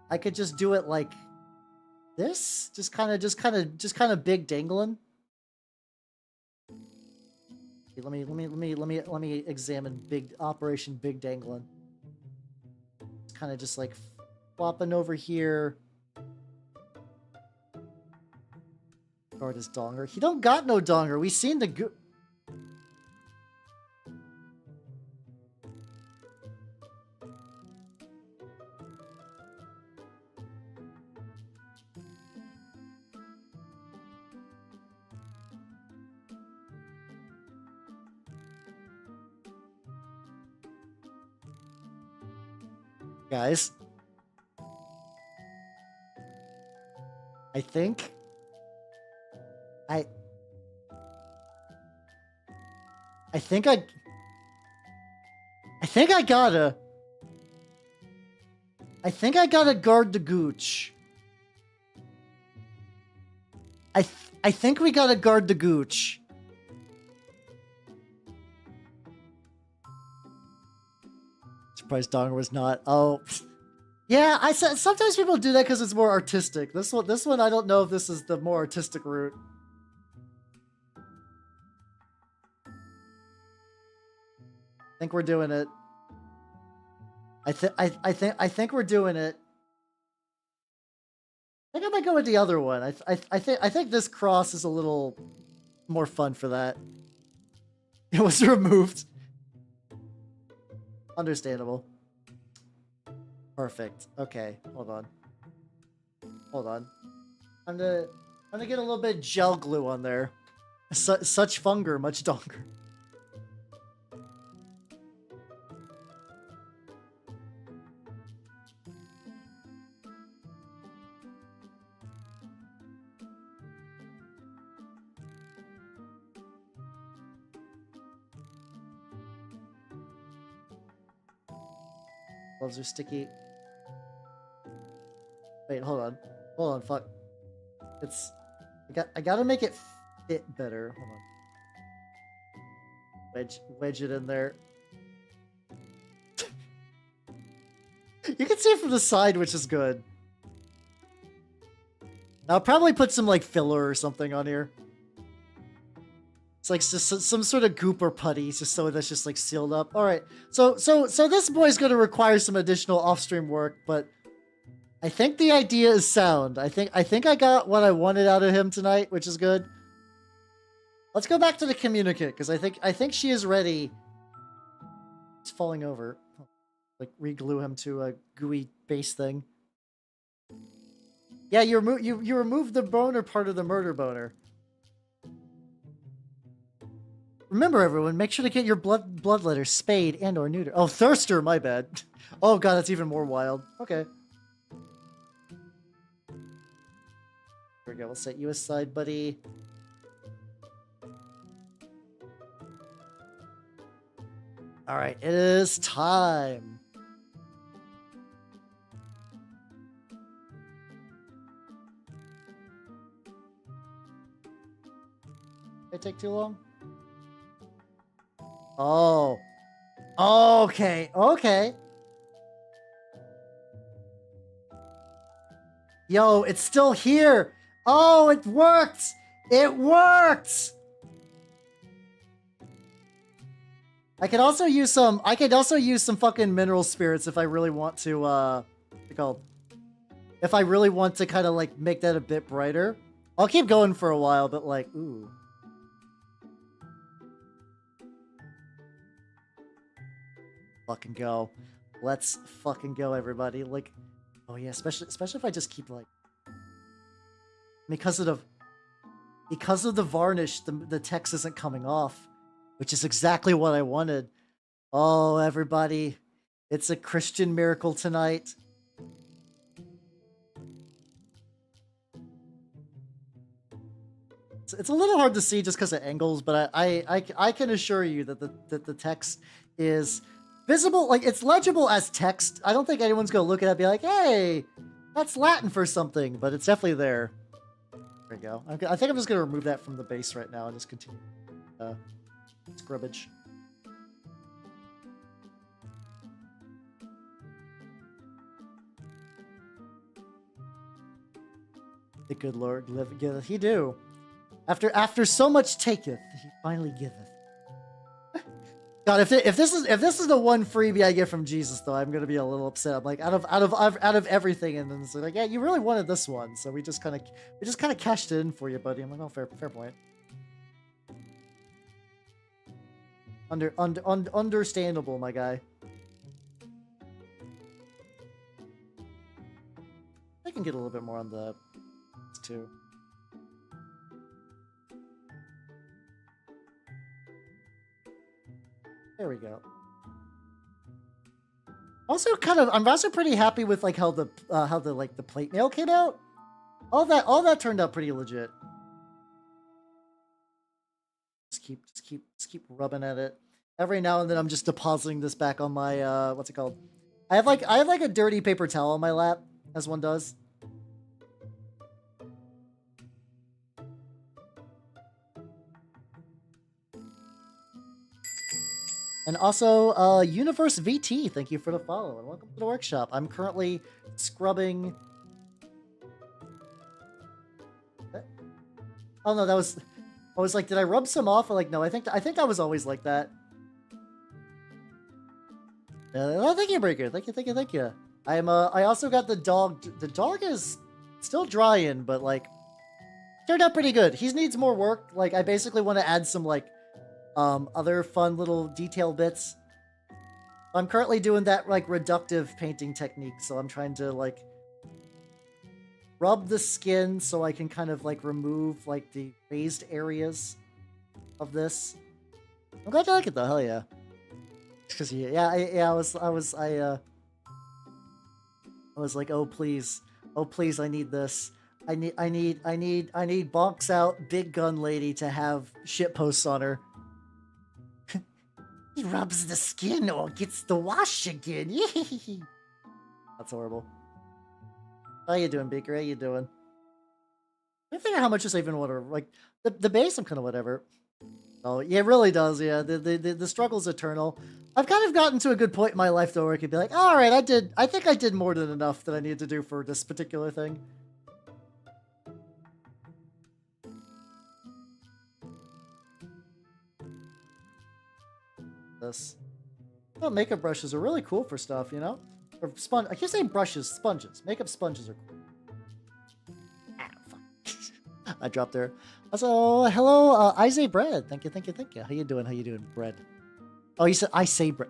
I could just do it like this, just kind of big dangling. Let me examine Operation Big Dangling. It's kind of just like flopping over here. Guard his donger. He don't got no donger. We seen the guys. I think I gotta guard the gooch. I think we gotta guard the gooch. Surprised Donger was not. Oh, yeah. I said sometimes people do that because it's more artistic. This one, I don't know if this is the more artistic route. I think we're doing it. I think we're doing it. I think I might go with the other one. I think this cross is a little more fun for that. It was removed. Understandable. Perfect. Okay, hold on. Hold on. I'm gonna get a little bit of gel glue on there. Such funger, much donger. Gloves are sticky. Wait, hold on. Hold on, fuck. It's... I gotta make it fit better. Hold on. Wedge it in there. You can see it from the side, which is good. I'll probably put some, like, filler or something on here. It's like just some sort of goop or putty, just so that's just like sealed up. All right, so this boy's going to require some additional off-stream work, but I think the idea is sound. I think I got what I wanted out of him tonight, which is good. Let's go back to the communicant because I think she is ready. He's falling over. Like re-glue him to a gooey base thing. Yeah, you removed the boner part of the murder boner. Remember, everyone, make sure to get your bloodletter spayed and or neuter. Oh, thirster, my bad. Oh god, that's even more wild. Okay. Here we go. We'll set you aside, buddy. All right, it is time. Did it take too long? Oh. Okay. Okay. Yo, it's still here. Oh, it worked. It worked. I could also use some fucking mineral spirits if I really want to what's it called? If I really want to kind of like make that a bit brighter. I'll keep going for a while, but like, ooh. Fucking go. Let's fucking go, everybody. Like, oh yeah, especially if I just keep like, because of the varnish, the text isn't coming off, which is exactly what I wanted. Oh, everybody, it's a Christian miracle tonight. It's a little hard to see just because of angles, but I can assure you that the text is visible, like it's legible as text. I don't think anyone's gonna look at it and be like, hey, that's Latin for something, but it's definitely there. There we go. I think I'm just gonna remove that from the base right now and just continue scrubbage. The good Lord giveth, he do. After so much taketh, he finally giveth. God, if this is the one freebie I get from Jesus, though, I'm gonna be a little upset. I'm like, out of everything, and then it's like, yeah, you really wanted this one, so we just kind of cashed it in for you, buddy. I'm like, oh, fair point. Understandable, my guy. I can get a little bit more on the too. There we go. Also, I'm also pretty happy with like how the plate mail came out. All that turned out pretty legit. Just keep rubbing at it. Every now and then, I'm just depositing this back on my what's it called? I have like a dirty paper towel on my lap, as one does. And also, Universe VT, thank you for the follow, and welcome to the workshop. I'm currently scrubbing... Oh no, I was like, did I rub some off? Like, no, I think I was always like that. Oh, thank you, Breaker. Thank you, thank you, thank you. I also got the dog. The dog is still drying, but like turned out pretty good. He needs more work. Like I basically want to add some like other fun little detail bits. I'm currently doing that like reductive painting technique, so I'm trying to like rub the skin so I can kind of like remove like the raised areas of this. I'm glad you like it though. Hell yeah. Because I was like, oh please, I need this. I need bonks out big gun lady to have shit posts on her. He rubs the skin or gets the wash again. That's horrible. How you doing, Baker? How you doing? I figure how much is even whatever. Like the base, I'm kind of whatever. Oh, yeah, it really does. Yeah, the struggle's eternal. I've kind of gotten to a good point in my life though, where I could be like, all right, I think I did more than enough that I needed to do for this particular thing. This. Oh, makeup brushes are really cool for stuff, you know? Or sponge. I keep saying brushes, sponges. Makeup sponges are cool. Ah, fuck. I dropped there. Also, hello, I say bread. Thank you, thank you, thank you. How you doing? How you doing, bread? Oh, you said I say bread.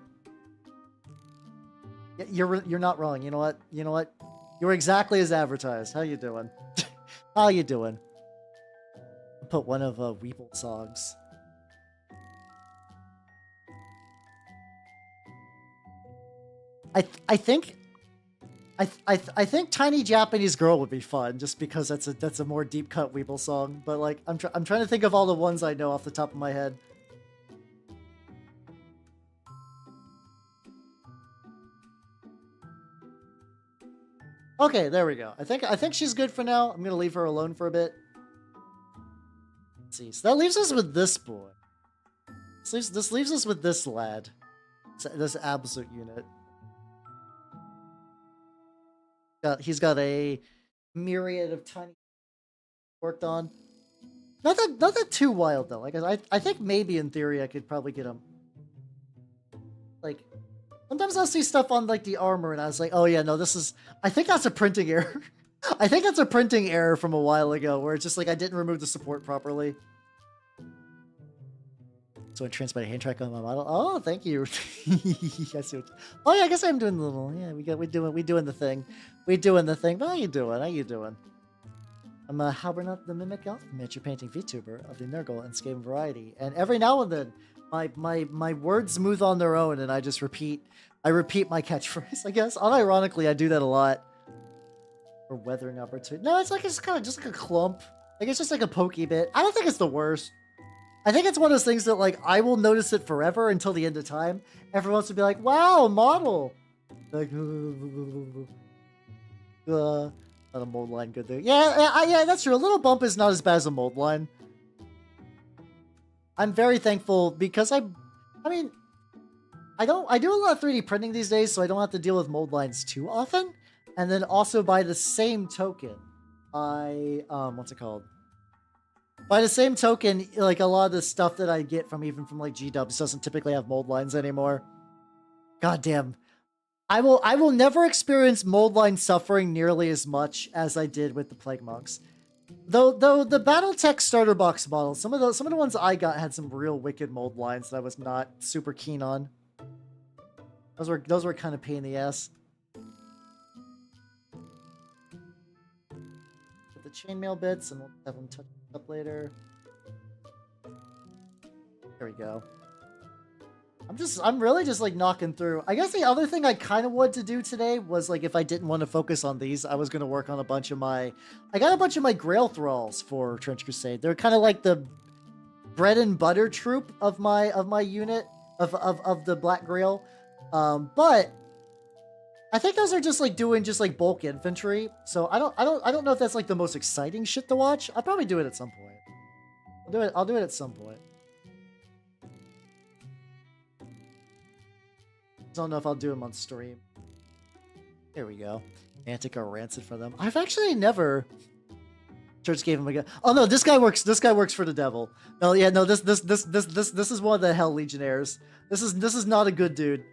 You're not wrong. You know what? You know what? You're exactly as advertised. How you doing? How you doing? I'll put one of Weeple's songs. I think Tiny Japanese Girl would be fun just because that's a more deep cut Weeble song. But like I'm trying to think of all the ones I know off the top of my head. Okay, there we go. I think she's good for now. I'm gonna leave her alone for a bit. Let's see. So that leaves us with this boy. This leaves us with this lad. This absolute unit. He's got a myriad of tiny worked on. Not that too wild though. Like I think maybe in theory I could probably get him. Like sometimes I'll see stuff on like the armor and I was like, oh yeah, no, this is. I think that's a printing error. I think that's a printing error from a while ago where it's just like I didn't remove the support properly. So I transmitted hand track on my model. Oh, thank you. I see what, oh yeah, I guess I'm doing the little. Yeah, we doing the thing. We doing the thing. But how you doing? How you doing? I'm Halbernut the Mimic Elf, miniature painting VTuber of the Nurgle and Skaven variety. And every now and then, my words move on their own, and I just repeat my catchphrase. I guess unironically, I do that a lot. For weathering opportunity. No, it's kind of just like a clump. Like it's just like a pokey bit. I don't think it's the worst. I think it's one of those things that, like, I will notice it forever until the end of time. Everyone else will be like, wow, model! Like, not a mold line good there. Yeah, that's true. A little bump is not as bad as a mold line. I'm very thankful because I mean, I do a lot of 3D printing these days, so I don't have to deal with mold lines too often. And then also by the same token, what's it called? By the same token, like a lot of the stuff that I get from like G-dubs doesn't typically have mold lines anymore. God damn. I will never experience mold line suffering nearly as much as I did with the Plague Monks. Though the BattleTech starter box models, some of the ones I got had some real wicked mold lines that I was not super keen on. Those were kind of pain in the ass. Get the chainmail bits and we'll have them touch up later. There we go. I'm really just like knocking through. I guess the other thing I kind of wanted to do today was like if I didn't want to focus on these, I was going to work on I got a bunch of my Grail Thralls for Trench Crusade. They're kind of like the bread and butter troop of my unit of the Black Grail. But I think those are just like doing just like bulk infantry. So I don't know if that's like the most exciting shit to watch. I'll probably do it at some point. I'll do it at some point. Don't know if I'll do them on stream. Here we go. Antica Rancid for them. I've actually never. Church gave him a go. Oh no, this guy works. This guy works for the devil. No, yeah, no. This is one of the Hell Legionnaires. This is not a good dude.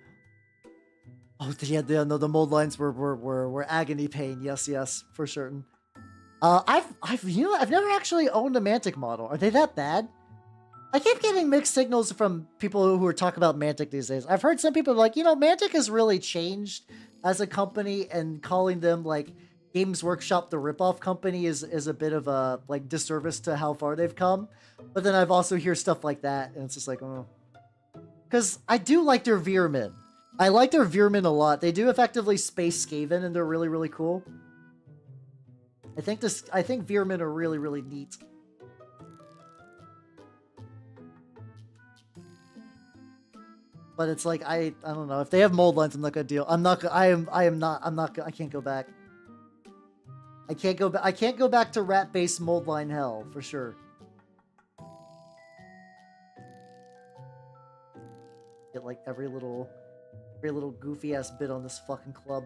Oh, yeah, no, the mold lines were agony pain. Yes, yes, for certain. I've never actually owned a Mantic model. Are they that bad? I keep getting mixed signals from people who are talking about Mantic these days. I've heard some people like, Mantic has really changed as a company, and calling them like Games Workshop the ripoff company is a bit of a like disservice to how far they've come. But then I've also hear stuff like that, and it's just like, oh, because I do like their Veermen. I like their Veermen a lot. They do effectively space Skaven, and they're really, really cool. I think Veermen are really, really neat. But it's like, I don't know. If they have mold lines, I'm not gonna deal. I can't go back. I can't go back to rat-based mold line hell, for sure. Get like every little goofy ass bit on this fucking club.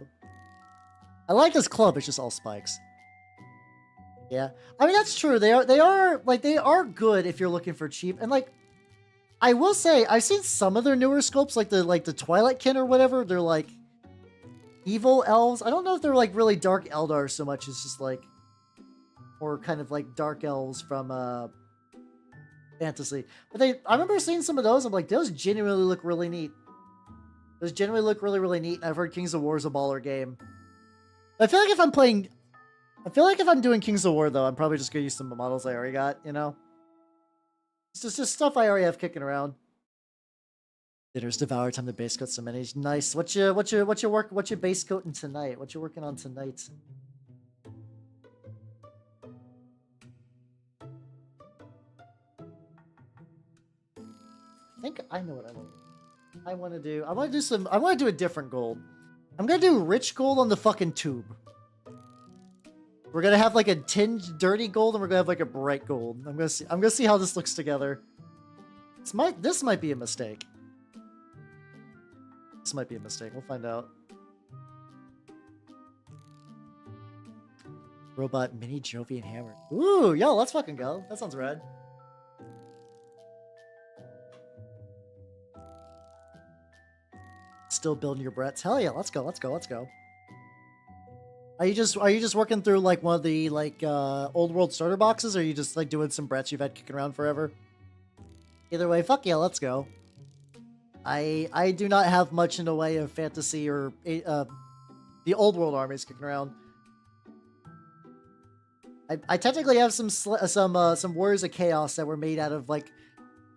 I like this club, it's just all spikes. Yeah. I mean, that's true. They are good if you're looking for cheap. And like, I will say, I've seen some of their newer sculpts, like the Twilight Kin or whatever. They're like evil elves. I don't know if they're like really dark Eldar so much. It's just like, or kind of like dark elves from fantasy. But I remember seeing some of those. I'm like, those genuinely look really neat. Those genuinely look really, really neat. And I've heard Kings of War is a baller game. I feel like if I'm doing Kings of War though, I'm probably just gonna use some of the models I already got. It's just stuff I already have kicking around. Dinner's devoured. Time to base coat some minis. Nice. What's your base coating tonight? What you working on tonight? I think I know what I want to do. I want to do a different gold. I'm gonna do rich gold on the fucking tube. We're gonna have like a tinged dirty gold, and we're gonna have like a bright gold. I'm gonna see how this looks together. This might be a mistake. This might be a mistake. We'll find out. Robot mini Jovian hammer. Ooh, yo, let's fucking go. That sounds rad. Still building your Bretts. Hell yeah, let's go, let's go, let's go. Are you just working through like one of the like old world starter boxes, or are you just like doing some Bretts you've had kicking around forever? Either way, fuck yeah, let's go. I do not have much in the way of fantasy or the old world armies kicking around. I technically have some Warriors of Chaos that were made out of like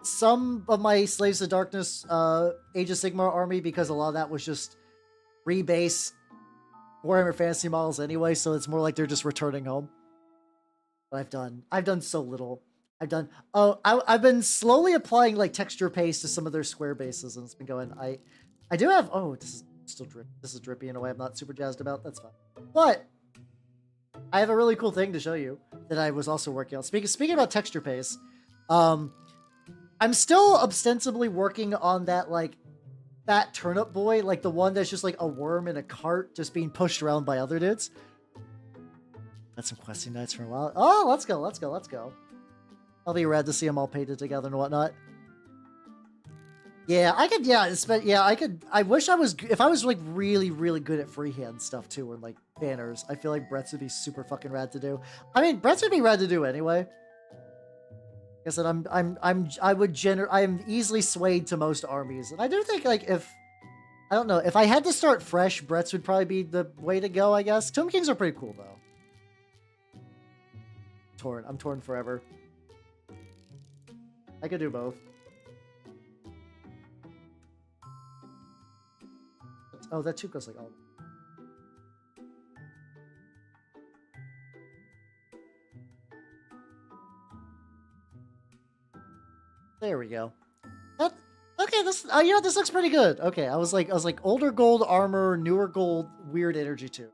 some of my Slaves of Darkness Age of Sigmar army, because a lot of that was just rebase Warhammer Fantasy models anyway, so it's more like they're just returning home. But I've done so little. I've been slowly applying like texture paste to some of their square bases, and it's been going. I do have. Oh, this is still drippy. This is drippy in a way I'm not super jazzed about. That's fine. But I have a really cool thing to show you that I was also working on. Speaking about texture paste, I'm still ostensibly working on that like fat turnip boy, like the one that's just like a worm in a cart just being pushed around by other dudes. That's some questing nights for a while. Oh, let's go, let's go, let's go. I'll be rad to see them all painted together and whatnot. Yeah, I could, I could, I wish I was, if I was like really, really good at freehand stuff too, or like banners, I feel like Bretts would be super fucking rad to do. I mean, Bretts would be rad to do anyway. Like I said, I am easily swayed to most armies. And I do think like I don't know, if I had to start fresh, Bretts would probably be the way to go, I guess. Tomb Kings are pretty cool though. I'm torn forever. I could do both. Oh, that too goes like all. There we go. Okay, this this looks pretty good. Okay, I was like older gold armor, newer gold, weird energy too.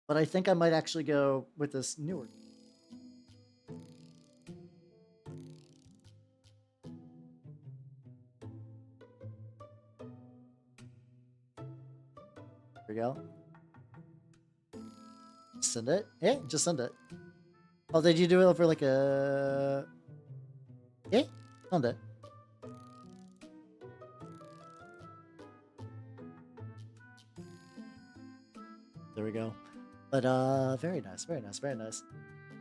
But I think I might actually go with this newer. There we go. Send it. Yeah, just send it. Oh, did you do it over like a... Yeah, send it. There we go. But very nice, very nice, very nice.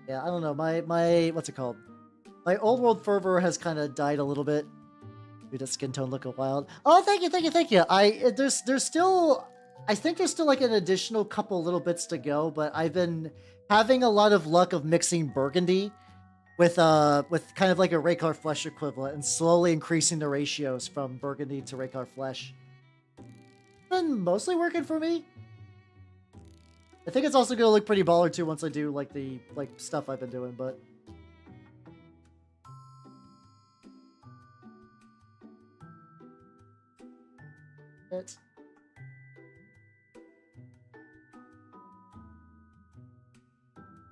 Yeah, I don't know. My what's it called? My old world fervor has kind of died a little bit. Dude, that skin tone looking wild. Oh, thank you, thank you, thank you. There's still, I think there's still like an additional couple little bits to go, but I've been having a lot of luck of mixing Burgundy with kind of like a Raykar Flesh equivalent and slowly increasing the ratios from Burgundy to Raykar Flesh. Been mostly working for me. I think it's also gonna look pretty baller too once I do like the stuff I've been doing, but it.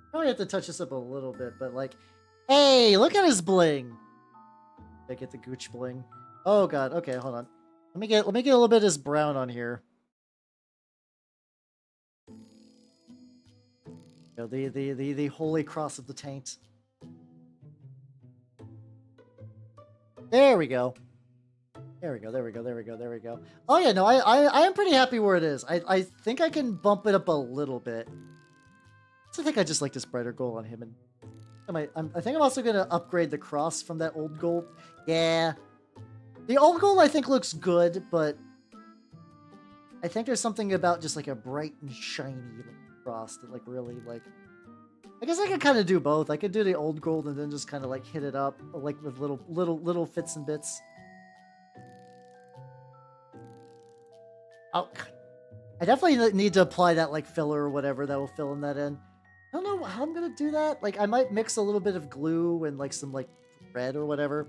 Probably have to touch this up a little bit, but like, hey, look at his bling. I get the gooch bling. Oh god. Okay, hold on. Let me get a little bit of this brown on here. You know, the holy cross of the taint. There we go. There we go, there we go, there we go, there we go. Oh yeah, no, I am pretty happy where it is. I think I can bump it up a little bit. So I think I just like this brighter gold on him, and I think I'm also gonna upgrade the cross from that old gold. Yeah. The old gold I think looks good, but I think there's something about just like a bright and shiny cross that like really like, I guess I could kind of do both. I could do the old gold and then just kind of like hit it up like with little fits and bits. Oh, I definitely need to apply that like filler or whatever that will fill in that in. I don't know how I'm gonna do that. Like I might mix a little bit of glue and like some like red or whatever.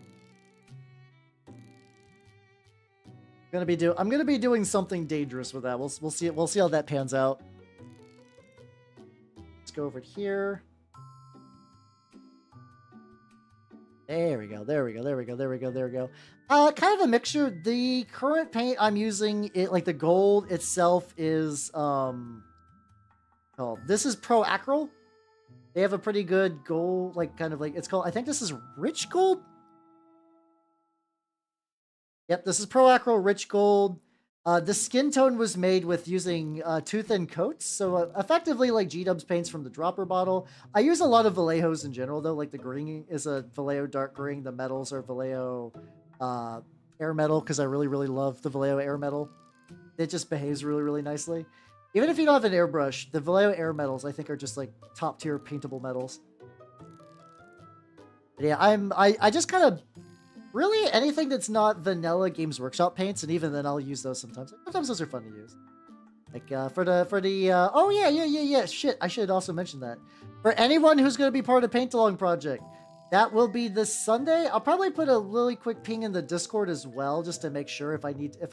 I'm gonna be doing something dangerous with that. We'll see how that pans out. Let's go over here. There we go, there we go, there we go, there we go, there we go. Kind of a mixture. The current paint I'm using, like the gold itself is, this is Pro Acryl. They have a pretty good gold, like kind of like, it's called, I think this is Rich Gold? Yep, this is Pro Acryl Rich Gold. The skin tone was made with using tooth and coats, so effectively like G-Dubs paints from the dropper bottle. I use a lot of Vallejos in general though, like the green is a Vallejo dark green, the metals are Vallejo air metal, because I really love the Vallejo air metal. It just behaves really nicely. Even if you don't have an airbrush, the Vallejo air metals I think are just like top tier paintable metals. But yeah, I just kind of, really anything that's not vanilla Games Workshop paints, and even then I'll use those sometimes. Sometimes those are fun to use. Like for the oh yeah, shit, I should also mention that. For anyone who's going to be part of the Paint Along project, that will be this Sunday. I'll probably put a really quick ping in the Discord as well, just to make sure if I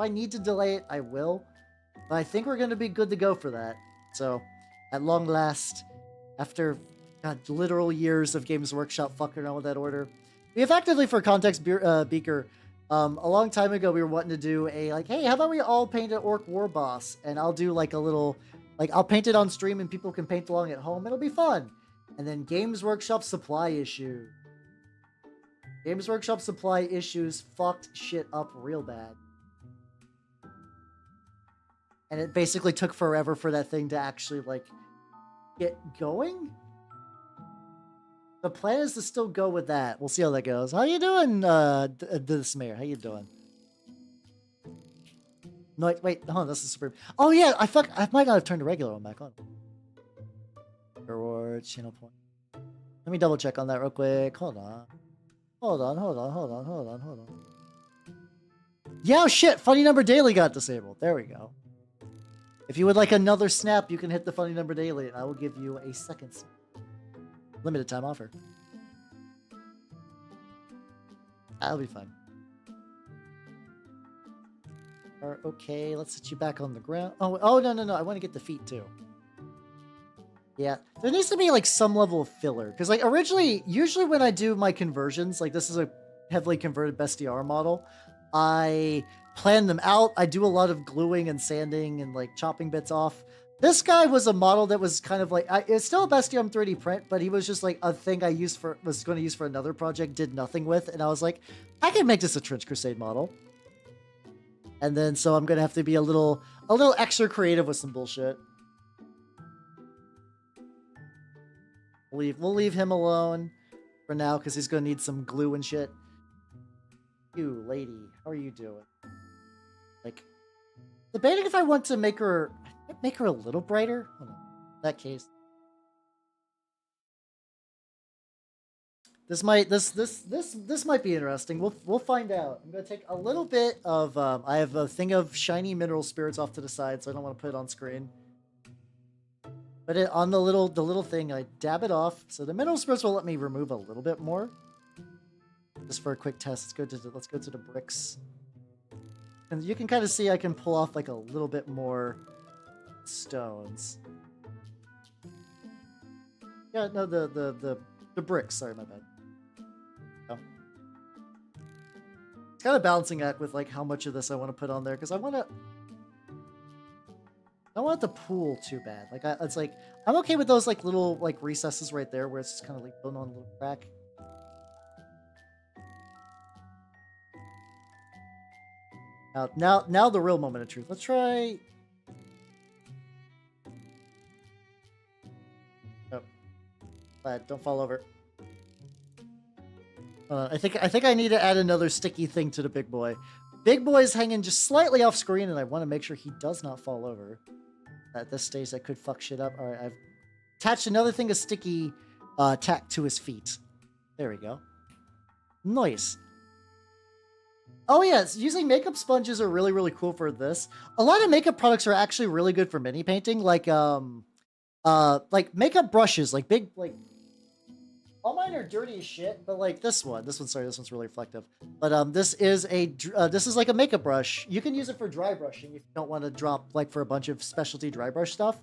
need to delay it, I will. But I think we're going to be good to go for that. So, at long last, after literal years of Games Workshop fucking around with that order, we effectively, for context, Beaker, a long time ago we were wanting to do a like, hey, how about we all paint an Orc War Boss, and I'll do like a little, like I'll paint it on stream and people can paint along at home. It'll be fun. And then Games Workshop supply issue. Games Workshop supply issues fucked shit up real bad. And it basically took forever for that thing to actually, like, get going. The plan is to still go with that. We'll see how that goes. How you doing, this mayor? How you doing? No, wait, hold on, this is super. Oh yeah, I might not have turned the regular one back on. Rewards, channel point. Let me double check on that real quick. Hold on. Hold on. Yeah, oh, shit, funny number daily got disabled. There we go. If you would like another snap, you can hit the funny number daily, and I will give you a second snap. Limited time offer. That'll be fun. Okay, let's set you back on the ground. Oh, no. I want to get the feet too. Yeah, there needs to be like some level of filler. Because like usually when I do my conversions, like this is a heavily converted Bestiar model, I plan them out. I do a lot of gluing and sanding and like chopping bits off. This guy was a model that was kind of like, it's still a Bestium 3D print, but he was just like a thing I was going to use for another project, did nothing with. And I was like, I can make this a Trench Crusade model. And then, so I'm going to have to be a little extra creative with some bullshit. We'll leave him alone for now because he's gonna need some glue and shit. You lady, how are you doing? Like, debating if I want to make her a little brighter. Hold on. In that case, this might be interesting. We'll find out. I'm gonna take a little bit of I have a thing of shiny mineral spirits off to the side, so I don't want to put it on screen. But on the little thing, I dab it off. So the mineral spirits will let me remove a little bit more. Just for a quick test, let's go to the bricks. And you can kind of see I can pull off like a little bit more stones. Yeah, no, the bricks. Sorry, my bad. Oh. It's kind of balancing act with like how much of this I want to put on there because I don't want it to pool too bad. Like it's like I'm okay with those like little like recesses right there where it's just kind of like filling on a little crack. Now the real moment of truth. Let's try. Oh, glad don't fall over. I think I need to add another sticky thing to the big boy. Big boy is hanging just slightly off screen, and I want to make sure he does not fall over. At this stage, that could fuck shit up. All right, I've attached another thing of sticky tack to his feet. There we go. Nice. Oh yes, using makeup sponges are really, really cool for this. A lot of makeup products are actually really good for mini painting, like makeup brushes, like big, like all mine are dirty as shit, but like this one's really reflective. But this is like a makeup brush. You can use it for dry brushing if you don't want to drop like for a bunch of specialty dry brush stuff.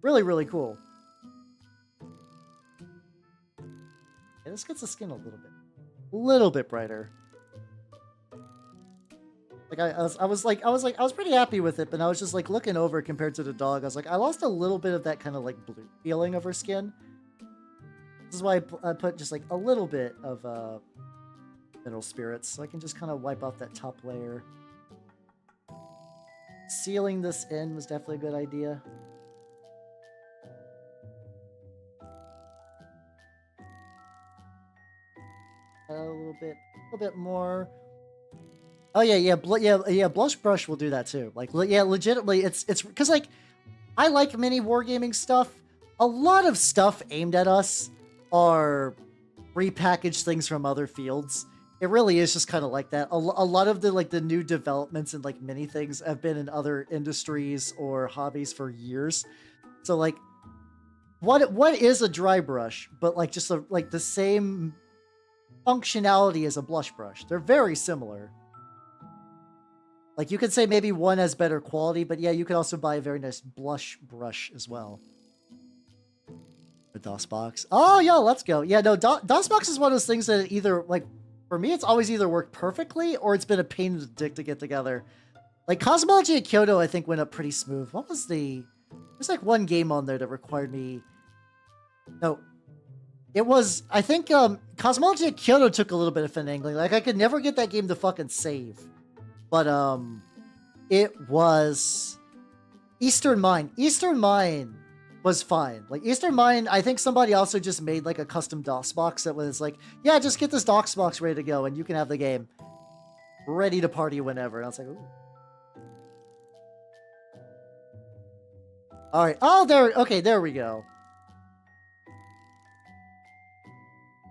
Really, really cool. Yeah, this gets the skin a little bit brighter. Like I was pretty happy with it, but I was just like looking over compared to the dog. I was like, I lost a little bit of that kind of like blue feeling of her skin. This is why I put just like a little bit of mineral spirits, so I can just kind of wipe off that top layer. Sealing this in was definitely a good idea. A little bit more. Oh yeah, blush brush will do that too. Like, yeah, legitimately, it's because like I like mini wargaming stuff. A lot of stuff aimed at us are repackaged things from other fields. It really is just kind of like that. A lot of the new developments and like mini things have been in other industries or hobbies for years. So like, what is a dry brush? But like just like the same functionality as a blush brush. They're very similar. Like, you could say maybe one has better quality, but yeah, you could also buy a very nice blush brush as well. The DOSBox. Oh, yeah, let's go. Yeah, no, DOSBox is one of those things that either, like, for me, it's always either worked perfectly or it's been a pain in the dick to get together. Like, Cosmology at Kyoto, I think, went up pretty smooth. What was the... There's, like, one game on there that required me... No. It was... I think, Cosmology at Kyoto took a little bit of finagling. Like, I could never get that game to fucking save. But, it was Eastern Mine. Eastern Mine was fine. Like, Eastern Mine, I think somebody also just made, like, a custom DOSBox that was like, yeah, just get this DOSBox ready to go, and you can have the game ready to party whenever. And I was like, ooh. All right. Oh, there. Okay, there we go.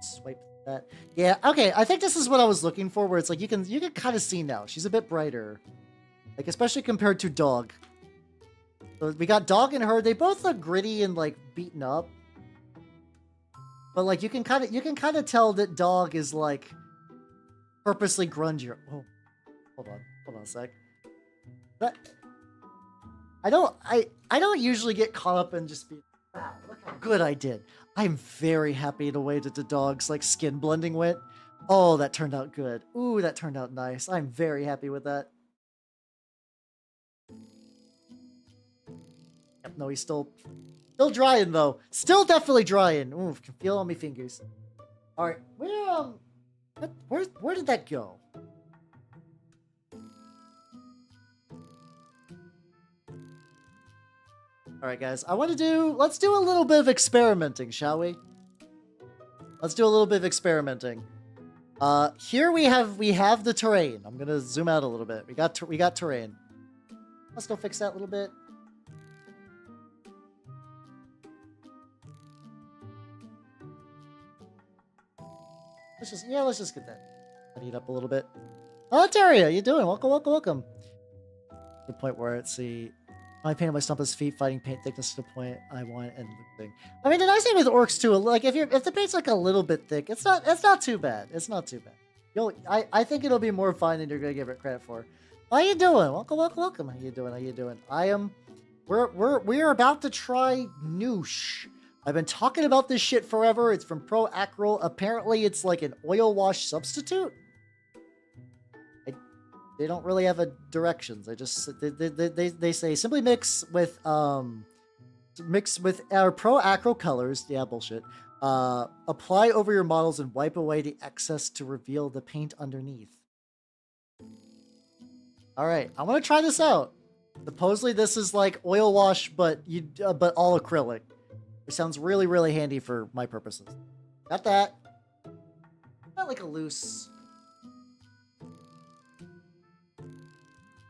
Swipe that. Yeah, okay, I think this is what I was looking for, where it's like you can kind of see now. She's a bit brighter. Like, especially compared to Dog. So we got Dog and her. They both look gritty and like beaten up. But like you can kind of tell that Dog is like purposely grungier. Oh, hold on a sec. But I don't usually get caught up in just being, wow, look how good I did. I'm very happy the way that the dog's like skin blending went. Oh, that turned out good. Ooh, that turned out nice. I'm very happy with that. Yep, no, he's still drying though. Still definitely drying. Ooh, can feel it on my fingers. All right, where did that go? All right, guys. Let's do a little bit of experimenting, shall we? Let's do a little bit of experimenting. Here we have the terrain. I'm gonna zoom out a little bit. We got terrain. Let's go fix that a little bit. Let's just get that heat up a little bit. Oh, Terry, how you doing? Welcome, welcome, welcome. The point where it's I painted my stump as feet, fighting paint thickness to the point I want, and looting. I mean, the nice thing with orcs too, like if the paint's like a little bit thick, it's not too bad. It's not too bad. I think it'll be more fun than you're gonna give it credit for. How you doing? Welcome, welcome, welcome. How you doing? How you doing? We're about to try Noosh. I've been talking about this shit forever. It's from Pro Acryl. Apparently, it's like an oil wash substitute. They don't really have directions. They say simply mix with our Pro Acryl colors. Yeah, bullshit. Apply over your models and wipe away the excess to reveal the paint underneath. All right, I'm gonna try this out. Supposedly, this is like oil wash, but all acrylic. It sounds really, really handy for my purposes. Got that. Not like a loose.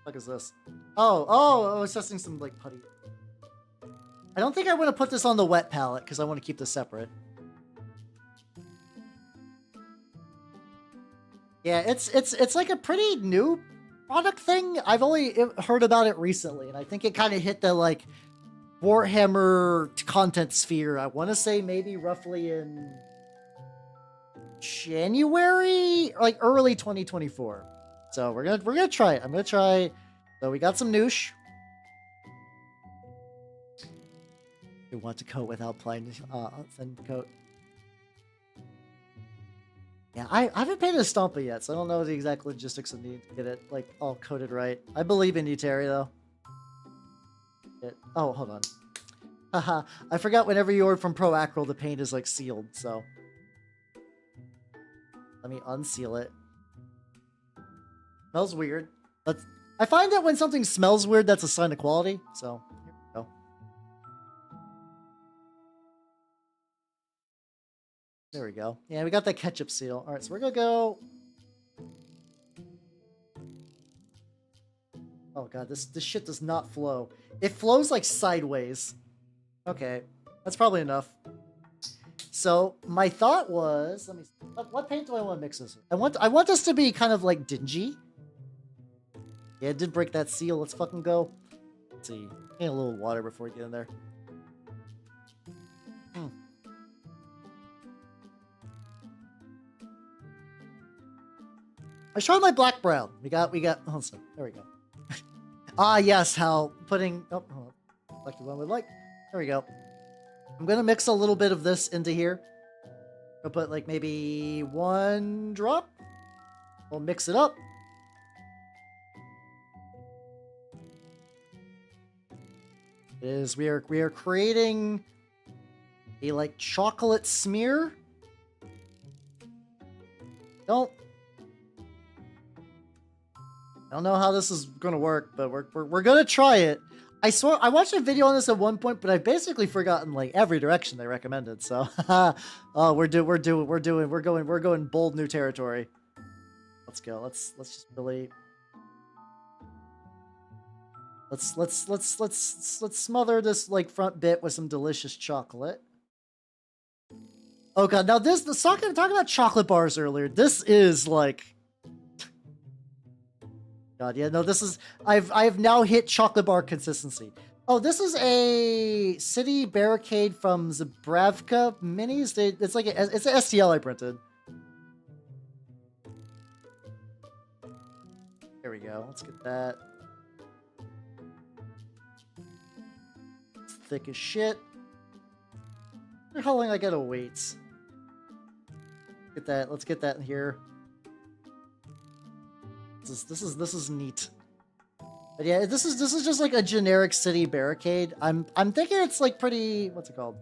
What is this? Oh, I was testing some like putty. I don't think I want to put this on the wet palette because I want to keep this separate. Yeah, it's like a pretty new product thing. I've only heard about it recently, and I think it kind of hit the like Warhammer content sphere. I want to say maybe roughly in January, like early 2024. So we're gonna try it. I'm gonna try. So we got some Noosh. You want to coat without applying thin coat. Yeah, I haven't painted a Stompa yet, so I don't know the exact logistics of need to get it like all coated right. I believe in you, Terry, though. Oh, hold on. Haha, I forgot whenever you order from Pro Acryl, the paint is like sealed, so. Let me unseal it. Smells weird. I find that when something smells weird, that's a sign of quality, so here we go. There we go. Yeah, we got that ketchup seal. Alright, so we're gonna go. Oh god, this shit does not flow. It flows like sideways. Okay, that's probably enough. So my thought was, let me see, what paint do I want to mix this with? I want this to be kind of like dingy. Yeah, it did break that seal. Let's fucking go. Let's see. Get a little water before we get in there. I showed my black brown. We got. Oh, so there we go. Ah, yes. How putting. Oh, like the one we like. There we go. I'm gonna mix a little bit of this into here. I'll put like maybe 1 drop. We'll mix it up. We are creating a like chocolate smear. I don't know how this is gonna work, but we're gonna try it. I swear I watched a video on this at one point, but I've basically forgotten like every direction they recommended. So, oh, we're going bold new territory. Let's go. Let's just really. Let's smother this like front bit with some delicious chocolate. Oh god, now talking about chocolate bars earlier. This is like, god, yeah, no, this is I've now hit chocolate bar consistency. Oh, this is a city barricade from Zabravka minis. It's like it's an STL I printed. There we go. Let's get that. Thick as shit. How long I gotta wait? Get that. Let's get that in here. This is neat. But yeah, this is just like a generic city barricade. I'm thinking it's like pretty. What's it called?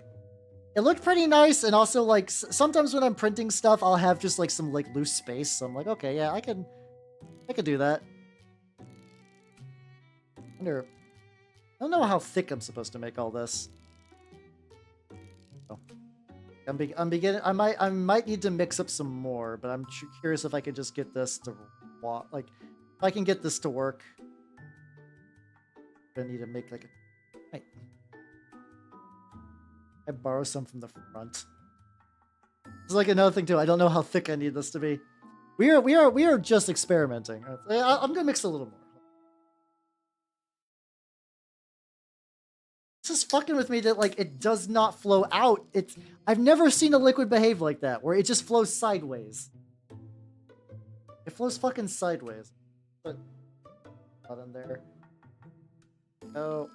It looked pretty nice, and also like sometimes when I'm printing stuff, I'll have just like some like loose space. So I'm like, okay, yeah, I could do that. I don't know how thick I'm supposed to make all this. Oh. I'm beginning. I might need to mix up some more, but I'm curious if I could just get this to like, if I can get this to work. I need to make like a. I borrow some from the front. There's like another thing too. I don't know how thick I need this to be. We are just experimenting. I'm gonna mix a little more. This is fucking with me that like it does not flow out. I've never seen a liquid behave like that, where it just flows sideways. It flows fucking sideways. But not in there. Oh.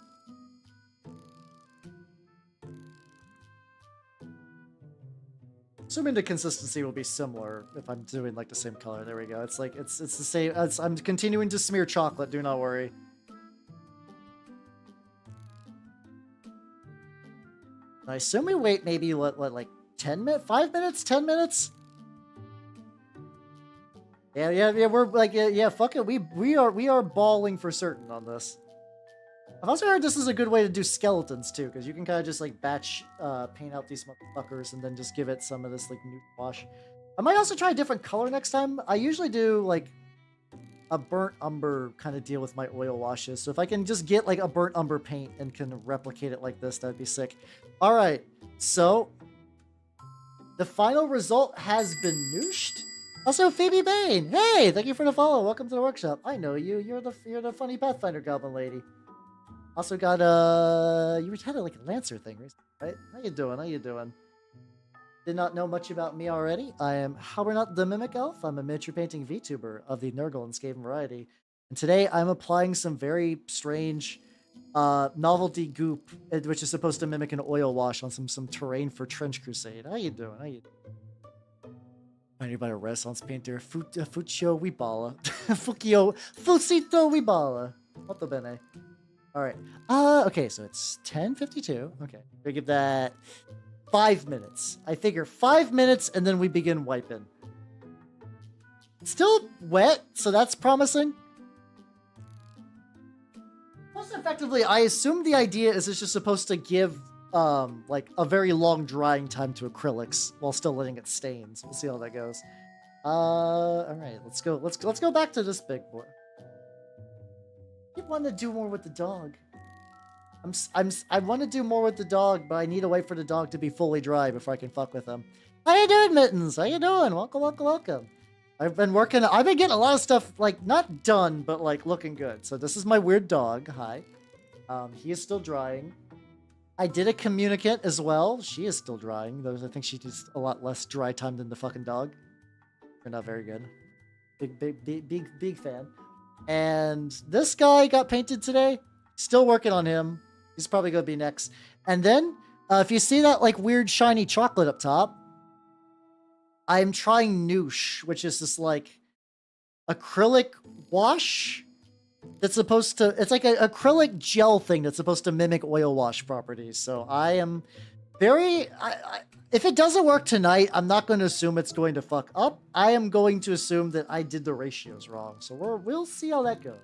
Assuming the consistency will be similar if I'm doing like the same color. There we go. It's like it's the same. I'm continuing to smear chocolate. Do not worry. I assume we wait maybe what like 10 minutes, 5 minutes, 10 minutes. Yeah. We're like yeah. Fuck it. We are balling for certain on this. I've also heard this is a good way to do skeletons too, because you can kind of just like batch paint out these motherfuckers and then just give it some of this like new wash. I might also try a different color next time. I usually do like a burnt umber kind of deal with my oil washes. So if I can just get like a burnt umber paint and can replicate it like this, that'd be sick. All right, so the final result has been nooshed. Also, Phoebe Bain, hey, thank you for the follow. Welcome to the workshop. I know you. You're the funny Pathfinder goblin lady. Also got you had like a Lancer thing, right? How you doing? How you doing? Did not know much about me already. I am Howernut the Mimic Elf. I'm a miniature painting VTuber of the Nurgle and Skaven variety. And today I'm applying some very strange novelty goop, which is supposed to mimic an oil wash on some terrain for Trench Crusade. How you doing? How you doing? Anybody a Renaissance painter? Fuccio Wibala. Fuccio Fucito Wibala. Molto bene. Alright. Okay, so it's 10:52. Okay. We give that 5 minutes. I figure 5 minutes and then we begin wiping. It's still wet, so that's promising. Most effectively, I assume the idea is it's just supposed to give like a very long drying time to acrylics while still letting it stain. So we'll see how that goes. Alright, let's go back to this big boy. I want to do more with the dog. I want to do more with the dog, but I need to wait for the dog to be fully dry before I can fuck with him. How you doing, Mittens? How you doing? Welcome, welcome, welcome. I've been getting a lot of stuff, like, not done, but, like, looking good. So this is my weird dog. Hi. He is still drying. I did a communicant as well. She is still drying. Though I think she does a lot less dry time than the fucking dog. They're not very good. Big fan. And this guy got painted today. Still working on him. He's probably going to be next. And then, if you see that like weird shiny chocolate up top, I'm trying Noosh, which is this like acrylic wash that's supposed to, it's like an acrylic gel thing that's supposed to mimic oil wash properties. So I am very, if it doesn't work tonight, I'm not going to assume it's going to fuck up. I am going to assume that I did the ratios wrong. So we'll see how that goes.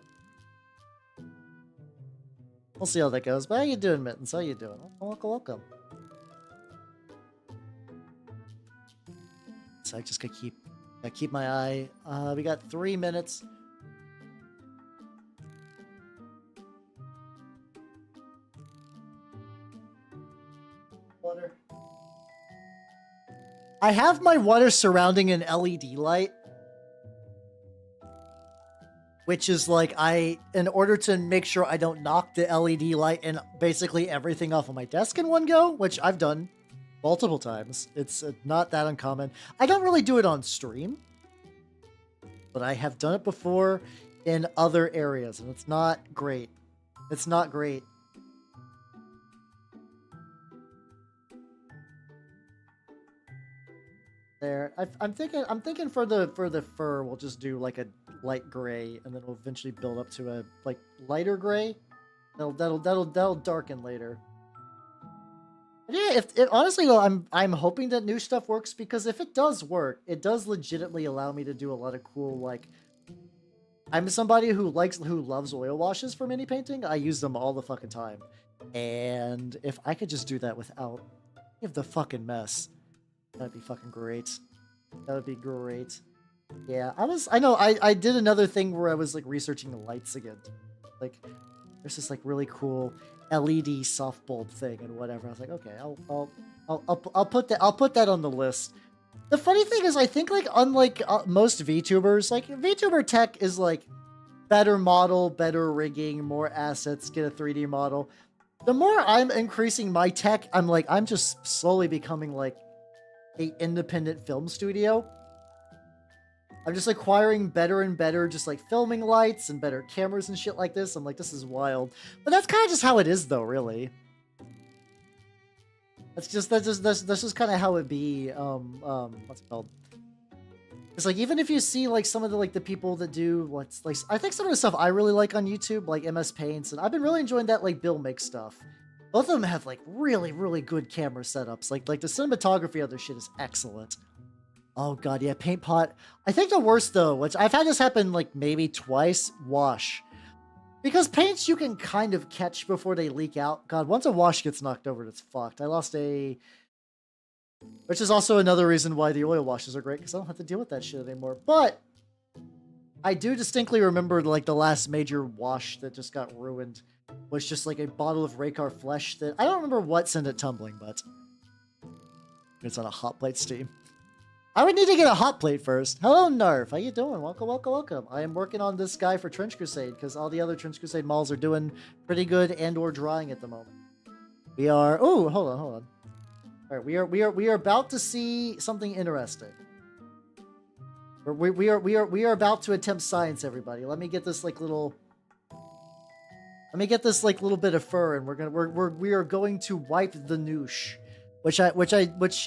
We'll see how that goes. But how you doing, Mittens? How you doing? Welcome, welcome. So I just gotta keep my eye. We got 3 minutes. Water. I have my water surrounding an LED light, which is like in order to make sure I don't knock the LED light and basically everything off of my desk in one go, which I've done multiple times. It's not that uncommon. I don't really do it on stream, but I have done it before in other areas, and it's not great. It's not great. There, I'm thinking for the fur, we'll just do like a light gray, and then we'll eventually build up to a like lighter gray. That'll darken later. But yeah, honestly though, I'm hoping that new stuff works, because if it does work, it does legitimately allow me to do a lot of cool, like, I'm somebody who loves oil washes for mini painting. I use them all the fucking time. And if I could just do that without the fucking mess. That'd be fucking great. That would be great. Yeah, I did another thing where I was like researching the lights again. Like, there's this like really cool LED soft bulb thing and whatever. I was like, okay, I'll put that on the list. The funny thing is, I think like unlike most VTubers, like VTuber tech is like better model, better rigging, more assets, get a 3D model. The more I'm increasing my tech, I'm just slowly becoming like a independent film studio. I'm just acquiring better and better, just like filming lights and better cameras and shit like this. I'm like, this is wild. But that's kind of just how it is though, really. That's just kind of how it be. What's it called? It's like, even if you see like some of the people that do what's like, I think some of the stuff I really like on YouTube, like MS Paints, and I've been really enjoying that like Bill Make stuff. Both of them have like really, really good camera setups. Like the cinematography of their shit is excellent. Oh god, yeah, Paint Pot. I think the worst though, which I've had this happen like maybe twice, wash. Because paints you can kind of catch before they leak out. God, once a wash gets knocked over, it's fucked. I lost a... Which is also another reason why the oil washes are great, because I don't have to deal with that shit anymore. But I do distinctly remember like the last major wash that just got ruined was just like a bottle of Raycar Flesh that... I don't remember what sent it tumbling, but... It's on a hot plate steam. I would need to get a hot plate first. Hello, Narf. How you doing? Welcome, welcome, welcome. I am working on this guy for Trench Crusade because all the other Trench Crusade models are doing pretty good and or drying at the moment. We are... Oh, hold on, hold on. All right, we are about to see something interesting. We are about to attempt science, everybody. Let me get this like little... Let me get this like little bit of fur, and we are going to wipe the noosh. Which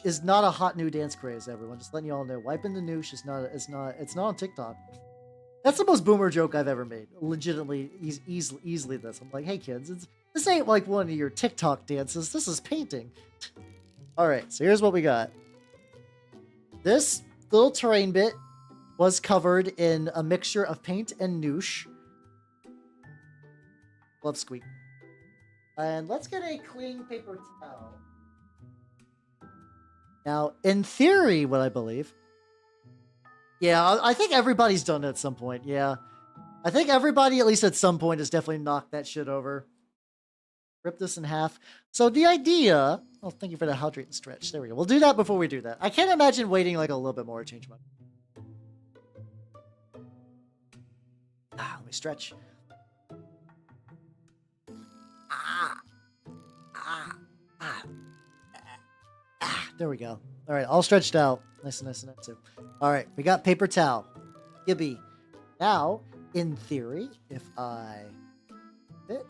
is not a hot new dance craze, everyone. Just letting you all know, wiping the noosh is it's not on TikTok. That's the most boomer joke I've ever made. Legitimately, easily this. I'm like, hey kids, this ain't like one of your TikTok dances. This is painting. All right, so here's what we got. This little terrain bit was covered in a mixture of paint and noosh. Love squeak. And let's get a clean paper towel. Now, in theory, what I believe... Yeah, I think everybody's done it at some point, yeah. I think everybody, at least at some point, has definitely knocked that shit over. Rip this in half. So the idea... Oh, thank you for the hydrate and stretch. There we go. We'll do that before we do that. I can't imagine waiting like a little bit more to change mine. Let me stretch. There we go. All right, all stretched out. Nice and nice too. All right, we got paper towel. Gibby. Now, in theory, if I fit.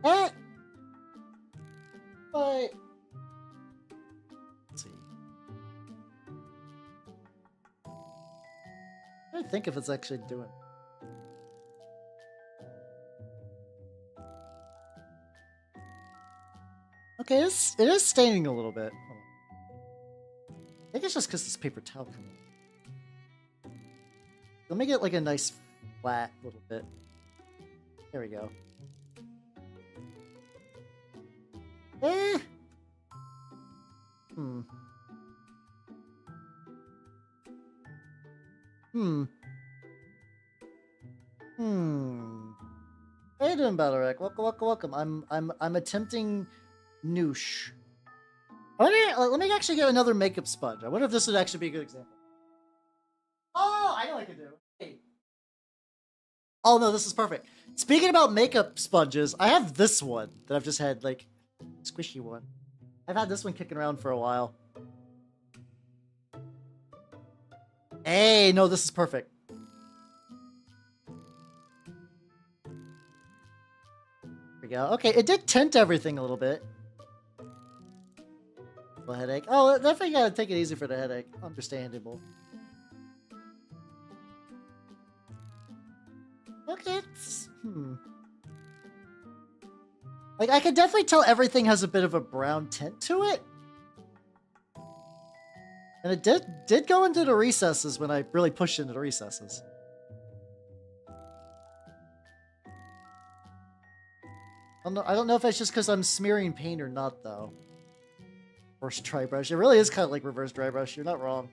Let's see. I think if it's actually doing. Okay, it is staining a little bit. I think it's just because this paper towel coming. Let me get like a nice flat little bit. There we go. How you doing, Battlerek? Welcome, welcome, welcome. I'm attempting noosh. Let me actually get another makeup sponge. I wonder if this would actually be a good example. Oh, I know what I can do. Hey. Oh no, this is perfect. Speaking about makeup sponges, I have this one that I've just had, like, squishy one. I've had this one kicking around for a while. Hey, no, this is perfect. There we go. Okay, it did tint everything a little bit. A headache. Oh, definitely gotta take it easy for the headache. Understandable. Okay, Like, I can definitely tell everything has a bit of a brown tint to it. And it did go into the recesses when I really pushed into the recesses. I don't know if it's just because I'm smearing paint or not, though. Reverse dry brush. It really is kind of like reverse dry brush. You're not wrong.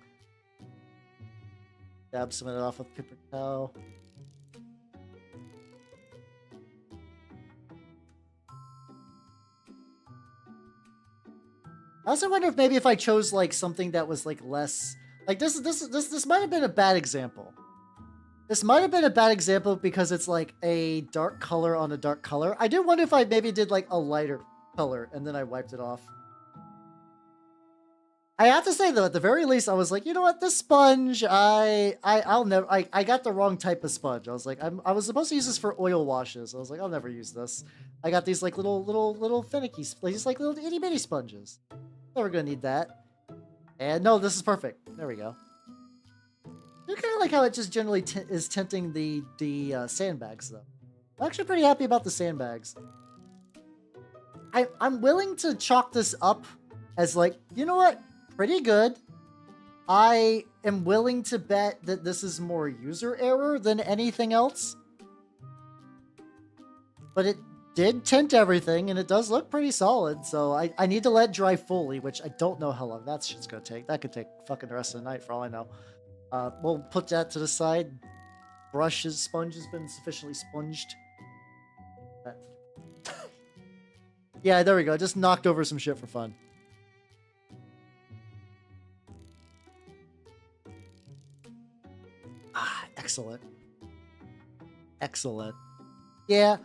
Dab some of it off with paper towel. I also wonder if maybe if I chose like something that was like less like this might have been a bad example. This might have been a bad example because it's like a dark color on a dark color. I do wonder if I maybe did like a lighter color and then I wiped it off. I have to say though, at the very least, I was like, you know what, this sponge, I got the wrong type of sponge. I was like, I was supposed to use this for oil washes. I was like, I'll never use this. I got these like little finicky, these like little itty bitty sponges. Never gonna need that. And no, this is perfect. There we go. I kind of like how it just generally is tinting the sandbags though. I'm actually pretty happy about the sandbags. I'm willing to chalk this up as like, you know what? Pretty good. I am willing to bet that this is more user error than anything else. But it did tint everything, and it does look pretty solid, so I need to let it dry fully, which I don't know how long that shit's gonna take. That could take fucking the rest of the night, for all I know. We'll put that to the side. Sponge has been sufficiently sponged. Yeah, there we go. Just knocked over some shit for fun. Ah, excellent. Excellent. Yeah.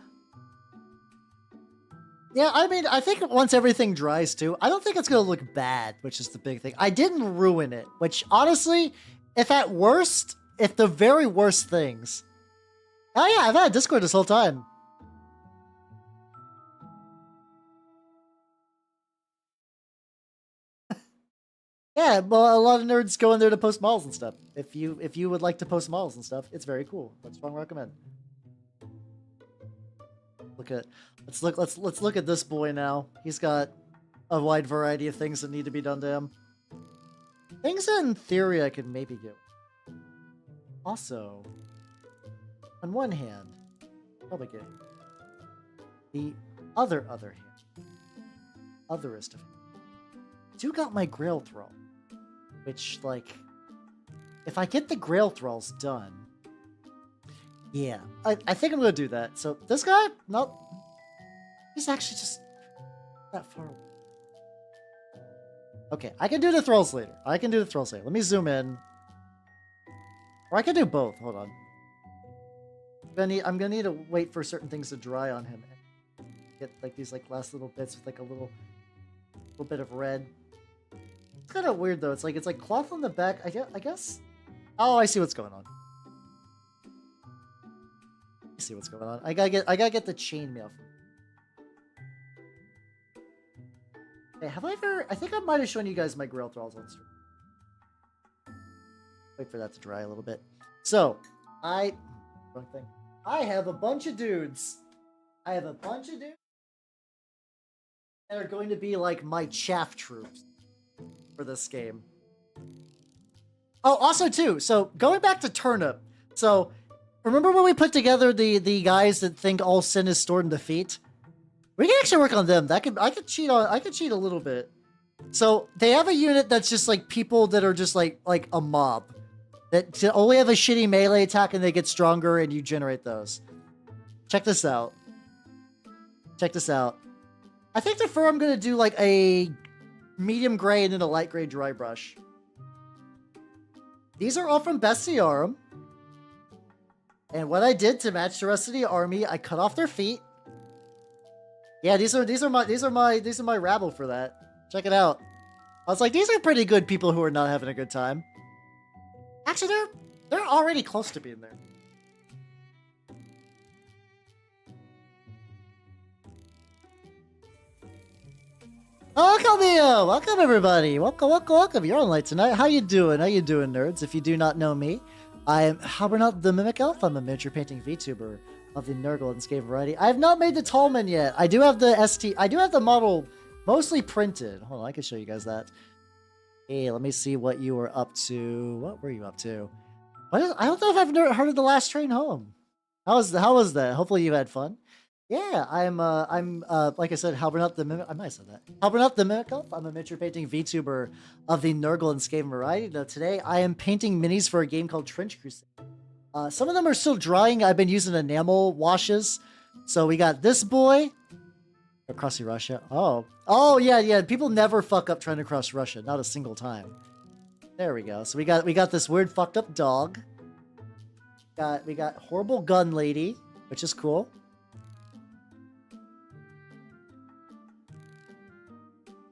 Yeah, I mean, I think once everything dries too, I don't think it's going to look bad, which is the big thing. I didn't ruin it, which honestly, if the very worst things. Oh yeah, I've had Discord this whole time. Yeah, well, a lot of nerds go in there to post models and stuff. If you would like to post models and stuff, it's very cool. I'd strongly recommend. Let's look at this boy now. He's got a wide variety of things that need to be done to him. Things that in theory I could maybe do. Also, on one hand, probably get the other hand, otherest of him. I do got my Grail Thrall, which like, if I get the Grail Thralls done. Yeah, I think I'm gonna do that. So this guy, nope, he's actually just that far away. Okay, I can do the Thralls later. Let me zoom in, or I can do both. Hold on. I'm gonna need to wait for certain things to dry on him. And get like these like last little bits with like a little bit of red. It's kind of weird though. It's like cloth on the back. I guess. Oh, I see what's going on. See what's going on. I gotta get the chainmail. Hey, have I ever? I think I might have shown you guys my Grail Thralls on stream. Wait for that to dry a little bit. So, wrong thing. I have a bunch of dudes. That are going to be like my chaff troops for this game. Oh, also too. So going back to Turnip. So. Remember when we put together the guys that think all sin is stored in defeat? We can actually work on them. I could cheat a little bit. So they have a unit that's just like people that are just like a mob. That only have a shitty melee attack and they get stronger and you generate those. Check this out. I think the fur I'm gonna do like a medium gray and then a light gray dry brush. These are all from Bestiarum. And what I did to match the rest of the army, I cut off their feet. Yeah, these are my rabble for that. Check it out. I was like, these are pretty good people who are not having a good time. Actually, they're already close to being there. Welcome, Leo! Welcome, everybody! Welcome! You're on light tonight. How you doing, nerds? If you do not know me, I am Habernot the Mimic Elf. I'm a miniature painting VTuber of the Nurgle and Scave variety. I have not made the Tallman yet. I do have the model mostly printed. Hold on, I can show you guys that. Hey, let me see what you were up to. What were you up to? I don't know if I've heard of The Last Train Home. How was that? Hopefully you had fun. Yeah, I'm like I said, Halbernut the Mimic. I might have said that. Halbernut the Mimic Elf. I'm a miniature painting VTuber of the Nurgle and Skaven variety. Now today I am painting minis for a game called Trench Crusade. Some of them are still drying. I've been using enamel washes. So we got this boy. Across Russia. Oh yeah. People never fuck up trying to cross Russia. Not a single time. There we go. So we got this weird fucked up dog. We got horrible gun lady, which is cool.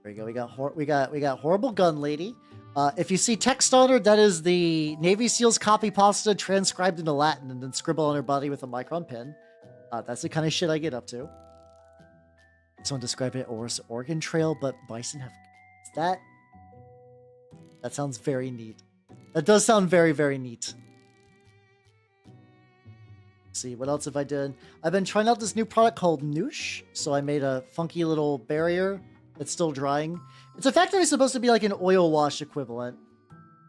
There we go. We got horrible gun lady. If you see text on her, that is the Navy SEALs copy pasta transcribed into Latin and then scribbled on her body with a micron pen. That's the kind of shit I get up to. Someone described it as Oregon Trail, but bison have that. That sounds very neat. That does sound very, very neat. Let's see, what else have I done? I've been trying out this new product called Noosh. So I made a funky little barrier that's still drying. It's effectively supposed to be like an oil wash equivalent.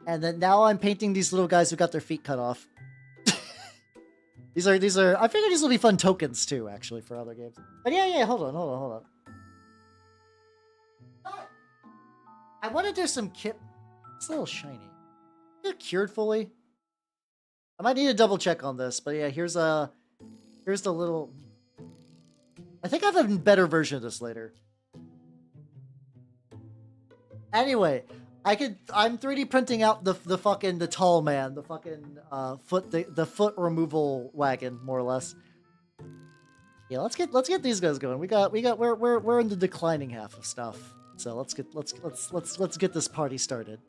And then now I'm painting these little guys who got their feet cut off. These are, I figure these will be fun tokens too, actually, for other games. But yeah, hold on. I want to do some kit. It's a little shiny. Is it cured fully? I might need to double check on this, but yeah, here's the little... I think I have a better version of this later. Anyway, I'm 3D printing out the tall man, the fucking the foot removal wagon, more or less. Yeah, let's get these guys going. We're in the declining half of stuff. So let's get this party started.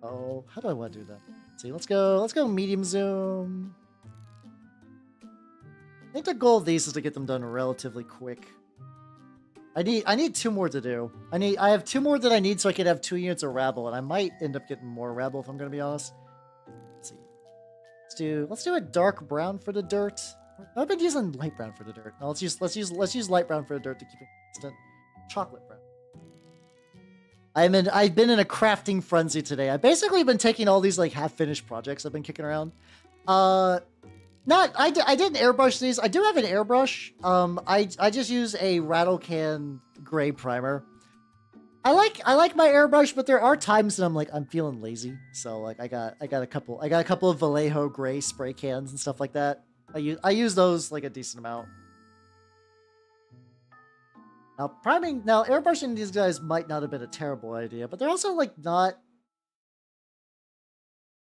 Oh, how do I want to do that? Let's see, let's go medium zoom. I think the goal of these is to get them done relatively quick. I need 2 more to do. I have 2 more that I need so I can have 2 units of rabble, and I might end up getting more rabble if I'm gonna be honest. Let's see. Let's do a dark brown for the dirt. I've been using light brown for the dirt. No, let's use light brown for the dirt to keep it consistent. Chocolate brown. I've been in a crafting frenzy today. I've basically been taking all these like half-finished projects I've been kicking around. I didn't airbrush these. I do have an airbrush. I just use a rattle can gray primer. I like my airbrush, but there are times that I'm feeling lazy. So like I got a couple of Vallejo gray spray cans and stuff like that. I use those like a decent amount. Now airbrushing these guys might not have been a terrible idea, but they're also like not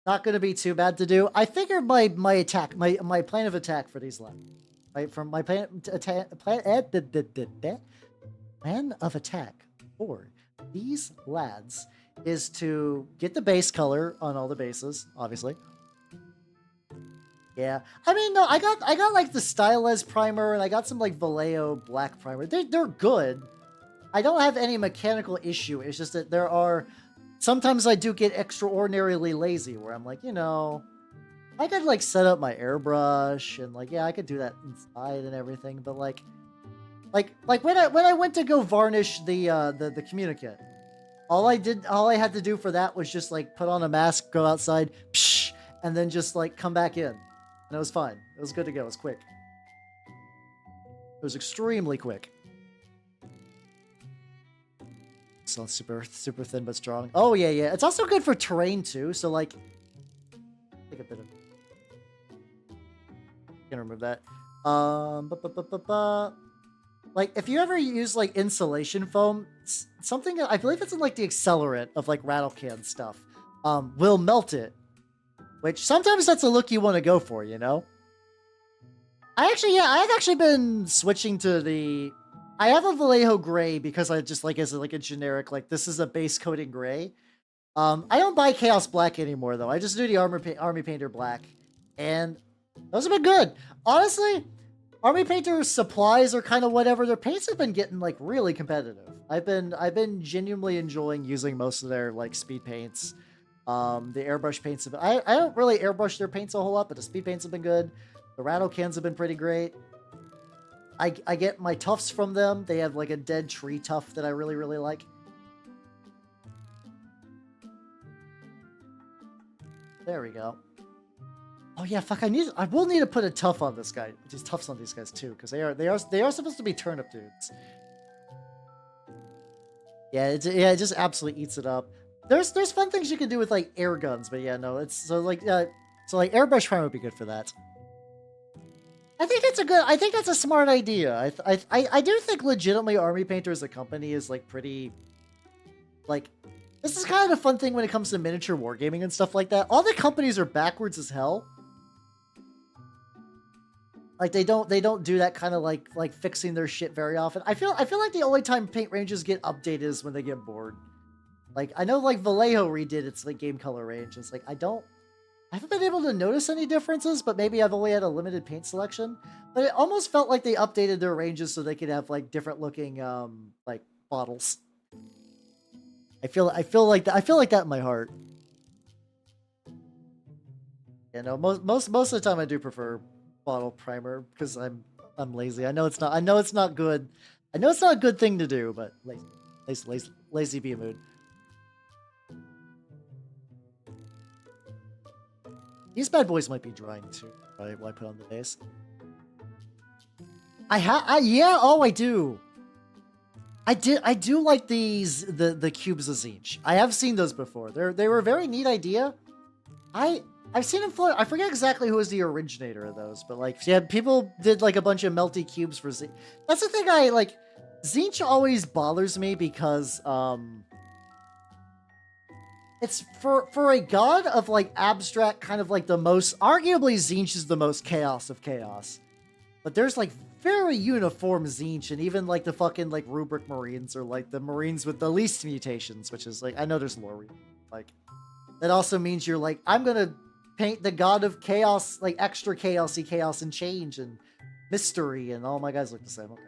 going to be too bad to do. I figured my plan of attack for these lads, right? From my plan of attack for these lads is to get the base color on all the bases, obviously. Yeah, I mean, no, I got like the Stylez primer and I got some like Vallejo black primer. They're good. I don't have any mechanical issue. It's just that there are. Sometimes I do get extraordinarily lazy where I'm like, I could like set up my airbrush and like, yeah, I could do that inside and everything. But like when I went to go varnish the communicant, all I had to do for that was just like put on a mask, go outside, psh, and then just like come back in. And it was fine. It was good to go. It was quick. It was extremely quick. So super thin but strong. Oh yeah. It's also good for terrain too. So like, take a bit of. Gonna remove that. Like if you ever use like insulation foam, something I believe it's in like the accelerant of like rattle can stuff, will melt it. Which sometimes that's a look you want to go for, I've actually been switching to the. I have a Vallejo gray because I just like as like a generic, like this is a base coating gray. I don't buy Chaos Black anymore though. I just do the Army Painter Black. And those have been good. Honestly, Army Painter supplies are kind of whatever. Their paints have been getting like really competitive. I've been genuinely enjoying using most of their like speed paints. The airbrush paints have been, I don't really airbrush their paints a whole lot, but the speed paints have been good. The rattle cans have been pretty great. I get my tufts from them. They have like a dead tree tuft that I really, really like. There we go. Oh yeah, fuck! I will need to put a tough on this guy. These toughs on these guys too, because they are supposed to be turnip dudes. Yeah, it just absolutely eats it up. There's fun things you can do with like air guns, but yeah, no, it's so like airbrush prime would be good for that. I think that's a smart idea. I do think legitimately Army Painter as a company is like pretty, like, this is kind of a fun thing when it comes to miniature wargaming and stuff like that. All the companies are backwards as hell. Like they don't do that kind of like fixing their shit very often. I feel like the only time paint ranges get updated is when they get bored. Like I know like Vallejo redid its like game color range. It's like I haven't been able to notice any differences, but maybe I've only had a limited paint selection. But it almost felt like they updated their ranges so they could have like different looking like bottles. I feel like that in my heart. You know, most of the time I do prefer bottle primer because I'm lazy. I know it's not good. I know it's not a good thing to do, but lazy be a mood. These bad boys might be drying too. Right, while I put on the base. Yeah. Oh, I do. I do like these the cubes of Zinch. I have seen those before. They were a very neat idea. I've seen them float. I forget exactly who was the originator of those, but like, yeah, people did like a bunch of melty cubes for Zinch. That's the thing I like. Zinch always bothers me because it's for a god of like abstract kind of like the most, arguably Zinch is the most chaos of chaos, but there's like very uniform Zinch, and even like the fucking like rubric Marines are like the Marines with the least mutations, which is like, I know there's lore, like that also means you're like, I'm gonna paint the god of chaos, like extra chaosy chaos and change and mystery, and all my guys look the same. Okay,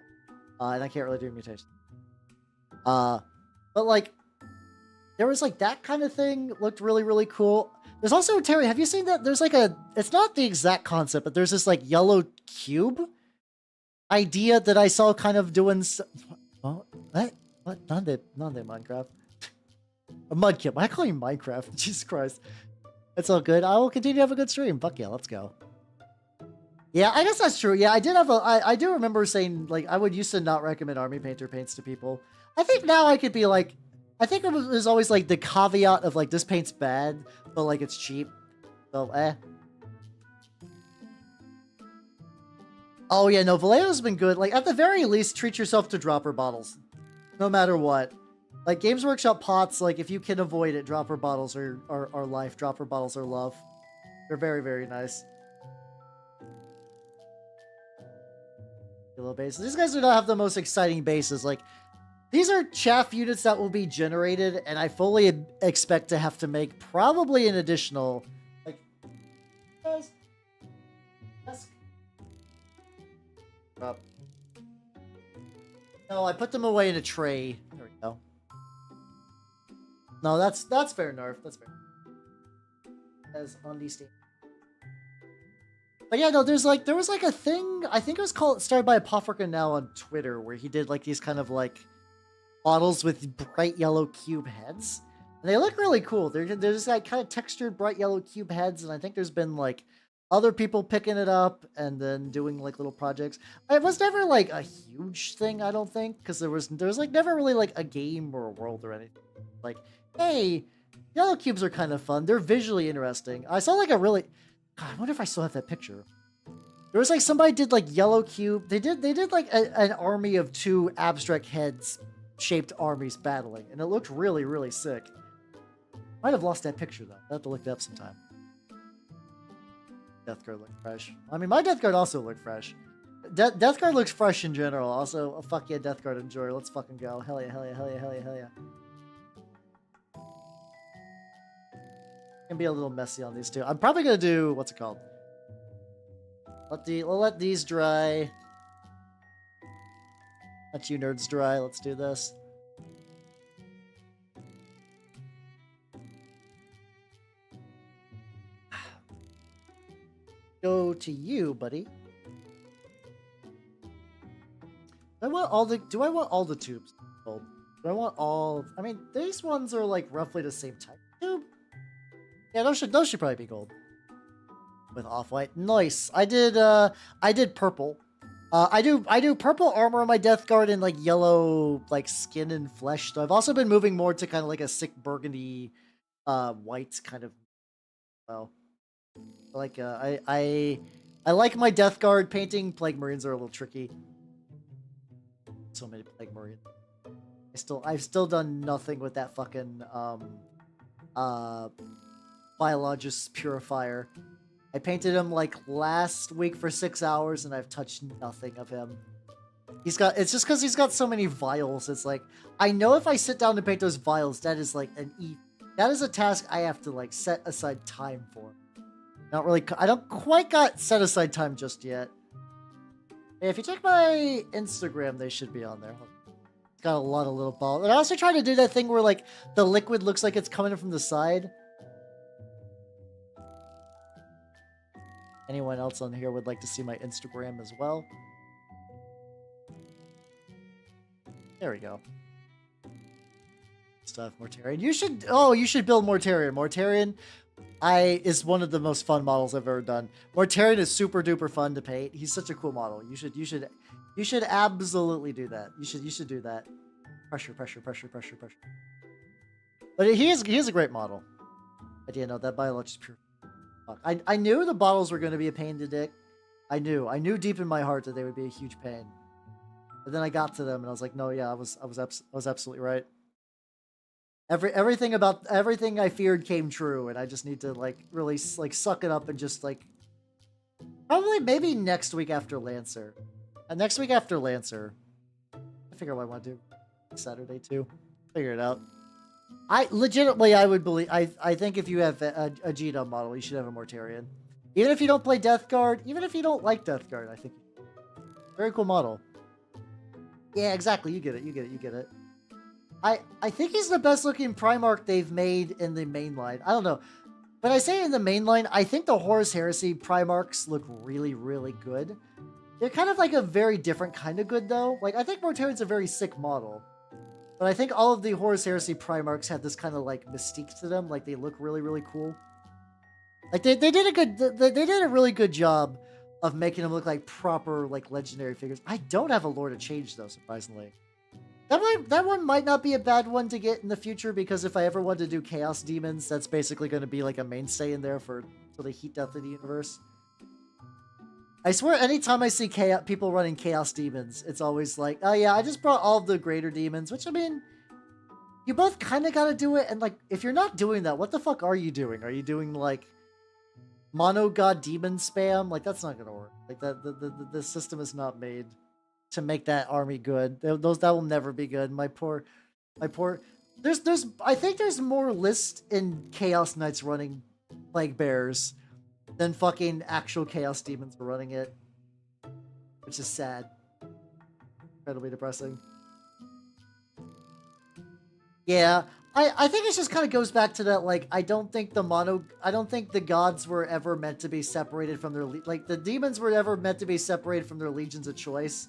and I can't really do mutation. But like, there was like that kind of thing looked really cool. There's also, Terry, have you seen that? There's like it's not the exact concept, but there's this like yellow cube idea that I saw kind of doing. What? None Minecraft. A mudkip. Why call you Minecraft? Jesus Christ. It's all good. I will continue to have a good stream. Fuck yeah, let's go. Yeah, I guess that's true. Yeah, I did have I do remember saying, like, I would used to not recommend Army Painter paints to people. I think now I could be like, I think it was always like the caveat of like, this paint's bad, but like it's cheap. So, Oh yeah, no, Vallejo's been good. Like, at the very least, treat yourself to dropper bottles. No matter what. Like, Games Workshop pots, like, if you can avoid it, dropper bottles are life. Dropper bottles are love. They're very nice. Little bases. These guys do not have the most exciting bases. Like, these are chaff units that will be generated, and I fully expect to have to make probably an additional, like, guys, up. No, I put them away in a tray. There we go. No, that's fair, Narf. That's fair. As on these things. But yeah, no, there was like a thing, I think it was started by Apofrica now on Twitter, where he did like these kind of like bottles with bright yellow cube heads. And they look really cool. They're just like kind of textured bright yellow cube heads, and I think there's been like other people picking it up and then doing like little projects. It was never like a huge thing, I don't think, because there was like never really like a game or a world or anything. Like, hey, yellow cubes are kind of fun. They're visually interesting. I saw like a really, God, I wonder if I still have that picture. There was like somebody did like yellow cube. They did like an army of two abstract heads shaped armies battling, and it looked really sick. Might have lost that picture though. I'll have to look it up sometime. Death Guard looked fresh. I mean, my Death Guard also looked fresh. Death Guard looks fresh in general. Also, fuck yeah, Death Guard enjoyer. Let's fucking go. Hell yeah. Can be a little messy on these two. I'm probably gonna do, what's it called? We'll let these dry. Let you nerds dry. Let's do this. Go to you, buddy. Do I want all the tubes? Do I want all? I mean, these ones are like roughly the same type tube. Yeah, those should probably be gold. with off-white. Nice. I did purple. I do purple armor on my Death Guard and like yellow like skin and flesh. So I've also been moving more to kind of like a sick burgundy white kind of, well, like I like my Death Guard painting. Plague Marines are a little tricky. So many Plague Marines. I've still done nothing with that fucking Biologist Purifier. I painted him like last week for 6 hours and I've touched nothing of him. It's just because he's got so many vials. It's like, I know if I sit down to paint those vials, that is like that is a task I have to like set aside time for. Not really, I don't quite got set aside time just yet. Hey, if you check my Instagram, they should be on there. It's got a lot of little balls. And I also try to do that thing where like the liquid looks like it's coming from the side. Anyone else on here would like to see my Instagram as well? There we go. Stuff, Mortarion. You should build Mortarion. Mortarion is one of the most fun models I've ever done. Mortarion is super duper fun to paint. He's such a cool model. You should absolutely do that. You should do that. Pressure. But he is a great model. I didn't know that biologist pure. Fuck. I knew the bottles were going to be a pain in the dick. I knew deep in my heart that they would be a huge pain. But then I got to them and I was like, no, yeah, I was absolutely right. Everything I feared came true, and I just need to like really like suck it up and just like probably maybe next week after Lancer. Next week after Lancer, I figure what I want to do Saturday too. Figure it out. I would believe. I think if you have a GW model, you should have a Mortarion. Even if you don't play Death Guard, even if you don't like Death Guard, I think very cool model. Yeah, exactly. You get it. I think he's the best looking Primarch they've made in the main line. I don't know. When I say in the main line, I think the Horus Heresy Primarchs look really, really good. They're kind of like a very different kind of good though. Like I think Mortarion's a very sick model. But I think all of the Horus Heresy Primarchs had this kind of like mystique to them. Like they look really, really cool. Like they did a really good job of making them look like proper like legendary figures. I don't have a Lord of Change though, surprisingly. That one might not be a bad one to get in the future, because if I ever want to do Chaos Demons, that's basically going to be like a mainstay in there for the heat death of the universe. I swear, anytime I see people running Chaos Demons, it's always like, oh yeah, I just brought all the greater demons, which I mean, you both kind of got to do it, and like, if you're not doing that, what the fuck are you doing? Are you doing like mono god demon spam? Like that's not going to work. Like the system is not made to make that army good. That will never be good. My poor. I think there's more list in Chaos Knights running Plague Bears than fucking actual Chaos Demons are running it, which is sad. Incredibly depressing. Yeah, I think it just kind of goes back to that, like, I don't think the gods were ever meant to be separated from their, like, the demons were ever meant to be separated from their legions of choice.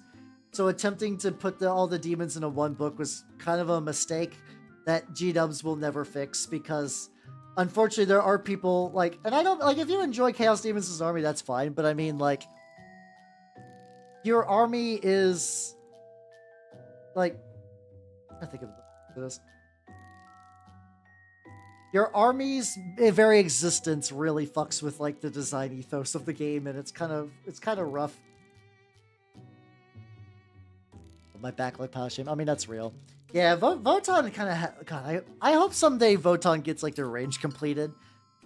So attempting to put all the demons into one book was kind of a mistake that G-dubs will never fix, because unfortunately there are people like, and I don't, like, if you enjoy Chaos Demons as an army, that's fine, but I mean, like, your army is, like, I think of this. Your army's very existence really fucks with, like, the design ethos of the game, and it's kind of rough. My backlight power shame. I mean, that's real. Yeah, Votan kind of... God, I hope someday Votan gets, like, their range completed.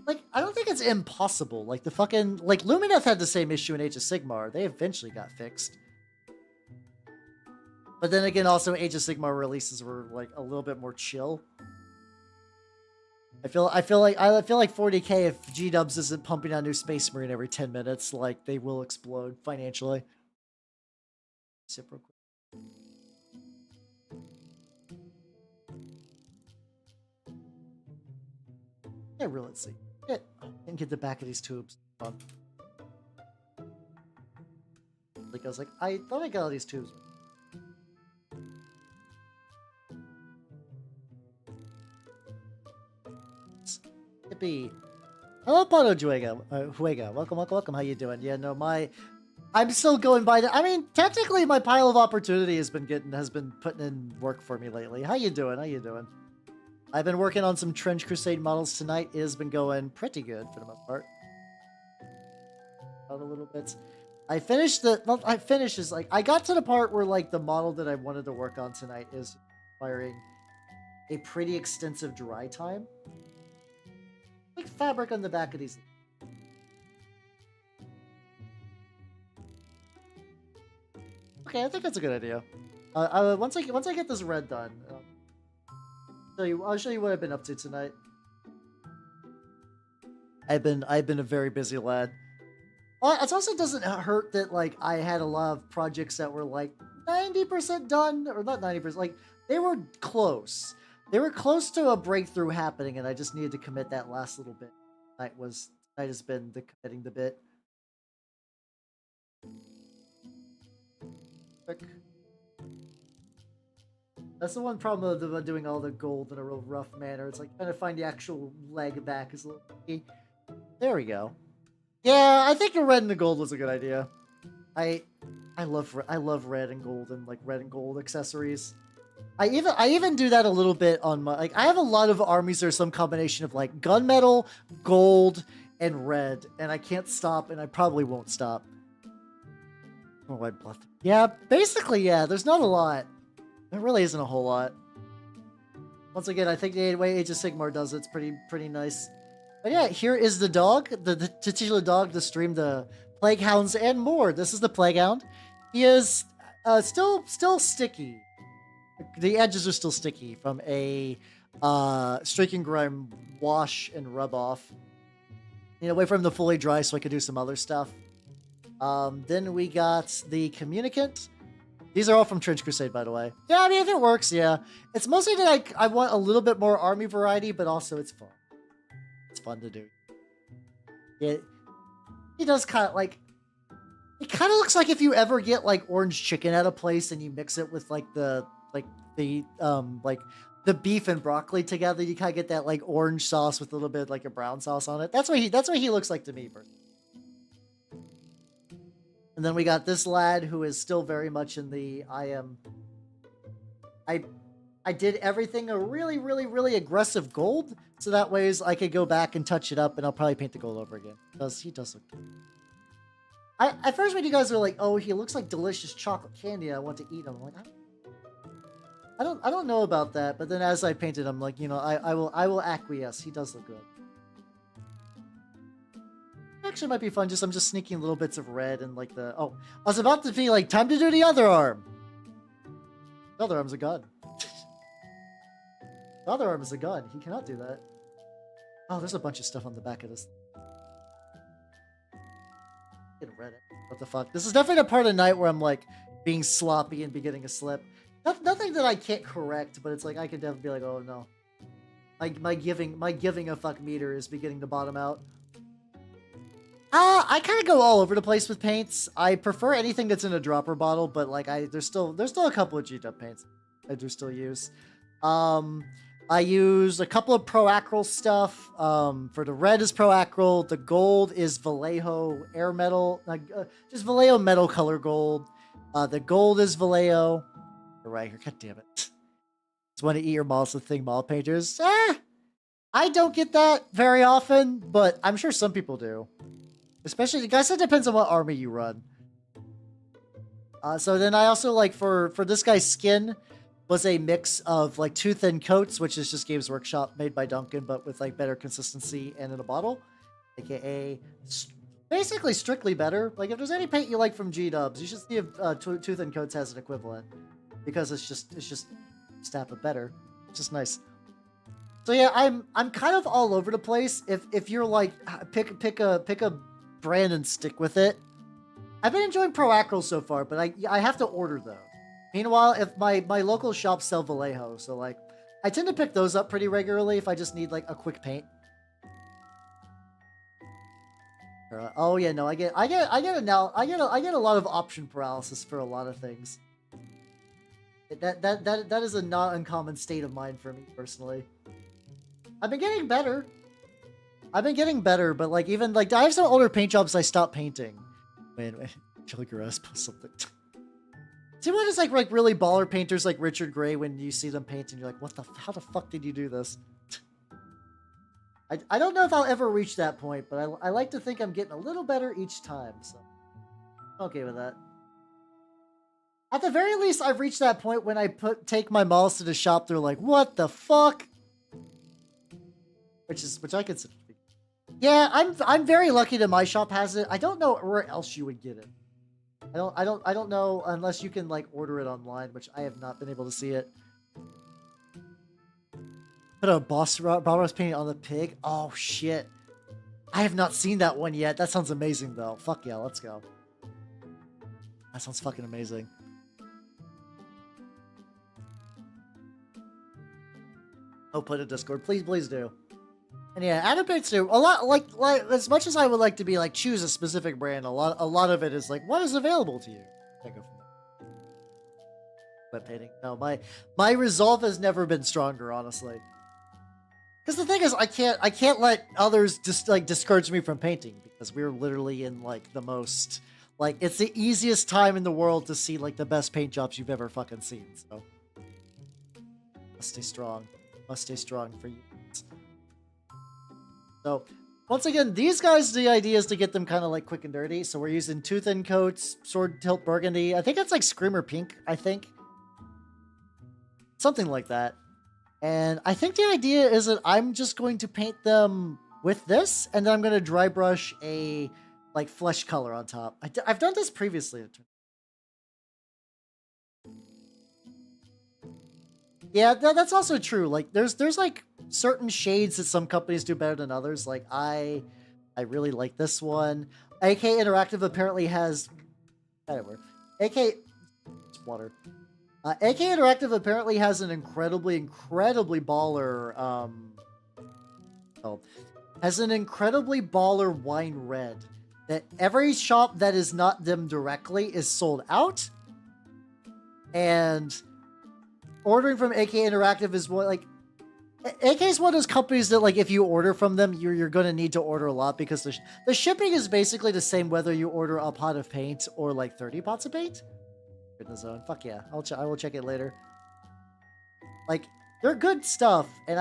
Like, I don't think it's impossible. Like, the fucking... Like, Lumineth had the same issue in Age of Sigmar. They eventually got fixed. But then again, also, Age of Sigmar releases were, like, a little bit more chill. I feel like 40k, if G-Dubs isn't pumping out a new Space Marine every 10 minutes, like, they will explode financially. Sip real quick. Yeah, really, let's see. And get the back of these tubes. Like, I was like, I thought I got all these tubes. Yippee. Hello, Pato Huega. Welcome, welcome, welcome. How you doing? Yeah, no, I'm still going by the. I mean, technically, my pile of opportunity has been putting in work for me lately. How you doing? How you doing? I've been working on some Trench Crusade models tonight. It has been going pretty good for the most part. Out a little bit. I finished is like I got to the part where like the model that I wanted to work on tonight is requiring a pretty extensive dry time. Like fabric on the back of these. Okay, I think that's a good idea. Once I get this red done, I'll show you what I've been up to tonight. I've been a very busy lad. It also doesn't hurt that like I had a lot of projects that were like 90% done, or not 90%, like they were close. They were close to a breakthrough happening, and I just needed to commit that last little bit. Tonight has been the committing the bit. Quick. That's the one problem of doing all the gold in a real rough manner. It's like trying to find the actual leg back is a little tricky. There we go. Yeah, I think the red and the gold was a good idea. I love red and gold and like red and gold accessories. I even do that a little bit on my like I have a lot of armies that are some combination of like gunmetal, gold, and red, and I can't stop, and I probably won't stop. Oh, white blood. Yeah, basically, yeah. There's not a lot. There really isn't a whole lot. Once again, I think the way Age of Sigmar does it's pretty nice. But yeah, here is the dog, the titular dog to stream the Plague Hounds and more. This is the Plague Hound. He is still sticky. The edges are still sticky from a Streak and Grime wash and rub off. You know, wait for him to fully dry so I could do some other stuff. Then we got the Communicant. These are all from Trench Crusade, by the way. Yeah, I mean, if it works, yeah. It's mostly that I want a little bit more army variety, but also it's fun. It's fun to do. He does kind of like... It kind of looks like if you ever get like orange chicken at a place and you mix it with like the beef and broccoli together, you kind of get that like orange sauce with a little bit like a brown sauce on it. That's what he looks like to me personally. And then we got this lad who is still very much in the I did everything a really aggressive gold, so that ways I could go back and touch it up, and I'll probably paint the gold over again. He does look good. At first when you guys were like, oh, he looks like delicious chocolate candy, I want to eat him. I'm like, I don't know about that, but then as I painted him, like, you know, I will acquiesce. He does look good. Actually might be fun. I'm just sneaking little bits of red and like the... Oh, I was about to be like, time to do the other arm. The other arm's a gun. The other arm is a gun. He cannot do that. Oh, there's a bunch of stuff on the back of this. Get red. What the fuck? This is definitely a part of the night where I'm like being sloppy and beginning a slip. Nothing that I can't correct, but it's like I can definitely be like, oh no. My giving a fuck meter is beginning to bottom out. I kind of go all over the place with paints. I prefer anything that's in a dropper bottle, but like there's still a couple of G-Dub paints I do still use. I use a couple of Proacryl stuff. For the red is Proacryl, the gold is Vallejo Air Metal, just Vallejo Metal Color Gold. The gold is Vallejo. Right here, god damn it. Just want to eat your models with thing model painters. I don't get that very often, but I'm sure some people do. Especially, guys, it depends on what army you run. So then I also, like, for this guy's skin was a mix of, like, 2 thin coats, which is just Games Workshop made by Duncan, but with, like, better consistency and in a bottle. AKA, basically strictly better. Like, if there's any paint you like from G-Dubs, you should see if 2 thin coats has an equivalent. Because it's just step it better. It's just nice. So yeah, I'm kind of all over the place. If you're like pick a brand and stick with it. I've been enjoying Proacryl so far, but I have to order those. Meanwhile, if my local shops sell Vallejo, so like I tend to pick those up pretty regularly if I just need like a quick paint. Oh yeah, no, I get a lot of option paralysis for a lot of things. That is a not uncommon state of mind for me personally. I've been getting better. I've been getting better, but like even like I have some older paint jobs I stopped painting. Wait, Chili Grass post something. See what is like really baller painters like Richard Gray when you see them paint and you're like, what the, how the fuck did you do this? I don't know if I'll ever reach that point, but I like to think I'm getting a little better each time, so I'm okay with that. At the very least, I've reached that point when I take my models to the shop, they're like, what the fuck? Which I consider to be. Yeah, I'm very lucky that my shop has it. I don't know where else you would get it. I don't know unless you can like order it online, which I have not been able to see it. Put a boss painting on the pig. Oh shit. I have not seen that one yet. That sounds amazing though. Fuck yeah, let's go. That sounds fucking amazing. Oh, put a Discord. Please do. And yeah, Adam paints too. A lot like as much as I would like to be like choose a specific brand, a lot of it is like what is available to you. I go from there. Wet painting. No, my resolve has never been stronger, honestly. Because the thing is, I can't let others just like discourage me from painting because we're literally in like the most like it's the easiest time in the world to see like the best paint jobs you've ever fucking seen. So must stay strong. Must stay strong for you. So, once again, these guys, the idea is to get them kind of like quick and dirty. So we're using Tooth and Coats, Sword Tilt Burgundy. I think it's like Screamer Pink, I think. Something like that. And I think the idea is that I'm just going to paint them with this, and then I'm going to dry brush a like flesh color on top. I've done this previously. Yeah, that's also true. Like, there's like certain shades that some companies do better than others. Like, I really like this one. AK Interactive apparently has... Whatever. AK... Water. AK Interactive apparently has an incredibly baller... has an incredibly baller wine red. That every shop that is not them directly is sold out. And... ordering from AK Interactive is what, like, AK is one of those companies that, like, if you order from them, you're going to need to order a lot because the shipping is basically the same whether you order a pot of paint or, like, 30 pots of paint. In the zone. Fuck yeah. I will check it later. Like, they're good stuff, and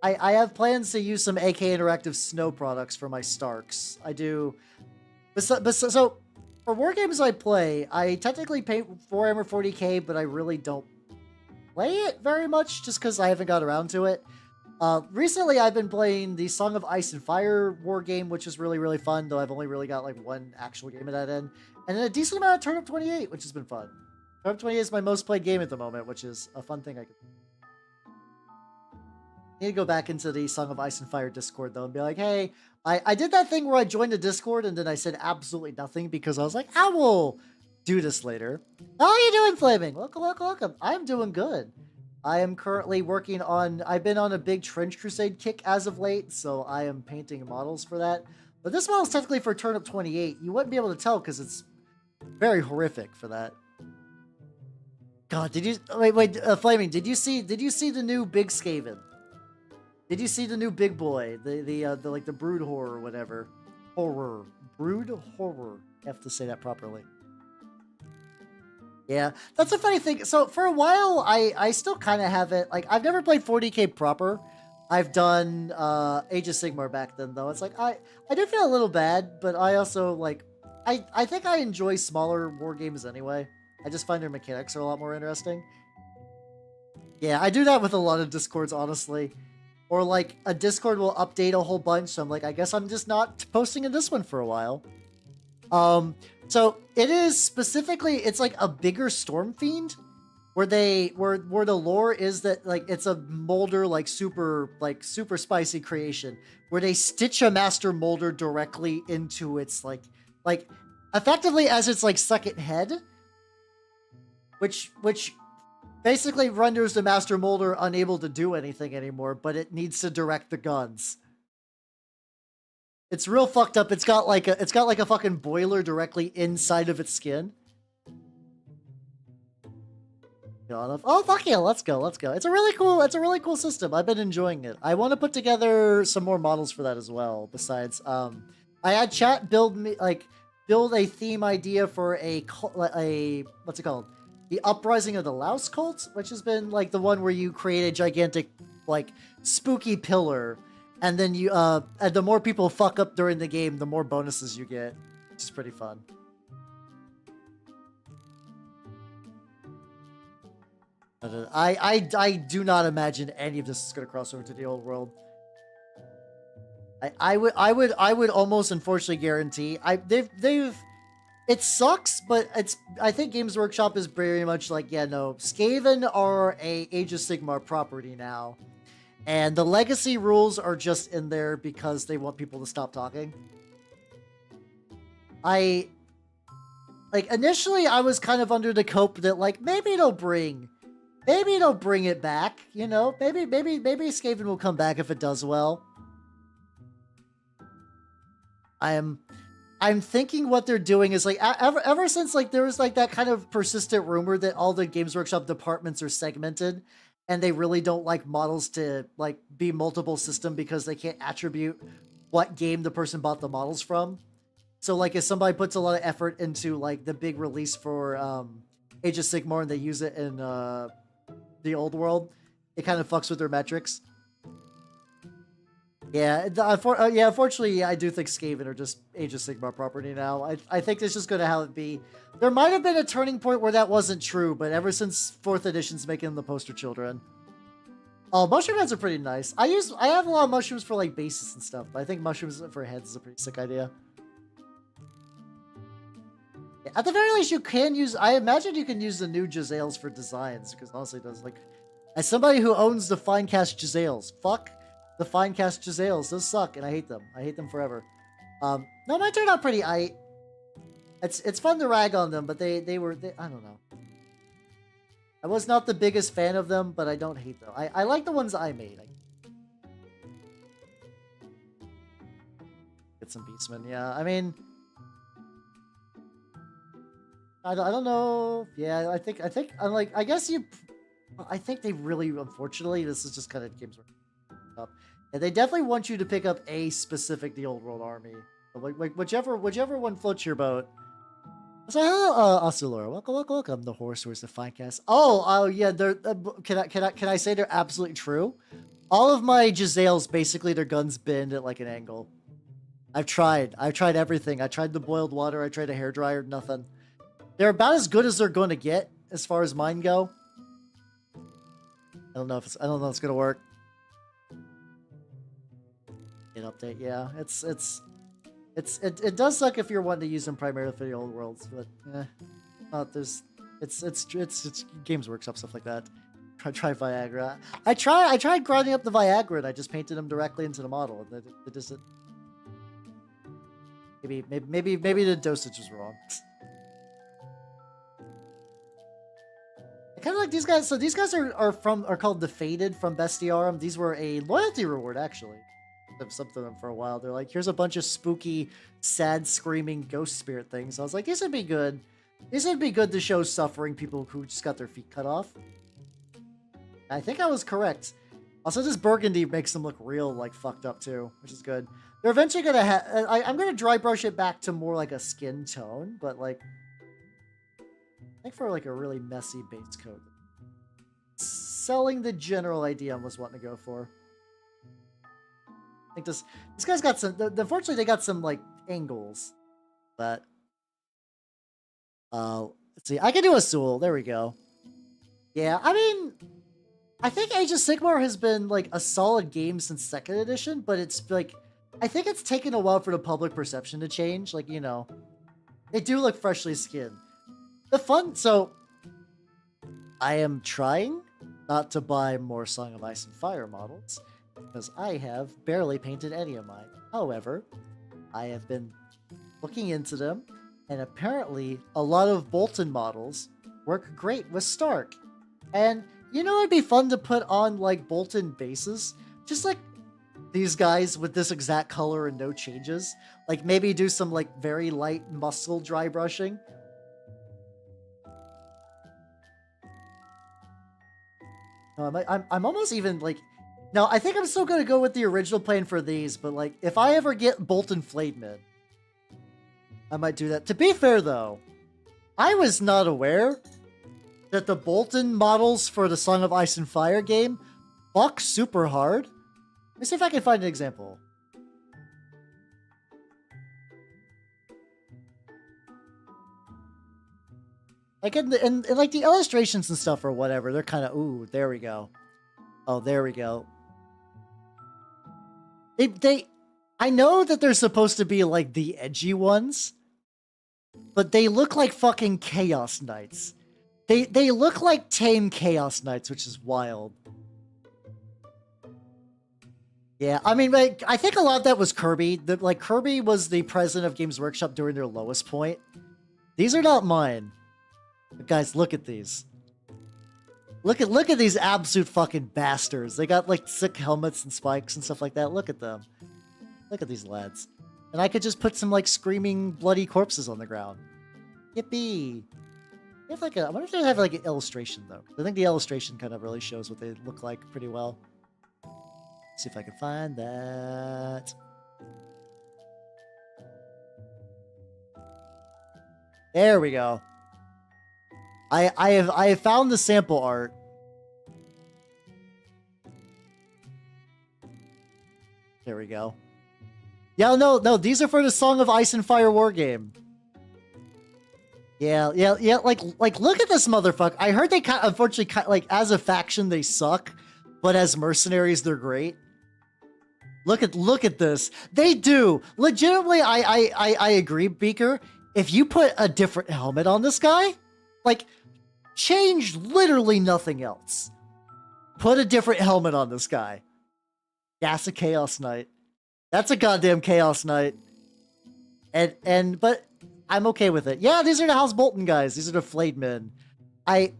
I have plans to use some AK Interactive snow products for my Starks. I do... So, for war games I play, I technically paint Warhammer 40k, but I really don't play it very much just because I haven't got around to it. Recently, I've been playing the Song of Ice and Fire war game, which is really fun, though I've only really got like one actual game at that end. And then a decent amount of Turnip 28, which has been fun. Turnip 28 is my most played game at the moment, which is a fun thing I could... need to go back into the Song of Ice and Fire Discord, though, and be like, hey, I did that thing where I joined the Discord, and then I said absolutely nothing because I was like, I will do this later. How are you doing, Flaming? Welcome. I'm doing good. I am currently working on... I've been on a big Trench Crusade kick as of late, so I am painting models for that. But this model is technically for Turnip 28. You wouldn't be able to tell because it's very horrific for that. God, did you... Wait, Flaming, did you see the new Big Skaven? Did you see the new big boy? The like the brood horror or whatever. Brood horror. I have to say that properly. Yeah, that's a funny thing. So for a while, I still kind of have it. Like, I've never played 40k proper. I've done Age of Sigmar back then, though. It's like, I do feel a little bad, but I also, like, I think I enjoy smaller war games anyway. I just find their mechanics are a lot more interesting. Yeah, I do that with a lot of Discords, honestly. Or, like, a Discord will update a whole bunch, so I'm like, I guess I'm just not posting in this one for a while. So, it is specifically, it's like a bigger Storm Fiend, where the lore is that, like, it's a molder, like, super spicy creation, where they stitch a Master Molder directly into its, like, effectively as its, like, second head, which basically renders the Master Molder unable to do anything anymore, but it needs to direct the guns. It's real fucked up. It's got like a fucking boiler directly inside of its skin. Oh fuck yeah, let's go, let's go. It's a really cool system. I've been enjoying it. I want to put together some more models for that as well. Besides, I had chat build a theme idea for a what's it called? The Uprising of the Louse Cult, which has been like the one where you create a gigantic like spooky pillar, and then you and the more people fuck up during the game, the more bonuses you get, which is pretty fun. I do not imagine any of this is going to cross over to the old world. I would almost unfortunately guarantee it sucks, but I think Games Workshop is very much like, yeah, no, Skaven are a Age of Sigmar property now, and the legacy rules are just in there because they want people to stop talking. Initially I was kind of under the cope that like maybe they'll bring it back, you know? Maybe Skaven will come back if it does well. I'm thinking what they're doing is like ever since like there was like that kind of persistent rumor that all the Games Workshop departments are segmented and they really don't like models to like be multiple system because they can't attribute what game the person bought the models from. So like if somebody puts a lot of effort into like the big release for Age of Sigmar and they use it in the old world, it kind of fucks with their metrics. Yeah, unfortunately, I do think Skaven are just Age of Sigmar property now. I think it's just going to have it be. There might have been a turning point where that wasn't true, but ever since 4th edition's making them the poster children. Oh, mushroom heads are pretty nice. I have a lot of mushrooms for like bases and stuff, but I think mushrooms for heads is a pretty sick idea. Yeah, at the very least, you can use. I imagine you can use the new Jezzails for designs because honestly, it does like. As somebody who owns the Finecast Jezzails, fuck. The Finecast Jezzails, those suck, and I hate them. I hate them forever. No, mine turned out pretty aight. It's fun to rag on them, but they I don't know. I was not the biggest fan of them, but I don't hate them. I like the ones I made. Get some Beastmen, yeah. I mean, I don't know. Yeah, I think I'm like I guess you. I think they really, unfortunately, this is just kind of Games Workshop. And they definitely want you to pick up a specific The Old World army. Like whichever one floats your boat. So, Osulor, welcome. The horse was the Finecast. Oh, yeah. They're can I say they're absolutely true? All of my Jezzails, basically, their guns bend at like an angle. I've tried everything. I tried the boiled water. I tried a hairdryer. Nothing. They're about as good as they're going to get as far as mine go. I don't know if it's gonna work. An update, yeah. It does suck if you're wanting to use them primarily for the old worlds, but it's Games Workshop stuff like that. Try Viagra. I tried grinding up the Viagra and I just painted them directly into the model. It just maybe the dosage was wrong. I kind of like these guys. So these guys are called the Fated from Bestiarum. These were a loyalty reward, actually. I've subbed to them for a while. They're like, here's a bunch of spooky, sad, screaming ghost spirit things. I was like, these would be good. These would be good to show suffering people who just got their feet cut off. I think I was correct. Also, this burgundy makes them look real, like, fucked up, too, which is good. They're eventually going to have... I'm going to dry brush it back to more like a skin tone, but, like... I think for, like, a really messy base coat. Selling the general idea I was wanting to go for. I think this guy's got some... Unfortunately, they got some, like, angles. But... let's see. I can do a Soul. There we go. Yeah, I mean... I think Age of Sigmar has been, like, a solid game since 2nd edition, but it's, like... I think it's taken a while for the public perception to change. Like, you know... They do look freshly skinned. The fun... So... I am trying not to buy more Song of Ice and Fire models, because I have barely painted any of mine. However, I have been looking into them, and apparently a lot of Bolton models work great with Stark. And... You know, it'd be fun to put on, like, Bolton bases. Just, like, these guys with this exact color and no changes. Like, maybe do some, like, very light muscle dry brushing. No, I'm almost even like, no, I think I'm still gonna go with the original plan for these, but like, if I ever get Bolton Flademan, I might do that. To be fair though, I was not aware that the Bolton models for the Song of Ice and Fire game fuck super hard. Let me see if I can find an example. Like in like the illustrations and stuff or whatever, they're kind of, ooh, there we go. Oh, there we go. I know that they're supposed to be like the edgy ones, but they look like fucking Chaos Knights. They look like tame Chaos Knights, which is wild. Yeah, I mean, like, I think a lot of that was Kirby. Like, Kirby was the president of Games Workshop during their lowest point. These are not mine. But guys, look at these. Look at these absolute fucking bastards. They got, like, sick helmets and spikes and stuff like that. Look at them. Look at these lads. And I could just put some, like, screaming, bloody corpses on the ground. Yippee! They have, like, I wonder if they have, like, an illustration, though. I think the illustration kind of really shows what they look like pretty well. See if I can find that. There we go. I have found the sample art. There we go. Yeah, no, these are for the Song of Ice and Fire war game. Yeah, like look at this motherfucker. I heard they unfortunately like as a faction they suck, but as mercenaries they're great. Look at this. They do. Legitimately, I agree, Beaker. If you put a different helmet on this guy, like, change literally nothing else. Put a different helmet on this guy. That's a Chaos Knight. That's a goddamn Chaos Knight. But I'm okay with it. Yeah, these are the House Bolton guys. These are the Flayed Men. I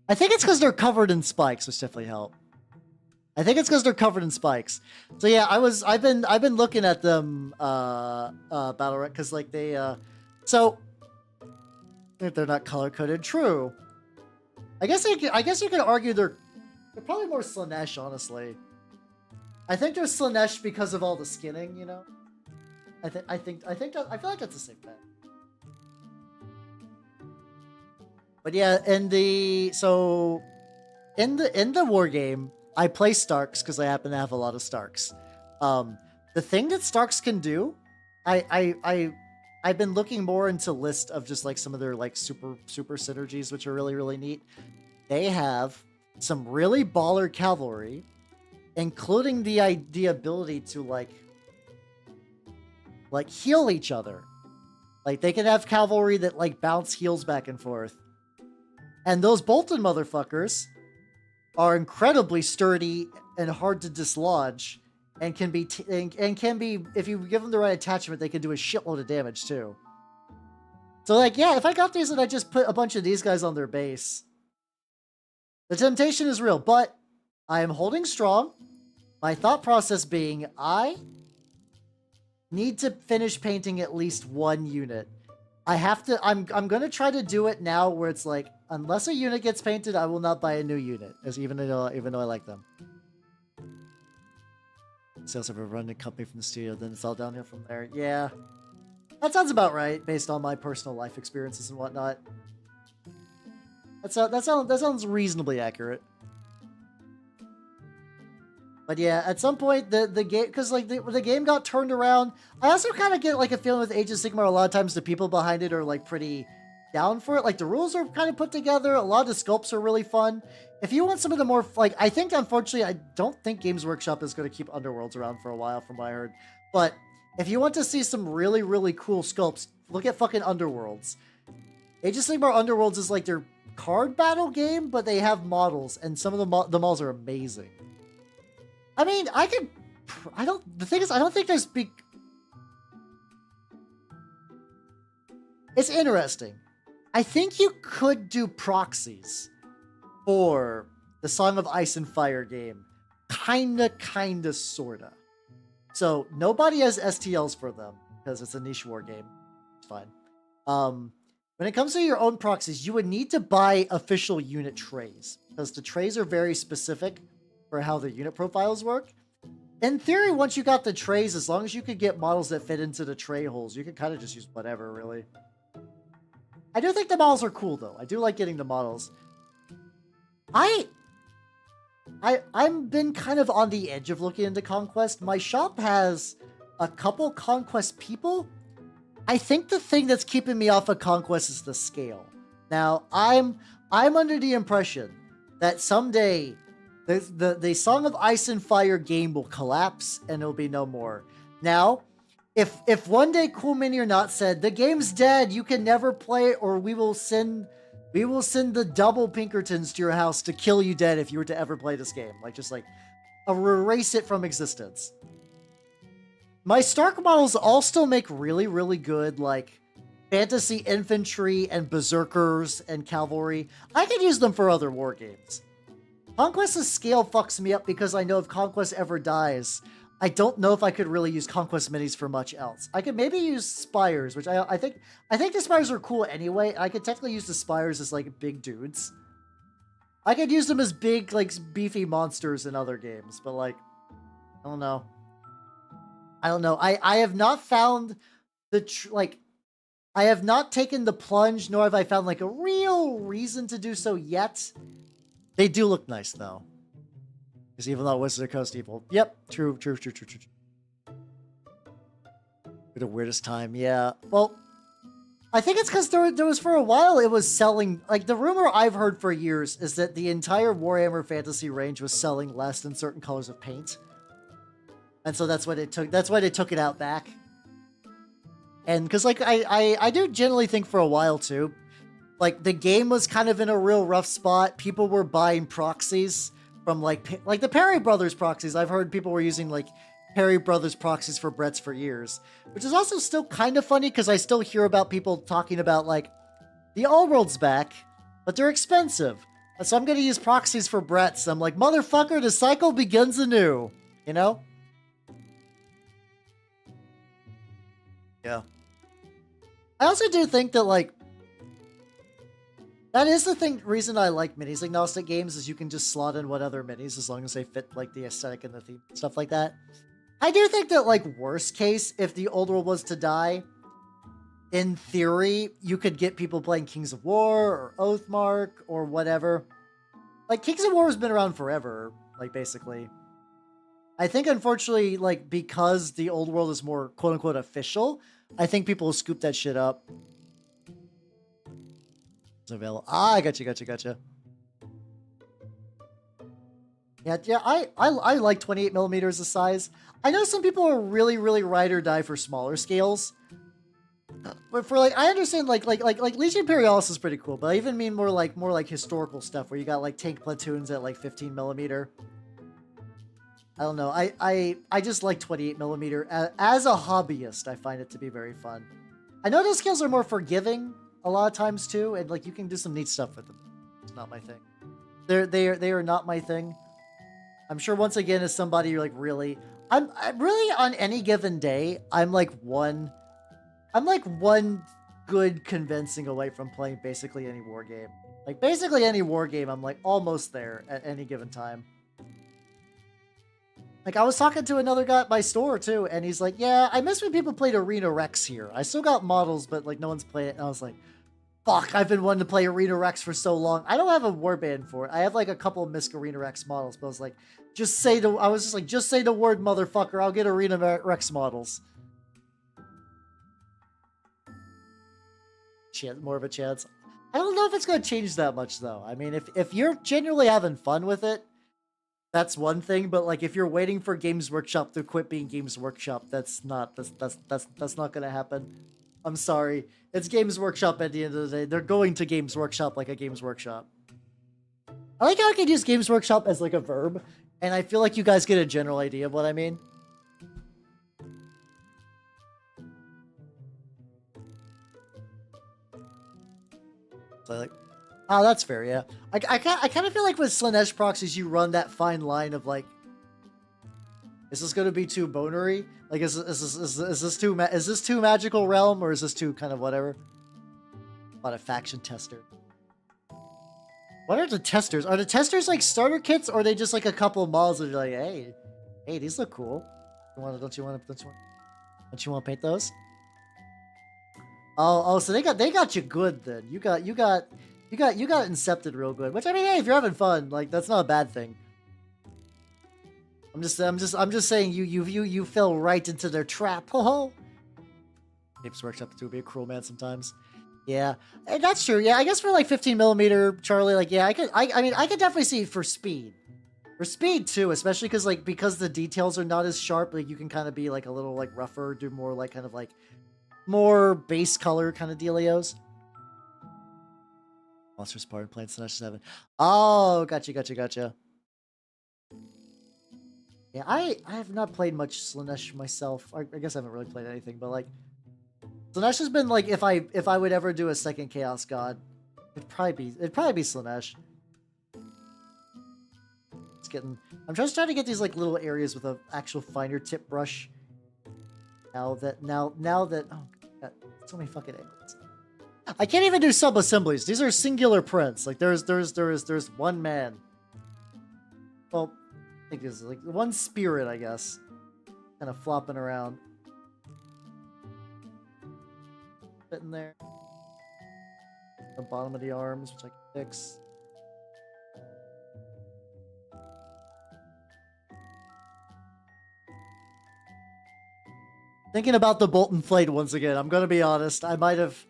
think it's because they're covered in spikes, which definitely help. I think it's because they're covered in spikes. So yeah, I've been looking at them battle because like they so if they're not color coded, true. I guess you could argue they're probably more Slanesh, honestly. I think they're Slanesh because of all the skinning, you know. I feel like that's the same thing. But yeah, in the war game, I play Starks because I happen to have a lot of Starks. The thing that Starks can do, I've been looking more into list of just like some of their like super synergies, which are really, really neat. They have some really baller cavalry, including the ability to like heal each other. Like they can have cavalry that like bounce heals back and forth. And those Bolton motherfuckers are incredibly sturdy and hard to dislodge, and can be if you give them the right attachment, they can do a shitload of damage too. So like, yeah, if I got these and I just put a bunch of these guys on their base, the temptation is real, but I am holding strong. My thought process being, I need to finish painting at least one unit. I have to. I'm gonna try to do it now, where it's like, unless a unit gets painted, I will not buy a new unit, even though I like them. Sales have a running company from the studio, then it's all downhill from there. Yeah, that sounds about right, based on my personal life experiences and whatnot. That sounds reasonably accurate. But yeah, at some point the game, because like the game got turned around. I also kind of get like a feeling with Age of Sigmar, a lot of times the people behind it are like pretty down for it. Like the rules are kind of put together. A lot of the sculpts are really fun. If you want some of the more like, I think unfortunately I don't think Games Workshop is going to keep Underworlds around for a while, from what I heard. But if you want to see some really, really cool sculpts, look at fucking Underworlds. Age of Sigmar Underworlds is like their card battle game, but they have models, and some of the models are amazing. I mean, the thing is, I don't think there's big... It's interesting. I think you could do proxies for the Song of Ice and Fire game. Kinda, sorta. So, nobody has STLs for them, because it's a niche war game. It's fine. When it comes to your own proxies, you would need to buy official unit trays, because the trays are very specific for how the unit profiles work. In theory, once you got the trays, as long as you could get models that fit into the tray holes, you could kind of just use whatever, really. I do think the models are cool, though. I do like getting the models. I've been kind of on the edge of looking into Conquest. My shop has a couple Conquest people. I think the thing that's keeping me off of Conquest is the scale. Now, I'm under the impression that someday the Song of Ice and Fire game will collapse and it'll be no more. Now, if one day Cool Mini or Not said, the game's dead, you can never play it, or we will send the double Pinkertons to your house to kill you dead if you were to ever play this game. Like, just like, erase it from existence. My Stark models all still make really, really good, like, fantasy infantry and berserkers and cavalry. I could use them for other war games. Conquest's scale fucks me up because I know if Conquest ever dies, I don't know if I could really use Conquest minis for much else. I could maybe use Spires, which I think the Spires are cool anyway. I could technically use the Spires as, like, big dudes. I could use them as big, like, beefy monsters in other games, but, like, I don't know. I have not found I have not taken the plunge, nor have I found, like, a real reason to do so yet. They do look nice, though. Because even though Wizard of the Coast evil. Yep, true. The weirdest time, yeah. Well, I think it's because there was, for a while, it was selling, like, the rumor I've heard for years is that the entire Warhammer Fantasy range was selling less than certain colors of paint. And so that's why they took it out back. And because, like, I do generally think for a while, too, like, the game was kind of in a real rough spot. People were buying proxies from, like the Perry Brothers proxies. I've heard people were using, like, Perry Brothers proxies for Bretts for years. Which is also still kind of funny, because I still hear about people talking about, like, the All World's back, but they're expensive. And so I'm going to use proxies for Bretts. I'm like, motherfucker, the cycle begins anew. You know? Yeah. I also do think that, like, that is the reason I like minis agnostic games, is you can just slot in what other minis as long as they fit, like, the aesthetic and the theme, stuff like that. I do think that, like, worst case, if the old world was to die, in theory, you could get people playing Kings of War or Oathmark or whatever. Like, Kings of War has been around forever, like, basically. I think, unfortunately, like, because the old world is more quote-unquote official, I think people will scoop that shit up. It's available. Ah, I gotcha. Yeah, I like 28 millimeters of size. I know some people are really ride or die for smaller scales. But for, like, I understand, like Legion Imperialis is pretty cool, but I even mean more like historical stuff where you got, like, tank platoons at, like, 15 millimeter. I don't know. I just like 28 millimeter. As a hobbyist, I find it to be very fun. I know those scales are more forgiving a lot of times too, and, like, you can do some neat stuff with them. It's not my thing. They are not my thing. I'm sure, once again, as somebody you're, like, really, I'm really, on any given day, I'm like one good convincing away from playing basically any war game. Like, basically any war game, I'm, like, almost there at any given time. Like, I was talking to another guy at my store, too, and he's like, yeah, I miss when people played Arena Rex here. I still got models, but, like, no one's playing it. And I was like, fuck, I've been wanting to play Arena Rex for so long. I don't have a warband for it. I have, like, a couple of Misk Arena Rex models, but I was like, just say the word, motherfucker. I'll get Arena Rex models. More of a chance. I don't know if it's going to change that much, though. I mean, if you're genuinely having fun with it, that's one thing, but, like, if you're waiting for Games Workshop to quit being Games Workshop, that's not gonna happen. I'm sorry. It's Games Workshop at the end of the day. They're going to Games Workshop like a Games Workshop. I like how I could use Games Workshop as, like, a verb, and I feel like you guys get a general idea of what I mean. So, like, oh, that's fair, yeah. I kind of feel like with Slanesh proxies, you run that fine line of, like, is this going to be too bonery? Like, is this too magical realm, or is this too kind of whatever? A lot of faction testers. What are the testers? Are the testers like starter kits, or are they just like a couple of models that are like, hey, these look cool. Don't you want to paint those? Oh, so they got you good then. You got incepted real good. Which, I mean, hey, if you're having fun, like, that's not a bad thing. I'm just saying you fell right into their trap. Ho ho. Apes Workshop too would be a cruel man sometimes. Yeah, and that's true. Yeah, I guess for like 15mm Charlie, like, yeah, I mean I could definitely see for speed. For speed too, especially because the details are not as sharp, like you can kind of be like a little like rougher, do more like kind of like more base color kind of dealios. Monsters Part playing Slash 7. Oh, gotcha. Yeah, I have not played much Slanesh myself. I guess I haven't really played anything, but like Slanesh has been like if I would ever do a second Chaos God, it'd probably be Slanesh. I'm just trying to get these like little areas with an actual finer tip brush. Now that oh God, so many fucking angles. I can't even do sub assemblies. These are singular prints. Like there's one man. Well, I think it's like one spirit, I guess, kind of flopping around. Sitting there. The bottom of the arms, which I can fix. Thinking about the Bolton Flayed once again. I'm gonna be honest. I might have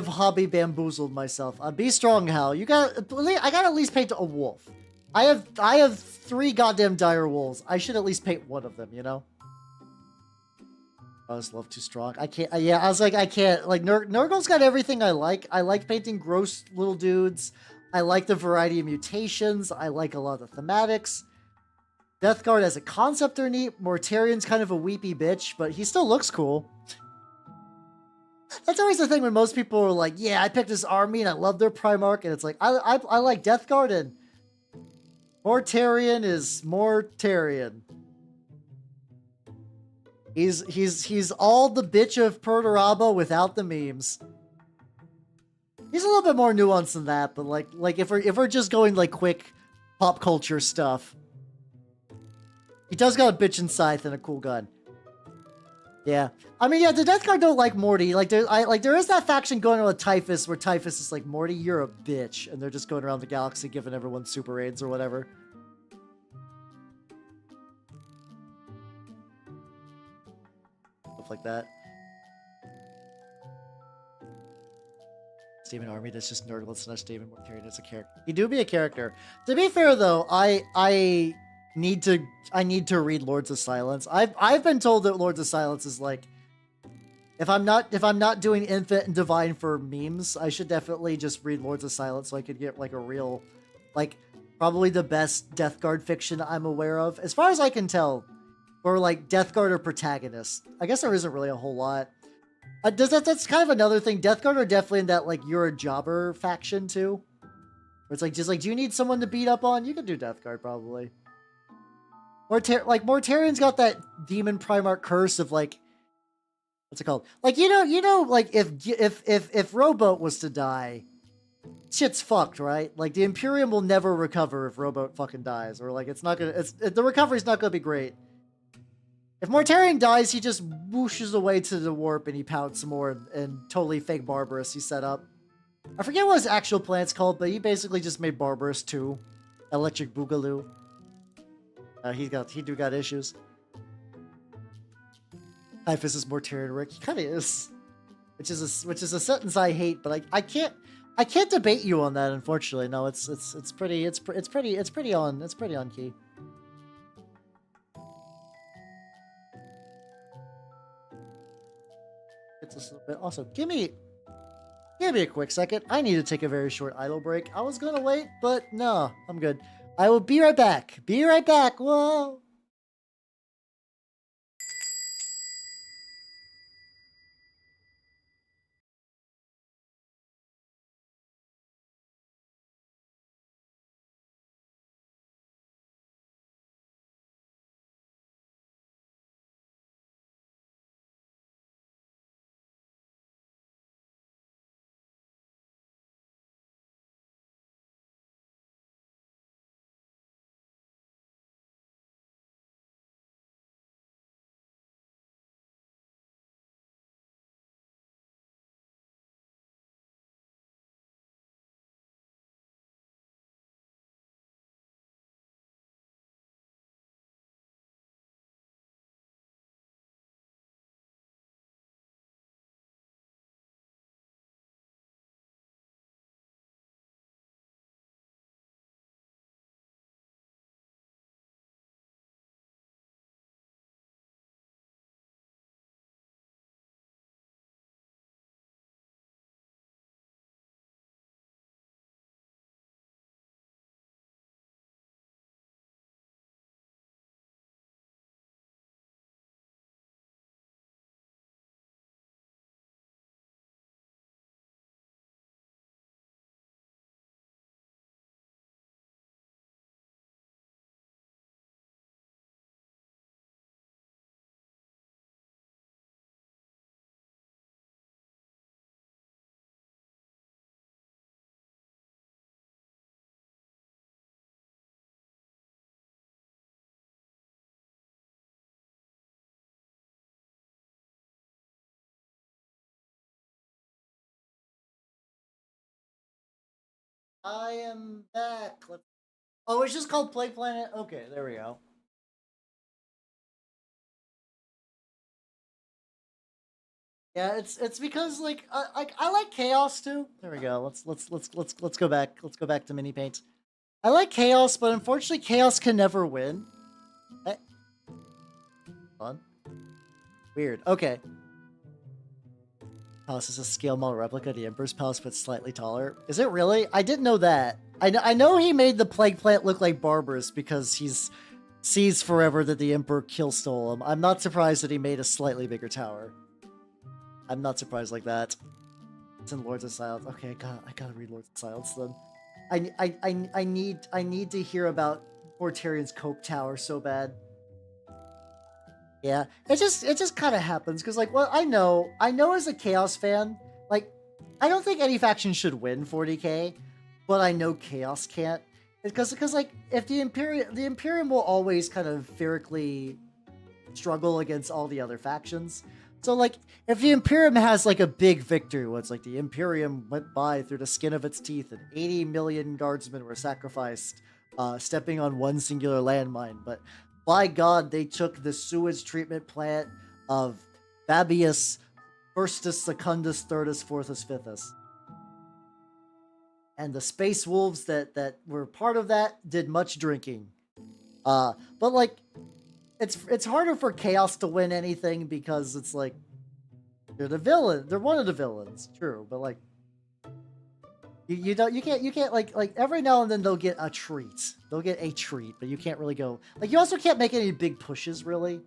hobby bamboozled myself. Be strong, Hal. I gotta at least paint a wolf. I have 3 goddamn dire wolves. I should at least paint one of them, you know? I just love Too Strong. I can't. Yeah, I was like, I can't. Like, Nurgle's got everything I like. I like painting gross little dudes. I like the variety of mutations. I like a lot of the thematics. Death Guard as a concept are neat. Mortarian's kind of a weepy bitch, but he still looks cool. That's always the thing when most people are like, yeah, I picked this army and I love their Primarch, and it's like, I like Death Guard, and Mortarian is Mortarian. He's all the bitch of Perturabo without the memes. He's a little bit more nuanced than that, but like if we're just going like quick pop culture stuff, he does got a bitch and scythe and a cool gun. Yeah, I mean, yeah, the Death Guard don't like Morty. Like there is that faction going on with Typhus, where Typhus is like, Morty, you're a bitch, and they're just going around the galaxy giving everyone super raids or whatever. Stuff like that. Steven Army, that's just Nurgle, slash David Mortarian as a character. He do be a character. To be fair though, I need to read Lords of Silence. I've been told that Lords of Silence is like, if I'm not doing Infant and Divine for memes, I should definitely just read Lords of Silence so I could get like a real, like, probably the best Death Guard fiction I'm aware of, as far as I can tell, or like Death Guard or protagonist. I guess there isn't really a whole lot. That's kind of another thing. Death Guard are definitely in that like you're a jobber faction too, where it's like just like, do you need someone to beat up on? You can do Death Guard probably. Mortarian's got that demon Primarch curse of like, what's it called? Like, you know, like if Rowboat was to die, shit's fucked, right? Like the Imperium will never recover if Rowboat fucking dies, or like the recovery's not gonna be great. If Mortarian dies, he just whooshes away to the warp and he pouts some more and totally fake Barbarous he set up. I forget what his actual plan's called, but he basically just made Barbarous 2. Electric Boogaloo. He do got issues. Typhus is Mortarian Rick. He kind of is, which is a sentence I hate, but I can't debate you on that. Unfortunately, no. It's pretty on key. It's a little bit. Also, give me a quick second. I need to take a very short idle break. I was gonna wait, but no, I'm good. I will be right back. Be right back. Whoa. I am back. Oh, it's just called Plague Planet? Okay, there we go. Yeah, it's because like I like chaos too. There we go. Let's go back. Let's go back to mini paint. I like chaos, but unfortunately chaos can never win. Eh, fun. Weird. Okay. Palace is a scale model replica of the Emperor's Palace, but slightly taller. Is it really? I didn't know that. I know he made the Plague Plant look like Barbarous because he's sees forever that the Emperor kill stole him. I'm not surprised that he made a slightly bigger tower. I'm not surprised like that. It's in Lords of Silence. Okay, I gotta read Lords of Silence then. I need to hear about Mortarion's Cope Tower so bad. Yeah, it just kind of happens because like, well, I know as a Chaos fan, like, I don't think any faction should win 40k, but I know Chaos can't because like if the Imperium will always kind of ferocally struggle against all the other factions. So like if the Imperium has like a big victory, where it's like the Imperium went by through the skin of its teeth and 80 million guardsmen were sacrificed, stepping on one singular landmine, but by God, they took the sewage treatment plant of Fabius Firstus, Secundus, Thirdus, Fourthus, Fifthus. And the space wolves that were part of that did much drinking. But like, it's harder for Chaos to win anything because it's like, they're the villain. They're one of the villains, true. But like, you can't like every now and then they'll get a treat. They'll get a treat, but you can't really go like you also can't make any big pushes really.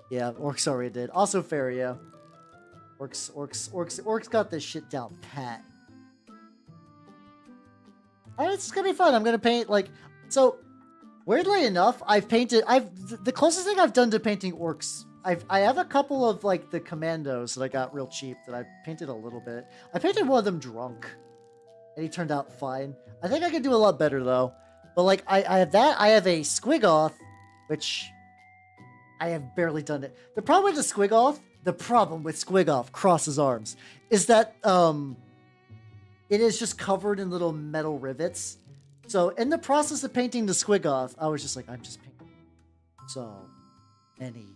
Yeah, Orcs already did. Also fair, yeah. Orcs got this shit down pat. It's gonna be fun. I'm gonna paint like so. Weirdly enough, the closest thing I've done to painting orcs. I have a couple of like the commandos that I got real cheap that I painted a little bit. I painted one of them drunk, and he turned out fine. I think I could do a lot better though. But like I have that. I have a Squigoth, which I have barely done it. The problem with Squigoth, cross his arms, is that it is just covered in little metal rivets. So in the process of painting the Squigoth, I was just like, I'm just painting so many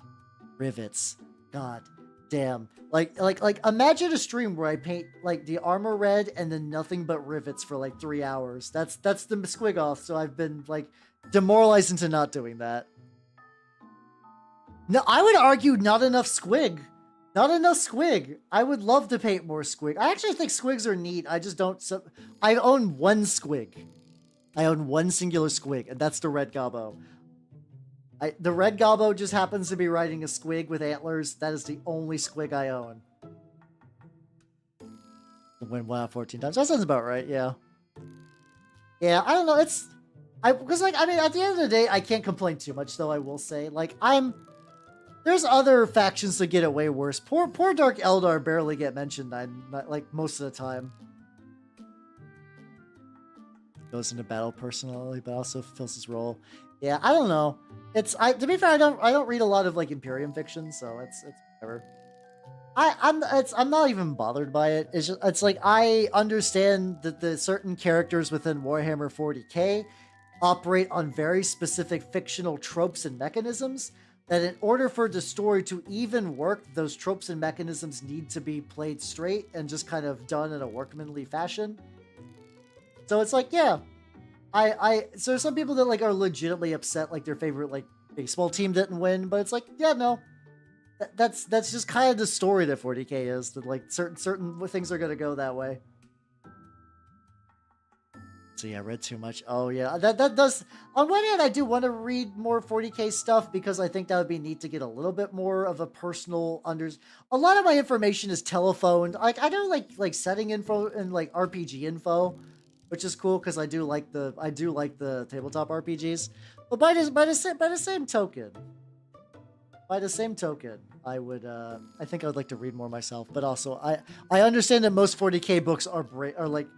rivets. God damn. Like imagine a stream where I paint like the armor red and then nothing but rivets for like 3 hours. That's the Squigoth, so I've been like demoralized into not doing that. No, I would argue not enough squig. Not enough squig. I would love to paint more squig. I actually think squigs are neat. I just don't. I own one squig. I own one singular squig, and that's the Red Gobbo. The Red Gobbo just happens to be riding a squig with antlers. That is the only squig I own. Win 1 out of 14 times. That sounds about right, yeah. Yeah, I don't know. Because like, I mean, at the end of the day, I can't complain too much, though, I will say. Like, there's other factions that get it way worse. Poor Dark Eldar barely get mentioned, like, most of the time. Goes into battle personally, but also fulfills his role. Yeah, I don't know. To be fair, I don't read a lot of like Imperium fiction, so it's whatever. I'm not even bothered by it. It's like I understand that the certain characters within Warhammer 40k operate on very specific fictional tropes and mechanisms, that in order for the story to even work, those tropes and mechanisms need to be played straight and just kind of done in a workmanly fashion. So it's like, yeah, so there's some people that like are legitimately upset, like their favorite like baseball team didn't win, but it's like, yeah, no, that's just kind of the story that 40k is, that like certain things are gonna go that way. So yeah, I read too much. Oh yeah, that does. On one hand, I do want to read more 40k stuff because I think that would be neat to get a little bit more of a personal A lot of my information is telephoned. Like I know like setting info and like RPG info, which is cool because I do like the tabletop RPGs. But by the same token, I would I think I would like to read more myself. But also I understand that most 40k books are like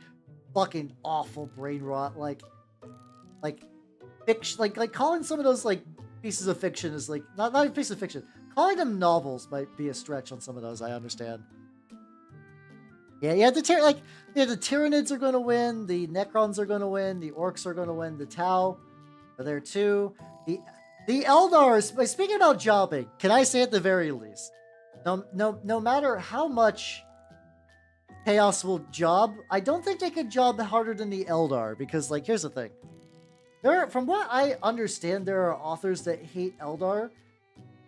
fucking awful brain rot, like fiction, like calling some of those like pieces of fiction is like not a piece of fiction. Calling them novels might be a stretch on some of those. I understand. Yeah, the Tyranids are gonna win, the Necrons are gonna win, the Orcs are gonna win, the Tau are there too. The Eldars, speaking about jobbing, can I say at the very least, no matter how much Chaos will job, I don't think they could job harder than the Eldar, because, like, here's the thing. From what I understand, there are authors that hate Eldar,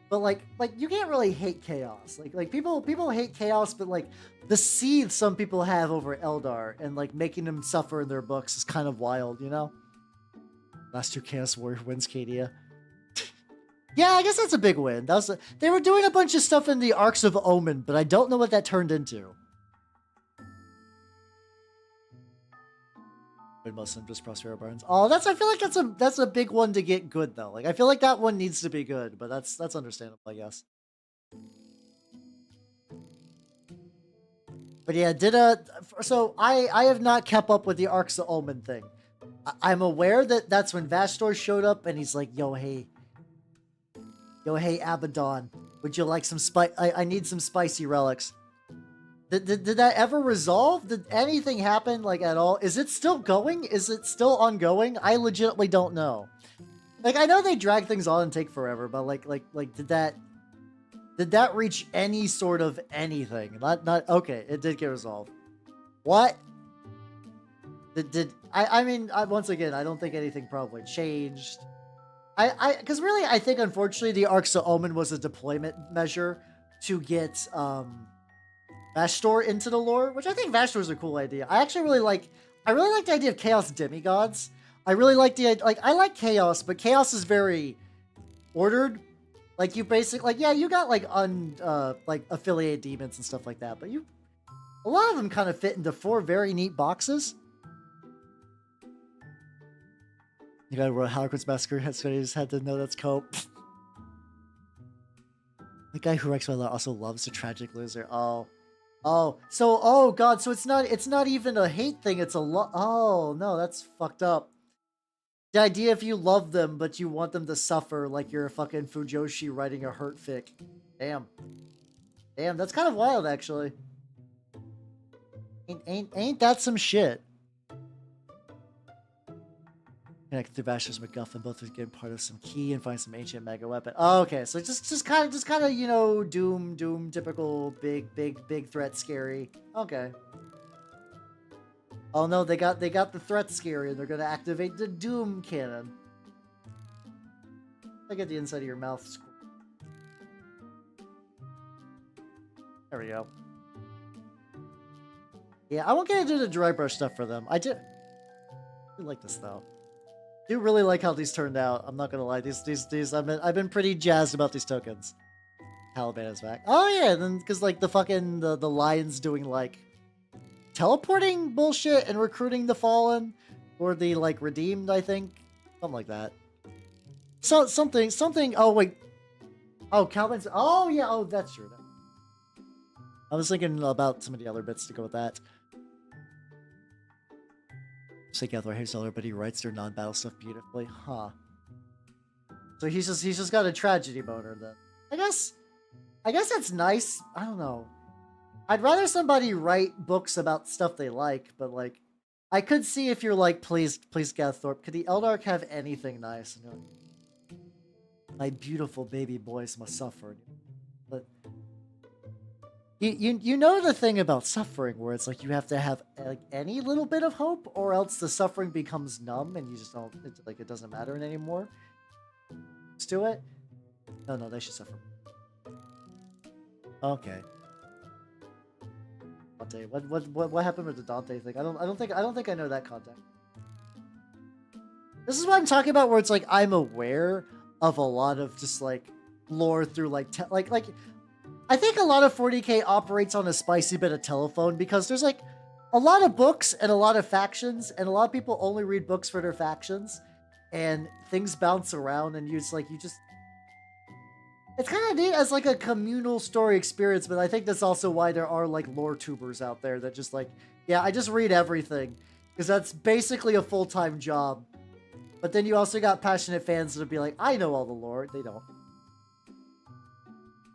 but like you can't really hate Chaos. Like people hate Chaos, but like the seed some people have over Eldar and like making them suffer in their books is kind of wild, you know? Last 2 Chaos Warrior wins Cadia. Yeah, I guess that's a big win. They were doing a bunch of stuff in the Arcs of Omen, but I don't know what that turned into. Muslim just Prospero Barnes. Oh, I feel like that's a big one to get good though. Like I feel like that one needs to be good, but that's understandable, I guess. But yeah, so I have not kept up with the Arcs of Omen thing. I'm aware that that's when Vastor showed up and he's like, yo hey Abaddon, would you like some I need some spicy relics. Did that ever resolve? Did anything happen, like, at all? Is it still going? Is it still ongoing? I legitimately don't know. Like, I know they drag things on and take forever, but like, did that reach any sort of anything? Not okay. It did get resolved. What? I mean, once again, I don't think anything probably changed. Because really, I think unfortunately, the Arcs of Omen was a deployment measure to get Vastor into the lore, which I think Vastor is a cool idea. I really like the idea of Chaos demigods. I really like I like Chaos, but Chaos is very ordered. Like you basically you got like affiliated demons and stuff like that, but a lot of them kind of fit into 4 very neat boxes. You got a Harlequin's Massacre. Just had to know that's Cope. The guy who writes my lot also loves a tragic loser. Oh god, so it's not even a hate thing, it's a oh no, that's fucked up. The idea if you love them but you want them to suffer like you're a fucking Fujoshi writing a hurt fic. Damn, that's kind of wild actually. Ain't that some shit? Connect to Vastor's MacGuffin, both are getting part of some key and find some ancient mega weapon. Oh, okay, so just kind of, you know, Doom, typical big threat scary. Okay. Oh no, they got the threat scary, and they're gonna activate the Doom cannon. I get the inside of your mouth. There we go. Yeah, I won't get into the dry brush stuff for them. I like this though. I do really like how these turned out. I'm not gonna lie. These I've been pretty jazzed about these tokens. Caliban is back. Oh yeah, then because like the fucking the lion's doing like teleporting bullshit and recruiting the fallen or the like redeemed, I think. Something like that. So something oh wait. Oh, Caliban's oh yeah, oh that's true. I was thinking about some of the other bits to go with that. Say Gathor hates Elder, but he writes their non-battle stuff beautifully. Huh. So he's just got a tragedy boner then. I guess that's nice. I don't know. I'd rather somebody write books about stuff they like, but like I could see if you're like, please Gathorp, could the Eldark have anything nice? And you're like, my beautiful baby boys must suffer. But you know the thing about suffering where it's like you have to have like any little bit of hope or else the suffering becomes numb and you just don't, it's like it doesn't matter anymore. Let's do it. No, they should suffer. Okay. Dante, what happened with the Dante thing? I don't think I know that context. This is what I'm talking about where it's like I'm aware of a lot of just like lore through like I think a lot of 40k operates on a spicy bit of telephone because there's like a lot of books and a lot of factions and a lot of people only read books for their factions and things bounce around and it's kind of neat as like a communal story experience, but I think that's also why there are like lore tubers out there that just like, yeah, I just read everything because that's basically a full-time job. But then you also got passionate fans that'll be like, I know all the lore. They don't.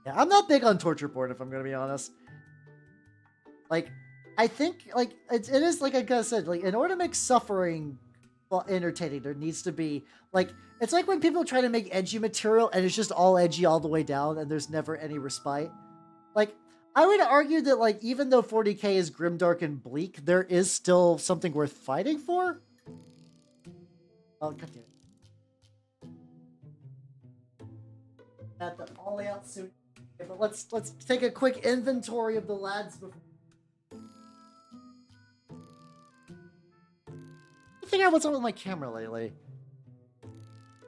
Yeah, I'm not big on torture porn, if I'm going to be honest. Like, I think like it is like I said, like in order to make suffering entertaining, there needs to be like it's like when people try to make edgy material and it's just all edgy all the way down and there's never any respite. Like I would argue that like even though 40k is grimdark and bleak, there is still something worth fighting for. Oh, God damn it. At the all out suit. Okay, but let's take a quick inventory of the lads before. Figure out what's up with my camera lately.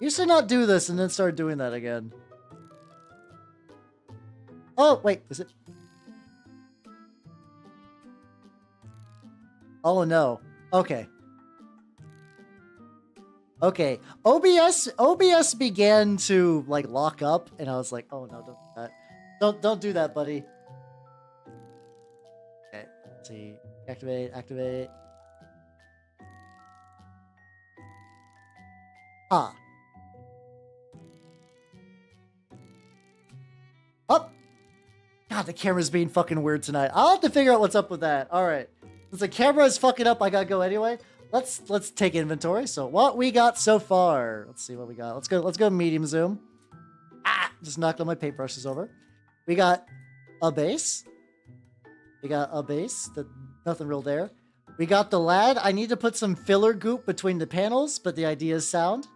Used to not do this and then started doing that again. Oh, wait, is it? Oh no. Okay. Okay. OBS began to like lock up and I was like, oh no, don't do that. Don't do that, buddy. Okay, let's see. Activate. Ah. Up. God, the camera's being fucking weird tonight. I'll have to figure out what's up with that. All right. Since the camera is fucking up, I gotta go anyway. Let's take inventory. So what we got so far. Let's see what we got. Let's go medium zoom. Ah, just knocked all my paintbrushes over. We got a base. Nothing real there. We got the lad. I need to put some filler goop between the panels, but the idea is sound.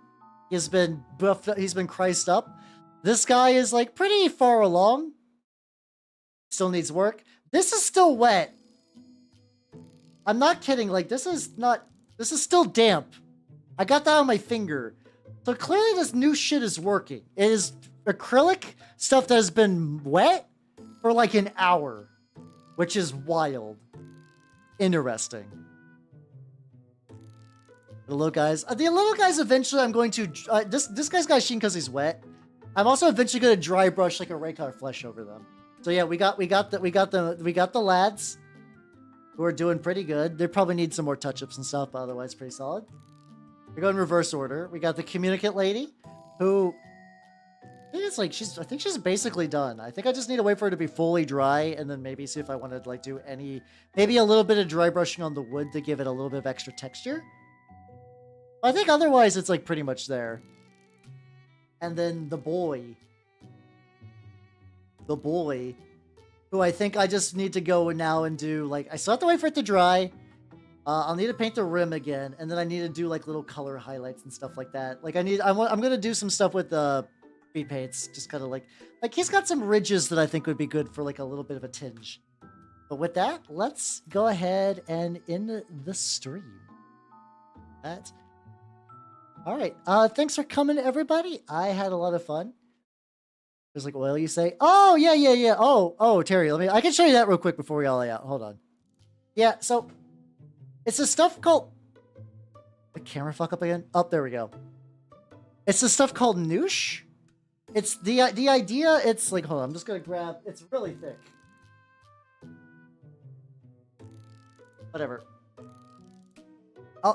He's been buffed up, he's been Christ up. This guy is like pretty far along. Still needs work. This is still wet. I'm not kidding. Like this is still damp. I got that on my finger. So clearly this new shit is working. It is acrylic stuff that has been wet for like an hour, which is wild. Interesting. The little guys. Eventually I'm going to this guy's got sheen because he's wet. I'm also eventually going to dry brush like a regular flesh over them. So yeah, we got the lads who are doing pretty good. They probably need some more touch-ups and stuff, but otherwise pretty solid. We go in reverse order. We got the communicant lady who I think she's basically done. I think I just need to wait for her to be fully dry and then maybe see if I want to like do maybe a little bit of dry brushing on the wood to give it a little bit of extra texture. I think otherwise it's like pretty much there. And then the boy, who I think I just need to go now and do like, I still have to wait for it to dry. I'll need to paint the rim again. And then I need to do like little color highlights and stuff like that. Like I'm going to do some stuff with the speed paints. Just kind of like he's got some ridges that I think would be good for like a little bit of a tinge. But with that, let's go ahead and end the stream. All right. Thanks for coming, everybody. I had a lot of fun. There's like oil, you say? Oh, yeah. Oh, Terry, I can show you that real quick before we all lay out. Hold on. Yeah, so it's the stuff called the camera fuck up again. Oh, there we go. It's the stuff called noosh. It's the idea. It's like, hold on, I'm just gonna grab. It's really thick. Whatever.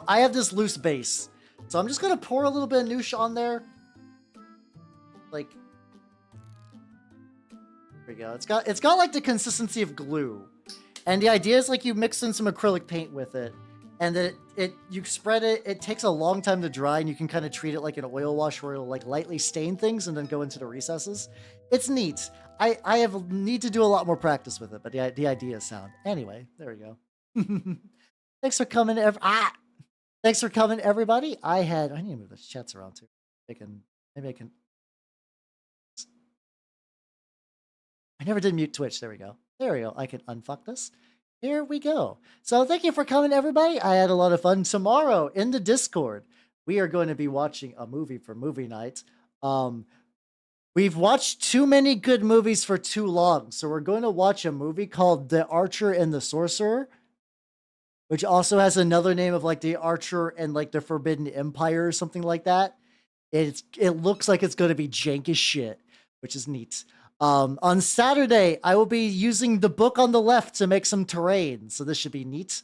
I have this loose base. So I'm just going to pour a little bit of noosh on there. Like, there we go. It's got like the consistency of glue. And the idea is like you mix in some acrylic paint with it. And then you spread it. It takes a long time to dry and you can kind of treat it like an oil wash where it'll like lightly stain things and then go into the recesses. It's neat. I need to do a lot more practice with it, but the idea is sound. Anyway, there we go. Thanks for coming, Thanks for coming, everybody. I need to move the chats around too. Maybe I can. I never did mute Twitch. There we go. I can unfuck this. Here we go. So thank you for coming, everybody. I had a lot of fun. Tomorrow in the Discord, we are going to be watching a movie for movie night. We've watched too many good movies for too long. So we're going to watch a movie called The Archer and the Sorcerer, which also has another name of like The Archer and like the Forbidden Empire or something like that. It looks like it's going to be jank as shit, which is neat. On Saturday, I will be using the book on the left to make some terrain, so this should be neat.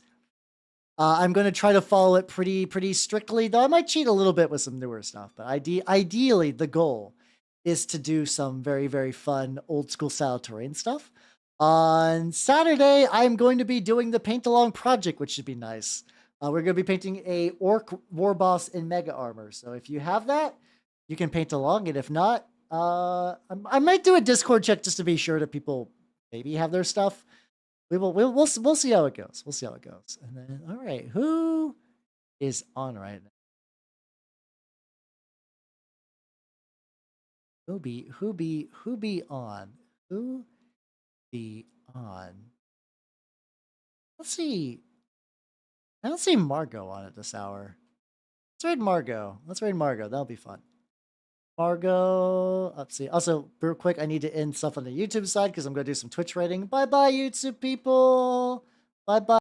I'm going to try to follow it pretty strictly, though I might cheat a little bit with some newer stuff, but ideally the goal is to do some very, very fun old school style terrain stuff. On Saturday, I'm going to be doing the paint along project, which should be nice. We're going to be painting a orc war boss in mega armor. So if you have that, you can paint along. And if not, I might do a Discord check just to be sure that people maybe have their stuff. We'll see how it goes. We'll see how it goes. And then, all right, who is on right now? Who be on? Who be on? Let's see. I don't see Margot on it this hour. Let's raid Margot. That'll be fun. Margot. Let's see. Also, real quick, I need to end stuff on the YouTube side because I'm going to do some Twitch raiding. Bye-bye, YouTube people. Bye-bye.